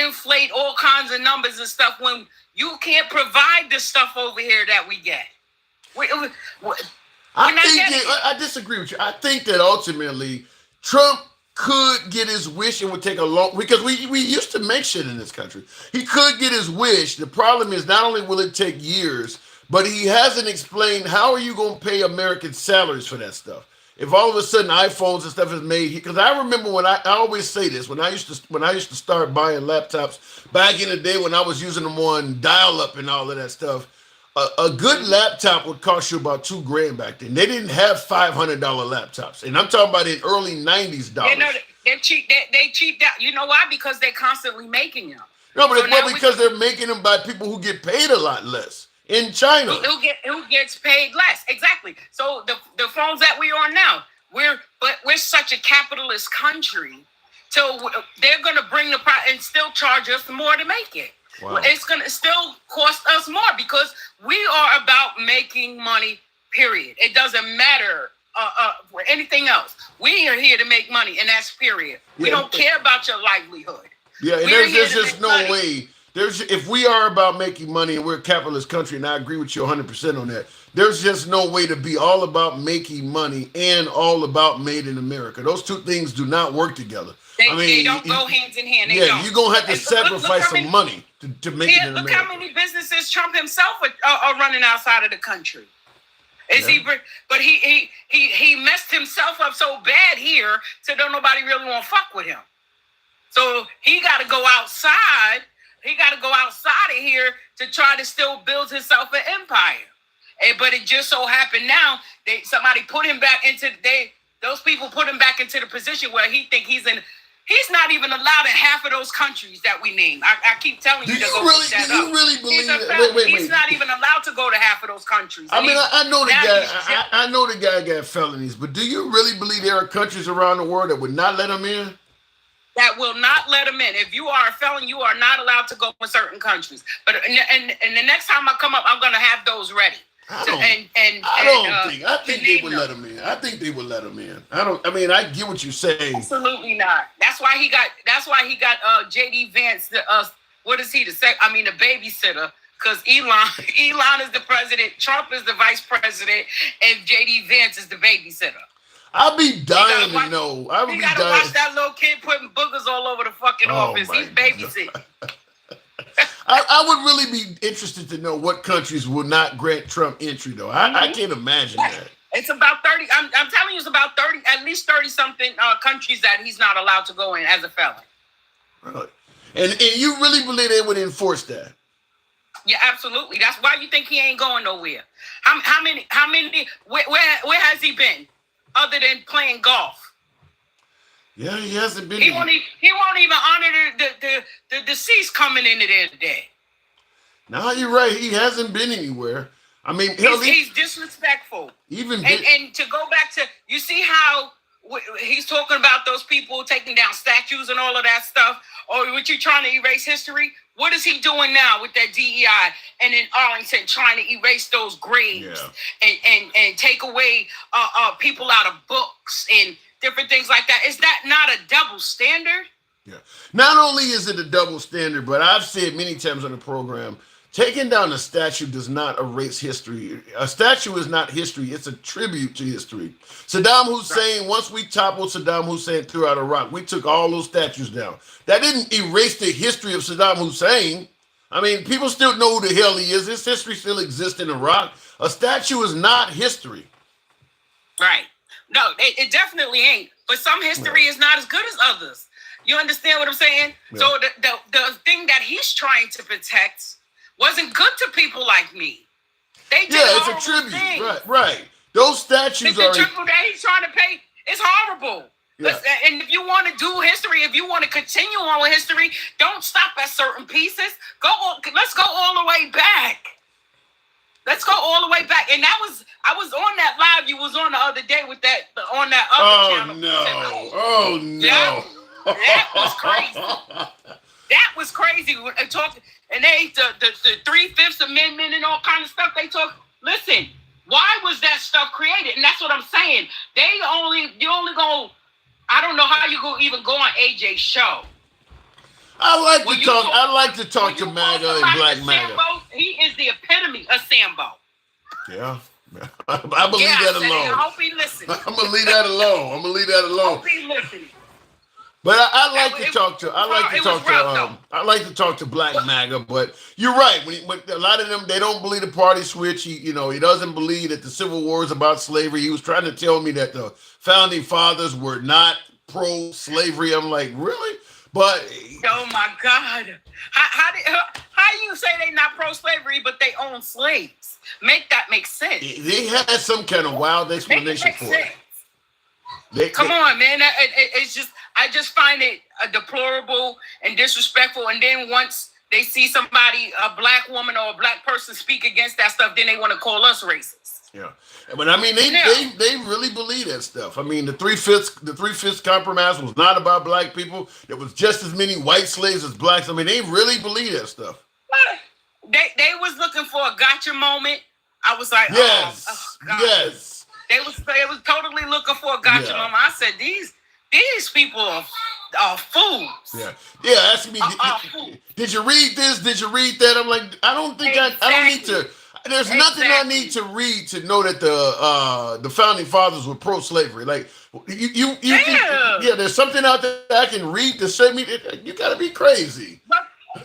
inflate all kinds of numbers and stuff when you can't provide the stuff over here that we get? I disagree with you. I think that ultimately Trump could get his wish and would take a long, because we used to make shit in this country. He could get his wish. The problem is not only will it take years, but he hasn't explained how are you going to pay American salaries for that stuff. If all of a sudden iPhones and stuff is made, because I remember when I always say this, when I used to start buying laptops back in the day when I was using them on dial-up and all of that stuff, a good laptop would cost you about $2,000 back then. They didn't have $500 laptops, and I'm talking about in early '90s dollars. They're cheap. They cheaped out. You know why? Because they're constantly making them. No, but because they're making them by people who get paid a lot less in China. Who gets paid less? Exactly. So the phones that we're on now, we're such a capitalist country, so they're gonna bring the price and still charge us more to make it. Wow. It's going to still cost us more because we are about making money, period. It doesn't matter for anything else. We are here to make money, and that's period. We don't care about your livelihood. Yeah, and there's just no way. If we are about making money and we're a capitalist country, and I agree with you 100% on that, there's just no way to be all about making money and all about made in America. Those two things do not work together. They don't go hands in hand. You're going to have to sacrifice some money to make it in America. Look how many businesses Trump himself are running outside of the country. But he messed himself up so bad here, so don't nobody really want to fuck with him. So he got to go outside. He got to go outside of here to try to still build himself an empire. But it just so happened now somebody put him back into those people put him back into the position where he think he's not even allowed in half of those countries that we name. I keep telling you. Do you really believe that? Wait. He's not even allowed to go to half of those countries. I mean, I know the guy. I know the guy got felonies, but do you really believe there are countries around the world that would not let him in? That will not let him in. If you are a felon, you are not allowed to go in certain countries. But and the next time I come up, I'm going to have those ready. I think they would let him in. I think they would let him in. I get what you're saying. Absolutely not. That's why he got JD Vance. What is he? The babysitter. Because Elon is the president, Trump is the vice president, and JD Vance is the babysitter. I'll be dying to know. You gotta watch that little kid putting boogers all over the fucking office. He's babysitting. I would really be interested to know what countries will not grant Trump entry, though. I can't imagine that. It's about 30. I'm telling you, it's about 30, at least 30-something countries that he's not allowed to go in as a felon. Really? And you really believe they would enforce that? Yeah, absolutely. That's why you think he ain't going nowhere. How many? Where has he been, other than playing golf? Yeah, he hasn't been. He won't even honor the deceased coming into there today. No, you're right. He hasn't been anywhere. I mean, he's disrespectful. And to go back to, you see how he's talking about those people taking down statues and all of that stuff, or what you trying to erase history? What is he doing now with that DEI and in Arlington trying to erase those graves and take away people out of books and different things like that? Is that not a double standard? Yeah. Not only is it a double standard, but I've said many times on the program, taking down a statue does not erase history. A statue is not history. It's a tribute to history. Saddam Hussein, once we toppled Saddam Hussein threw out Iraq, we took all those statues down. That didn't erase the history of Saddam Hussein. I mean, people still know who the hell he is. His history still exists in Iraq. A statue is not history. Right. No, it definitely ain't. But some history is not as good as others. You understand what I'm saying? Yeah. So the thing that he's trying to protect wasn't good to people like me. They did it's a tribute. Things. Right. Those statues the tribute that he's trying to pay is horrible. Yeah. And if you want to do history, if you want to continue on with history, don't stop at certain pieces. Let's go all the way back. Let's go all the way back. And I was on that live you was on the other day with that on that other channel. Oh no. That was crazy. That was crazy. And they the 3/5 Amendment and all kind of stuff they talk. Listen, why was that stuff created? And that's what I'm saying. You only go. I don't know how you even go on AJ's show. I like to talk to MAGA and Black MAGA. Sambo, he is the epitome of Sambo. Yeah. I believe that alone. I hope he listens. I'm gonna leave that alone. I hope he listens. But I like to talk to Black MAGA. But you're right. When a lot of them, they don't believe the party switch. He doesn't believe that the Civil War is about slavery. He was trying to tell me that the founding fathers were not pro-slavery. I'm like, really? But oh my God, how you say they not pro-slavery but they own slaves? Make sense. They had some kind of wild explanation for it. Come on, man. It's just. I just find it deplorable and disrespectful. And then once they see somebody, a Black woman or a Black person speak against that stuff, then they want to call us racist. Yeah. But I mean, they really believe that stuff. I mean, the 3/5 compromise was not about Black people. There was just as many white slaves as Blacks. I mean, they really believe that stuff. They was looking for a gotcha moment. I was like, yes, God. Yes. They was totally looking for a gotcha moment. I said, these people are fools. Yeah. Asking me, did you read this? Did you read that? I'm like, I don't think I don't need to. There's nothing I need to read to know that the founding fathers were pro-slavery. Like you think, there's something out there I can read to say me. You gotta be crazy.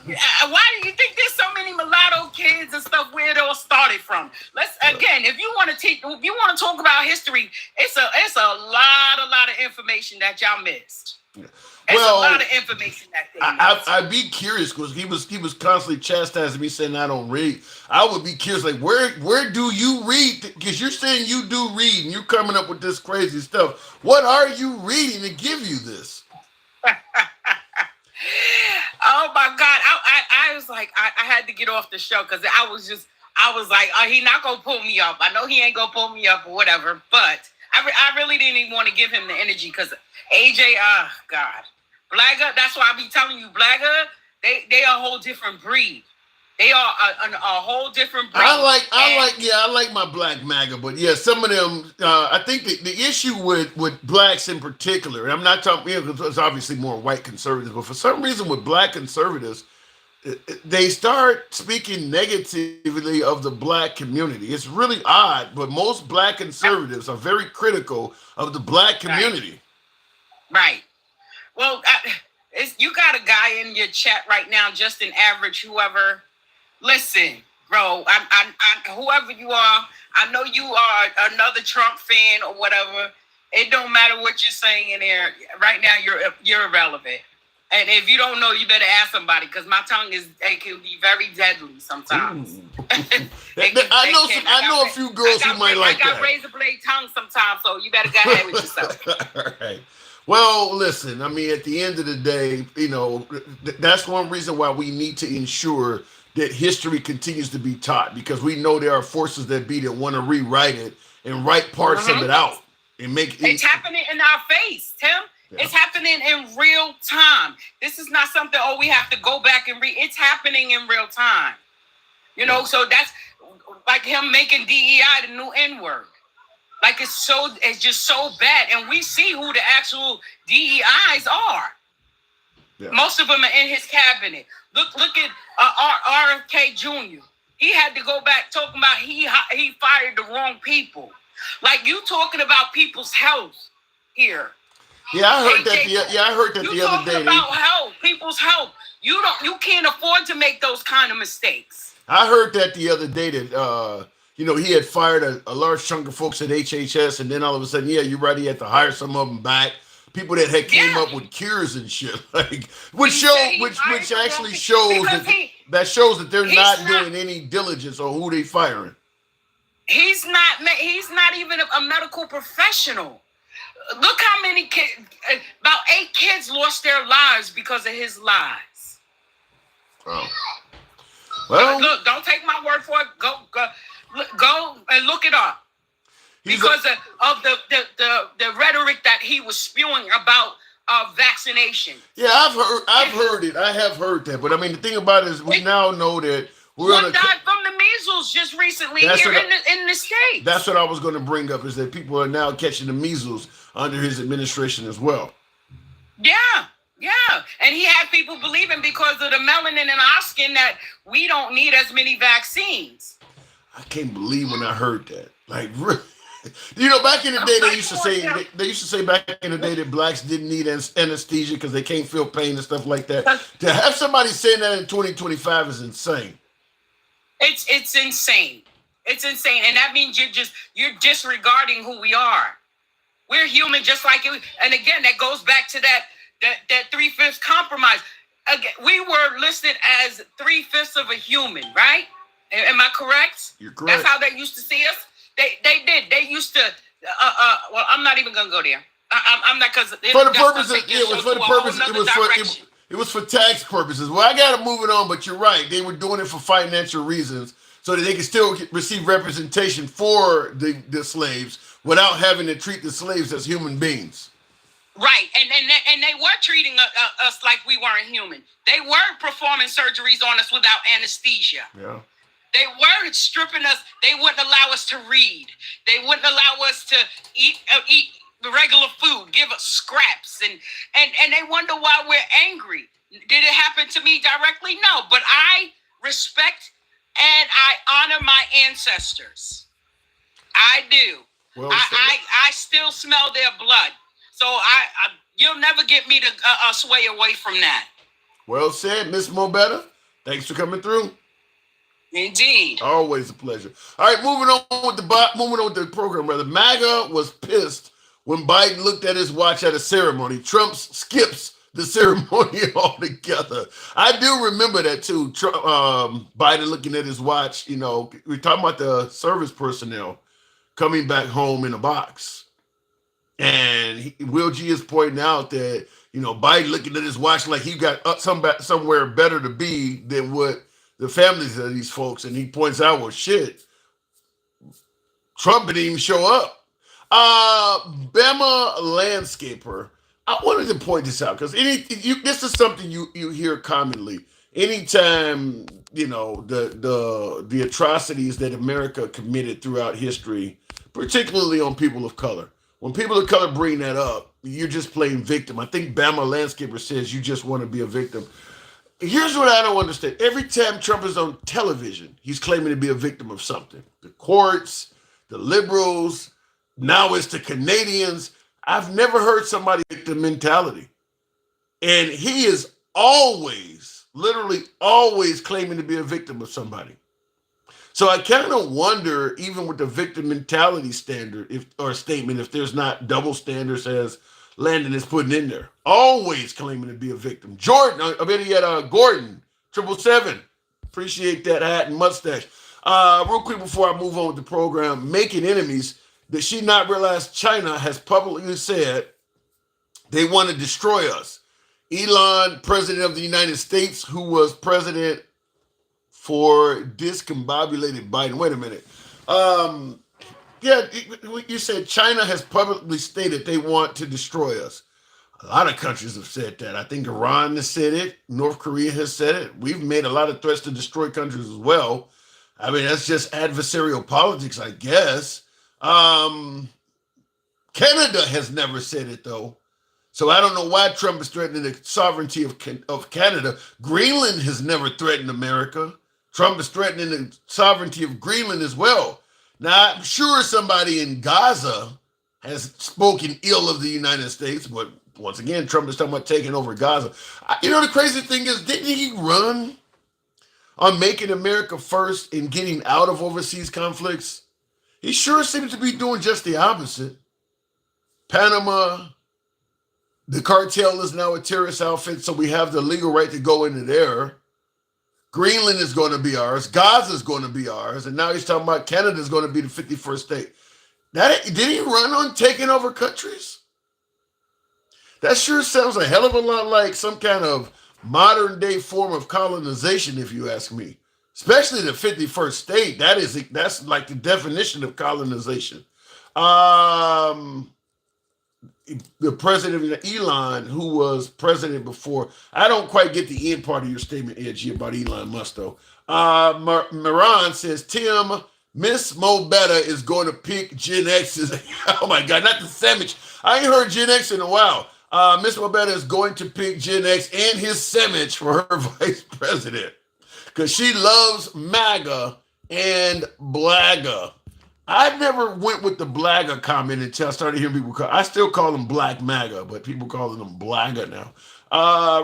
Why do you think there's so many mulatto kids and stuff where it all started from? If you want to talk about history, it's a lot of information that y'all missed. It's a lot of information that they missed. I'd be curious because he was constantly chastising me, saying I don't read. I would be curious, like where do you read? Because you're saying you do read and you're coming up with this crazy stuff. What are you reading to give you this? Oh my God! I was like, I had to get off the show because I was like, he not gonna pull me up. I know he ain't gonna pull me up or whatever. But I really didn't even want to give him the energy because AJ, God, Blagger. That's why I be telling you, Blagger. They are a whole different breed. They are a whole different breed. I like my Black MAGA, but yeah, some of them. I think the issue with Blacks in particular, and I'm not talking, because it's obviously more white conservatives, but for some reason with Black conservatives, they start speaking negatively of the Black community. It's really odd, but most Black conservatives are very critical of the Black community. Right. Well, you got a guy in your chat right now, just an average whoever. Listen, bro, I whoever you are, I know you are another Trump fan or whatever. It don't matter what you're saying in there. Right now, you're irrelevant. And if you don't know, you better ask somebody because my tongue it can be very deadly sometimes. I know a few girls who might like that. I got razor blade tongue sometimes, so you better go ahead with yourself. All right. Well, listen, I mean, at the end of the day, that's one reason why we need to ensure that history continues to be taught, because we know there are forces that want to rewrite it and write parts of it out and make it. It's happening in our face, Tim. Yeah. It's happening in real time. This is not something, we have to go back and read. It's happening in real time. So that's like him making DEI the new N-word. Like it's just so bad. And we see who the actual DEIs are. Yeah. Most of them are in his cabinet. Look at RFK Jr. He had to go back talking about he fired the wrong people. Like you talking about people's health here. Yeah, I heard that. I heard that the other day. You talking about health, people's health. You can't afford to make those kind of mistakes. I heard that the other day that he had fired a large chunk of folks at HHS, and then all of a sudden, you're right, he had to hire some of them back. People that had came up with cures and shit, which actually shows that they're not doing any diligence on who they firing. He's not even a medical professional. Look how many kids. because of his lies. Oh. Well, look, don't take my word for it. Go and look it up. Because of the rhetoric that he was spewing about vaccination. Yeah, I've heard it. I have heard that. But I mean, the thing about it is we now know that one died from the measles just recently here in the States. That's what I was going to bring up, is that people are now catching the measles under his administration as well. Yeah. And he had people believing because of the melanin in our skin that we don't need as many vaccines. I can't believe when I heard that. Like, you know, back in the day, they used to say back in the day that blacks didn't need anesthesia because they can't feel pain and stuff like that. To have somebody saying that in 2025 is insane. It's insane. It's insane, and that means you're disregarding who we are. We're human, just like it. And again, that goes back to that 3/5 compromise. Again, we were listed as 3/5 of a human, right? Am I correct? You're correct. That's how they used to see us. They did. They used to. Well, I'm not even gonna go there. I'm not, because for the purpose of it was for tax purposes. Well, I gotta move it on, but you're right. They were doing it for financial reasons, so that they could still receive representation for the slaves without having to treat the slaves as human beings. Right, and they were treating us like we weren't human. They were performing surgeries on us without anesthesia. Yeah. They were stripping us. They wouldn't allow us to read. They wouldn't allow us to eat regular food, give us scraps, and they wonder why we're angry. Did it happen to me directly? No, but I respect and I honor my ancestors. I do. Well, I still smell their blood. So you'll never get me to sway away from that. Well said, Miss Mobetta. Thanks for coming through. Indeed. Always a pleasure. All right, moving on with the program. Rather, MAGA was pissed when Biden looked at his watch at a ceremony. Trump skips the ceremony altogether. I do remember that too. Biden looking at his watch. You know, we're talking about the service personnel coming back home in a box, and Will G is pointing out that, you know, Biden looking at his watch like he got somewhere better to be than what the families of these folks, and he points out, well, shit, Trump didn't even show up. Bama landscaper, I wanted to point this out because this is something you hear commonly. Anytime, you know, the atrocities that America committed throughout history, particularly on people of color. When people of color bring that up, you're just playing victim. I think Bama landscaper says you just want to be a victim. Here's what I don't understand. Every time Trump is on television, he's claiming to be a victim of something. The courts, the liberals, now it's the Canadians. I've never heard somebody victim mentality. And he is always, literally always claiming to be a victim of somebody. So I kind of wonder, even with the victim mentality standard or statement, if there's not double standards as Landon is putting in there. Always claiming to be a victim. Gordon, 777. Appreciate that hat and mustache. Real quick before I move on with the program, making enemies. Does she not realize China has publicly said they want to destroy us? Elon, president of the United States, who was president for discombobulated Biden. Wait a minute. Yeah, you said China has publicly stated they want to destroy us. A lot of countries have said that. I think Iran has said it. North Korea has said it. We've made a lot of threats to destroy countries as well. I mean, that's just adversarial politics, I guess. Canada has never said it, though. So I don't know why Trump is threatening the sovereignty of Canada. Greenland has never threatened America. Trump is threatening the sovereignty of Greenland as well. Now, I'm sure somebody in Gaza has spoken ill of the United States, but once again, Trump is talking about taking over Gaza. You know, the crazy thing is, didn't he run on making America first and getting out of overseas conflicts? He sure seems to be doing just the opposite. Panama, the cartel is now a terrorist outfit, so we have the legal right to go into there. Greenland is going to be ours. Gaza is going to be ours. And now he's talking about Canada is going to be the 51st state. Did he run on taking over countries? That sure sounds a hell of a lot like some kind of modern day form of colonization, if you ask me. Especially the 51st state. That's like the definition of colonization. Um, the president of Elon, who was president before. I don't quite get the end part of your statement, Edgy, about Elon Musk, though. Moran says, Tim, Miss Mo Better is going to pick Gen X's. Oh my God, not the sandwich. I ain't heard Gen X in a while. Miss Mo Better is going to pick Gen X and his sandwich for her vice president because she loves MAGA and Blagga. I never went with the blagger comment until I started hearing people call. I still call them Black MAGA, but people calling them blagger now.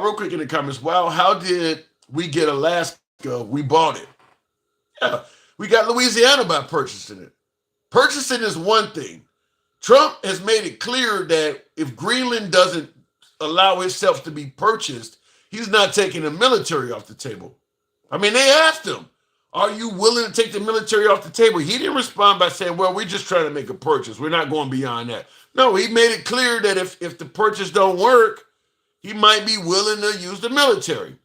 Real quick in the comments. Wow, how did we get Alaska? We bought it. Yeah, we got Louisiana by purchasing it. Purchasing is one thing. Trump has made it clear that if Greenland doesn't allow itself to be purchased, he's not taking the military off the table. I mean, they asked him, are you willing to take the military off the table? He didn't respond by saying, well, we're just trying to make a purchase. We're not going beyond that. No, he made it clear that if the purchase don't work, he might be willing to use the military.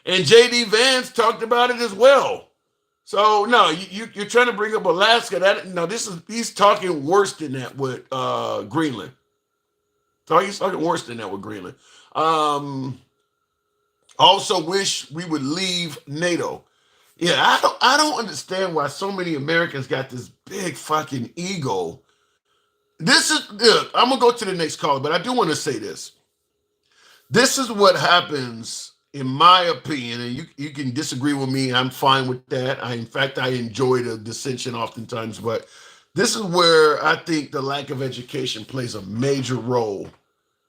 And J.D. Vance talked about it as well. So, no, you're trying to bring up Alaska. He's talking worse than that with Greenland. So he's talking worse than that with Greenland. Also wish we would leave NATO. Yeah, I don't understand why so many Americans got this big fucking ego. I'm gonna go to the next caller, but I do want to say this. This is what happens, in my opinion, and you can disagree with me. I'm fine with that. In fact, I enjoy the dissension oftentimes, but this is where I think the lack of education plays a major role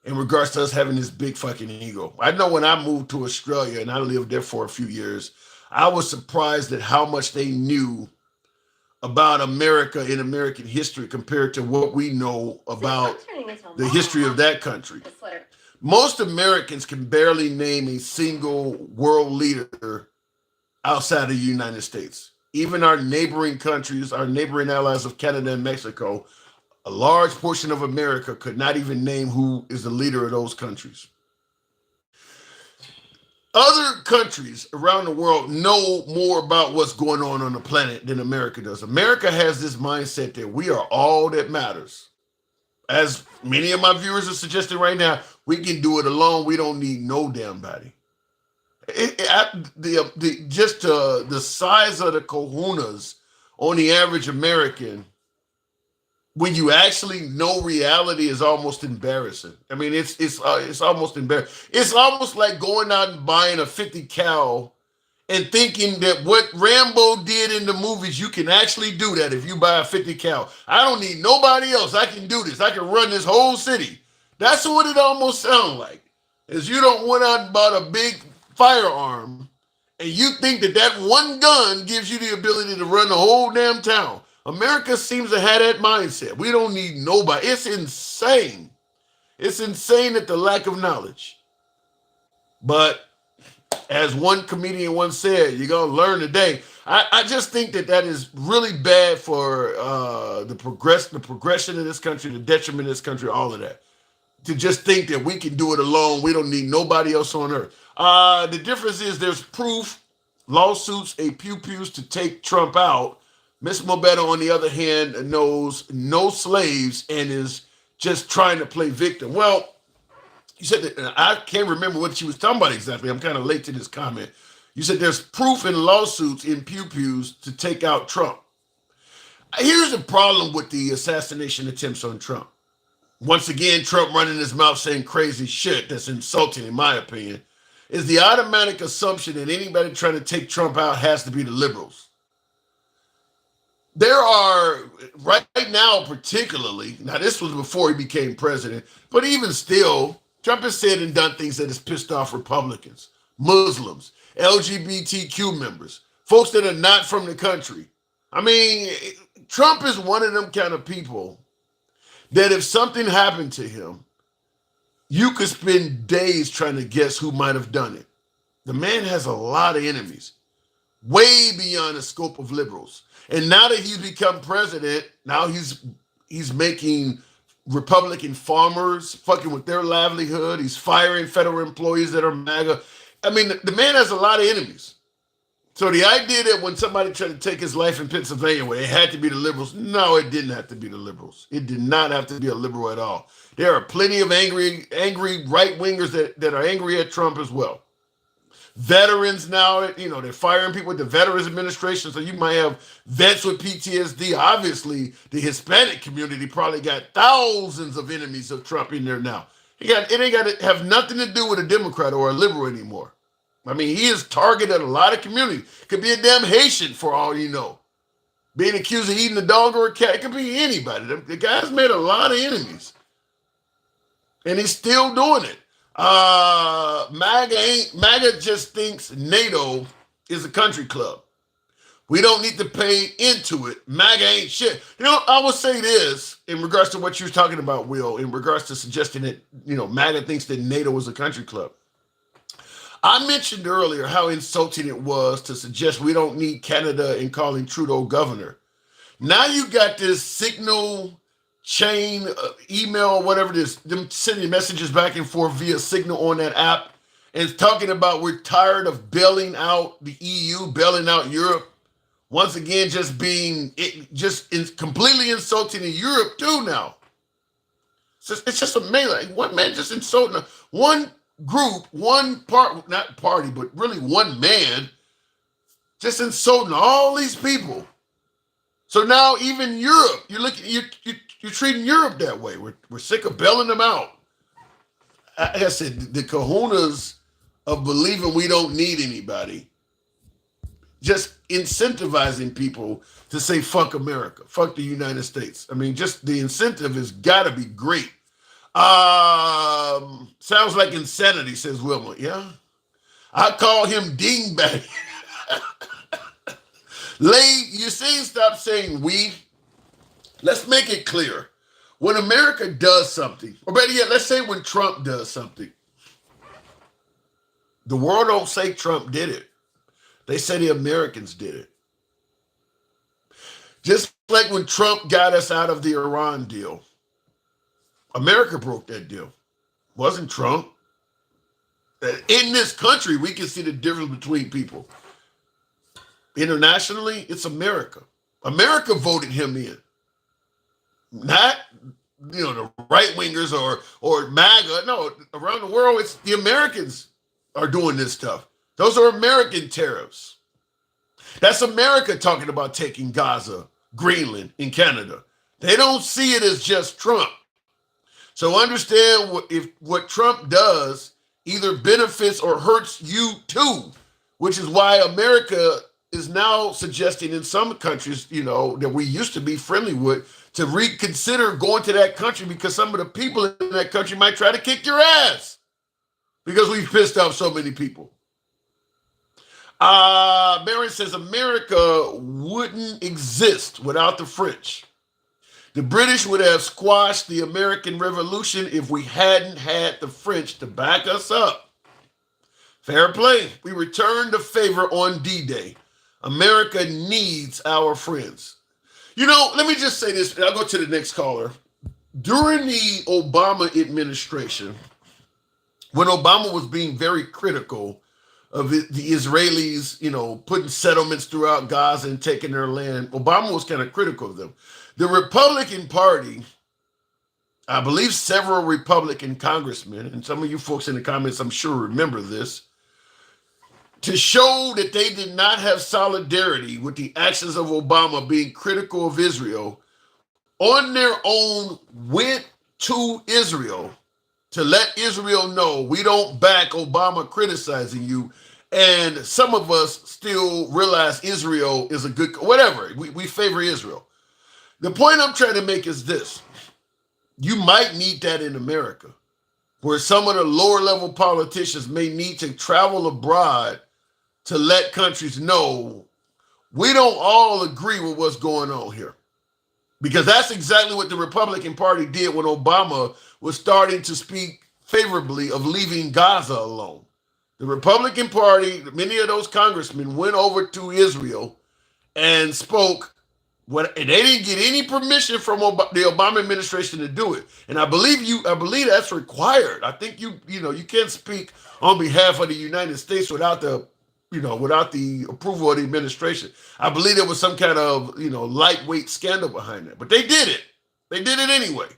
in regards to us having this big fucking ego. I know when I moved to Australia and I lived there for a few years, I was surprised at how much they knew about America and American history compared to what we know about the history of that country. Most Americans can barely name a single world leader outside of the United States. Even our neighboring countries, our neighboring allies of Canada and Mexico, a large portion of America could not even name who is the leader of those countries. Other countries around the world know more about what's going on the planet than America does. America has this mindset that we are all that matters. As many of my viewers are suggesting right now, we can do it alone. We don't need no damn body. The size of the kahunas on the average American, when you actually know reality, is almost embarrassing. I mean, it's almost embarrassing. It's almost like going out and buying a 50 cal and thinking that what Rambo did in the movies, you can actually do that if you buy a 50 cal. I don't need nobody else. I can do this. I can run this whole city. That's what it almost sounds like. Is you don't went out and bought a big firearm and you think that one gun gives you the ability to run the whole damn town. America seems to have that mindset. We don't need nobody. It's insane. It's insane at the lack of knowledge. But as one comedian once said, you're going to learn today. I just think that is really bad for the progression of this country, the detriment of this country, all of that. To just think that we can do it alone. We don't need nobody else on earth. The difference is there's proof, lawsuits, pew-pews to take Trump out. Miss Mobetta, on the other hand, knows no slaves and is just trying to play victim. Well, you said that, I can't remember what she was talking about exactly. I'm kind of late to this comment. You said there's proof in lawsuits in pew-pews to take out Trump. Here's the problem with the assassination attempts on Trump. Once again, Trump running his mouth saying crazy shit that's insulting, in my opinion, is the automatic assumption that anybody trying to take Trump out has to be the liberals. There are, right now particularly, now this was before he became president, but even still, Trump has said and done things that has pissed off Republicans, Muslims, LGBTQ members, folks that are not from the country. I mean, Trump is one of them kind of people that if something happened to him, you could spend days trying to guess who might have done it. The man has a lot of enemies, way beyond the scope of liberals. And now that he's become president, now he's making Republican farmers, fucking with their livelihood. He's firing federal employees that are MAGA. I mean, the man has a lot of enemies. So the idea that when somebody tried to take his life in Pennsylvania, where it had to be the liberals, no, it didn't have to be the liberals. It did not have to be a liberal at all. There are plenty of angry right-wingers that are angry at Trump as well. Veterans now, you know, they're firing people with the Veterans Administration, so you might have vets with PTSD. Obviously, the Hispanic community probably got thousands of enemies of Trump in there now. It ain't got to have nothing to do with a Democrat or a liberal anymore. I mean, he is targeted a lot of communities. Could be a damn Haitian for all you know. Being accused of eating a dog or a cat, it could be anybody. The guy's made a lot of enemies. And he's still doing it. MAGA just thinks NATO is a country club. We don't need to pay into it. MAGA ain't shit. You know, I will say this in regards to what you were talking about, Will, in regards to suggesting that, you know, MAGA thinks that NATO is a country club. I mentioned earlier how insulting it was to suggest we don't need Canada in calling Trudeau governor. Now you got this Signal chain, email, whatever it is, them sending messages back and forth via Signal on that app, and it's talking about we're tired of bailing out the EU, bailing out Europe. Once again, just being completely insulting in Europe too now. It's just amazing. Like one man just insulting one group, not party, but really one man just insulting all these people. So now even Europe, you're treating Europe that way. We're sick of bailing them out. Like I said, the kahunas of believing we don't need anybody, just incentivizing people to say fuck America, fuck the United States. I mean, just the incentive has got to be great. Sounds like insanity, says Wilma. Yeah, I call him dingbat. Lay, you're saying stop saying we. Let's make it clear. When America does something, or better yet, let's say when Trump does something, the world don't say Trump did it. They say the Americans did it. Just like when Trump got us out of the Iran deal, America broke that deal. Wasn't Trump. In this country, we can see the difference between people. Internationally, it's America. America voted him in. Not, you know, the right-wingers or MAGA. No, around the world, it's the Americans are doing this stuff. Those are American tariffs. That's America talking about taking Gaza, Greenland, and Canada. They don't see it as just Trump. So understand what Trump does either benefits or hurts you too, which is why America is now suggesting in some countries, you know, that we used to be friendly with, to reconsider going to that country because some of the people in that country might try to kick your ass because we've pissed off so many people. Marion says America wouldn't exist without the French. The British would have squashed the American Revolution if we hadn't had the French to back us up. Fair play. We returned the favor on D-Day. America needs our friends. You know, let me just say this, and I'll go to the next caller. During the Obama administration, when Obama was being very critical of the Israelis, you know, putting settlements throughout Gaza and taking their land, Obama was kind of critical of them. The Republican Party, I believe several Republican congressmen, and some of you folks in the comments, I'm sure, remember this, to show that they did not have solidarity with the actions of Obama being critical of Israel, on their own went to Israel to let Israel know we don't back Obama criticizing you. And some of us still realize Israel is a good, whatever, we favor Israel. The point I'm trying to make is this. You might need that in America, where some of the lower level politicians may need to travel abroad to let countries know we don't all agree with what's going on here. Because that's exactly what the Republican Party did when Obama was starting to speak favorably of leaving Gaza alone. The Republican Party, many of those congressmen went over to Israel and spoke And they didn't get any permission from the Obama administration to do it. And I believe that's required. I think you can't speak on behalf of the United States without the approval of the administration. I believe there was some kind of, lightweight scandal behind that. But they did it. They did it anyway.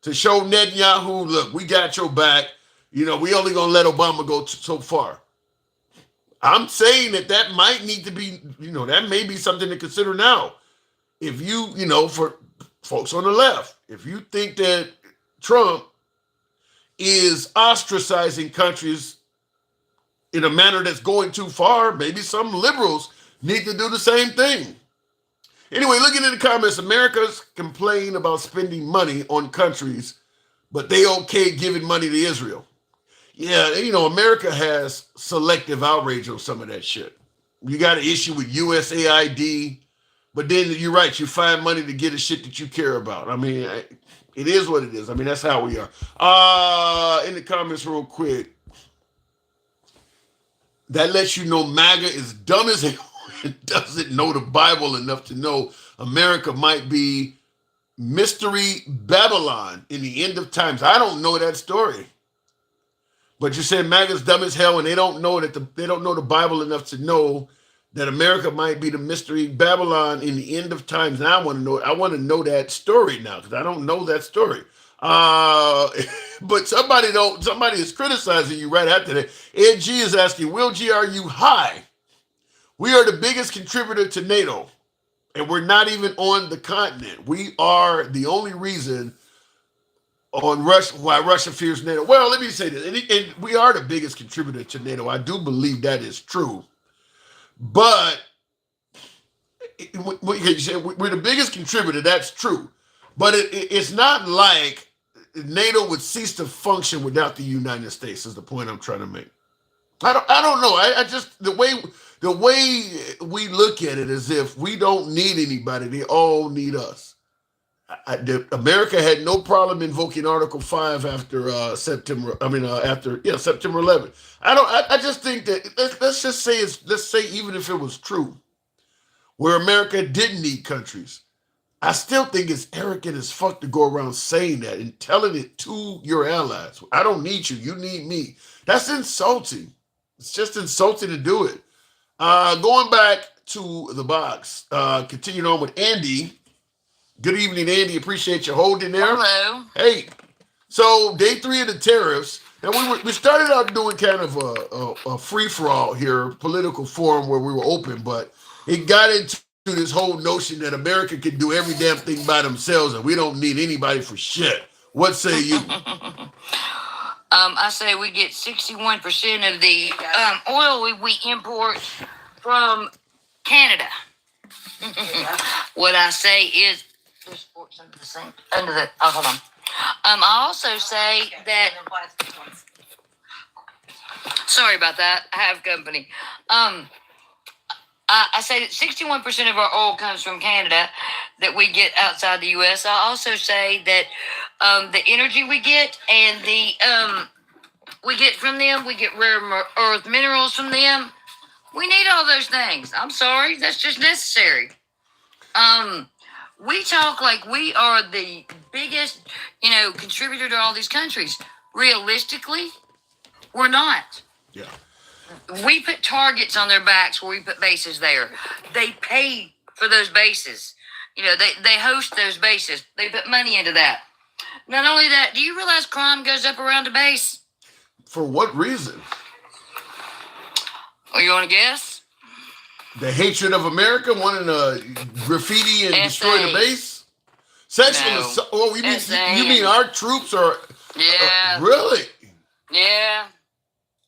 To show Netanyahu, look, we got your back. We only gonna let Obama go so far. I'm saying that might need to be, that may be something to consider now. If for folks on the left, if you think that Trump is ostracizing countries in a manner that's going too far, maybe some liberals need to do the same thing. Anyway, looking at the comments, America's complain about spending money on countries, but they okay giving money to Israel. Yeah, America has selective outrage on some of that shit. You got an issue with USAID, but then you're right, you find money to get the shit that you care about. I mean, it is what it is. I mean, that's how we are. In the comments real quick, that lets you know MAGA is dumb as hell and doesn't know the Bible enough to know America might be mystery Babylon in the end of times. I don't know that story. But you said MAGA's dumb as hell and they don't know the Bible enough to know that America might be the mystery Babylon in the end of times. And I want to know that story now because I don't know that story. But somebody is criticizing you right after that. Ed G is asking, Will G, are you high? We are the biggest contributor to NATO, and we're not even on the continent. We are the only reason why Russia fears NATO. Well, let me say this, and we are the biggest contributor to NATO. I do believe that is true. But we're the biggest contributor, that's true. But it's not like NATO would cease to function without the United States, is the point I'm trying to make. I don't know. I just the way we look at it as if we don't need anybody, they all need us. America had no problem invoking Article 5 after September 11th. I just think that let's say even if it was true, where America didn't need countries, I still think it's arrogant as fuck to go around saying that and telling it to your allies. I don't need you, you need me. That's insulting. It's just insulting to do it. Going back to the box, continuing on with Andy. Good evening, Andy. Appreciate you holding there. Hello. Hey, so day 3 of the tariffs. Now we started out doing kind of a free for all here, political forum where we were open, but it got into this whole notion that America can do every damn thing by themselves and we don't need anybody for shit. What say you? I say we get 61% of the oil we import from Canada. What I say is, there's sports under the sink. Hold on. I also say that. Sorry about that. I have company. I say that 61% of our oil comes from Canada that we get outside the U.S. I also say that the energy we get and we get from them, we get rare earth minerals from them. We need all those things. I'm sorry, that's just necessary. We talk like we are the biggest, contributor to all these countries. Realistically, we're not. Yeah. We put targets on their backs where we put bases there. They pay for those bases. They host those bases. They put money into that. Not only that, do you realize crime goes up around the base? For what reason? Oh, you want to guess? The hatred of America, wanting to graffiti and destroy the base? Sexual assault? Oh, you mean our troops are? Yeah. Really? Yeah.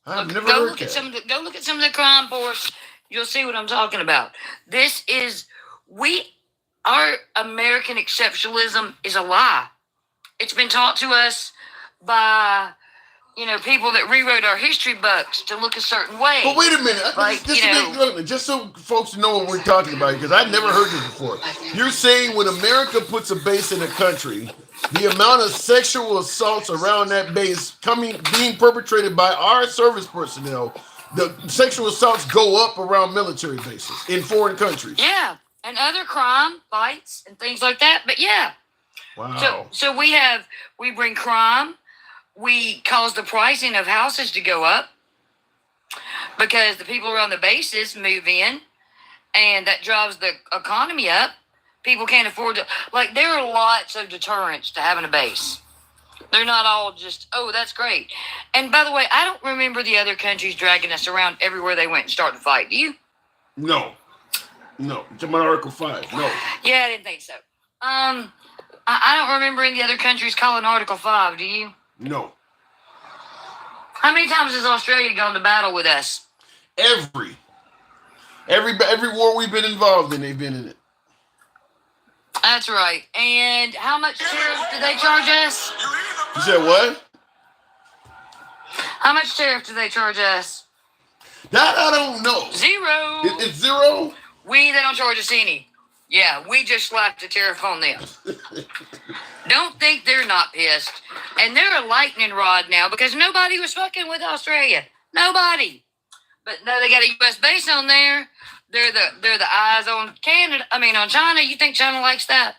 I've never heard that. Go look at some of the crime reports. You'll see what I'm talking about. Our American exceptionalism is a lie. It's been taught to us by, people that rewrote our history books to look a certain way. But wait a minute. Just so folks know what we're talking about, because I've never heard this before. You're saying when America puts a base in a country, the amount of sexual assaults around that base being perpetrated by our service personnel, the sexual assaults go up around military bases in foreign countries. Yeah. and other crime fights and things like that. But yeah, wow. So we bring crime. We cause the pricing of houses to go up because the people around the bases move in, and that drives the economy up. People can't afford to, like, there are lots of deterrents to having a base. They're not all just, oh, that's great. And by the way, I don't remember the other countries dragging us around everywhere they went and starting to fight. Do you? No. It's about Article 5. No. Yeah, I didn't think so. I don't remember any other countries calling Article 5. Do you? No. How many times has Australia gone to battle with us? Every war we've been involved in, they've been in it. That's right. And how much tariff did they charge us? You said what? How much tariff do they charge us? That I don't know. Zero. It's zero? They don't charge us any. Yeah, we just slapped a tariff on them. Don't think they're not pissed. And they're a lightning rod now because nobody was fucking with Australia. Nobody. But now they got a U.S. base on there. They're the eyes on Canada. I mean, on China. You think China likes that?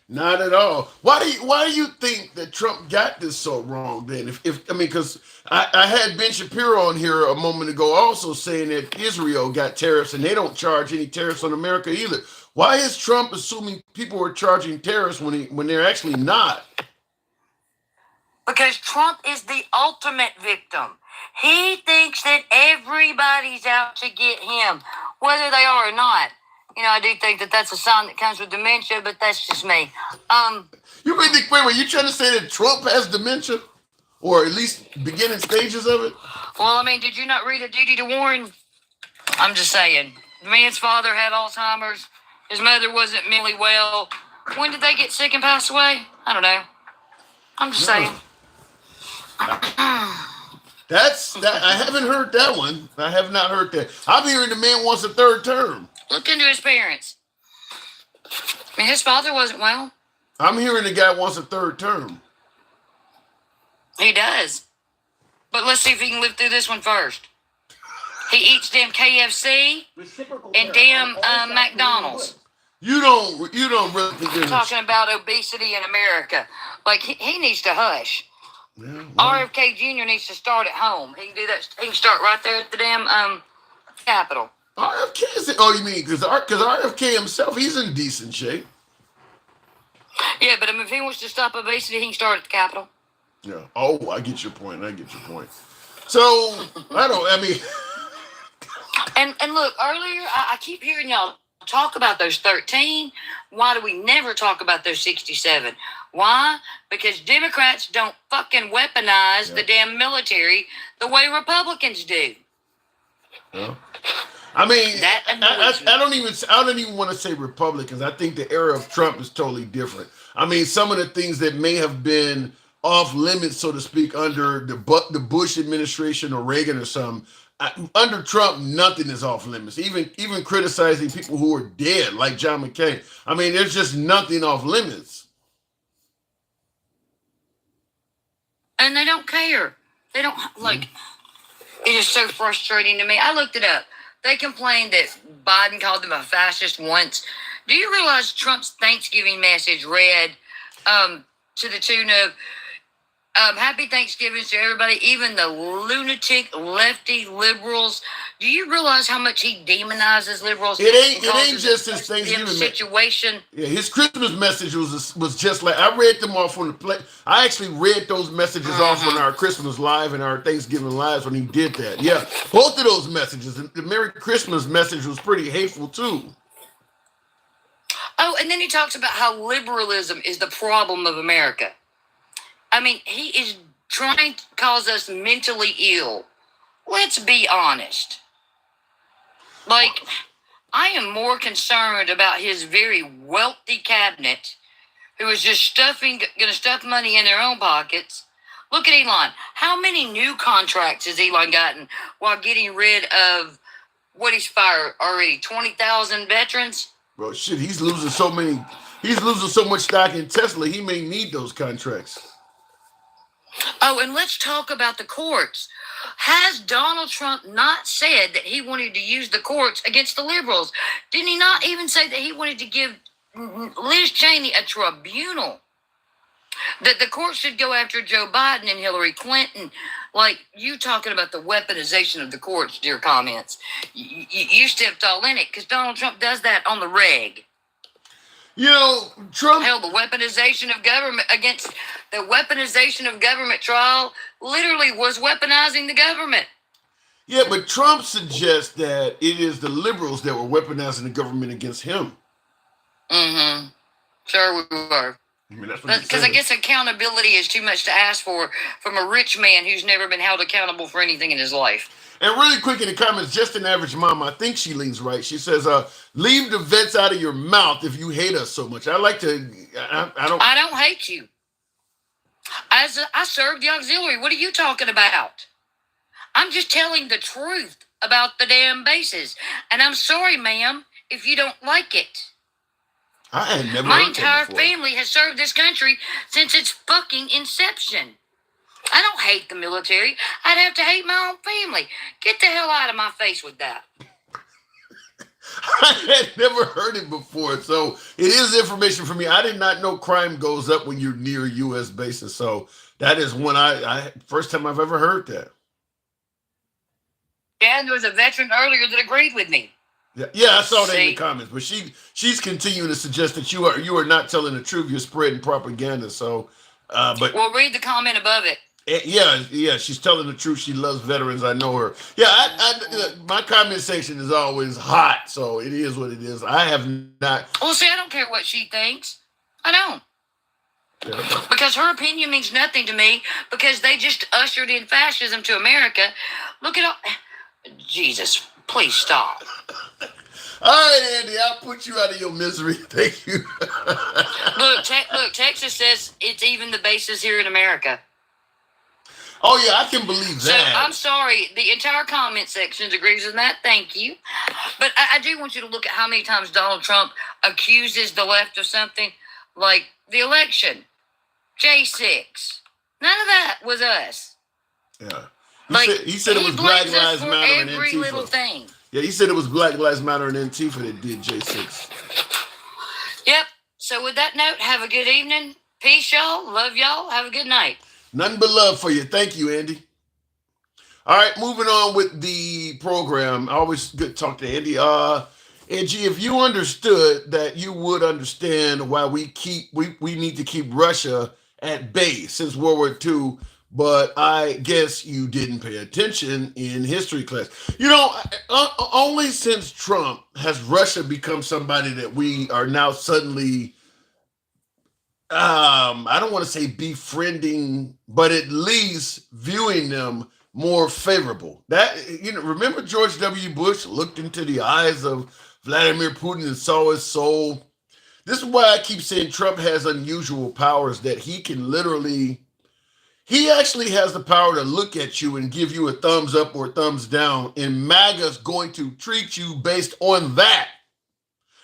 Not at all. Why do you think that Trump got this so wrong then? Because I had Ben Shapiro on here a moment ago also saying that Israel got tariffs and they don't charge any tariffs on America either. Why is Trump assuming people are charging tariffs when they're actually not? Because Trump is the ultimate victim. He thinks that everybody's out to get him, whether they are or not. You know, I do think that that's a sign that comes with dementia, but that's just me. You really think, wait, you trying to say that Trump has dementia? Or at least beginning stages of it? Well, I mean, did you not read A Duty to Warn? I'm just saying. The man's father had Alzheimer's. His mother wasn't mentally well. When did they get sick and pass away? I don't know. I'm just saying. I haven't heard that one. I have not heard that. I'm hearing the man wants a third term. Look into his parents. I mean, his father wasn't well. I'm hearing the guy wants a third term. He does. But let's see if he can live through this one first. He eats damn KFC and damn McDonald's. You don't really think there's talking about obesity in America. Like, he needs to hush. Yeah, well. RFK Jr. needs to start at home. He can do that. He can start right there at the damn Capitol. RFK is it? Oh, you mean because RFK himself, he's in decent shape. Yeah, but if he wants to stop obesity, he can start at the Capitol. Yeah. Oh, I get your point. So And look, earlier I keep hearing y'all talk about those 13. Why do we never talk about those 67? Why? Because Democrats don't fucking weaponize the damn military the way Republicans do. Yeah. I mean, I don't even want to say Republicans. I think the era of Trump is totally different. I mean, some of the things that may have been off limits, so to speak, under the Bush administration or Reagan or something. Under Trump, nothing is off limits. Even criticizing people who are dead, like John McCain. I mean, there's just nothing off limits. And they don't care. They don't like. It is so frustrating to me. I looked it up. They complained that Biden called them a fascist once. Do you realize Trump's Thanksgiving message read to the tune of Happy Thanksgiving to everybody, even the lunatic lefty liberals. Do you realize how much he demonizes liberals? It ain't just his Thanksgiving situation. Yeah, his Christmas message was just like, I read them off on the play. I actually read those messages off on our Christmas Live and our Thanksgiving Lives when he did that. Yeah, both of those messages. The Merry Christmas message was pretty hateful too. Oh, and then he talks about how liberalism is the problem of America. I mean, he is trying to cause us mentally ill. Let's be honest. Like, I am more concerned about his very wealthy cabinet who is just going to stuff money in their own pockets. Look at Elon. How many new contracts has Elon gotten while getting rid of what he's fired already? 20,000 veterans? Bro, shit, he's losing so much stock in Tesla, he may need those contracts. Oh, and let's talk about the courts. Has Donald Trump not said that he wanted to use the courts against the liberals? Didn't he not even say that he wanted to give Liz Cheney a tribunal? That the court should go after Joe Biden and Hillary Clinton. Like, you talking about the weaponization of the courts, dear comments. You stepped all in it because Donald Trump does that on the reg. You know, Trump... Hell, the weaponization of government trial literally was weaponizing the government. Yeah, but Trump suggests that it is the liberals that were weaponizing the government against him. Mm-hmm. Sure we were. I mean, that's what because I guess accountability is too much to ask for from a rich man who's never been held accountable for anything in his life. And really quick in the comments, just an average mom, I think she leans right. She says, leave the vets out of your mouth if you hate us so much. I don't hate you. I served the auxiliary. What are you talking about? I'm just telling the truth about the damn bases. And I'm sorry, ma'am, if you don't like it. I had never My heard entire that before. family has served this country since its fucking inception. I don't hate the military. I'd have to hate my own family. Get the hell out of my face with that. I had never heard it before, so it is information for me. I did not know crime goes up when you're near U.S. bases, so that is one first time I've ever heard that. Yeah, and there was a veteran earlier that agreed with me. Yeah, I saw that in the comments, but she's continuing to suggest that you are not telling the truth. You're spreading propaganda. So, well, read the comment above it. Yeah, she's telling the truth. She loves veterans. I know her. Yeah, my comment section is always hot, so it is what it is. I have not. Well, see, I don't care what she thinks. I don't. Yeah. Because her opinion means nothing to me because they just ushered in fascism to America. Look at all. Jesus, please stop. All right, Andy, I'll put you out of your misery. Thank you. Look, Texas says it's even the bases here in America. Oh, yeah, I can believe that. So, I'm sorry. The entire comment section agrees with that. Thank you. But I do want you to look at how many times Donald Trump accuses the left of something, like the election, J6. None of that was us. Yeah. He said it was Black Lives Matter and every Antifa. Little thing. Yeah, he said it was Black Lives Matter and Antifa that did J6. Yep. So with that note, have a good evening. Peace, y'all. Love y'all. Have a good night. Nothing but love for you. Thank you, Andy. All right, moving on with the program. Always good to talk to Andy. Angie, if you understood that, you would understand why we need to keep Russia at bay since World War II. But I guess you didn't pay attention in history class. You know, only since Trump has Russia become somebody that we are now suddenly, I don't want to say befriending, but at least viewing them more favorable. That, remember George W. Bush looked into the eyes of Vladimir Putin and saw his soul. This is why I keep saying Trump has unusual powers, that he can literally... He actually has the power to look at you and give you a thumbs up or a thumbs down, and MAGA's going to treat you based on that.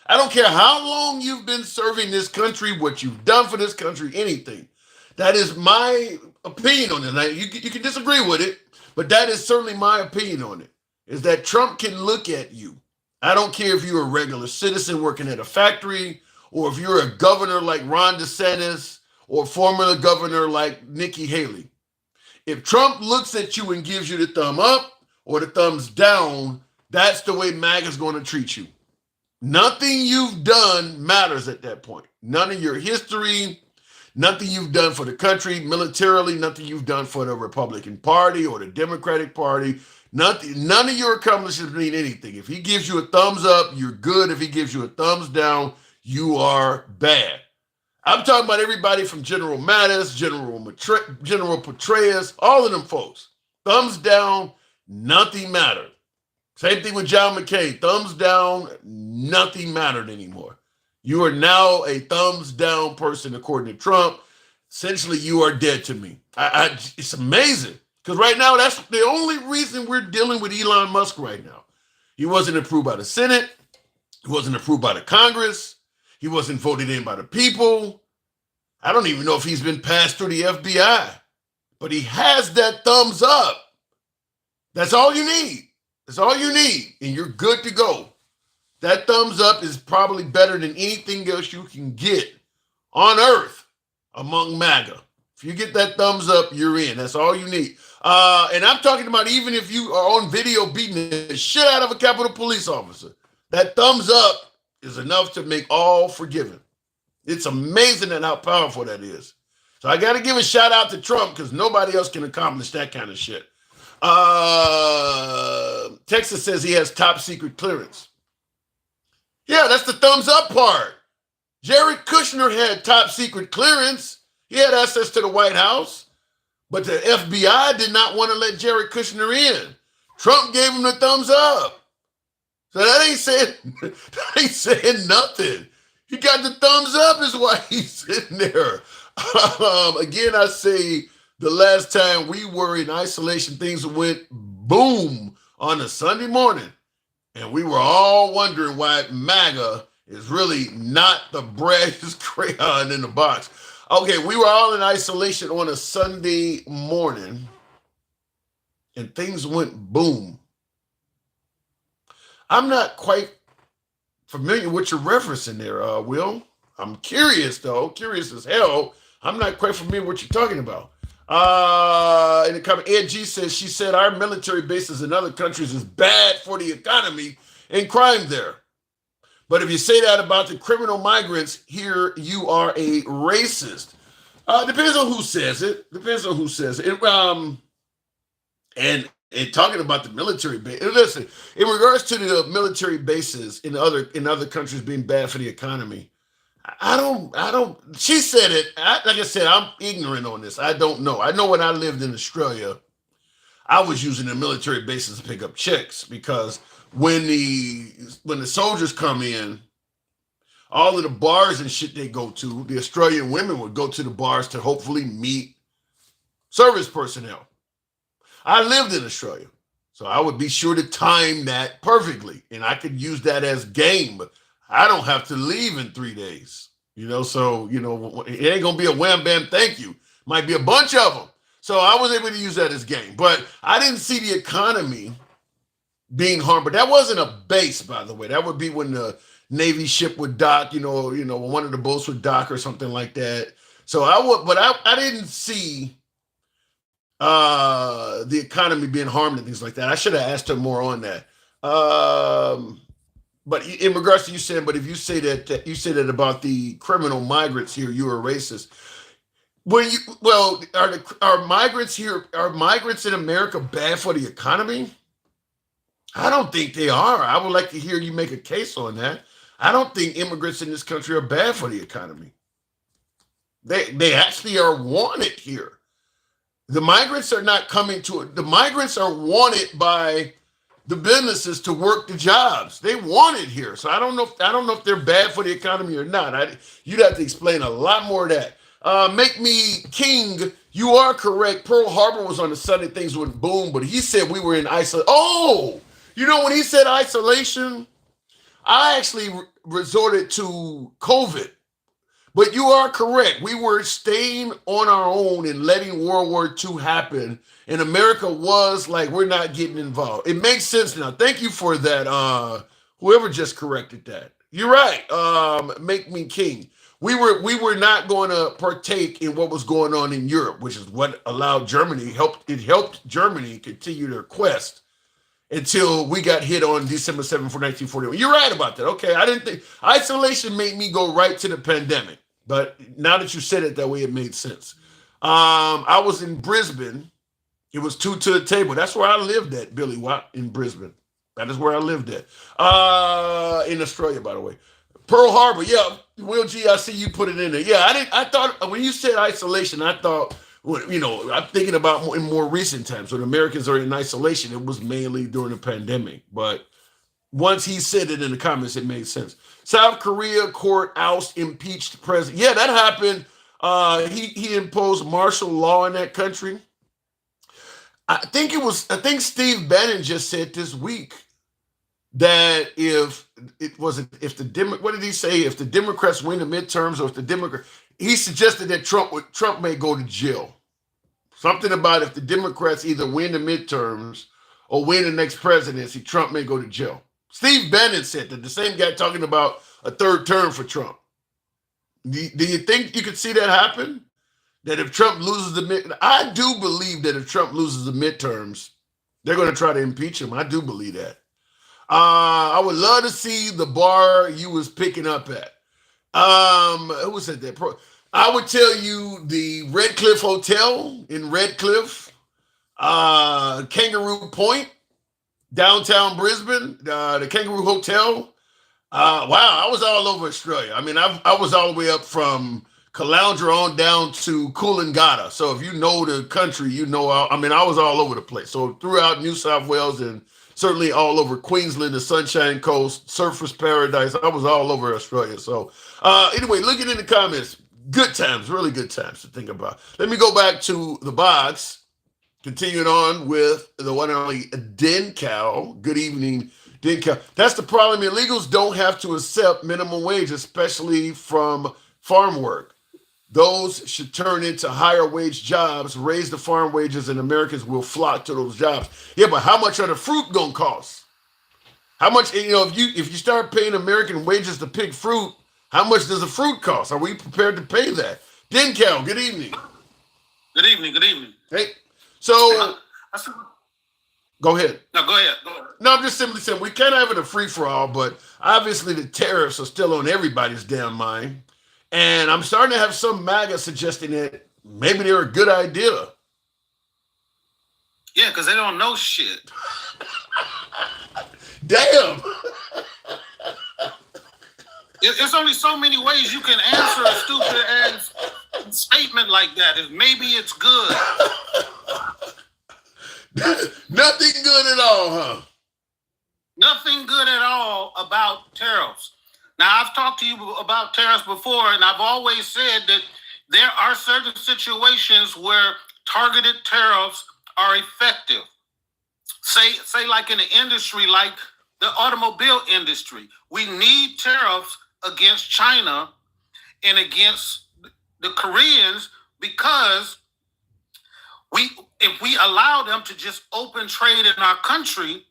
I don't care how long you've been serving this country, what you've done for this country, anything. That is my opinion on it. Now, you can disagree with it, but that is certainly my opinion on it, is that Trump can look at you. I don't care if you're a regular citizen working at a factory, or if you're a governor like Ron DeSantis, or former governor like Nikki Haley. If Trump looks at you and gives you the thumb up or the thumbs down, that's the way MAGA's going to treat you. Nothing you've done matters at that point. None of your history, nothing you've done for the country militarily, nothing you've done for the Republican Party or the Democratic Party, none of your accomplishments mean anything. If he gives you a thumbs up, you're good. If he gives you a thumbs down, you are bad. I'm talking about everybody from General Mattis, General Petraeus, all of them folks. Thumbs down, nothing mattered. Same thing with John McCain. Thumbs down, nothing mattered anymore. You are now a thumbs down person according to Trump. Essentially, you are dead to me. It's amazing. Because right now, that's the only reason we're dealing with Elon Musk right now. He wasn't approved by the Senate. He wasn't approved by the Congress. He wasn't voted in by the people. I don't even know if he's been passed through the FBI, but he has that thumbs up. That's all you need. That's all you need, and you're good to go. That thumbs up is probably better than anything else you can get on earth among MAGA. If you get that thumbs up, you're in. That's all you need. And I'm talking about even if you are on video beating the shit out of a Capitol Police officer, that thumbs up is enough to make all forgiven. It's amazing at how powerful that is. So I got to give a shout out to Trump because nobody else can accomplish that kind of shit. Texas says he has top secret clearance. Yeah, that's the thumbs up part. Jared Kushner had top secret clearance. He had access to the White House, but the FBI did not want to let Jared Kushner in. Trump gave him the thumbs up. So that ain't saying nothing. He got the thumbs up is why he's sitting there. Again, I say the last time we were in isolation, things went boom on a Sunday morning. And we were all wondering why MAGA is really not the brightest crayon in the box. Okay, we were all in isolation on a Sunday morning, and things went boom. I'm not quite familiar with your reference in there, Will. I'm curious, though. Curious as hell. I'm not quite familiar with what you're talking about. In the comment, Ed G says, she said our military bases in other countries is bad for the economy and crime there. But if you say that about the criminal migrants here, you are a racist. Depends on who says it. And talking about the military base, listen, in regards to the military bases in other countries being bad for the economy, I don't, she said it. Like I said, I'm ignorant on this. I don't know. I know when I lived in Australia, I was using the military bases to pick up chicks because when the soldiers come in, all of the bars and shit they go to, the Australian women would go to the bars to hopefully meet service personnel. I lived in Australia, so I would be sure to time that perfectly, and I could use that as game. I don't have to leave in 3 days, so, it ain't going to be a wham, bam, thank you. Might be a bunch of them. So I was able to use that as game, but I didn't see the economy being harmed. But that wasn't a base, by the way. That would be when the Navy ship would dock, one of the boats would dock or something like that. So I didn't see the economy being harmed and things like that. I should have asked her more on that. But in regards to you saying, but if you say that about the criminal migrants here, you're a racist. Are migrants in America bad for the economy? I don't think they are. I would like to hear you make a case on that. I don't think immigrants in this country are bad for the economy. They actually are wanted here. The migrants are not coming to it. The migrants are wanted by the businesses to work the jobs. They want it here. So I don't know if they're bad for the economy or not. You'd have to explain a lot more of that. Make me king. You are correct. Pearl Harbor was on a Sunday, things went boom, but he said we were in isolation. Oh, when he said isolation, I actually resorted to COVID. But you are correct. We were staying on our own and letting World War II happen. And America was like, we're not getting involved. It makes sense now. Thank you for that. Whoever just corrected that. You're right. Make me king. We were not going to partake in what was going on in Europe, which is what allowed Germany, helped Germany continue their quest until we got hit on December 7th, 1941. You're right about that. Okay, I didn't think isolation made me go right to the pandemic, but now that you said it that way, it made sense. I was in Brisbane. It was 2 to the table. That's where I lived at, Billy Watt, in Brisbane. That is where I lived at. In Australia, by the way. Pearl Harbor, yeah. Will G, I see you put it in there. Yeah, I thought when you said isolation, I thought, I'm thinking about in more recent times when Americans are in isolation, it was mainly during the pandemic. But once he said it in the comments, it made sense. South Korea court oust impeached president. Yeah, that happened. He imposed martial law in that country. I think Steve Bannon just said this week that what did he say? If the Democrats win the midterms, or if he suggested that Trump may go to jail. Something about if the Democrats either win the midterms or win the next presidency, Trump may go to jail. Steve Bannon said that, the same guy talking about a third term for Trump. Do you think you could see that happen? That if Trump loses I do believe that if Trump loses the midterms, they're going to try to impeach him. I do believe that. I would love to see the bar you was picking up at. Who said that? I would tell you the Red Cliff Hotel in Red Cliff, Kangaroo Point, downtown Brisbane, the Kangaroo Hotel. Wow, I was all over Australia. I mean, I was all the way up from Caloundra on down to Coolangatta. So if you know the country, you know, I was all over the place. So throughout New South Wales and certainly all over Queensland, the Sunshine Coast, Surfers Paradise, I was all over Australia. So anyway, looking in the comments, good times, really good times to think about. Let me go back to the box. Continuing on with the one and only Den Cow. Good evening, Den Cow. That's the problem. Illegals don't have to accept minimum wage, especially from farm work. Those should turn into higher wage jobs, raise the farm wages, and Americans will flock to those jobs. Yeah, but how much are the fruit gonna cost? How much, if you start paying American wages to pick fruit, how much does the fruit cost? Are we prepared to pay that? Den Cow, good evening. Good evening, good evening. Hey. So, go ahead. No, go ahead. No, I'm just simply saying we can't have it a free-for-all, but obviously the tariffs are still on everybody's damn mind. And I'm starting to have some MAGA suggesting that maybe they're a good idea. Yeah, because they don't know shit. Damn. There's only so many ways you can answer a stupid ass statement like that. Maybe it's good. Nothing good at all, huh? Nothing good at all about tariffs. Now, I've talked to you about tariffs before, and I've always said that there are certain situations where targeted tariffs are effective. Say like in an industry like the automobile industry. We need tariffs against China and against the Koreans because if we allow them to just open trade in our country,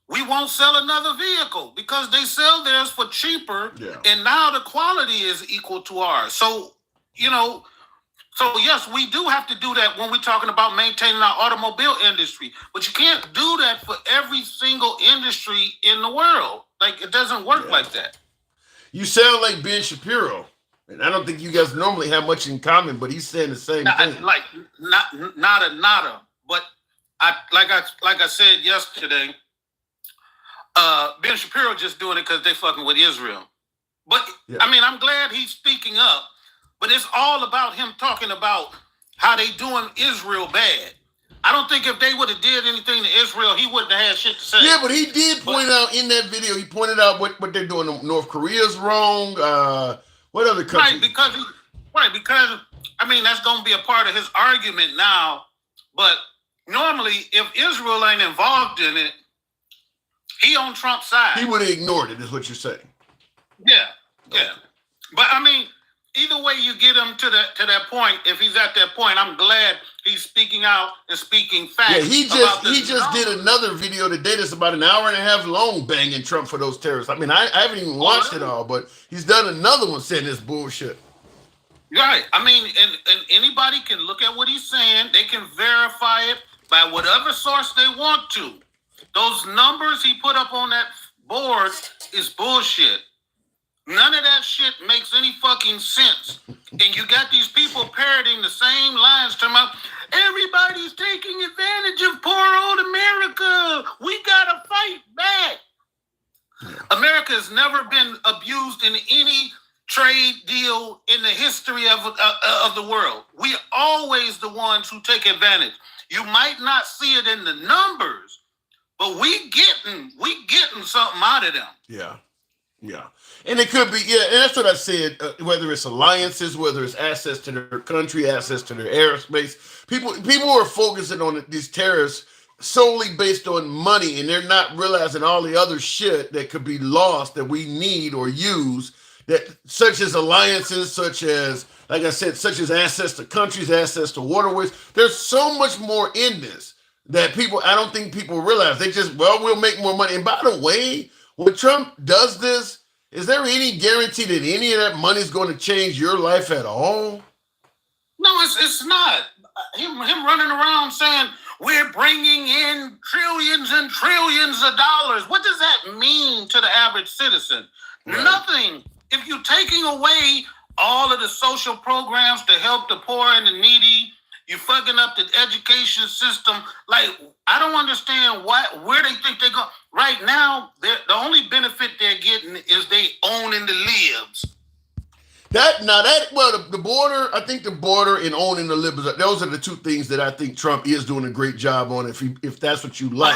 we won't sell another vehicle because they sell theirs for cheaper, and now the quality is equal to ours. So, yes, we do have to do that when we're talking about maintaining our automobile industry, but you can't do that for every single industry in the world. Like, it doesn't work like that. You sound like Ben Shapiro, and I don't think you guys normally have much in common, but he's saying the same thing. Like, nada. But like I said yesterday, Ben Shapiro just doing it because they fucking with Israel. But I'm glad he's speaking up. But it's all about him talking about how they doing Israel bad. I don't think if they would have did anything to Israel, he wouldn't have had shit to say. Yeah, but he did point out in that video, he pointed out what they're doing. North Korea's wrong. What other country? Right, because that's going to be a part of his argument now. But normally, if Israel ain't involved in it, he on Trump's side. He would have ignored it, is what you're saying. Yeah. But either way you get him to that point, if he's at that point, I'm glad he's speaking out and speaking facts. Yeah, he just did another video today that's about an hour and a half long, banging Trump for those terrorists. I haven't even watched it all, but he's done another one saying this bullshit. Right. And anybody can look at what he's saying. They can verify it by whatever source they want to. Those numbers he put up on that board is bullshit. None of that shit makes any fucking sense. And you got these people parroting the same lines talking about everybody's taking advantage of poor old America. We gotta fight back. America has never been abused in any trade deal in the history of the world. We are always the ones who take advantage. You might not see it in the numbers, but we getting something out of them. Yeah. And it could be, and that's what I said, whether it's alliances, whether it's access to their country, access to their airspace. People are focusing on these tariffs solely based on money, and they're not realizing all the other shit that could be lost that we need or use, that such as alliances, such as, like I said, such as access to countries, access to waterways. There's so much more in this. that people, I don't think people realize. They just, well, we'll make more money. And by the way, when Trump does this, is there any guarantee that any of that money is going to change your life at all? No, it's not. Him running around saying we're bringing in trillions and trillions of dollars. What does that mean to the average citizen? Right. Nothing. If you're taking away all of the social programs to help the poor and the needy, you're fucking up the education system. Like, I don't understand where they think they go. Right now, the only benefit they're getting is they owning the libs. The border, I think the border and owning the libs, those are the two things that I think Trump is doing a great job on, if that's what you like.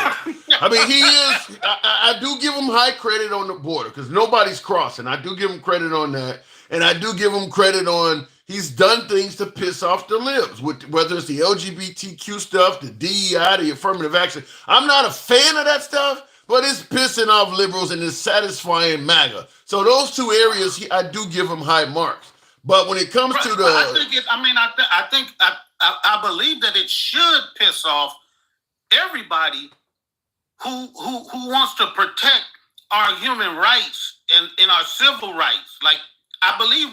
I mean, he is, I do give him high credit on the border because nobody's crossing. I do give him credit on that. And I do give him credit on, he's done things to piss off the libs, whether it's the LGBTQ stuff, the DEI, the affirmative action. I'm not a fan of that stuff, but it's pissing off liberals and it's satisfying MAGA. So those two areas, I do give him high marks. But when it comes to the, I believe that it should piss off everybody who wants to protect our human rights and our civil rights. Like, I believe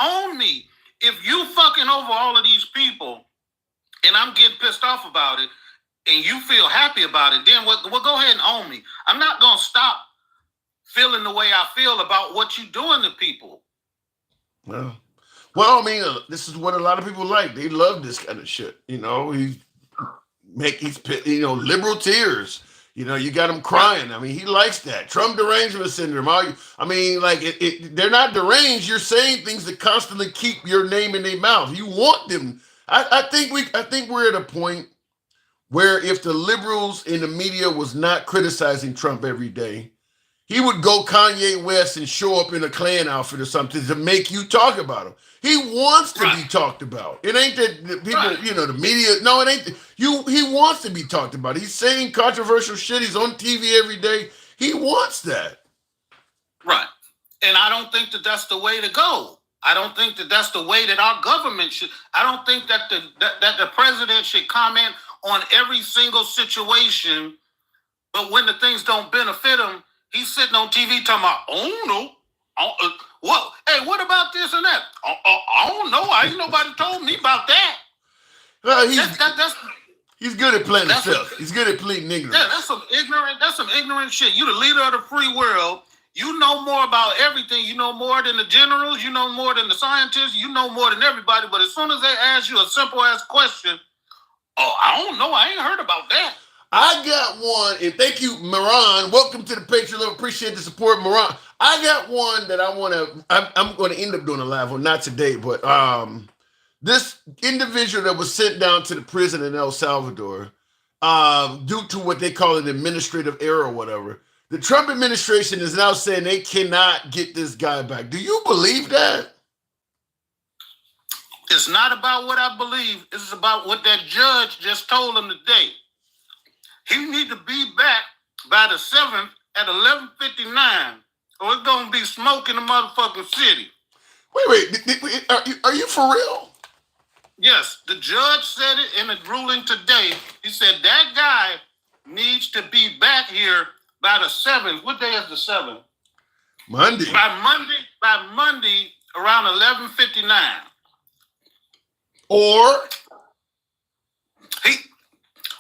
own me. If you fucking over all of these people, and I'm getting pissed off about it, and you feel happy about it, then we'll go ahead and own me. I'm not gonna stop feeling the way I feel about what you're doing to people. Well, I mean, this is what a lot of people like. They love this kind of shit. You know, liberal tears. You know, you got him crying. I mean, he likes that. Trump derangement syndrome. I mean, like, they're not deranged. You're saying things that constantly keep your name in their mouth. You want them. I think we're at a point where if the liberals in the media was not criticizing Trump every day, he would go Kanye West and show up in a Klan outfit or something to make you talk about him. He wants to be talked about. It ain't that the people, the media. No, it ain't. He wants to be talked about. He's saying controversial shit. He's on TV every day. He wants that. Right. And I don't think that that's the way to go. I don't think that that's the way that our government should. I don't think that the president should comment on every single situation, but when the things don't benefit him, he's sitting on TV talking about, oh no, what? Hey, what about this and that? I don't know. Ain't nobody told me about that. He's good at playing himself. He's good at pleading ignorance. Yeah, that's some ignorant shit. You the leader of the free world. You know more about everything. You know more than the generals. You know more than the scientists. You know more than everybody. But as soon as they ask you a simple ass question, I don't know. I ain't heard about that. I got one, and thank you, Moran. Welcome to the Patreon. Appreciate the support, Moran. I got one that I'm going to end up doing a live on, not today, but this individual that was sent down to the prison in El Salvador due to what they call an administrative error or whatever. The Trump administration is now saying they cannot get this guy back. Do you believe that? It's not about what I believe. It's about what that judge just told him today. He need to be back by the 7th at 11:59, or it's gonna be smoke in the motherfucking city. Wait, are you for real? Yes, the judge said it in a ruling today. He said that guy needs to be back here by the 7th. What day is the 7th? Monday. By Monday around 11:59. Or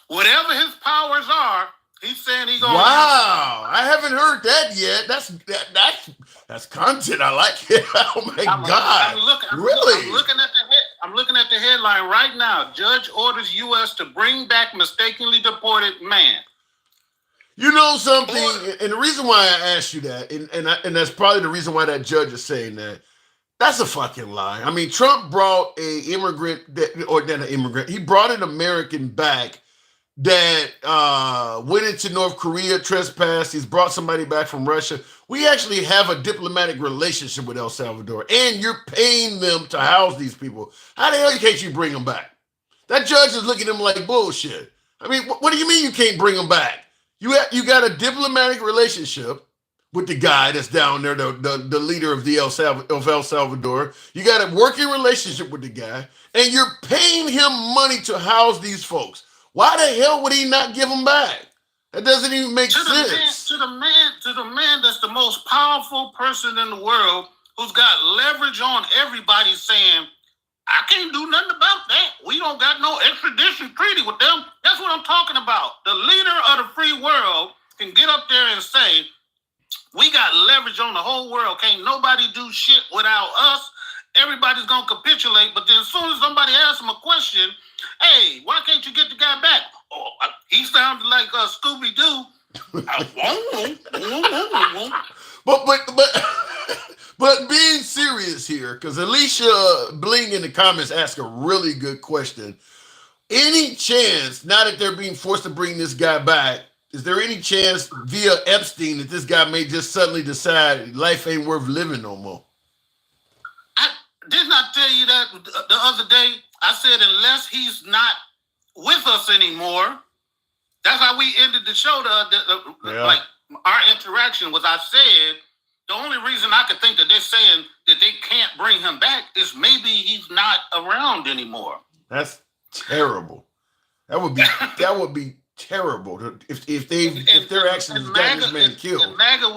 whatever his powers are, he's saying he's gonna. Wow, I haven't heard that yet. That's content. I like it. Oh my God! Really? I'm looking at the headline right now. Judge orders U.S. to bring back mistakenly deported man. You know something, and the reason why I asked you that, and that's probably the reason why that judge is saying that. That's a fucking lie. I mean, Trump brought he brought an American back that went into North Korea, trespassed. He's brought somebody back from Russia. We actually have a diplomatic relationship with El Salvador, and you're paying them to house these people. How the hell can't you bring them back? That judge is looking at him like bullshit. I mean, what do you mean you can't bring them back? You got a diplomatic relationship with the guy that's down there, the leader of El Salvador. You got a working relationship with the guy, and you're paying him money to house these folks. Why the hell would he not give them back? That doesn't even make sense. To the man that's the most powerful person in the world, who's got leverage on everybody, saying, I can't do nothing about that. We don't got no extradition treaty with them. That's what I'm talking about. The leader of the free world can get up there and say, we got leverage on the whole world. Can't nobody do shit without us. Everybody's going to capitulate. But then as soon as somebody asks him a question, hey, why can't you get the guy back? Oh, he sounded like Scooby-Doo. But being serious here, because Alicia Bling in the comments asked a really good question. Any chance, now that they're being forced to bring this guy back, is there any chance via Epstein that this guy may just suddenly decide life ain't worth living no more? I did not tell you that the other day. I said unless he's not with us anymore. That's how we ended the show. Like our interaction was, I said, the only reason I could think that they're saying that they can't bring him back is maybe he's not around anymore. That's terrible. That would be terrible if they're actually got this man killed. And MAGA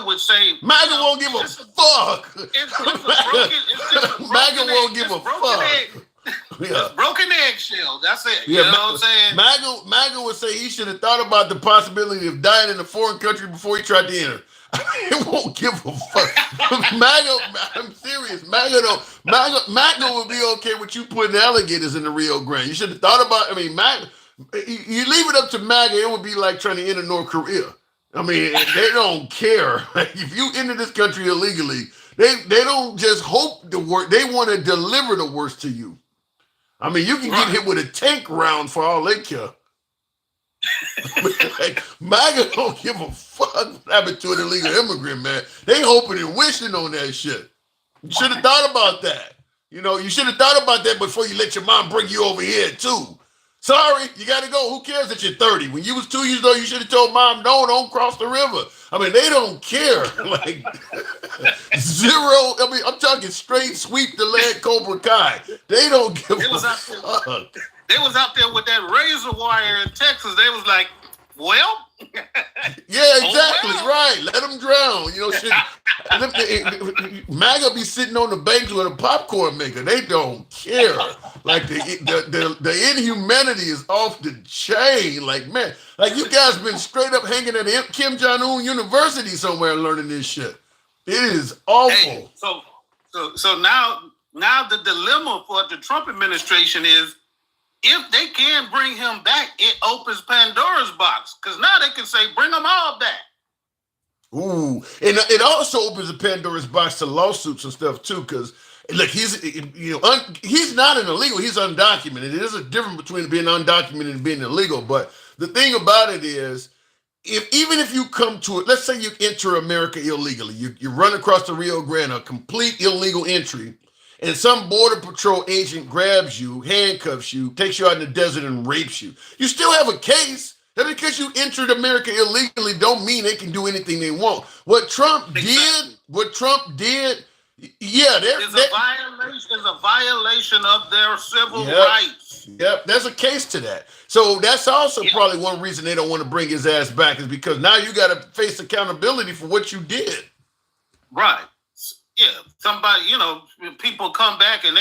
would say, MAGA won't give a fuck. MAGA won't give a fuck. Yeah. Broken eggshell. That's it. You know what I'm saying? MAGA would say he should have thought about the possibility of dying in a foreign country before he tried to enter. It won't give a fuck. MAGA, I'm serious. MAGA would be okay with you putting alligators in the Rio Grande. You should have thought about. I mean, MAGA. You leave it up to MAGA, it would be like trying to enter North Korea. I mean, they don't care. If you enter this country illegally, they don't just hope the worst. They want to deliver the worst to you. I mean, you can get hit with a tank round for all they care. Like, MAGA don't give a fuck what happened to an illegal immigrant, man. They hoping and wishing on that shit. You should have thought about that. You know, you should have thought about that before you let your mom bring you over here, too. Sorry, you got to go. Who cares that you're 30? When you was 2 years old, you should have told mom, no, don't cross the river. I mean, they don't care. Like, zero. I mean, I'm talking straight sweep the leg Cobra Kai. They don't give a fuck. They was out there with that razor wire in Texas. They was like, well. Yeah, exactly. Right. Let them drown. You know, shit. MAGA be sitting on the banks with a popcorn maker. They don't care. Like the inhumanity is off the chain. Like, man, like you guys been straight up hanging at Kim Jong-un University somewhere learning this shit. It is awful. Hey, so now the dilemma for the Trump administration is, if they can bring him back, it opens Pandora's box. Because now they can say, bring them all back. Ooh, and it also opens a Pandora's box to lawsuits and stuff too. Because look, he's not an illegal; he's undocumented. There's a difference between being undocumented and being illegal. But the thing about it is, even if you come to it, let's say you enter America illegally, you run across the Rio Grande, a complete illegal entry. And some border patrol agent grabs you, handcuffs you, takes you out in the desert and rapes you. You still have a case. That because you entered America illegally don't mean they can do anything they want. What Trump did, yeah, is a violation of their civil rights. Yep, there's a case to that. So that's also probably one reason they don't want to bring his ass back, is because now you got to face accountability for what you did. Right. Yeah, somebody, people come back and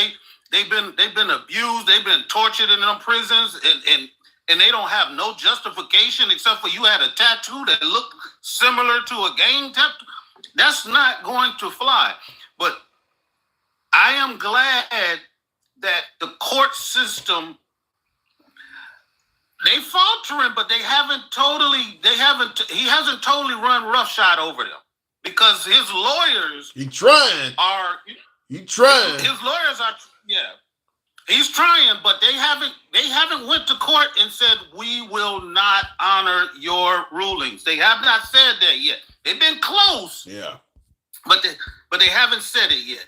they've been abused, they've been tortured in them prisons, and they don't have no justification except for you had a tattoo that looked similar to a gang tattoo. That's not going to fly. But I am glad that the court system, they faltering, but he hasn't totally run roughshod over them. Because his lawyers His lawyers are, he's trying, but they haven't went to court and said, we will not honor your rulings. They have not said that yet. They've been close. Yeah. But they haven't said it yet.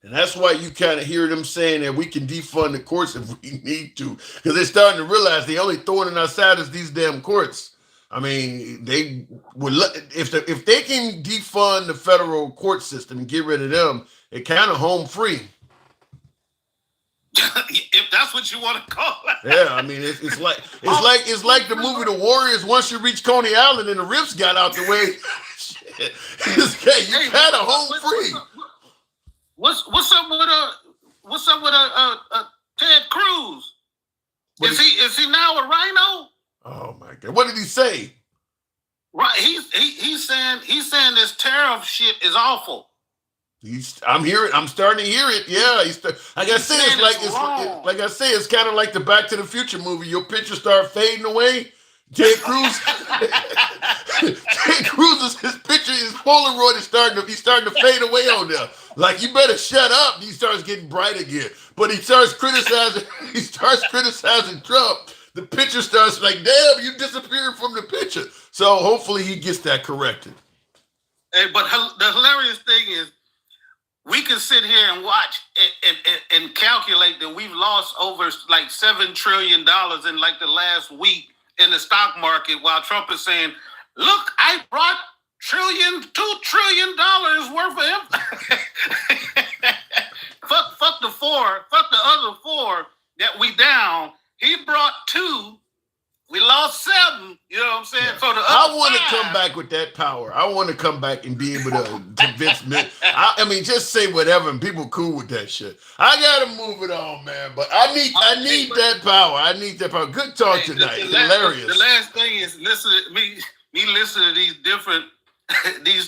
And that's why you kind of hear them saying that we can defund the courts if we need to. Because they're starting to realize the only thorn in our side is these damn courts. I mean, they would if they can defund the federal court system and get rid of them, it kind of home free. if that's what you want to call it. Yeah, I mean it's like the movie The Warriors. Once you reach Coney Island and the rips got out the way, you had a home free. What's up with Ted Cruz? Is he now a Rhino? Oh my God! What did he say? Right, he's saying this tariff shit is awful. I'm starting to hear it. Yeah, like I say, it's kind of like the Back to the Future movie. Your picture start fading away. Ted Cruz, his picture, his Polaroid is starting to fade away on there. Like, you better shut up. He starts getting bright again, but he starts criticizing Trump. The picture starts like, damn, you disappeared from the picture. So hopefully he gets that corrected. Hey, but the hilarious thing is, we can sit here and watch and calculate that we've lost over like $7 trillion in like the last week in the stock market, while Trump is saying, look, I brought $2 trillion worth of fuck the other 4 that we down. He brought 2. We lost 7. You know what I'm saying? Yeah. I want to come back with that power. I want to come back and be able to convince me. I mean, just say whatever, and people cool with that shit. I gotta move it on, man. But I need that power. I need that power. Good talk tonight. Hilarious. The last thing is listen to these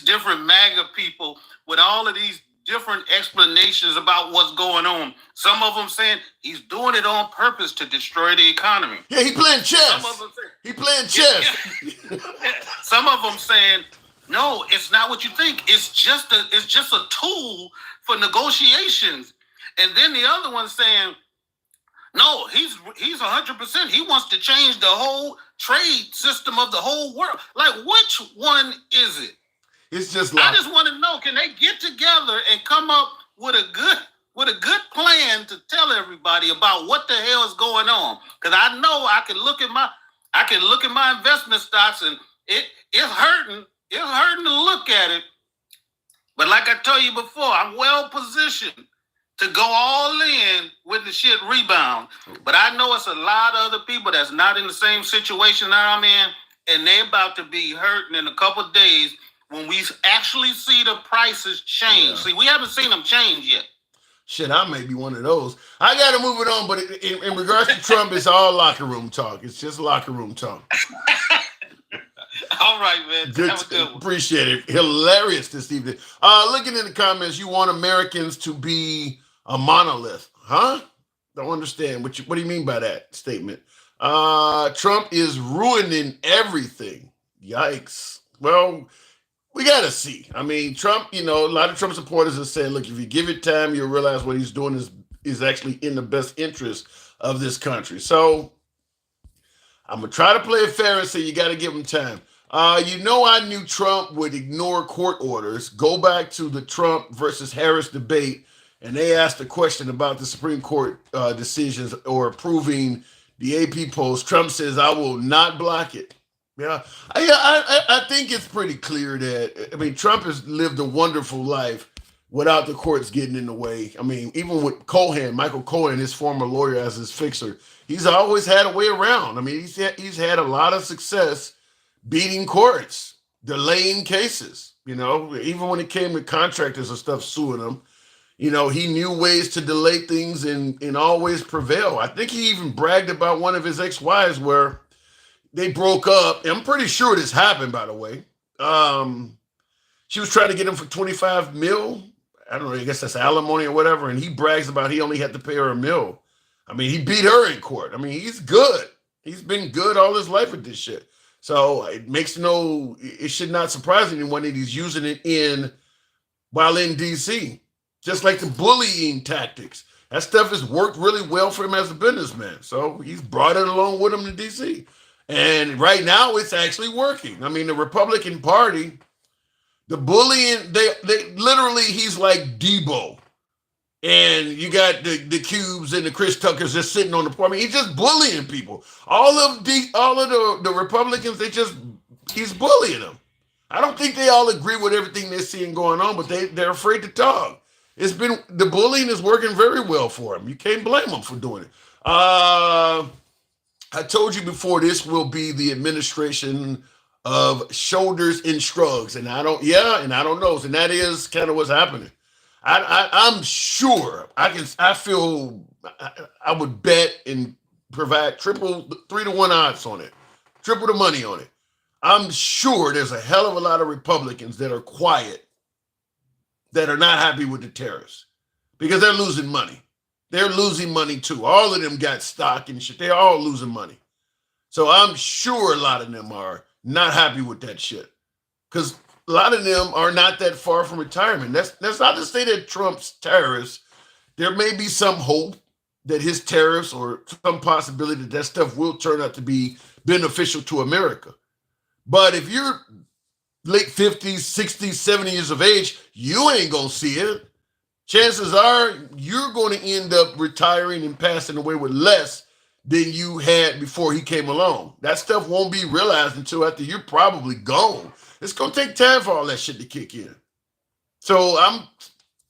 different MAGA people with all of these different explanations about what's going on. Some of them saying he's doing it on purpose to destroy the economy. Yeah, he playing chess. He playing chess. Yeah. Some of them saying, no, it's not what you think. It's just a tool for negotiations. And then the other one saying, no, he's 100%. He wants to change the whole trade system of the whole world. Like, which one is it? It's just I just want to know, can they get together and come up with a good plan to tell everybody about what the hell is going on? Because I know I can look at my investment stocks and it's hurting. It's hurting to look at it. But like I told you before, I'm well positioned to go all in when the shit rebound. But I know it's a lot of other people that's not in the same situation that I'm in, and they're about to be hurting in a couple of days when we actually see the prices change. Yeah. See, we haven't seen them change yet. Shit, I may be one of those. I got to move it on, but in regards to Trump, it's all locker room talk. It's just locker room talk. All right, man. Good. Have a good one. Appreciate it. Hilarious this evening. Looking in the comments, you want Americans to be a monolith. Huh? Don't understand. What do you mean by that statement? Trump is ruining everything. Yikes. Well, we got to see. I mean, Trump, a lot of Trump supporters have said, look, if you give it time, you'll realize what he's doing is actually in the best interest of this country. So I'm going to try to play it fair and say you got to give him time. I knew Trump would ignore court orders. Go back to the Trump versus Harris debate, and they asked a question about the Supreme Court decisions or approving the AP polls. Trump says, I will not block it. Yeah, I think it's pretty clear that, Trump has lived a wonderful life without the courts getting in the way. Even with Michael Cohen, his former lawyer as his fixer, he's always had a way around. He's had a lot of success beating courts, delaying cases, even when it came to contractors and stuff suing them. He knew ways to delay things and always prevail. I think he even bragged about one of his ex-wives where they broke up. I'm pretty sure this happened, by the way. She was trying to get him for $25 million. I don't know, I guess that's alimony or whatever. And he brags about he only had to pay her $1 million. He beat her in court. He's good. He's been good all his life with this shit. So it should not surprise anyone that he's using it while in DC. Just like the bullying tactics. That stuff has worked really well for him as a businessman. So he's brought it along with him to DC. And right now it's actually working. The Republican Party, the bullying, they literally, he's like Debo. And you got the Cubes and the Chris Tuckers just sitting on the floor. He's just bullying people. All of the Republicans, he's bullying them. I don't think they all agree with everything they're seeing going on, but they're afraid to talk. the bullying is working very well for him. You can't blame him for doing it. I told you before, this will be the administration of shoulders and shrugs, and I don't know, and that is kind of what's happening. I'm sure I would bet and provide 3-to-1 odds on it, triple the money on it. I'm sure there's a hell of a lot of Republicans that are quiet, that are not happy with the tariffs because they're losing money. They're losing money too. All of them got stock and shit. They're all losing money. So I'm sure a lot of them are not happy with that shit because a lot of them are not that far from retirement. That's not to say that Trump's tariffs, there may be some hope that his tariffs or some possibility that stuff will turn out to be beneficial to America. But if you're late 50s, 60s, 70 years of age, you ain't going to see it. Chances are you're going to end up retiring and passing away with less than you had before he came along. That stuff won't be realized until after you're probably gone. It's going to take time for all that shit to kick in. So I'm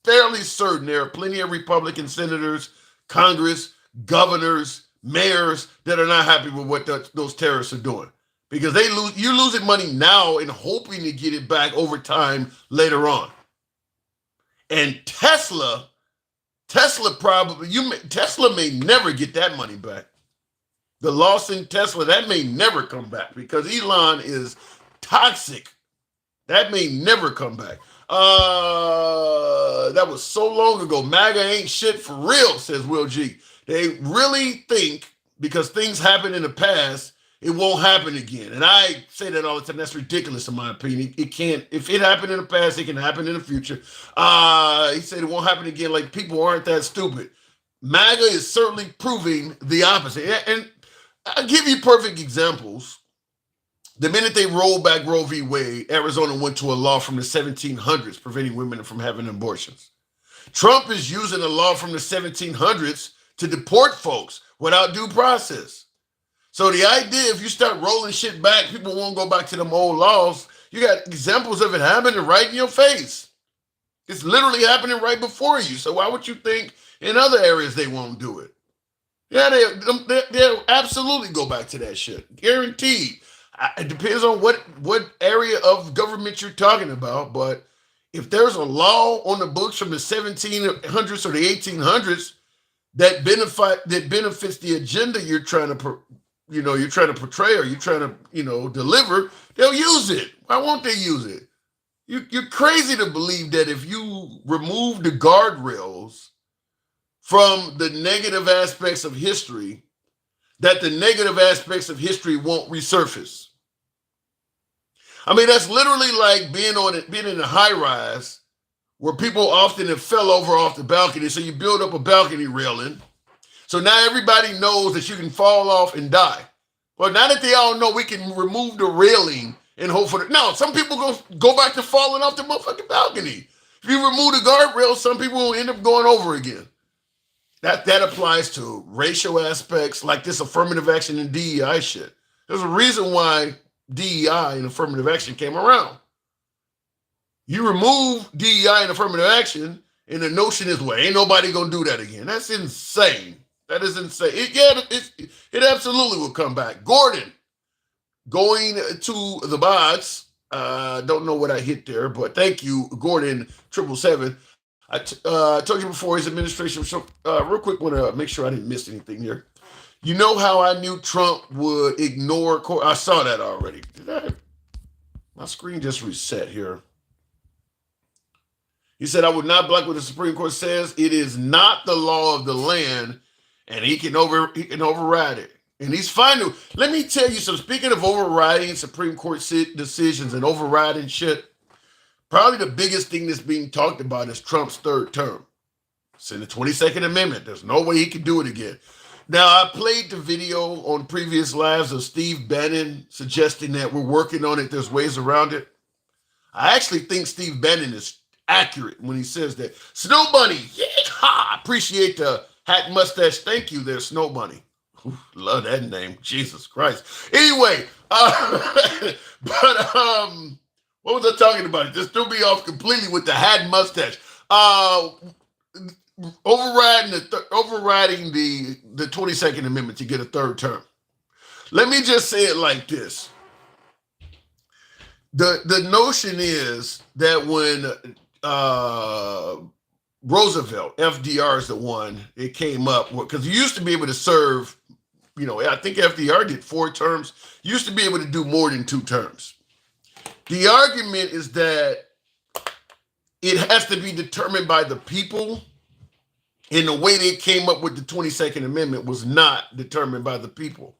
fairly certain there are plenty of Republican senators, Congress, governors, mayors that are not happy with what those tariffs are doing. Because you're losing money now and hoping to get it back over time later on. And Tesla may never get that money back. The loss in Tesla, that may never come back because Elon is toxic. That may never come back. That was so long ago. MAGA ain't shit for real, says Will G. They really think because things happened in the past, it won't happen again. And I say that all the time. That's ridiculous in my opinion. It can't. If it happened in the past, it can happen in the future. He said it won't happen again. Like, people aren't that stupid. MAGA is certainly proving the opposite. And I'll give you perfect examples. The minute they rolled back Roe v. Wade, Arizona went to a law from the 1700s preventing women from having abortions. Trump is using a law from the 1700s to deport folks without due process. So the idea, if you start rolling shit back, people won't go back to them old laws. You got examples of it happening right in your face. It's literally happening right before you. So why would you think in other areas they won't do it? Yeah, they'll absolutely go back to that shit. Guaranteed. It depends on what area of government you're talking about. But if there's a law on the books from the 1700s or the 1800s that benefits the agenda you're trying to portray or you're trying to, deliver, they'll use it. Why won't they use it? You're crazy to believe that if you remove the guardrails from the negative aspects of history, that the negative aspects of history won't resurface. I mean, that's literally like being in a high rise where people often have fell over off the balcony. So you build up a balcony railing. So now everybody knows that you can fall off and die. Well, now that they all know, we can remove the railing and hope for no, some people go back to falling off the motherfucking balcony. If you remove the guardrail, some people will end up going over again. That applies to racial aspects like this affirmative action and DEI shit. There's a reason why DEI and affirmative action came around. You remove DEI and affirmative action, and the notion is, well, ain't nobody gonna do that again. That's insane. That is insane. It absolutely will come back. Gordon, going to the box. Don't know what I hit there, but thank you, Gordon 777. I told you before his administration. So real quick, want to make sure I didn't miss anything here. You know how I knew Trump would ignore court? I saw that already. My screen just reset here. He said, I would not block what the Supreme Court says. It is not the law of the land, and he can override it. And he's fine to. Let me tell you something. Speaking of overriding Supreme Court decisions and overriding shit, probably the biggest thing that's being talked about is Trump's third term. It's in the 22nd Amendment. There's no way he can do it again. Now, I played the video on previous lives of Steve Bannon suggesting that we're working on it. There's ways around it. I actually think Steve Bannon is accurate when he says that. Snow Bunny, yeah, appreciate the hat mustache. Thank you there, Snow Bunny. Ooh, love that name, Jesus Christ. Anyway, what was I talking about? It just threw me off completely with the hat mustache. Overriding the 22nd Amendment to get a third term. Let me just say it like this. The notion is that when Roosevelt, FDR is the one, it came up with, because you used to be able to serve, I think FDR did 4 terms. You used to be able to do more than 2 terms. The argument is that it has to be determined by the people, and the way they came up with the 22nd Amendment was not determined by the people.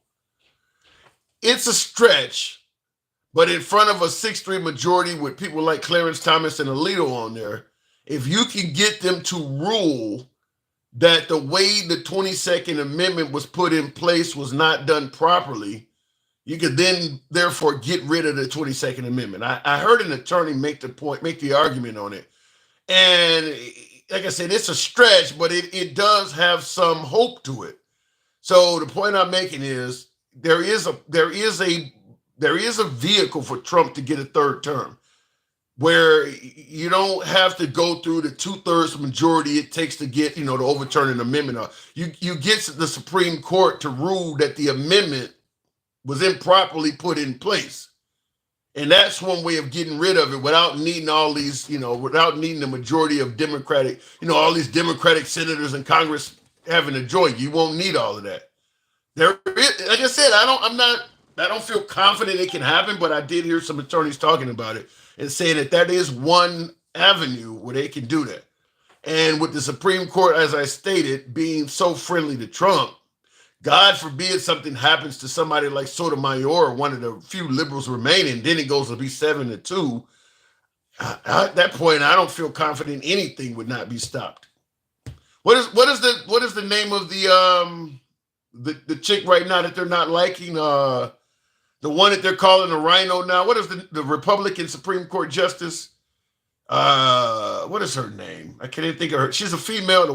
It's a stretch, but in front of a 6-3 majority with people like Clarence Thomas and Alito on there, if you can get them to rule that the way the 22nd Amendment was put in place was not done properly, you could then therefore get rid of the 22nd Amendment. I heard an attorney make the argument on it. And like I said, it's a stretch, but it does have some hope to it. So the point I'm making is there is a vehicle for Trump to get a third term, where you don't have to go through the 2/3 majority it takes to get, to overturn an amendment. You get the Supreme Court to rule that the amendment was improperly put in place. And that's one way of getting rid of it without needing all these, without needing the majority of Democratic, all these Democratic senators in Congress having a joint. You won't need all of that. Like I said, I don't feel confident it can happen, but I did hear some attorneys talking about it and saying that is one avenue where they can do that. And with the Supreme Court, as I stated, being so friendly to Trump, God forbid something happens to somebody like Sotomayor, one of the few liberals remaining, then it goes to be 7-2. At that point, I don't feel confident anything would not be stopped. What is the name of the chick right now that they're not liking? The one that they're calling a Rhino now. What is the Republican Supreme Court Justice? What is her name? I can't even think of her. She's a female,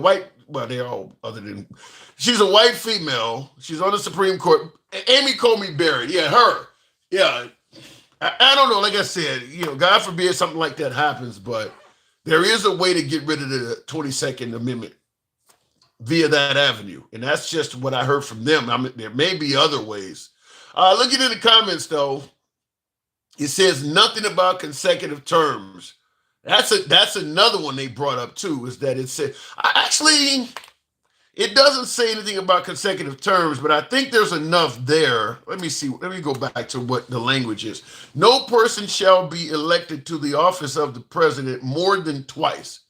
she's a white female. She's on the Supreme Court. Amy Coney Barrett. Yeah, her. Yeah. I don't know. Like I said, God forbid something like that happens, but there is a way to get rid of the 22nd Amendment via that avenue. And that's just what I heard from them. There may be other ways. Looking at the comments, though, it says nothing about consecutive terms. That's another one they brought up too, is that it said, it doesn't say anything about consecutive terms, but I think there's enough there. Let me see. Let me go back to what the language is. No person shall be elected to the office of the president more than twice.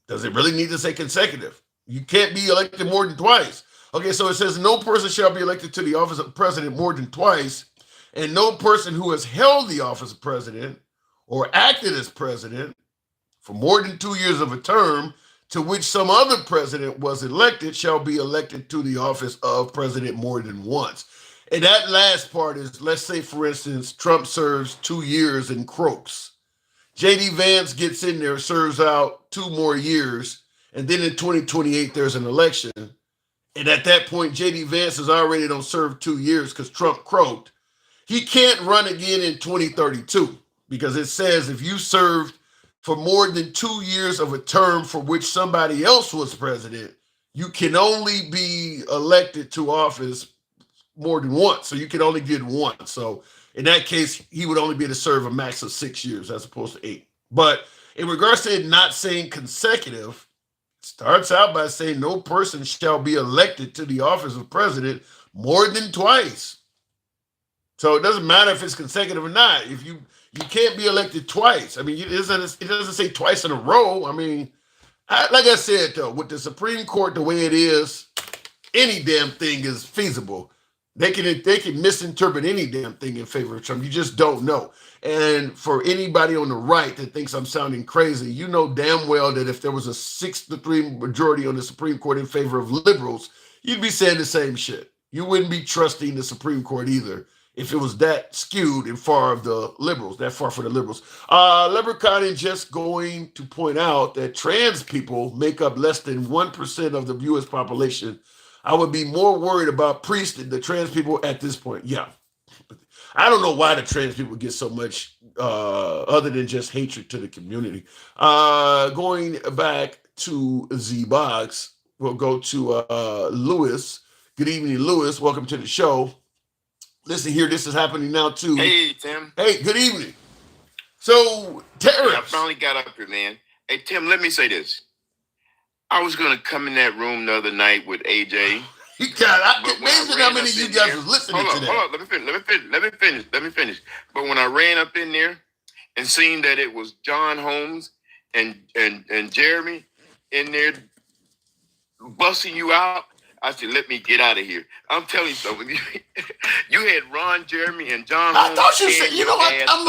Does it really need to say consecutive? You can't be elected more than twice. Okay, so it says no person shall be elected to the office of president more than twice, and no person who has held the office of president or acted as president for more than 2 years of a term to which some other president was elected shall be elected to the office of president more than once. And that last part is, let's say, for instance, Trump serves 2 years and croaks. J.D. Vance gets in there, serves out 2 more years, and then in 2028, there's an election. And at that point, J.D. Vance is already don't serve 2 years because Trump croaked. He can't run again in 2032 because it says if you served for more than 2 years of a term for which somebody else was president, you can only be elected to office more than once. So you can only get one. So in that case, he would only be able to serve a max of 6 years as opposed to 8. But in regards to it not saying consecutive, it starts out by saying no person shall be elected to the office of president more than twice. So it doesn't matter if it's consecutive or not. If you can't be elected twice. I mean, it doesn't say twice in a row. I mean, like I said, though, with the Supreme Court the way it is, any damn thing is feasible. They can misinterpret any damn thing in favor of Trump. You just don't know. And for anybody on the right that thinks I'm sounding crazy, you know damn well that if there was a 6-3 majority on the Supreme Court in favor of liberals, you'd be saying the same shit. You wouldn't be trusting the Supreme Court either if it was that skewed and far of the liberals, that far for the liberals. Leprechaun is just going to point out that trans people make up less than 1% of the U.S. population. I would be more worried about priests than the trans people at this point. Yeah. I don't know why the trans people get so much other than just hatred to the community. Going back to Z Box, we'll go to Lewis. Good evening, Lewis. Welcome to the show. Listen here, this is happening now too. Hey, Tim. Hey, good evening. So, tariffs. I finally got up here, man. Hey, Tim, let me say this. I was going to come in that room the other night with AJ. Amazing how many of you guys was listening to that. Hold on, let me finish. But when I ran up in there and seen that it was John Holmes and Jeremy in there busting you out, I said, let me get out of here. I'm telling you something. You had Ron, Jeremy, and John Holmes. I thought you said, you know what? I'm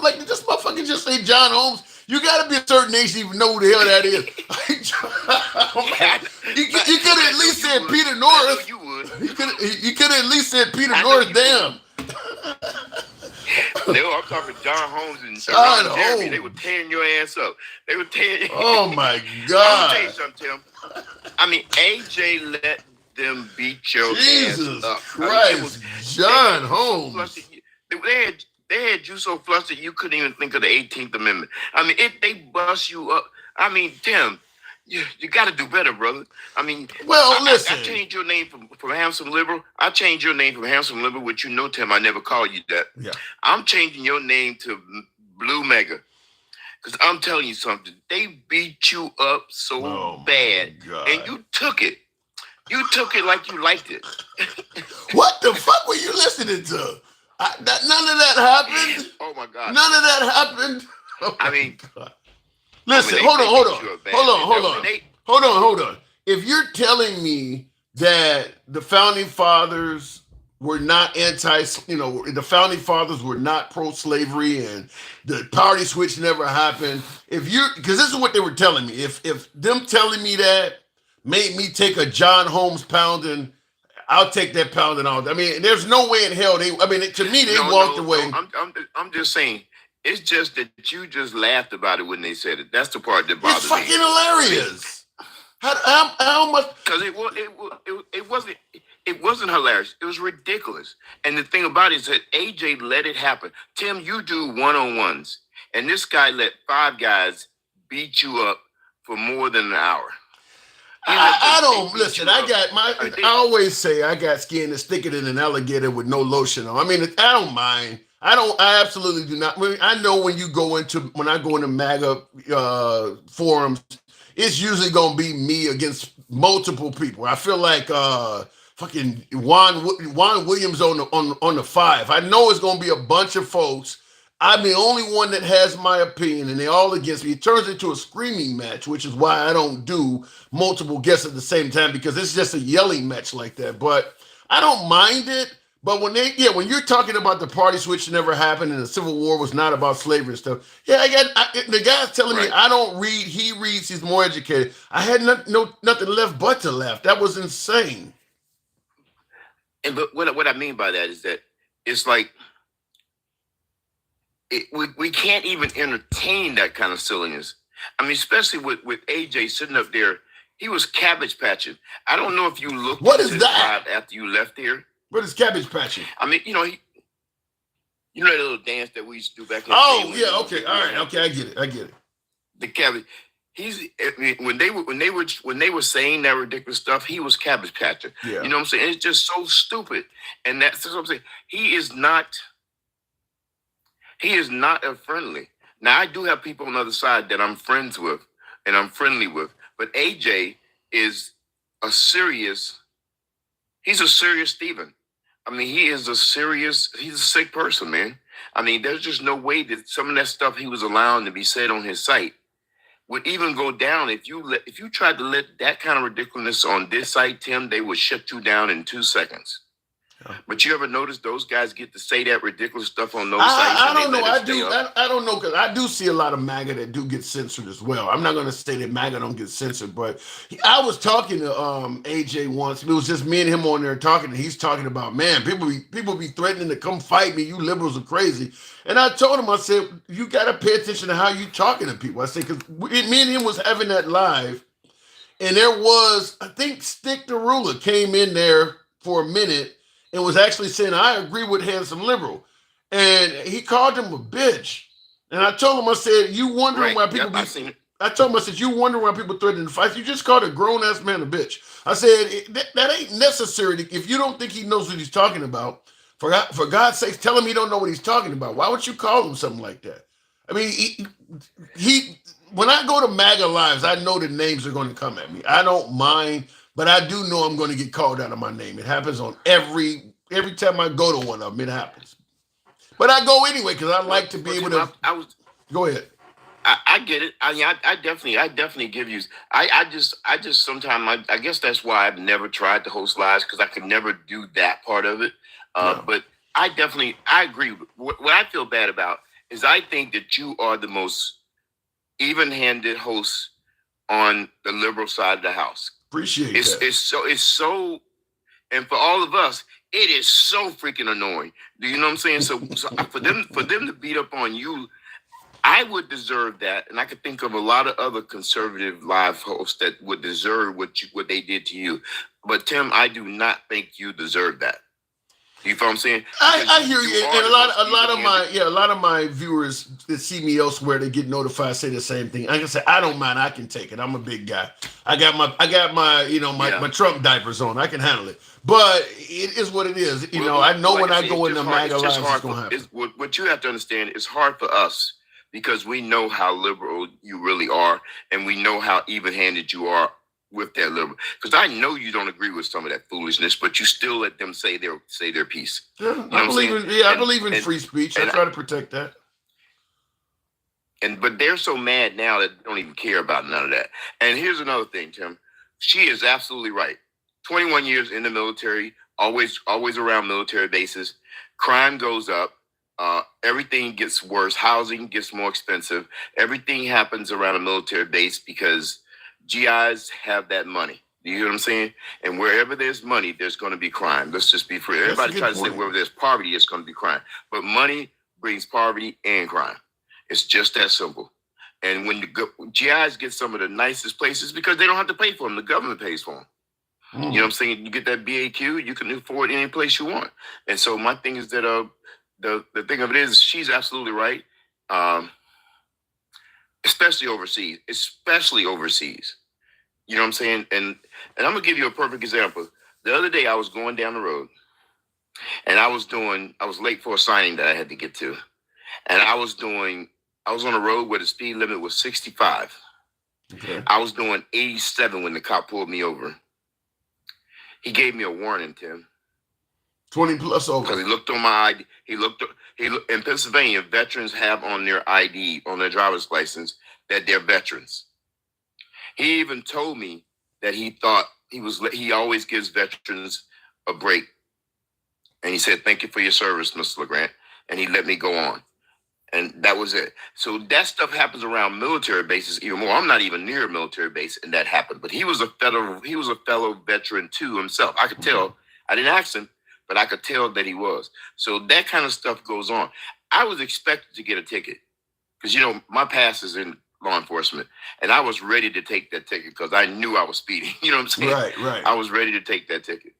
like, this motherfucker just say John Holmes. You got to be a certain age to even know who the hell that is. You could have at least said Peter Norris. You would. You could have at least said Peter Norris. Damn. I'm talking John Holmes and Ron Jeremy. They were tearing your ass up. They were tearing. Oh my God! I'm gonna tell you something, Tim. I mean, AJ let them beat your ass up. Christ, John Holmes. They had you so flustered you couldn't even think of the 18th Amendment. I mean, they bust you up. I mean, Tim, you got to do better, brother. I mean, listen. I changed your name from Handsome Liberal. I changed your name from Handsome Liberal, which you know, Tim, I never called you that. Yeah. I'm changing your name to Blue MAGA. Because I'm telling you something. They beat you up so bad. And you took it. You took it like you liked it. What the fuck were you listening to? None of that happened. Oh my God. None of that happened. I mean, listen, hold on. If you're telling me that the founding fathers were not the founding fathers were not pro-slavery and the party switch never happened, because this is what they were telling me. If them telling me that made me take a John Holmes pounding, I'll take that pounding all. I mean, there's no way in hell to me they walked away. I'm just saying, it's just that you just laughed about it when they said it. That's the part that bothers me. It's fucking hilarious. How much? Because it wasn't hilarious. It was ridiculous. And the thing about it is that AJ let it happen. Tim, you do one-on-ones, and this guy let 5 guys beat you up for more than an hour. I don't listen. I always say I got skin that's thicker than an alligator with no lotion on. I mean, I don't mind. I absolutely do not. I know when I go into MAGA forums, it's usually gonna be me against multiple people. I feel like fucking Juan Williams on the 5. I know it's gonna be a bunch of folks. I'm the only one that has my opinion, and they all against me. It turns into a screaming match, which is why I don't do multiple guests at the same time, because it's just a yelling match like that. But I don't mind it. But when you're talking about the party switch never happened and the Civil War was not about slavery and stuff, the guy's telling me I don't read. He reads. He's more educated. I had nothing left but to laugh. That was insane. But what I mean by that is that it's like, we can't even entertain that kind of silliness. I mean, especially with AJ sitting up there, he was cabbage patching. I don't know if you looked. What is that? After you left here? What is cabbage patching? I mean, you know that little dance that we used to do back in the day. Oh yeah, okay, all right, okay, I get it. The cabbage. When they were saying that ridiculous stuff, he was cabbage patching. Yeah. You know what I'm saying? It's just so stupid, and that's what I'm saying. He is not a friendly. Now, I do have people on the other side that I'm friends with and I'm friendly with, but AJ is he's a serious Stephen. I mean, he's a sick person, man. I mean, there's just no way that some of that stuff he was allowing to be said on his site would even go down. If you tried to let that kind of ridiculousness on this site, Tim, they would shut you down in 2 seconds. But you ever notice those guys get to say that ridiculous stuff on those sites? I don't know. I don't know, because I do see a lot of MAGA that do get censored as well. I'm not going to say that MAGA don't get censored, but I was talking to AJ once. It was just me and him on there talking, and he's talking about, man, people be threatening to come fight me. You liberals are crazy. And I told him, I said, you got to pay attention to how you talking to people. I said, because me and him was having that live, and there was, I think Stick the Ruler came in there for a minute and was actually saying, I agree with Handsome Liberal. and he called him a bitch. And I told him, I said, you wondering why people I told him, I said, you wondering why people threaten to fight? You just called a grown-ass man a bitch. I said, that ain't necessary. If you don't think he knows what he's talking about, for God's sake, tell him he don't know what he's talking about. Why would you call him something like that? I mean, he when I go to MAGA Lives, I know the names are going to come at me. I don't mind, but I do know I'm going to get called out of my name. It happens on every time I go to one of them, it happens. But I go anyway because I like to be able to. Go ahead. I get it. I definitely give you. I just sometimes I guess that's why I've never tried to host lives because I could never do that part of it. No. But I agree. What I feel bad about is I think that you are the most even-handed host on the liberal side of the house. Appreciate that. It's so, and for all of us, it is so freaking annoying. Do you know what I'm saying? So for them to beat up on you, I would deserve that, and I could think of a lot of other conservative live hosts that would deserve what they did to you. But Tim, I do not think you deserve that. You feel what I'm saying? I hear you. And a lot of my viewers that see me elsewhere, they get notified, say the same thing. Like I said, I don't mind. I can take it. I'm a big guy. I got my Trump diapers on. I can handle it. But it is what it is. I know when I go into MAGA Lives, it's going to happen. What you have to understand, it's hard for us because we know how liberal you really are, and we know how even-handed you are with that liberal. Because I know you don't agree with some of that foolishness, but you still let them say their piece. Yeah, I believe in free speech. I try to protect that. But they're so mad now that they don't even care about none of that. And here's another thing, Tim. She is absolutely right. 21 years in the military, always around military bases. Crime goes up. Everything gets worse. Housing gets more expensive. Everything happens around a military base because GIs have that money. You hear what I'm saying? And wherever there's money, there's going to be crime. Let's just be free. Everybody tries to say wherever there's poverty, there's going to be crime. But money brings poverty and crime. It's just that simple. And when the GIs get some of the nicest places because they don't have to pay for them. The government pays for them. You know what I'm saying? You get that BAQ, you can afford any place you want. And so my thing is that the thing of it is she's absolutely right. Especially overseas. You know what I'm saying? And I'm going to give you a perfect example. The other day I was going down the road and I was late for a signing that I had to get to. And I was on a road where the speed limit was 65. Okay. I was doing 87 when the cop pulled me over. He gave me a warning, Tim. 20 plus over. Because he looked on my ID. In Pennsylvania, veterans have on their ID, on their driver's license, that they're veterans. He even told me that he thought he always gives veterans a break. And he said, "Thank you for your service, Mr. LeGrand." And he let me go on. And that was it. So that stuff happens around military bases even more. I'm not even near a military base, and that happened. But he was a fellow veteran too himself. I could tell. I didn't ask him, but I could tell that he was. So that kind of stuff goes on. I was expected to get a ticket because, my past is in law enforcement, and I was ready to take that ticket because I knew I was speeding. You know what I'm saying? Right. I was ready to take that ticket.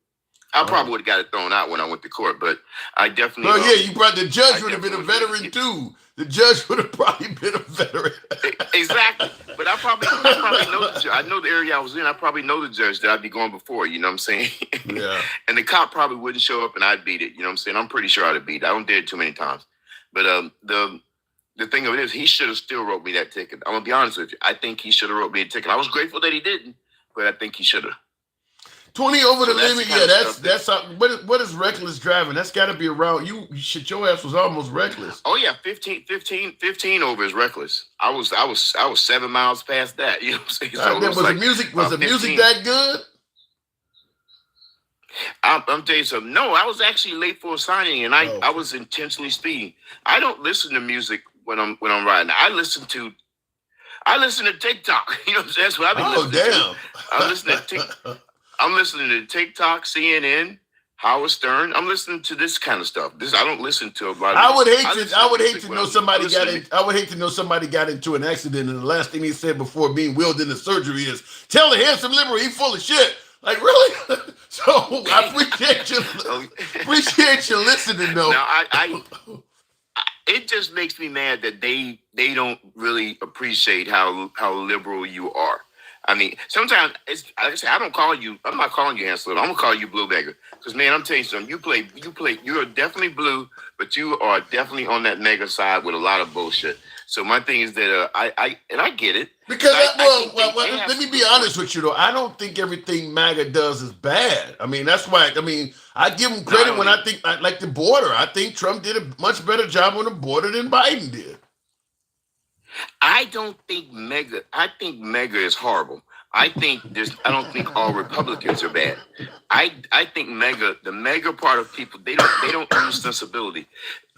I probably would have got it thrown out when I went to court, but I definitely. Well, yeah, the judge would have been a veteran too. The judge would have probably been a veteran. Exactly, but I probably know the judge. I know the area I was in. I probably know the judge that I'd be going before. You know what I'm saying? Yeah. And the cop probably wouldn't show up, and I'd beat it. You know what I'm saying? I'm pretty sure I'd have beat it. I don't did it too many times, but the thing of it is, he should have still wrote me that ticket. I'm gonna be honest with you. I think he should have wrote me a ticket. I was grateful that he didn't, but I think he should have. 20 over the limit, that's what is reckless driving? That's got to be around your ass was almost reckless. Oh yeah, 15 over is reckless. I was 7 miles past that. You know what I'm saying? So was the music that good? I'm telling you something. No, I was actually late for a signing, and I was intentionally speeding. I don't listen to music when I'm riding. I listen to TikTok. You know what I'm saying? That's what I've been listening to. I'm listening to TikTok, CNN, Howard Stern. I'm listening to this kind of stuff. I don't listen to a lot of. I would hate to know somebody got into an accident, and the last thing he said before being wheeled into surgery is, "Tell the handsome liberal he's full of shit." Like, really? So I appreciate you listening, though. Now It just makes me mad that they don't really appreciate how liberal you are. I mean, sometimes it's like I say, I'm not calling you Hansel. I'm gonna call you Blue Beggar. Because man, I'm telling you something. You are definitely blue, but you are definitely on that mega side with a lot of bullshit. So my thing is that I get it. Because let me be honest with you though. I don't think everything MAGA does is bad. I mean, that's why. I mean, I give him credit when I think like the border. I think Trump did a much better job on the border than Biden did. I think MAGA is horrible. I don't think all Republicans are bad. I think the MAGA part of people, they don't use sensibility.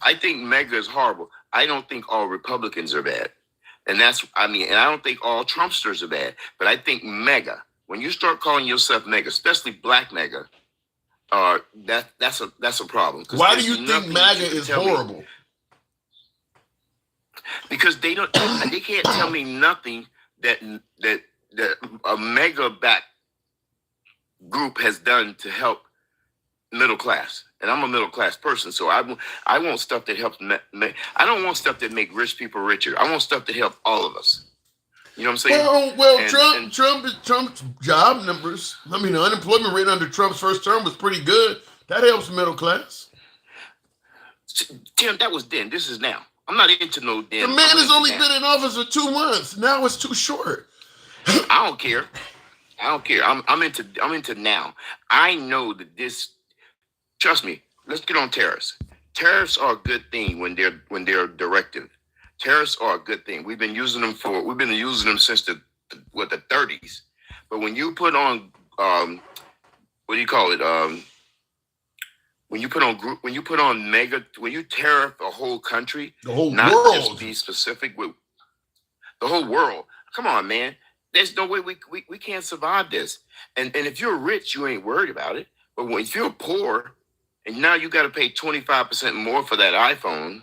I think MAGA is horrible. I don't think all Republicans are bad. And and I don't think all Trumpsters are bad. But I think MAGA, when you start calling yourself MAGA, especially black MAGA, that's a problem. Why do you think MAGA is horrible? Because they can't tell me nothing that a mega back group has done to help middle class. And I'm a middle class person, so I want stuff that helps. I don't want stuff that make rich people richer. I want stuff that helps all of us. You know what I'm saying? Well, Trump's job numbers. I mean, the unemployment rate under Trump's first term was pretty good. That helps middle class. Tim, that was then. This is now. I'm not into no damn. The man has only been in office for 2 months. Now it's too short. I don't care. I'm into now. I know that this. Trust me. Let's get on tariffs. Tariffs are a good thing when they're directive. Tariffs are a good thing. We've been using them since the 30s. But when you put on what do you call it? When you put on mega, when you tariff a whole country, the whole not world, just be specific with the whole world. Come on, man. There's no way we can't survive this. And if you're rich, you ain't worried about it. But if you're poor, and now you got to pay 25% more for that iPhone,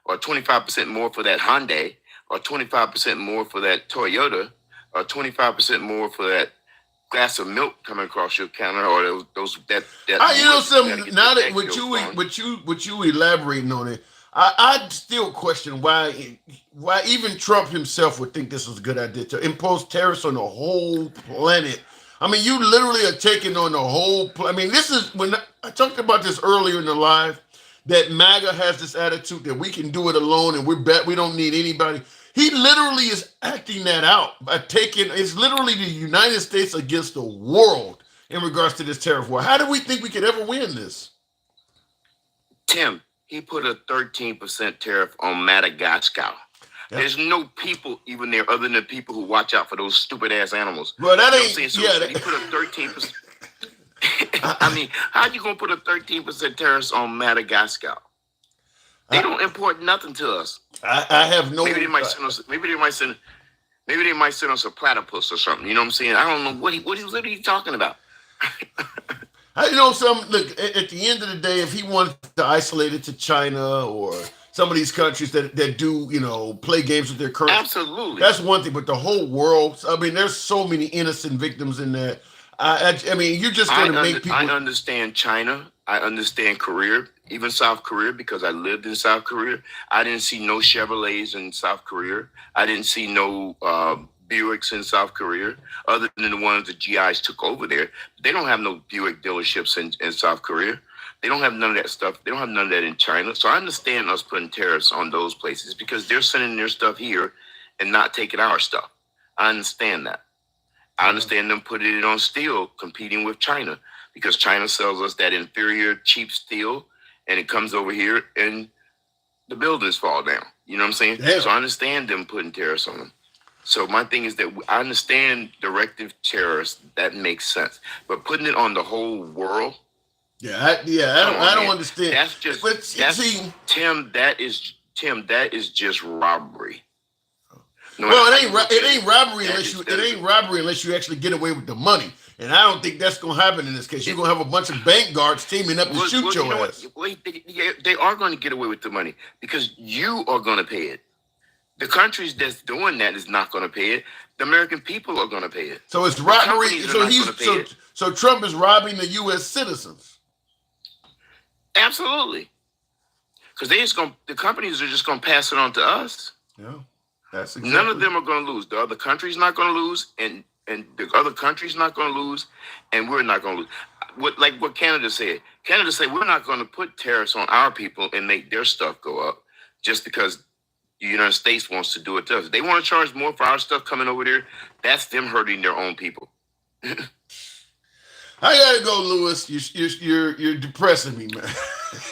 or 25% more for that Hyundai, or 25% more for that Toyota, or 25% more for that glass of milk coming across your counter, or that. You know something. Now that what you elaborating on it, I still question why even Trump himself would think this was a good idea to impose tariffs on the whole planet. I mean, you literally are taking on the whole. I mean, this is when I talked about this earlier in the live. That MAGA has this attitude that we can do it alone and we don't need anybody. He literally is acting that out by it's literally the United States against the world in regards to this tariff war. How do we think we could ever win this? Tim, he put a 13% tariff on Madagascar. Yep. There's no people even there other than the people who watch out for those stupid ass animals. Well, that ain't. He put a 13%. I mean, how you gonna put a 13% tariffs on Madagascar? They don't import nothing to us. I have no. Maybe they might send us. Maybe they might send us a platypus or something. You know what I'm saying? I don't know what he talking about. You know something. Look, at the end of the day, if he wanted to isolate it to China or some of these countries that do play games with their currency, absolutely, that's one thing. But the whole world. I mean, there's so many innocent victims in that. I mean, you're just going to make people. I understand China. I understand Korea, even South Korea, because I lived in South Korea. I didn't see no Chevrolets in South Korea. I didn't see no Buicks in South Korea, other than the ones the GIs took over there. They don't have no Buick dealerships in South Korea. They don't have none of that stuff. They don't have none of that in China. So I understand us putting tariffs on those places because they're sending their stuff here and not taking our stuff. I understand that. I understand them putting it on steel, competing with China, because China sells us that inferior, cheap steel, and it comes over here and the buildings fall down. You know what I'm saying? Yeah. So I understand them putting tariffs on them. So my thing is that I understand directive tariffs. That makes sense. But putting it on the whole world? I don't understand. That's just, Tim, that is just robbery. No, well, it ain't robbery unless you actually get away with the money, and I don't think that's gonna happen in this case. You're gonna have a bunch of bank guards teaming up to shoot your ass. They are going to get away with the money because you are going to pay it. The countries that's doing that is not going to pay it. The American people are going to pay it. So it's robbery. So Trump is robbing the U.S. citizens. Absolutely. because the companies are just gonna pass it on to us. Yeah, that's exactly. None of them are gonna lose. The other country's not gonna lose, and the other country's not gonna lose, and we're not gonna lose. What Canada said. Canada said we're not gonna put tariffs on our people and make their stuff go up just because the United States wants to do it to us. They want to charge more for our stuff coming over there. That's them hurting their own people. I gotta go, Lewis. You're depressing me, man.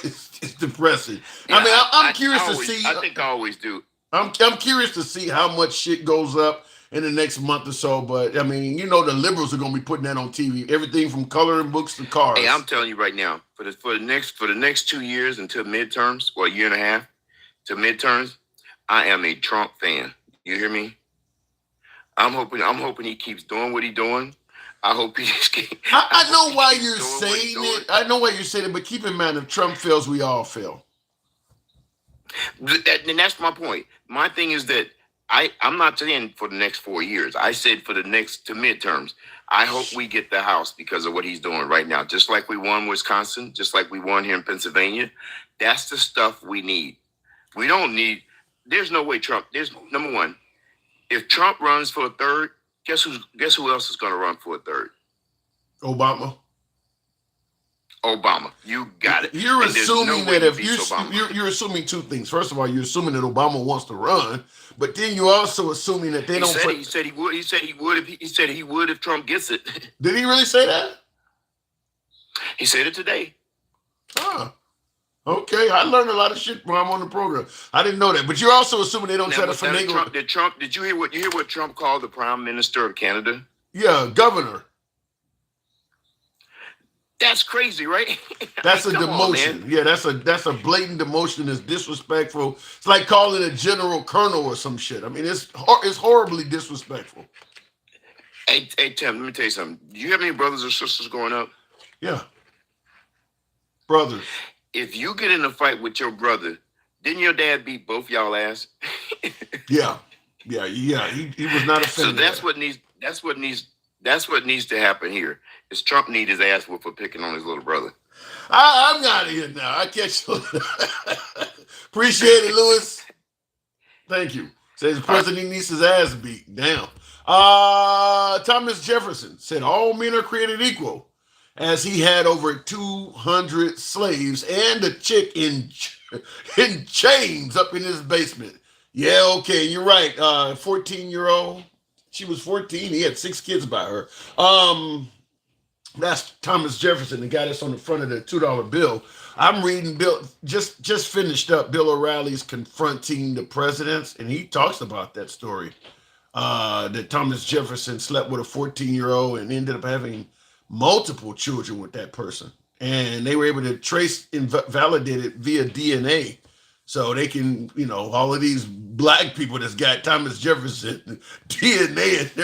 It's depressing. Yeah, I mean, I'm curious to see. I think I always do. I'm curious to see how much shit goes up in the next month or so. But I mean, the liberals are gonna be putting that on TV. Everything from coloring books to cars. Hey, I'm telling you right now, for the next 2 years until midterms, or a year and a half to midterms, I am a Trump fan. You hear me? I'm hoping he keeps doing what he's doing. I hope he just keeps. I know why you're saying it. I know why you're saying it, but keep in mind, if Trump fails, we all fail. And that's my point. My thing is that I'm not saying for the next 4 years. I said for the next to midterms. I hope we get the House because of what he's doing right now. Just like we won Wisconsin, just like we won here in Pennsylvania. That's the stuff we need. We don't need. There's no way Trump. There's number one. If Trump runs for a third, guess who else is going to run for a third? Obama. You got it. You're assuming that if you're assuming two things. First of all, you're assuming that Obama wants to run, but then you're also assuming that they don't. He said he would. He said he would if Trump gets it. Did he really say that? He said it today. Huh. Okay, I learned a lot of shit while I'm on the program. I didn't know that, but you're also assuming they don't try to finagle. Did you hear what Trump called the Prime Minister of Canada? Yeah, governor. That's crazy, right? That's a demotion. Yeah, that's a blatant demotion. It's disrespectful. It's like calling a general colonel or some shit. I mean, it's horribly disrespectful. Hey, Tim, let me tell you something. Do you have any brothers or sisters growing up? Yeah. Brothers. If you get in a fight with your brother, didn't your dad beat both y'all ass? Yeah. He was not offended. So that's what needs to happen here. Is Trump need his ass whooped for picking on his little brother. I'm out of here now. I catch you. Appreciate it, Lewis. Thank you. Says the president needs his ass beat. Damn. Thomas Jefferson said all men are created equal, as he had over 200 slaves and a chick in chains up in his basement. Yeah, okay, you're right. 14-year-old. She was 14. He had 6 kids by her. That's Thomas Jefferson, the guy that's on the front of the $2 bill. I'm reading Bill, just finished up Bill O'Reilly's Confronting the Presidents, and he talks about that story. That Thomas Jefferson slept with a 14-year-old and ended up having multiple children with that person. And they were able to trace and validate it via DNA. So they can, all of these black people that's got Thomas Jefferson DNA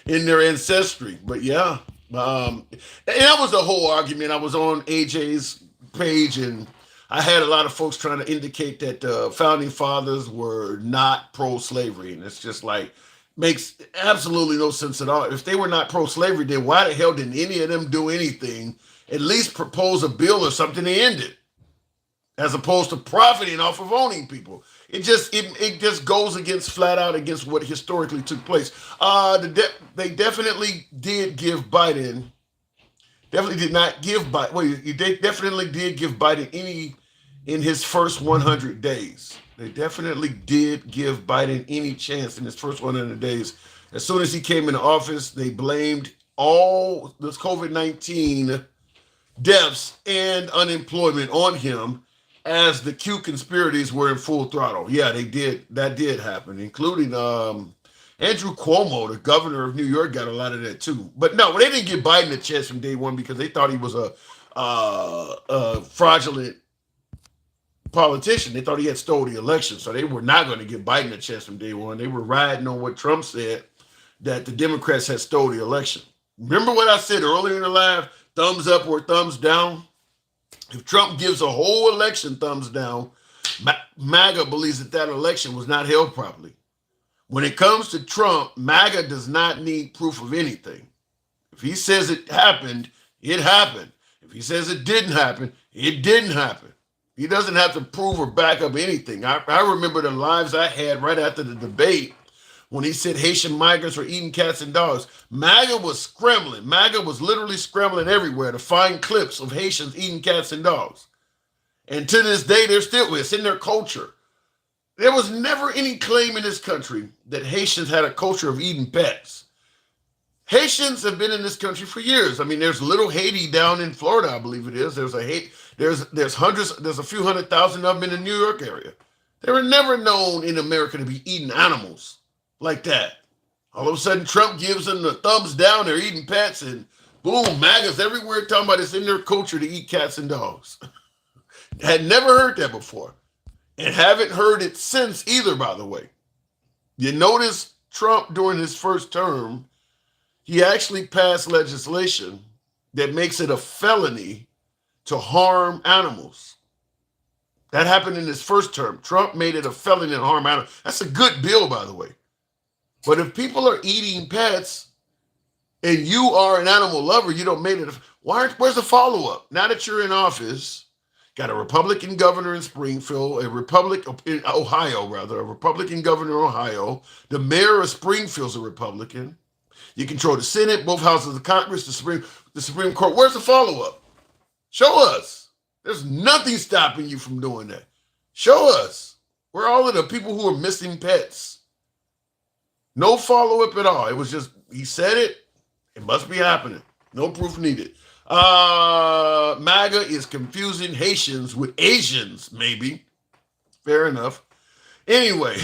in their ancestry. But yeah, and that was the whole argument. I was on AJ's page, and I had a lot of folks trying to indicate that the founding fathers were not pro-slavery, and it's just like makes absolutely no sense at all. If they were not pro-slavery, then why the hell didn't any of them do anything? At least propose a bill or something to end it, as opposed to profiting off of owning people. It just goes flat out against what historically took place. They definitely did give Biden. Definitely did not give Biden. Well, they definitely did give Biden any in his first 100 days. They definitely did give Biden any chance in his first 100 days. As soon as he came into office, they blamed all this COVID-19 deaths and unemployment on him, as the Q conspiracies were in full throttle. Yeah, they did. That did happen, including Andrew Cuomo, the governor of New York, got a lot of that too. But no, they didn't give Biden a chance from day one because they thought he was a fraudulent politician. They thought he had stole the election, so they were not going to give Biden a chance from day one. They were riding on what Trump said, that the Democrats had stole the election. Remember what I said earlier in the live? Thumbs up or thumbs down? If Trump gives a whole election thumbs down, MAGA believes that election was not held properly. When it comes to Trump, MAGA does not need proof of anything. If he says it happened, it happened. If he says it didn't happen, it didn't happen. He doesn't have to prove or back up anything. I remember the lives I had right after the debate when he said Haitian migrants were eating cats and dogs. MAGA was scrambling. MAGA was literally scrambling everywhere to find clips of Haitians eating cats and dogs. And to this day, it's in their culture. There was never any claim in this country that Haitians had a culture of eating pets. Haitians have been in this country for years. I mean, there's little Haiti down in Florida, I believe it is. There's a few 100,000 of them in the New York area. They were never known in America to be eating animals like that. All of a sudden, Trump gives them the thumbs down. They're eating pets, and boom, MAGA's everywhere talking about it's in their culture to eat cats and dogs. Had never heard that before, and haven't heard it since either, by the way. You notice Trump during his first term, he actually passed legislation that makes it a felony to harm animals. That happened in his first term. Trump made it a felony to harm animals. That's a good bill, by the way. But if people are eating pets and you are an animal lover, you don't make it. Where's the follow-up? Now that you're in office, got a Republican governor in Springfield, a Republican governor in Ohio. The mayor of Springfield's a Republican. You control the Senate, both houses of Congress, the Supreme Court. Where's the follow-up? Show us. There's nothing stopping you from doing that. Show us. Where are all of the people who are missing pets? No follow-up at all. It was just, he said it. It must be happening. No proof needed. MAGA is confusing Haitians with Asians, maybe. Fair enough. Anyway,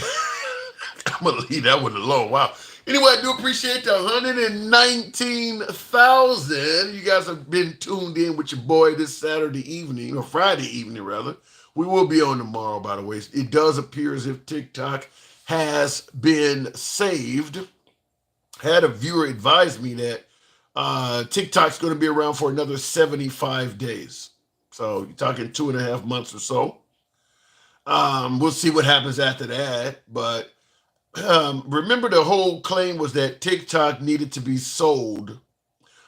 I'm going to leave that one alone. Wow. Anyway, I do appreciate the 119,000. You guys have been tuned in with your boy this Saturday evening, or Friday evening, rather. We will be on tomorrow, by the way. It does appear as if TikTok has been saved. Had a viewer advise me that TikTok's going to be around for another 75 days. So you're talking 2.5 months or so. We'll see what happens after that, but remember, the whole claim was that TikTok needed to be sold.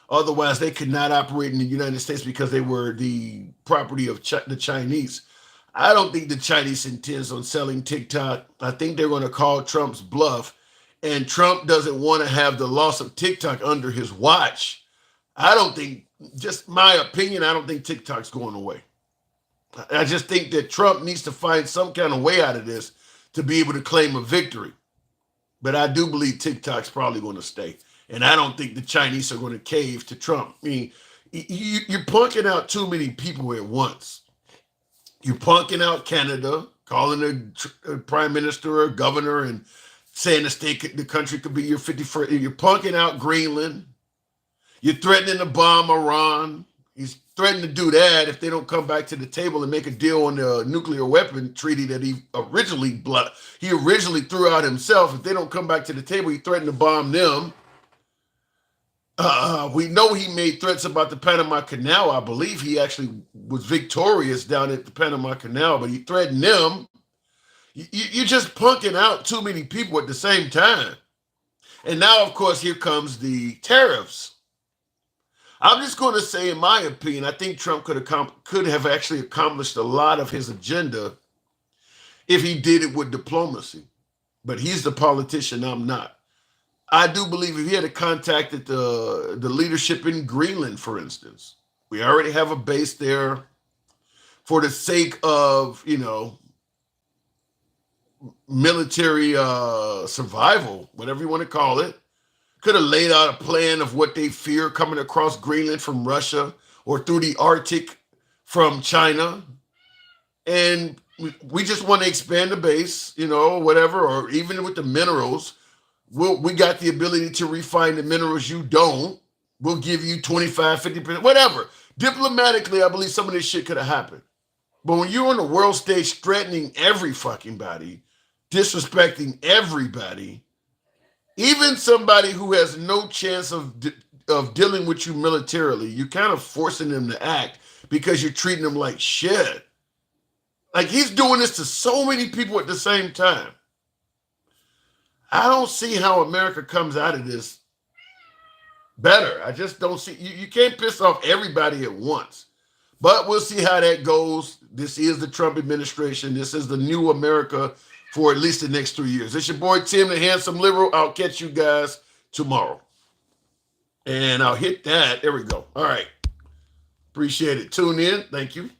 Otherwise, they could not operate in the United States because they were the property of the Chinese. I don't think the Chinese intends on selling TikTok. I think they're going to call Trump's bluff. And Trump doesn't want to have the loss of TikTok under his watch. I don't think, just my opinion, I don't think TikTok's going away. I just think that Trump needs to find some kind of way out of this to be able to claim a victory. But I do believe TikTok's probably going to stay. And I don't think the Chinese are going to cave to Trump. I mean, you're punking out too many people at once. You're punking out Canada, calling a prime minister or governor and saying the country could be your 51st. You're punking out Greenland. You're threatening to bomb Iran. He's threatened to do that if they don't come back to the table and make a deal on the nuclear weapon treaty that he originally threw out himself. If they don't come back to the table, he threatened to bomb them. We know he made threats about the Panama Canal. I believe he actually was victorious down at the Panama Canal, but he threatened them. You're just punking out too many people at the same time. And now, of course, here comes the tariffs. I'm just going to say, in my opinion, I think Trump could have actually accomplished a lot of his agenda if he did it with diplomacy. But he's the politician, I'm not. I do believe if he had contacted the leadership in Greenland, for instance, we already have a base there for the sake of, military survival, whatever you want to call it. Could have laid out a plan of what they fear coming across Greenland from Russia or through the Arctic from China. And we just want to expand the base, whatever, or even with the minerals. We got the ability to refine the minerals you don't. We'll give you 25, 50%, whatever. Diplomatically, I believe some of this shit could have happened. But when you're on the world stage threatening every fucking body, disrespecting everybody, even somebody who has no chance of dealing with you militarily, you're kind of forcing them to act because you're treating them like shit. Like, he's doing this to so many people at the same time. I don't see how America comes out of this better. I just don't see. You can't piss off everybody at once. But we'll see how that goes. This is the Trump administration. This is the new America for at least the next 3 years. It's your boy Tim, the handsome liberal. I'll catch you guys tomorrow. And I'll hit that. There we go. All right. Appreciate it. Tune in. Thank you.